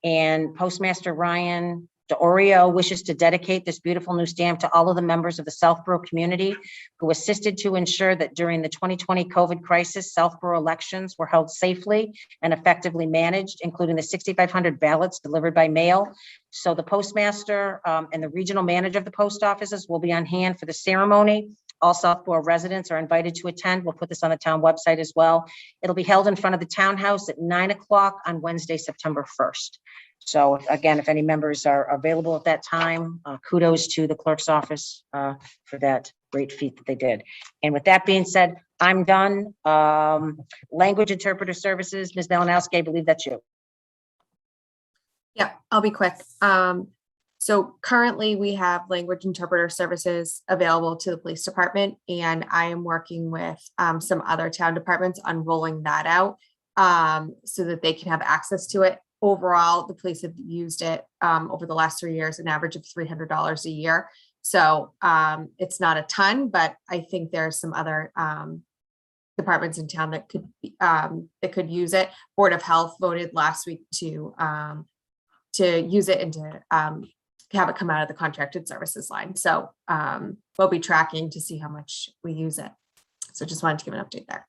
And Postmaster Ryan DeOrio wishes to dedicate this beautiful new stamp to all of the members of the Southborough community who assisted to ensure that during the 2020 COVID crisis, Southborough elections were held safely and effectively managed, including the 6,500 ballots delivered by mail. So the postmaster and the regional manager of the post offices will be on hand for the ceremony. All Southborough residents are invited to attend. We'll put this on the town website as well. It'll be held in front of the townhouse at 9 o'clock on Wednesday, September 1st. So again, if any members are available at that time, kudos to the clerk's office for that great feat that they did. And with that being said, I'm done. Language interpreter services, Ms. Malinowski, I believe that's you. Yeah, I'll be quick. So currently we have language interpreter services available to the police department, and I am working with some other town departments on rolling that out so that they can have access to it. Overall, the police have used it over the last 3 years, an average of $300 a year. So it's not a ton, but I think there's some other departments in town that could use it. Board of Health voted last week to use it and to have it come out of the contracted services line. So we'll be tracking to see how much we use it. So just wanted to give an update there.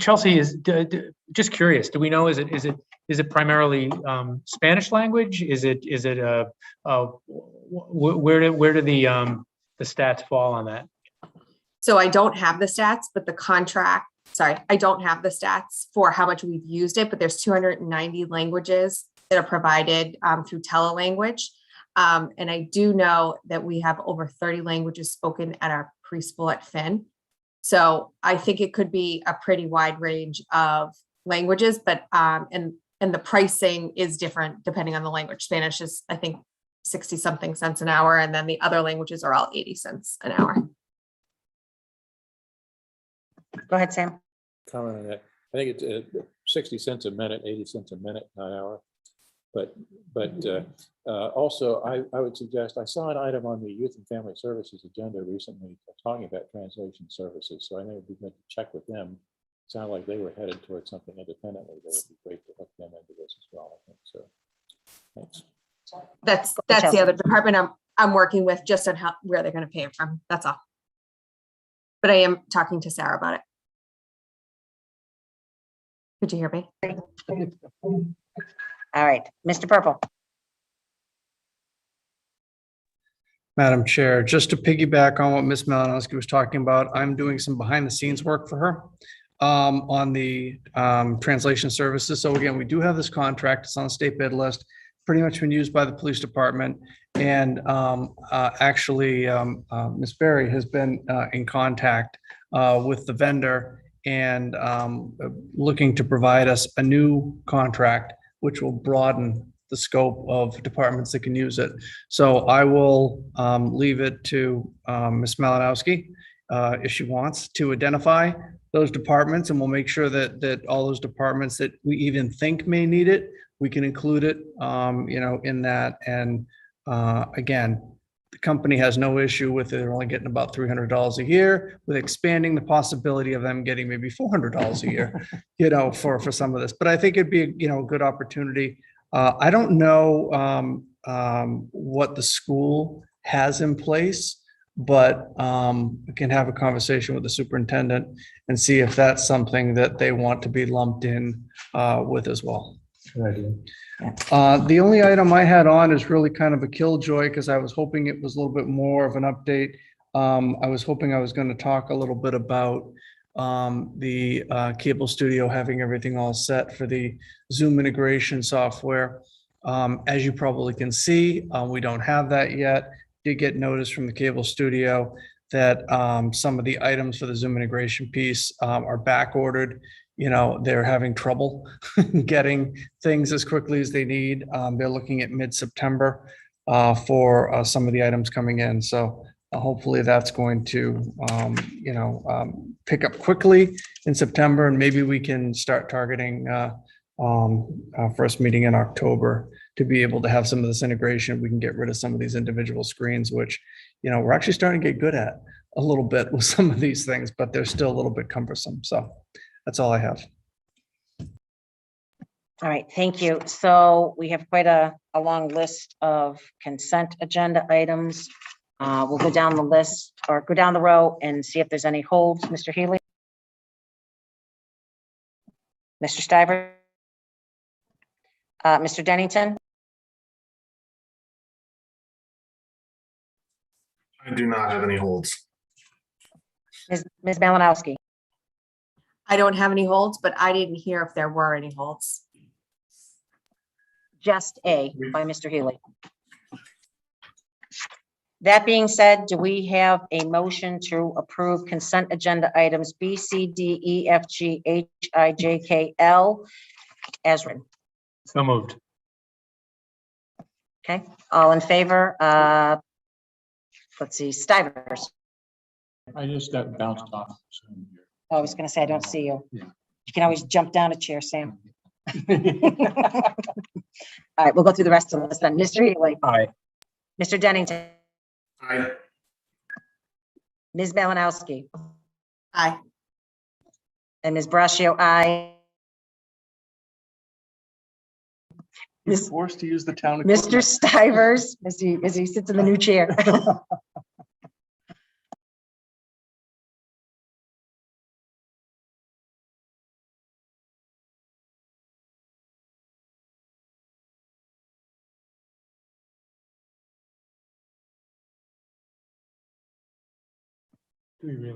Chelsea, just curious, do we know, is it primarily Spanish language? Is it where do the stats fall on that? So I don't have the stats, but I don't have the stats for how much we've used it, but there's 290 languages that are provided through telelanguage. And I do know that we have over 30 languages spoken at our preschool at Finn. So I think it could be a pretty wide range of languages, but and the pricing is different depending on the language. Spanish is, I think, 60 something cents an hour, and then the other languages are all 80 cents an hour. Go ahead, Sam. Comment on that. I think it's 60 cents a minute, 80 cents a minute, not an hour. But also, I would suggest, I saw an item on the Youth and Family Services agenda recently talking about translation services. So I know it'd be good to check with them. It sounded like they were headed towards something independently. That would be great to hook them into this as well, I think. So thanks. That's the other department I'm working with, just on where they're going to pay it from. That's all. But I am talking to Sarah about it. Could you hear me? All right, Mr. Purple. Madam Chair, just to piggyback on what Ms. Malinowski was talking about, I'm doing some behind the scenes work for her on the translation services. So again, we do have this contract. It's on the state bid list, pretty much been used by the police department. And actually, Ms. Berry has been in contact with the vendor and looking to provide us a new contract, which will broaden the scope of departments that can use it. So I will leave it to Ms. Malinowski, if she wants, to identify those departments, and we'll make sure that all those departments that we even think may need it, we can include it, in that. And again, the company has no issue with it. They're only getting about $300 a year, with expanding the possibility of them getting maybe $400 a year, for some of this. But I think it'd be, a good opportunity. I don't know what the school has in place, but we can have a conversation with the superintendent and see if that's something that they want to be lumped in with as well. Good idea. The only item I had on is really kind of a killjoy, because I was hoping it was a little bit more of an update. I was hoping I was going to talk a little bit about the cable studio having everything all set for the Zoom integration software. As you probably can see, we don't have that yet. Did get notice from the cable studio that some of the items for the Zoom integration piece are back ordered. They're having trouble getting things as quickly as they need. They're looking at mid-September for some of the items coming in. So hopefully that's going to, pick up quickly in September, and maybe we can start targeting our first meeting in October to be able to have some of this integration. We can get rid of some of these individual screens, which, we're actually starting to get good at a little bit with some of these things, but they're still a little bit cumbersome. So that's all I have. All right, thank you. So we have quite a long list of consent agenda items. We'll go down the list, or go down the row, and see if there's any holds. Mr. Healy? Mr. Stiver? Mr. Dennington? I do not have any holds. Ms. Malinowski? I don't have any holds, but I didn't hear if there were any holds. Just A by Mr. Healy. That being said, do we have a motion to approve consent agenda items B, C, D, E, F, G, H, I, J, K, L as written? So moved. Okay, all in favor? Let's see, Stivers. I just got bounced off. Oh, I was gonna say, I don't see you. Yeah. You can always jump down a chair, Sam. All right, we'll go through the rest of the list then. Mr. Healy. Aye. Mr. Dennington. Aye. Ms. Malinowski. Aye. And Ms. Braccio, aye. You're forced to use the town. Mr. Stivers, as he sits in the new chair.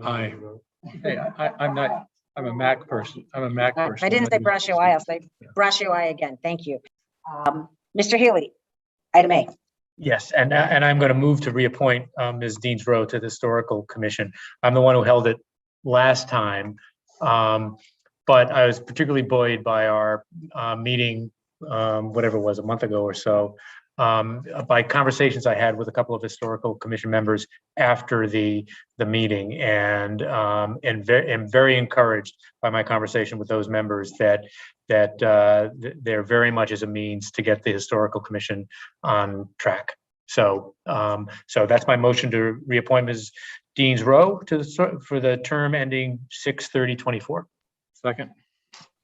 Aye. Hey, I'm a Mac person. I'm a Mac person. I didn't say Braccio, aye, I'll say Braccio, aye again. Thank you. Mr. Healy, item A. Yes, and I'm going to move to reappoint Ms. Deans Rowe to the Historical Commission. I'm the one who held it last time. But I was particularly buoyed by our meeting, whatever it was, a month ago or so, by conversations I had with a couple of Historical Commission members after the meeting, and am very encouraged by my conversation with those members that they're very much as a means to get the Historical Commission on track. So so that's my motion to reappoint Ms. Deans Rowe for the term ending 6/30/24. Second.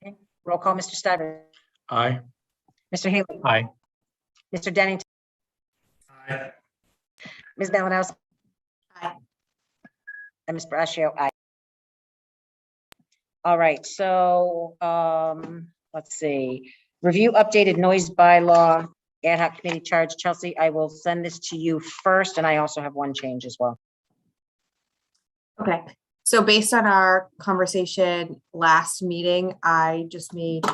Okay. Roll call, Mr. Stivers. Aye. Mr. Healy. Aye. Mr. Dennington. Aye. Ms. Malinowski. Aye. And Ms. Braccio, aye. All right, so let's see. Review updated noise bylaw ad hoc committee charge. Chelsea, I will send this to you first, and I also have one change as well. Okay, so based on our conversation last meeting, I just made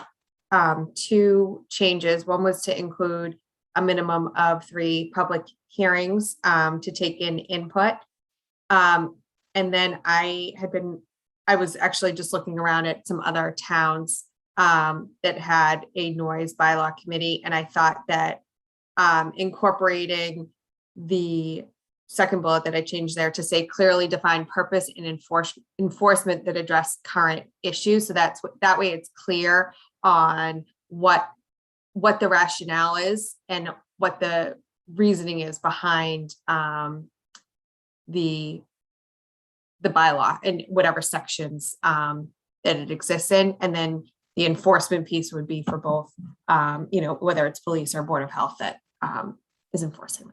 two changes. One was to include a minimum of 3 public hearings to take in input. And then I was actually just looking around at some other towns that had a noise bylaw committee, and I thought that incorporating the second bullet that I changed there to say clearly defined purpose and enforcement that address current issues. So that way it's clear on what the rationale is and what the reasoning is behind the bylaw and whatever sections that it exists in. And then the enforcement piece would be for both, whether it's police or Board of Health that is enforcing.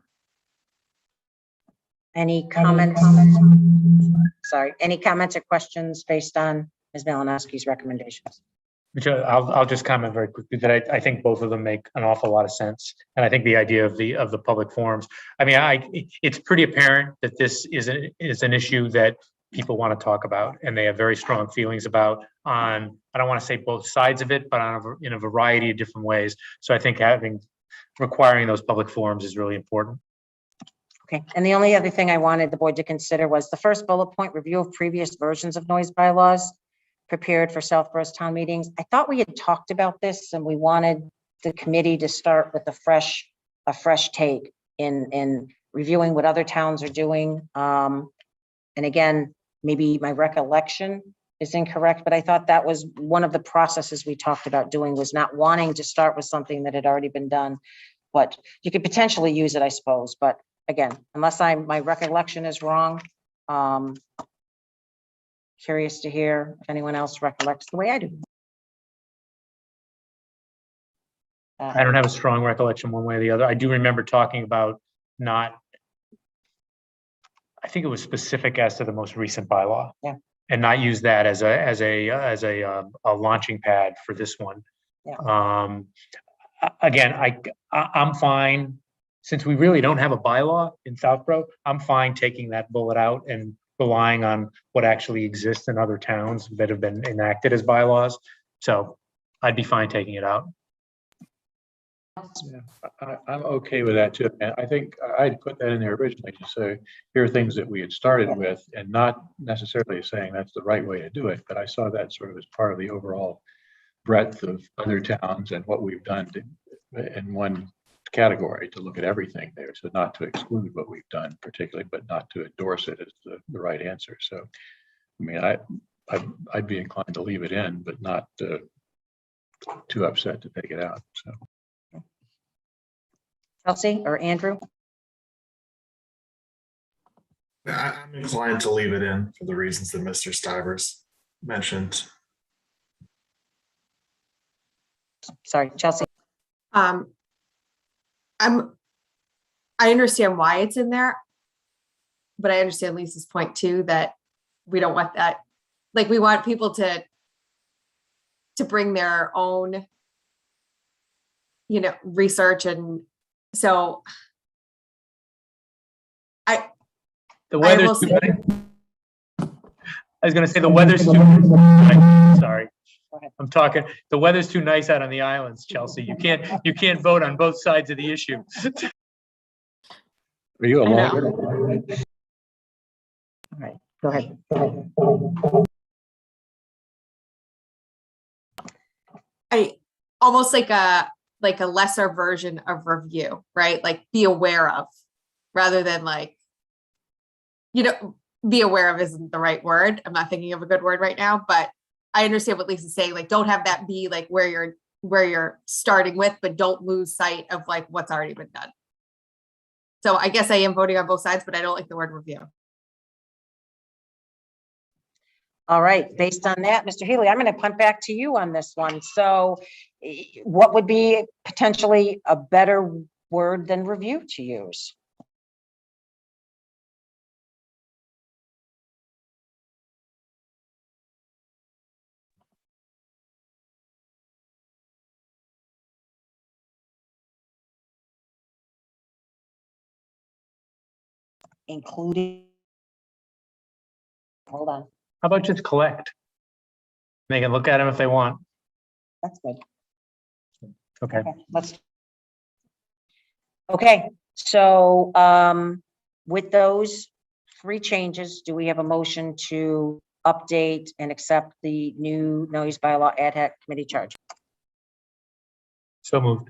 Any comments? Sorry, any comments or questions based on Ms. Malinowski's recommendations? I'll just comment very quickly that I think both of them make an awful lot of sense, and I think the idea of the public forums. I mean, it's pretty apparent that this is an issue that people want to talk about, and they have very strong feelings about. I don't want to say both sides of it, but in a variety of different ways. So I think requiring those public forums is really important. Okay, and the only other thing I wanted the board to consider was the first bullet point, review of previous versions of noise bylaws prepared for Southborough's town meetings. I thought we had talked about this, and we wanted the committee to start with a fresh take in reviewing what other towns are doing. And again, maybe my recollection is incorrect, but I thought that was one of the processes we talked about doing, was not wanting to start with something that had already been done. But you could potentially use it, I suppose. But again, unless my recollection is wrong, curious to hear if anyone else recollects the way I do. I don't have a strong recollection one way or the other. I do remember talking about I think it was specific as to the most recent bylaw. Yeah. And not use that as a launching pad for this one. Yeah. Again, I'm fine, since we really don't have a bylaw in Southborough. I'm fine taking that bullet out and relying on what actually exists in other towns that have been enacted as bylaws. So I'd be fine taking it out. I'm okay with that too. And I think I'd put that in there originally to say, here are things that we had started with and not necessarily saying that's the right way to do it. But I saw that sort of as part of the overall breadth of other towns and what we've done in one category to look at everything there. So not to exclude what we've done particularly, but not to endorse it as the right answer. So, I mean, I'd be inclined to leave it in, but not too upset to take it out. So. Chelsea or Andrew? I'm inclined to leave it in for the reasons that Mr. Stivers mentioned. Sorry, Chelsea. I understand why it's in there, but I understand Lisa's point too, that we don't want that. Like, we want people to bring their own, research. And so The weather's too nice. I was gonna say the weather's too nice. Sorry. I'm talking, the weather's too nice out on the islands, Chelsea. You can't vote on both sides of the issue. Are you a I know. lawyer? All right, go ahead. Almost like a lesser version of review, right? Like, be aware of, rather than be aware of isn't the right word. I'm not thinking of a good word right now, but I understand what Lisa's saying. Like, don't have that be like where you're starting with, but don't lose sight of like what's already been done. So I guess I am voting on both sides, but I don't like the word review. All right, based on that, Mr. Healy, I'm going to punt back to you on this one. So what would be potentially a better word than review to use? Including, hold on, How about just collect? They can look at them if they want. that's good. Okay. Okay, so with those 3 changes, do we have a motion to update and accept the new noise bylaw ad hoc committee charge? So moved.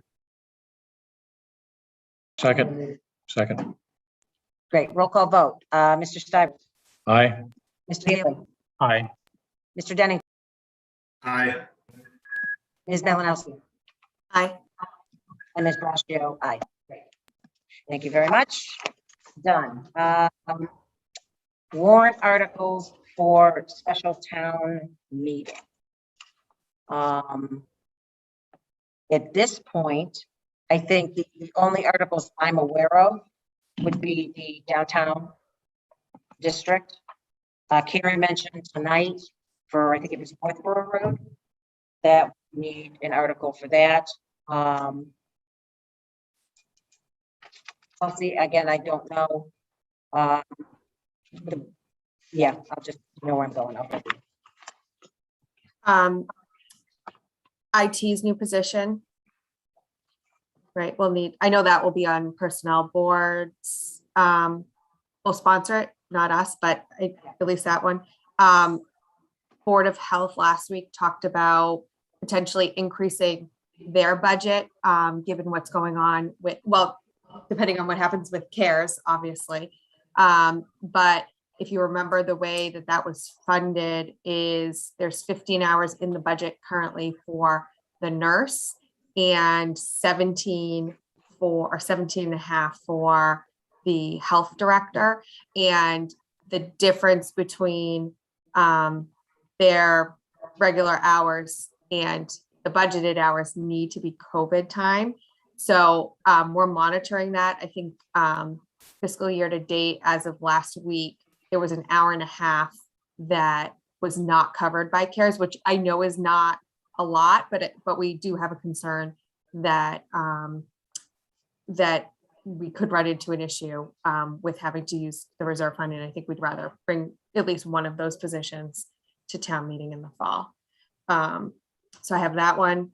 Second. Great, roll call vote. Mr. Stivers. Aye. Mr. Healy. Aye. Mr. Denning. Aye. Ms. Malinowski. Aye. And Ms. Brascio. Aye. Great. Thank you very much. Done. Warrant articles for special town meeting. At this point, I think the only articles I'm aware of would be the downtown district. Karen mentioned tonight for, I think it was Northborough Road, that we need an article for that. Chelsea, again, I don't know. Yeah, I'll just know where I'm going. IT's new position. Right, I know that will be on personnel boards. We'll sponsor it, not us, but at least that one. Board of Health last week talked about potentially increasing their budget, given what's going on with, well, depending on what happens with CARES, obviously. But if you remember, the way that was funded is there's 15 hours in the budget currently for the nurse and 17 and a half for the health director. And the difference between their regular hours and the budgeted hours need to be COVID time. So we're monitoring that. I think fiscal year to date, as of last week, there was an hour and a half that was not covered by CARES, which I know is not a lot, but we do have a concern that that we could run into an issue with having to use the reserve fund. And I think we'd rather bring at least one of those positions to town meeting in the fall. So I have that one.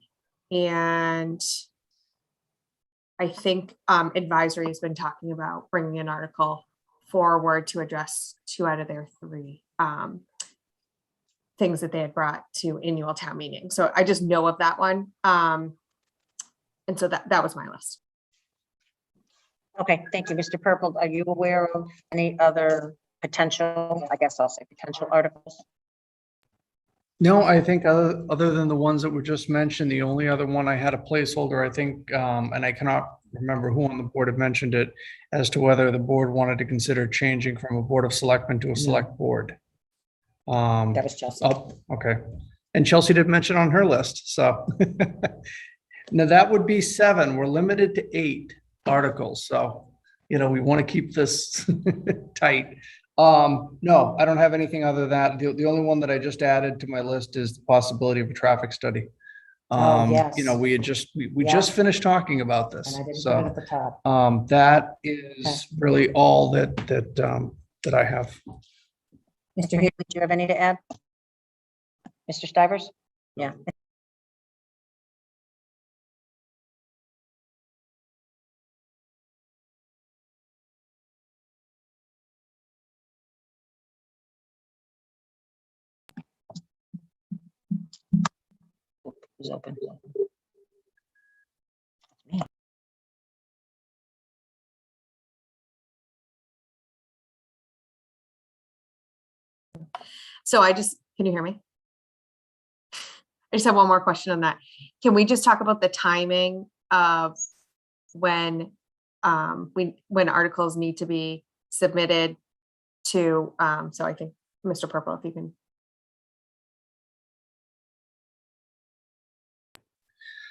And I think advisory has been talking about bringing an article forward to address 2 out of their 3 things that they had brought to annual town meeting. So I just know of that one. And so that was my list. Okay, thank you, Mr. Purple. Are you aware of any other potential, I guess I'll say potential articles? No, I think other than the ones that were just mentioned, the only other one I had a placeholder, I think, and I cannot remember who on the board had mentioned it, as to whether the board wanted to consider changing from a board of selectmen to a select board. That was Chelsea. Oh, okay. And Chelsea did mention on her list, so. Now that would be 7. We're limited to 8 articles, so, you know, we want to keep this tight. No, I don't have anything other than that. The only one that I just added to my list is the possibility of a traffic study. Yes. You know, we just Yeah. finished talking about this, And I didn't put it so at the top. that is really all that I have. Mr. Healy, do you have any to add? Mr. Stivers? Yeah. Is open. So can you hear me? I just have one more question on that. Can we just talk about the timing of when when articles need to be submitted to, so I think Mr. Purple, if you can.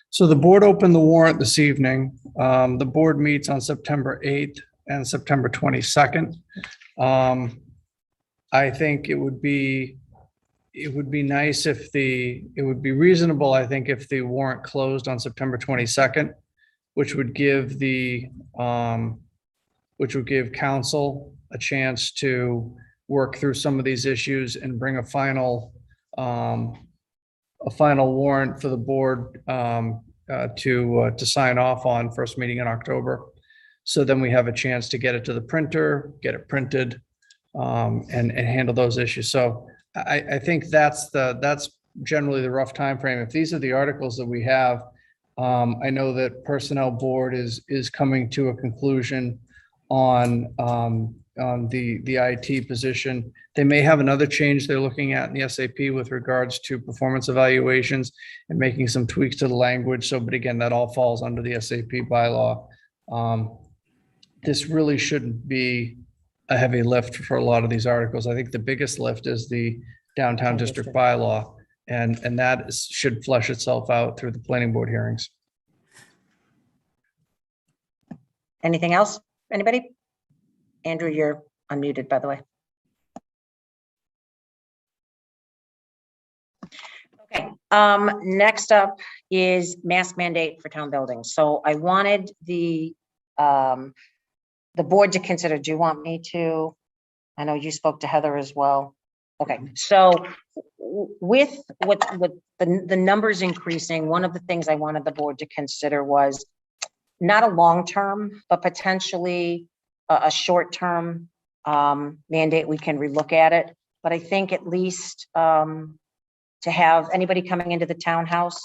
So the board opened the warrant this evening. The board meets on September 8th and September 22nd. I think it would be nice if it would be reasonable, I think, if the warrant closed on September 22nd, which would give council a chance to work through some of these issues and bring a final warrant for the board to sign off on first meeting in October. So then we have a chance to get it to the printer, get it printed, and handle those issues. So I think that's generally the rough time frame. If these are the articles that we have, I know that Personnel Board is coming to a conclusion on the IT position. They may have another change they're looking at in the SAP with regards to performance evaluations and making some tweaks to the language. So, but again, that all falls under the SAP bylaw. This really shouldn't be a heavy lift for a lot of these articles. I think the biggest lift is the downtown district bylaw, and that should flesh itself out through the planning board hearings. Anything else? Anybody? Andrew, you're unmuted, by the way. Okay, next up is mask mandate for town buildings. So I wanted the board to consider. Do you want me to? I know you spoke to Heather as well. Okay, so with the numbers increasing, one of the things I wanted the board to consider was not a long-term, but potentially a short-term mandate. We can relook at it, but I think at least to have anybody coming into the townhouse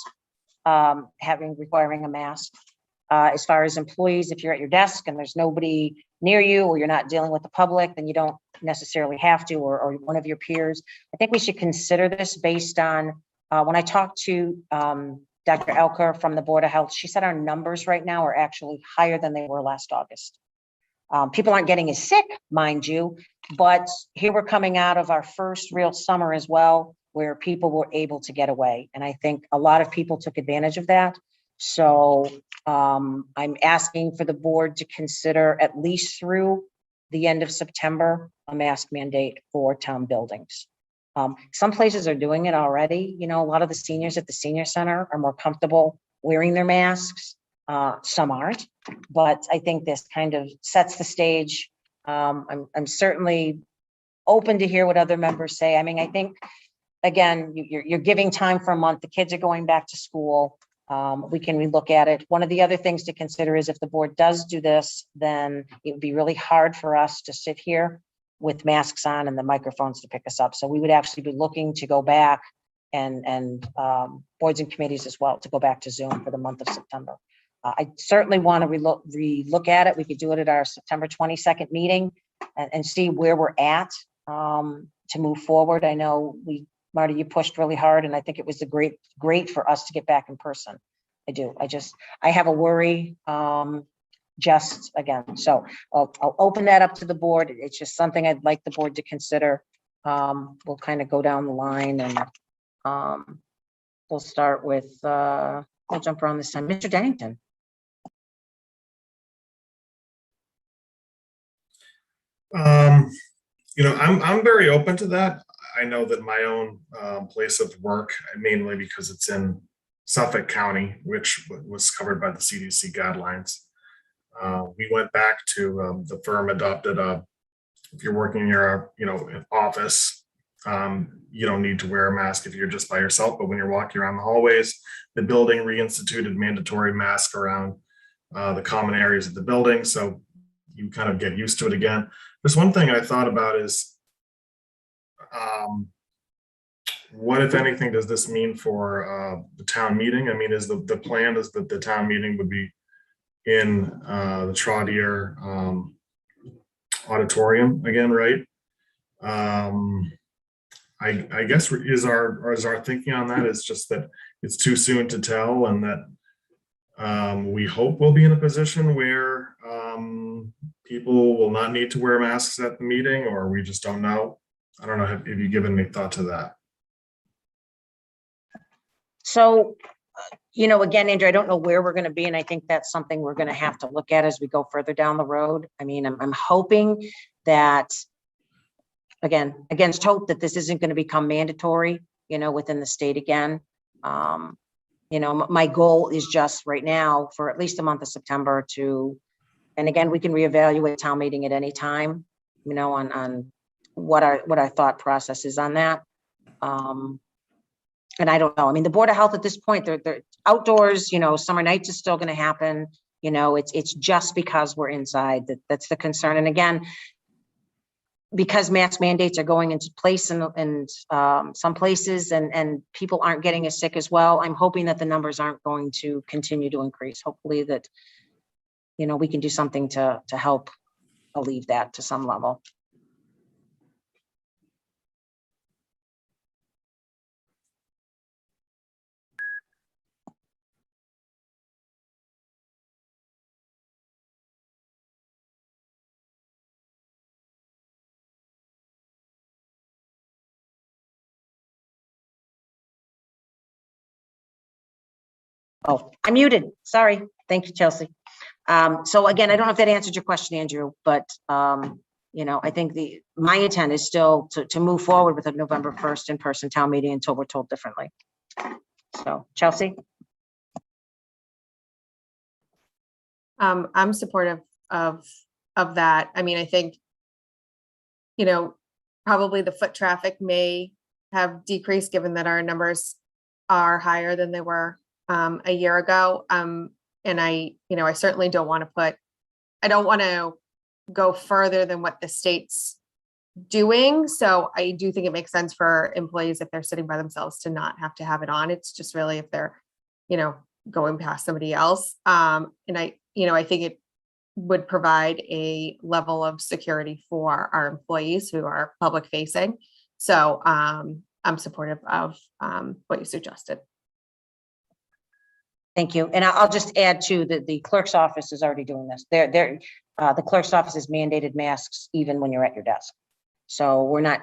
requiring a mask. As far as employees, if you're at your desk and there's nobody near you or you're not dealing with the public, then you don't necessarily have to, or one of your peers. I think we should consider this based on, when I talked to Dr. Elker from the Board of Health, she said our numbers right now are actually higher than they were last August. People aren't getting as sick, mind you, but here we're coming out of our first real summer as well, where people were able to get away. And I think a lot of people took advantage of that. So I'm asking for the board to consider at least through the end of September, a mask mandate for town buildings. Some places are doing it already. You know, a lot of the seniors at the senior center are more comfortable wearing their masks. some aren't, but I think this kind of sets the stage. I'm certainly open to hear what other members say. I mean, I think, again, you're giving time for a month. The kids are going back to school. We can relook at it. One of the other things to consider is if the board does do this, then it would be really hard for us to sit here with masks on and the microphones to pick us up. So we would actually be looking to go back and boards and committees as well, to go back to Zoom for the month of September. I certainly want to relook at it. We could do it at our September 22nd meeting and see where we're at to move forward. I know Marty, you pushed really hard, and I think it was great for us to get back in person. I do. I have a worry, just again. So I'll open that up to the board. It's just something I'd like the board to consider. We'll kind of go down the line, and we'll start with, I'll jump around this time. Mr. Dennington. I'm very open to that. I know that my own place of work, mainly because it's in Suffolk County, which was covered by the CDC guidelines. We went back to the firm adopted if you're working in your office, you don't need to wear a mask if you're just by yourself. But when you're walking around the hallways, the building reinstituted mandatory mask around the common areas of the building. So you kind of get used to it again. There's one thing I thought about is, what, if anything, does this mean for the town meeting? I mean, is the plan is that the town meeting would be in the Trottier auditorium again, right? I guess is our thinking on that is just that it's too soon to tell, and that we hope we'll be in a position where people will not need to wear masks at the meeting, or we just don't know. I don't know. Have you given any thought to that? So, again, Andrew, I don't know where we're going to be, and I think that's something we're going to have to look at as we go further down the road. I mean, I'm hoping that, again, against hope, that this isn't going to become mandatory, within the state again. My goal is just right now for at least the month of September and again, we can reevaluate town meeting at any time, on what our thought process is on that. And I don't know. I mean, the Board of Health at this point, they're outdoors, summer nights is still going to happen. It's just because we're inside that's the concern. And again, because mask mandates are going into place in some places and people aren't getting as sick as well, I'm hoping that the numbers aren't going to continue to increase. Hopefully that, we can do something to help alleviate that to some level. Oh, I'm muted. Sorry. Thank you, Chelsea. So again, I don't know if that answered your question, Andrew, but I think my intent is still to move forward with a November 1st in-person town meeting until we're told differently. So, Chelsea? I'm supportive of that. I mean, I think, probably the foot traffic may have decreased given that our numbers are higher than they were a year ago. And I certainly don't want to go further than what the state's doing. So I do think it makes sense for employees, if they're sitting by themselves, to not have to have it on. It's just really if they're, going past somebody else. And I think it would provide a level of security for our employees who are public facing. So I'm supportive of what you suggested. Thank you. And I'll just add too that the clerk's office is already doing this. The clerk's office has mandated masks even when you're at your desk. So we're not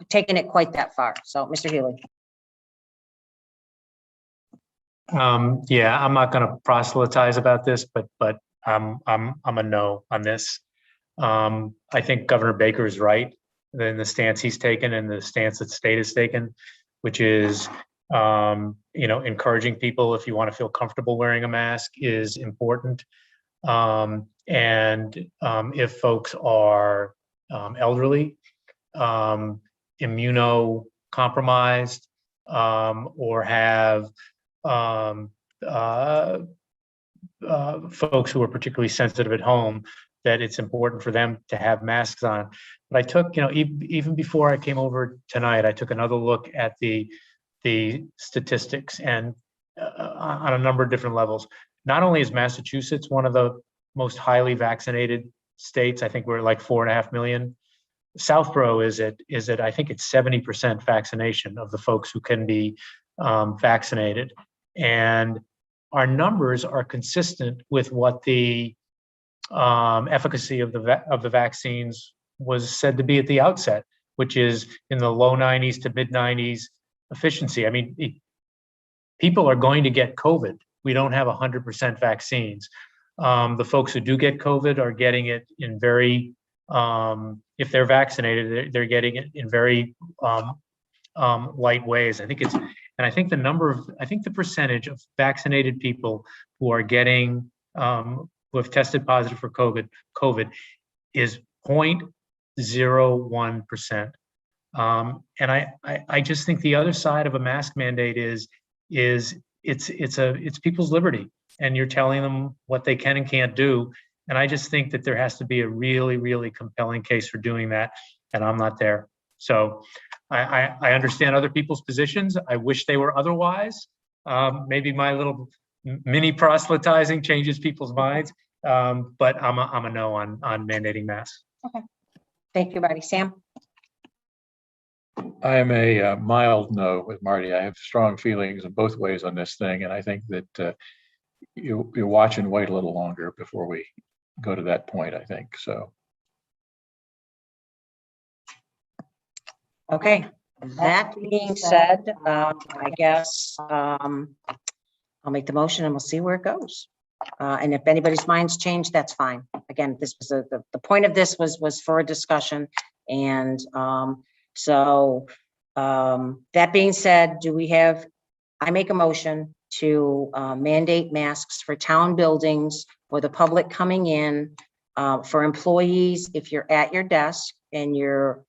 taking it quite that far. So, Mr. Healy. Yeah, I'm not going to proselytize about this, but I'm a no on this. I think Governor Baker is right in the stance he's taken and the stance that the state has taken, which is Encouraging people, if you want to feel comfortable wearing a mask, is important. If folks are elderly, immunocompromised, or have folks who are particularly sensitive at home, that it's important for them to have masks on. But I took, even before I came over tonight, I took another look at the statistics, and on a number of different levels. Not only is Massachusetts one of the most highly vaccinated states, I think we're like 4.5 million. Southborough is at I think it's 70% vaccination of the folks who can be vaccinated, and our numbers are consistent with what the efficacy of the vaccines was said to be at the outset, which is in the low 90s to mid 90s efficiency. I mean, people are going to get COVID. We don't have 100% vaccines. The folks who do get COVID are getting it in very, if they're vaccinated, they're getting it in very light ways. I think the percentage of vaccinated people who are getting, who have tested positive for COVID is 0.01%. And I just think the other side of a mask mandate is it's people's liberty, and you're telling them what they can and can't do. And I just think that there has to be a really, really compelling case for doing that, and I'm not there. So I understand other people's positions. I wish they were otherwise. Maybe my little mini proselytizing changes people's minds, but I'm a no on mandating masks. Okay. Thank you, Marty. Sam? I am a mild no with Marty. I have strong feelings in both ways on this thing, and I think that you watch and wait a little longer before we go to that point, I think, so. Okay, that being said, I guess I'll make the motion and we'll see where it goes. And if anybody's minds change, that's fine. Again, this was the point of this was for a discussion. And that being said, I make a motion to mandate masks for town buildings, for the public coming in, for employees, if you're at your desk and you're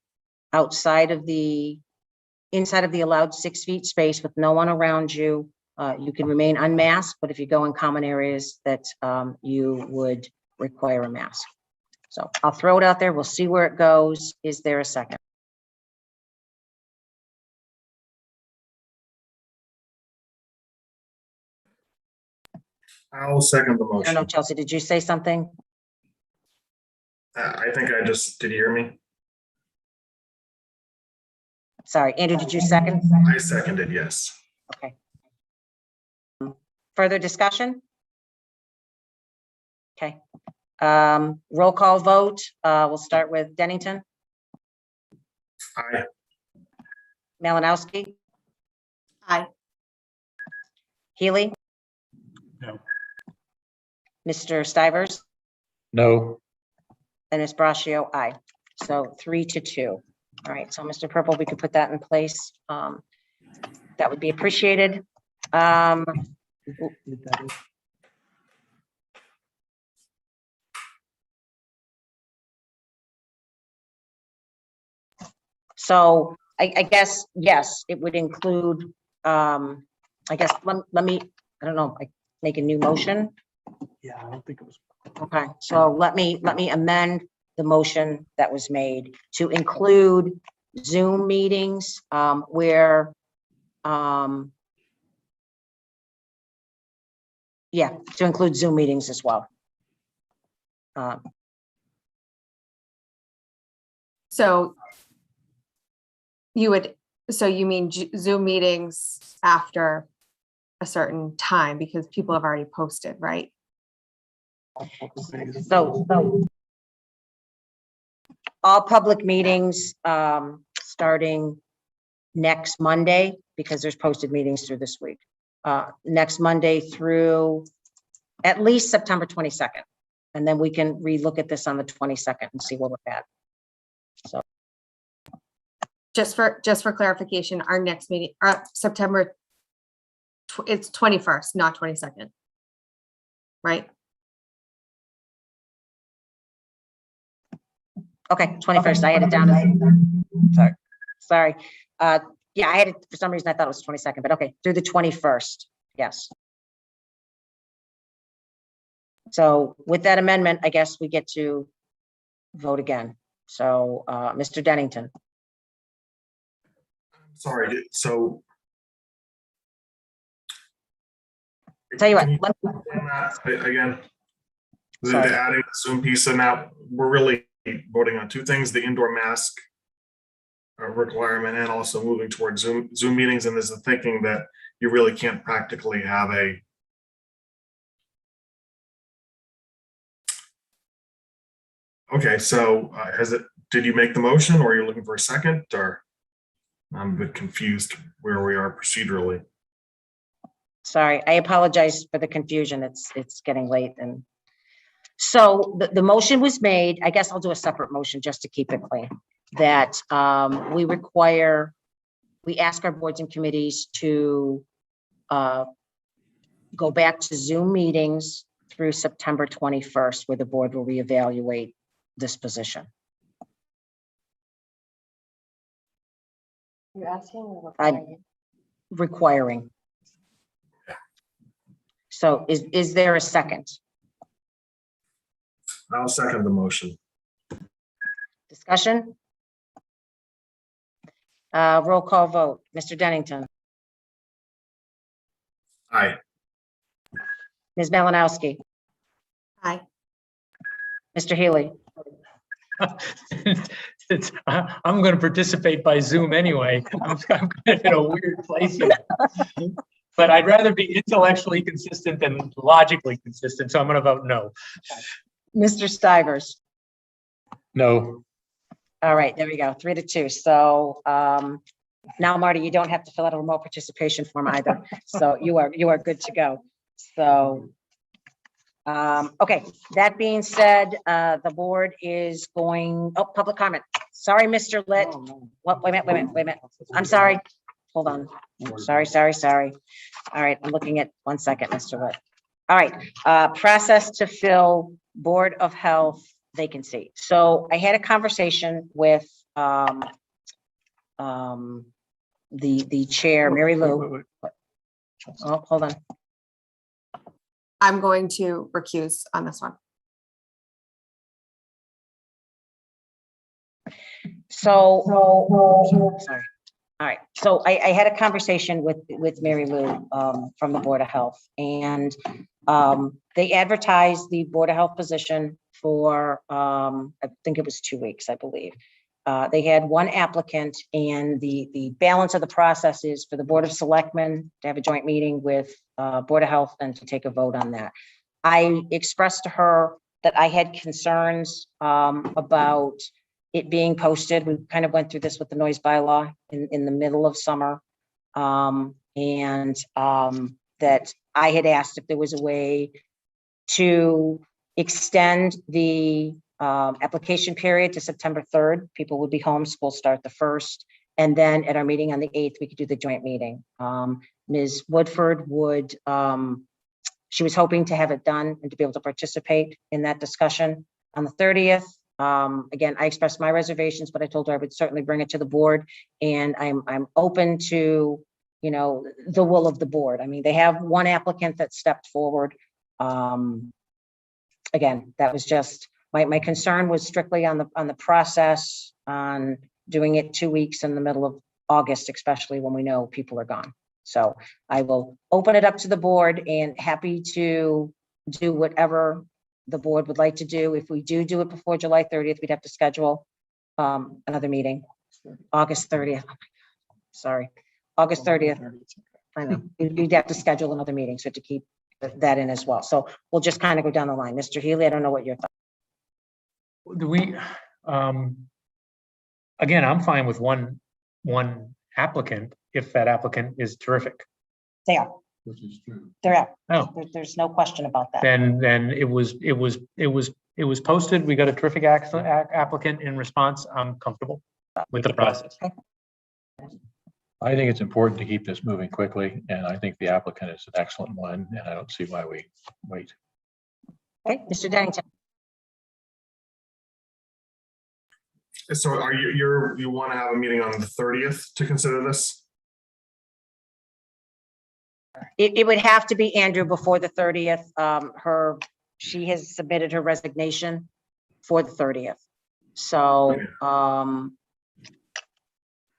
inside of the allowed 6 feet space with no one around you, you can remain unmasked, but if you go in common areas, that you would require a mask. So I'll throw it out there. We'll see where it goes. Is there a second? I'll second the I don't motion. know, Chelsea, did you say something? I think did you hear me? Sorry, Andrew, did you second? I seconded, yes. Okay. Further discussion? Okay. Roll call vote. We'll start with Dennington. Aye. Malinowski. Aye. Healy. No. Mr. Stivers. No. And Ms. Braccio, aye. So 3-2. All right, so Mr. Purple, we could put that in place. That would be appreciated. So I guess, yes, it would include, I guess, let me, I don't know, like make a new motion. Yeah, I don't think it was. Okay, so let me amend the motion that was made to include Zoom meetings where, yeah, to include Zoom meetings as well. So you mean Zoom meetings after a certain time, because people have already posted, right? So all public meetings starting next Monday, because there's posted meetings through this week. Next Monday through at least September 22nd. And then we can relook at this on the 22nd and see where we're at. So Just for clarification, our next meeting, September It's 21st, not 22nd. Right? Okay, 21st, I had it down as, sorry. Yeah, I had it, for some reason, I thought it was 22nd, but okay, through the 21st, yes. So with that amendment, I guess we get to vote again. So, Mr. Dennington, Sorry, so. tell you what, Can you let- explain that again, the Sorry. adding the Zoom piece, so now we're really voting on two things, the indoor mask requirement and also moving towards Zoom meetings, and there's the thinking that you really can't practically have a okay, so did you make the motion or are you looking for a second, or I'm a bit confused where we are procedurally. sorry, I apologize for the confusion. It's getting late, and so the motion was made. I guess I'll do a separate motion just to keep it clean. That we ask our boards and committees to go back to Zoom meetings through September 21st, where the board will reevaluate this position. You're asking or I'm requiring. So is there a second? I'll second the motion. Discussion? Roll call vote. Mr. Dennington. Aye. Ms. Malinowski. Aye. Mr. Healy. I'm going to participate by Zoom anyway. I'm kind of in a weird place here. But I'd rather be intellectually consistent than logically consistent, so I'm going to vote no. Mr. Stivers. No. All right, there we go, 3-2. So now, Marty, you don't have to fill out a remote participation form either. So you are good to go. So, okay, that being said, the board is going, oh, public comment. Sorry, Mr. Litt. What, wait a minute. I'm sorry. Hold on. Sorry. All right, I'm looking at 1 second, Mr. Litt. All right, process to fill Board of Health vacancy. So I had a conversation with the chair, Mary Lou. Oh, hold on. I'm going to recuse on this one. So, sorry. All right, so I had a conversation with Mary Lou from the Board of Health, and they advertised the Board of Health position for, I think it was 2 weeks, I believe. They had one applicant, and the balance of the process is for the Board of Selectmen to have a joint meeting with Board of Health and to take a vote on that. I expressed to her that I had concerns about it being posted. We kind of went through this with the noise bylaw in the middle of summer. That I had asked if there was a way to extend the application period to September 3rd. People would be home, school start the 1st. And then at our meeting on the 8th, we could do the joint meeting. Ms. Woodford would, she was hoping to have it done and to be able to participate in that discussion on the 30th. Again, I expressed my reservations, but I told her I would certainly bring it to the board, and I'm open to, you know, the will of the board. I mean, they have one applicant that stepped forward. Again, that was just my concern was strictly on the process, on doing it 2 weeks in the middle of August, especially when we know people are gone. So I will open it up to the board and happy to do whatever the board would like to do. If we do it before July 30th, we'd have to schedule another meeting, August 30th. Sorry, August 30th. I know, you'd have to schedule another meeting, so to keep that in as well. So we'll just kind of go down the line. Mr. Healy, I don't know what your thoughts. Do we, again, I'm fine with one applicant if that applicant is terrific. They are. Which is true. They're out. Oh. There's no question about that. Then it was posted. We got a terrific applicant in response. I'm comfortable with the process. I think it's important to keep this moving quickly, and I think the applicant is an excellent one, and I don't see why we wait. Okay, Mr. Dennington. So are you want to have a meeting on the 30th to consider this? It would have to be Andrew before the 30th. She has submitted her resignation for the 30th. So,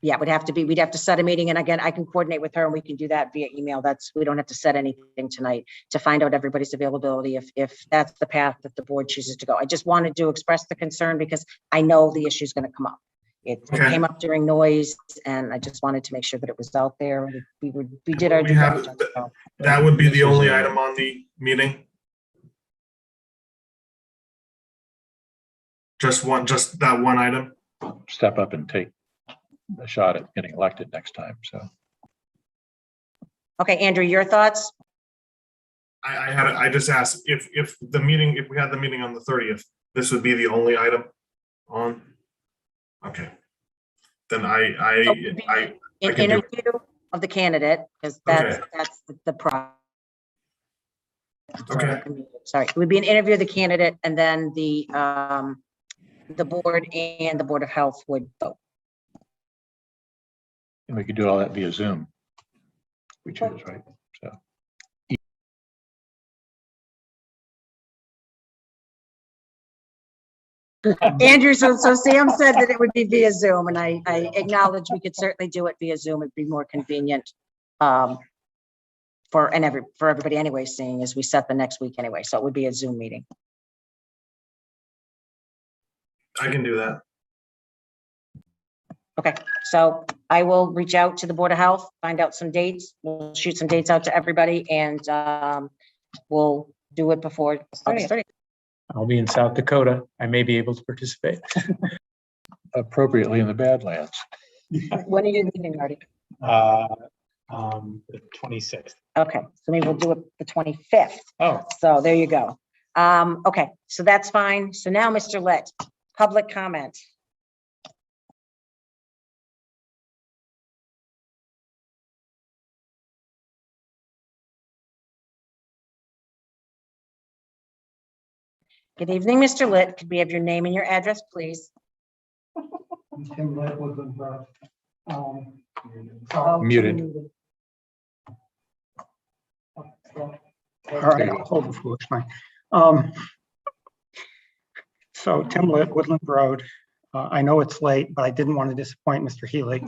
yeah, we'd have to set a meeting, and again, I can coordinate with her and we can do that via email. We don't have to set anything tonight to find out everybody's availability if that's the path that the board chooses to go. I just wanted to express the concern because I know the issue is going to come up. It came up during noise, and I just wanted to make sure that it was out there. We did our due diligence. That would be the only item on the meeting. Just that one item. Step up and take a shot at getting elected next time, so. Okay, Andrew, your thoughts? I just asked if we had the meeting on the 30th, this would be the only item on. Okay. Then An interview of the candidate, because that's the process. Okay. Sorry, it would be an interview of the candidate, and then the board and the Board of Health would vote. And we could do all that via Zoom. We choose, right? So. Andrew, so Sam said that it would be via Zoom, and I acknowledge we could certainly do it via Zoom. It'd be more convenient for everybody anyway, seeing as we set the next week anyway. So it would be a Zoom meeting. I can do that. Okay, so I will reach out to the Board of Health, find out some dates. We'll shoot some dates out to everybody, and we'll do it before August 30th. I'll be in South Dakota. I may be able to participate. Appropriately in the Badlands. When are you leaving, Marty? The 26th. Okay, so maybe we'll do it the 25th. Oh. So there you go. Okay, so that's fine. So now, Mr. Litt, public comment. Good evening, Mr. Litt. Could we have your name and your address, please? Muted. All right, I'll hold the foolish line. So Tim Litt, Woodland Road. I know it's late, but I didn't want to disappoint Mr. Healy.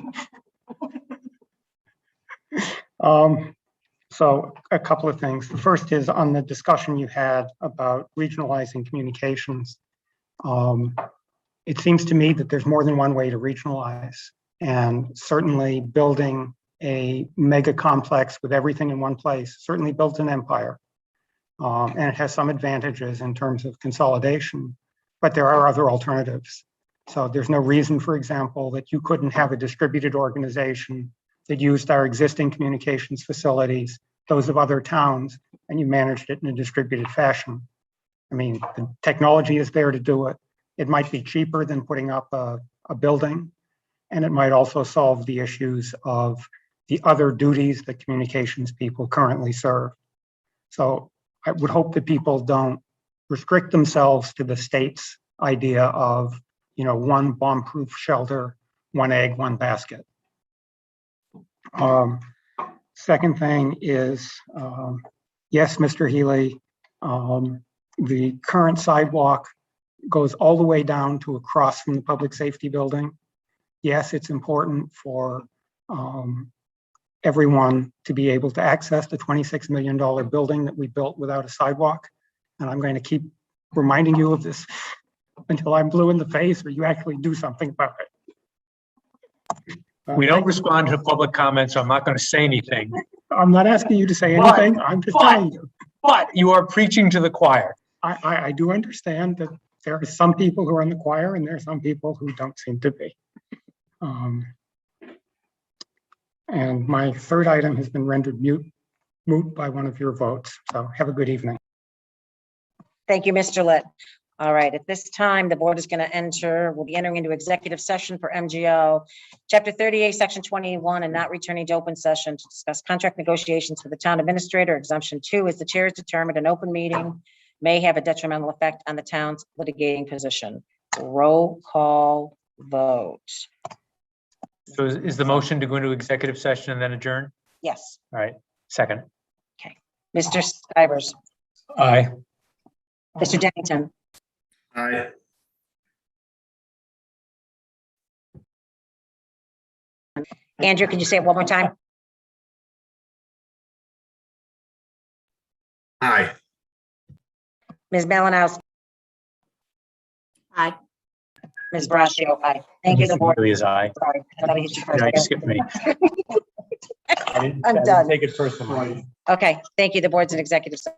So a couple of things. The first is on the discussion you had about regionalizing communications. It seems to me that there's more than one way to regionalize, and certainly building a mega complex with everything in one place certainly builds an empire. And it has some advantages in terms of consolidation, but there are other alternatives. So there's no reason, for example, that you couldn't have a distributed organization that used our existing communications facilities, those of other towns, and you managed it in a distributed fashion. I mean, the technology is there to do it. It might be cheaper than putting up a building, and it might also solve the issues of the other duties that communications people currently serve. So I would hope that people don't restrict themselves to the state's idea of, one bomb-proof shelter, one egg, one basket. Second thing is, yes, Mr. Healy, the current sidewalk goes all the way down to across from the public safety building. Yes, it's important for everyone to be able to access the $26 million building that we built without a sidewalk. And I'm going to keep reminding you of this until I'm blue in the face or you actually do something about it. We don't respond to public comments, so I'm not going to say anything. I'm not asking you to say anything. I'm just telling you. But you are preaching to the choir. I do understand that there are some people who are in the choir and there are some people who don't seem to be. And my third item has been rendered moot by one of your votes. So have a good evening. Thank you, Mr. Litt. All right, at this time, the board is going to we'll be entering into executive session for MGO, Chapter 38, Section 21, and not returning to open session to discuss contract negotiations for the town administrator. Exemption 2 is the chair has determined an open meeting may have a detrimental effect on the town's litigating position. Roll call vote. So is the motion to go into executive session and then adjourn? Yes. All right, second. Mr. Stivers, Aye. Mr. Dennington, Aye. Andrew, can you say it one more time? Aye. Ms. Malinowski. Aye. Ms. Braccio, aye. Thank you, the board. Amelia's aye. Sorry, I thought I hit you first. No, you skipped me. I didn't I'm done. take it personally. Okay, thank you. The board's in executive session.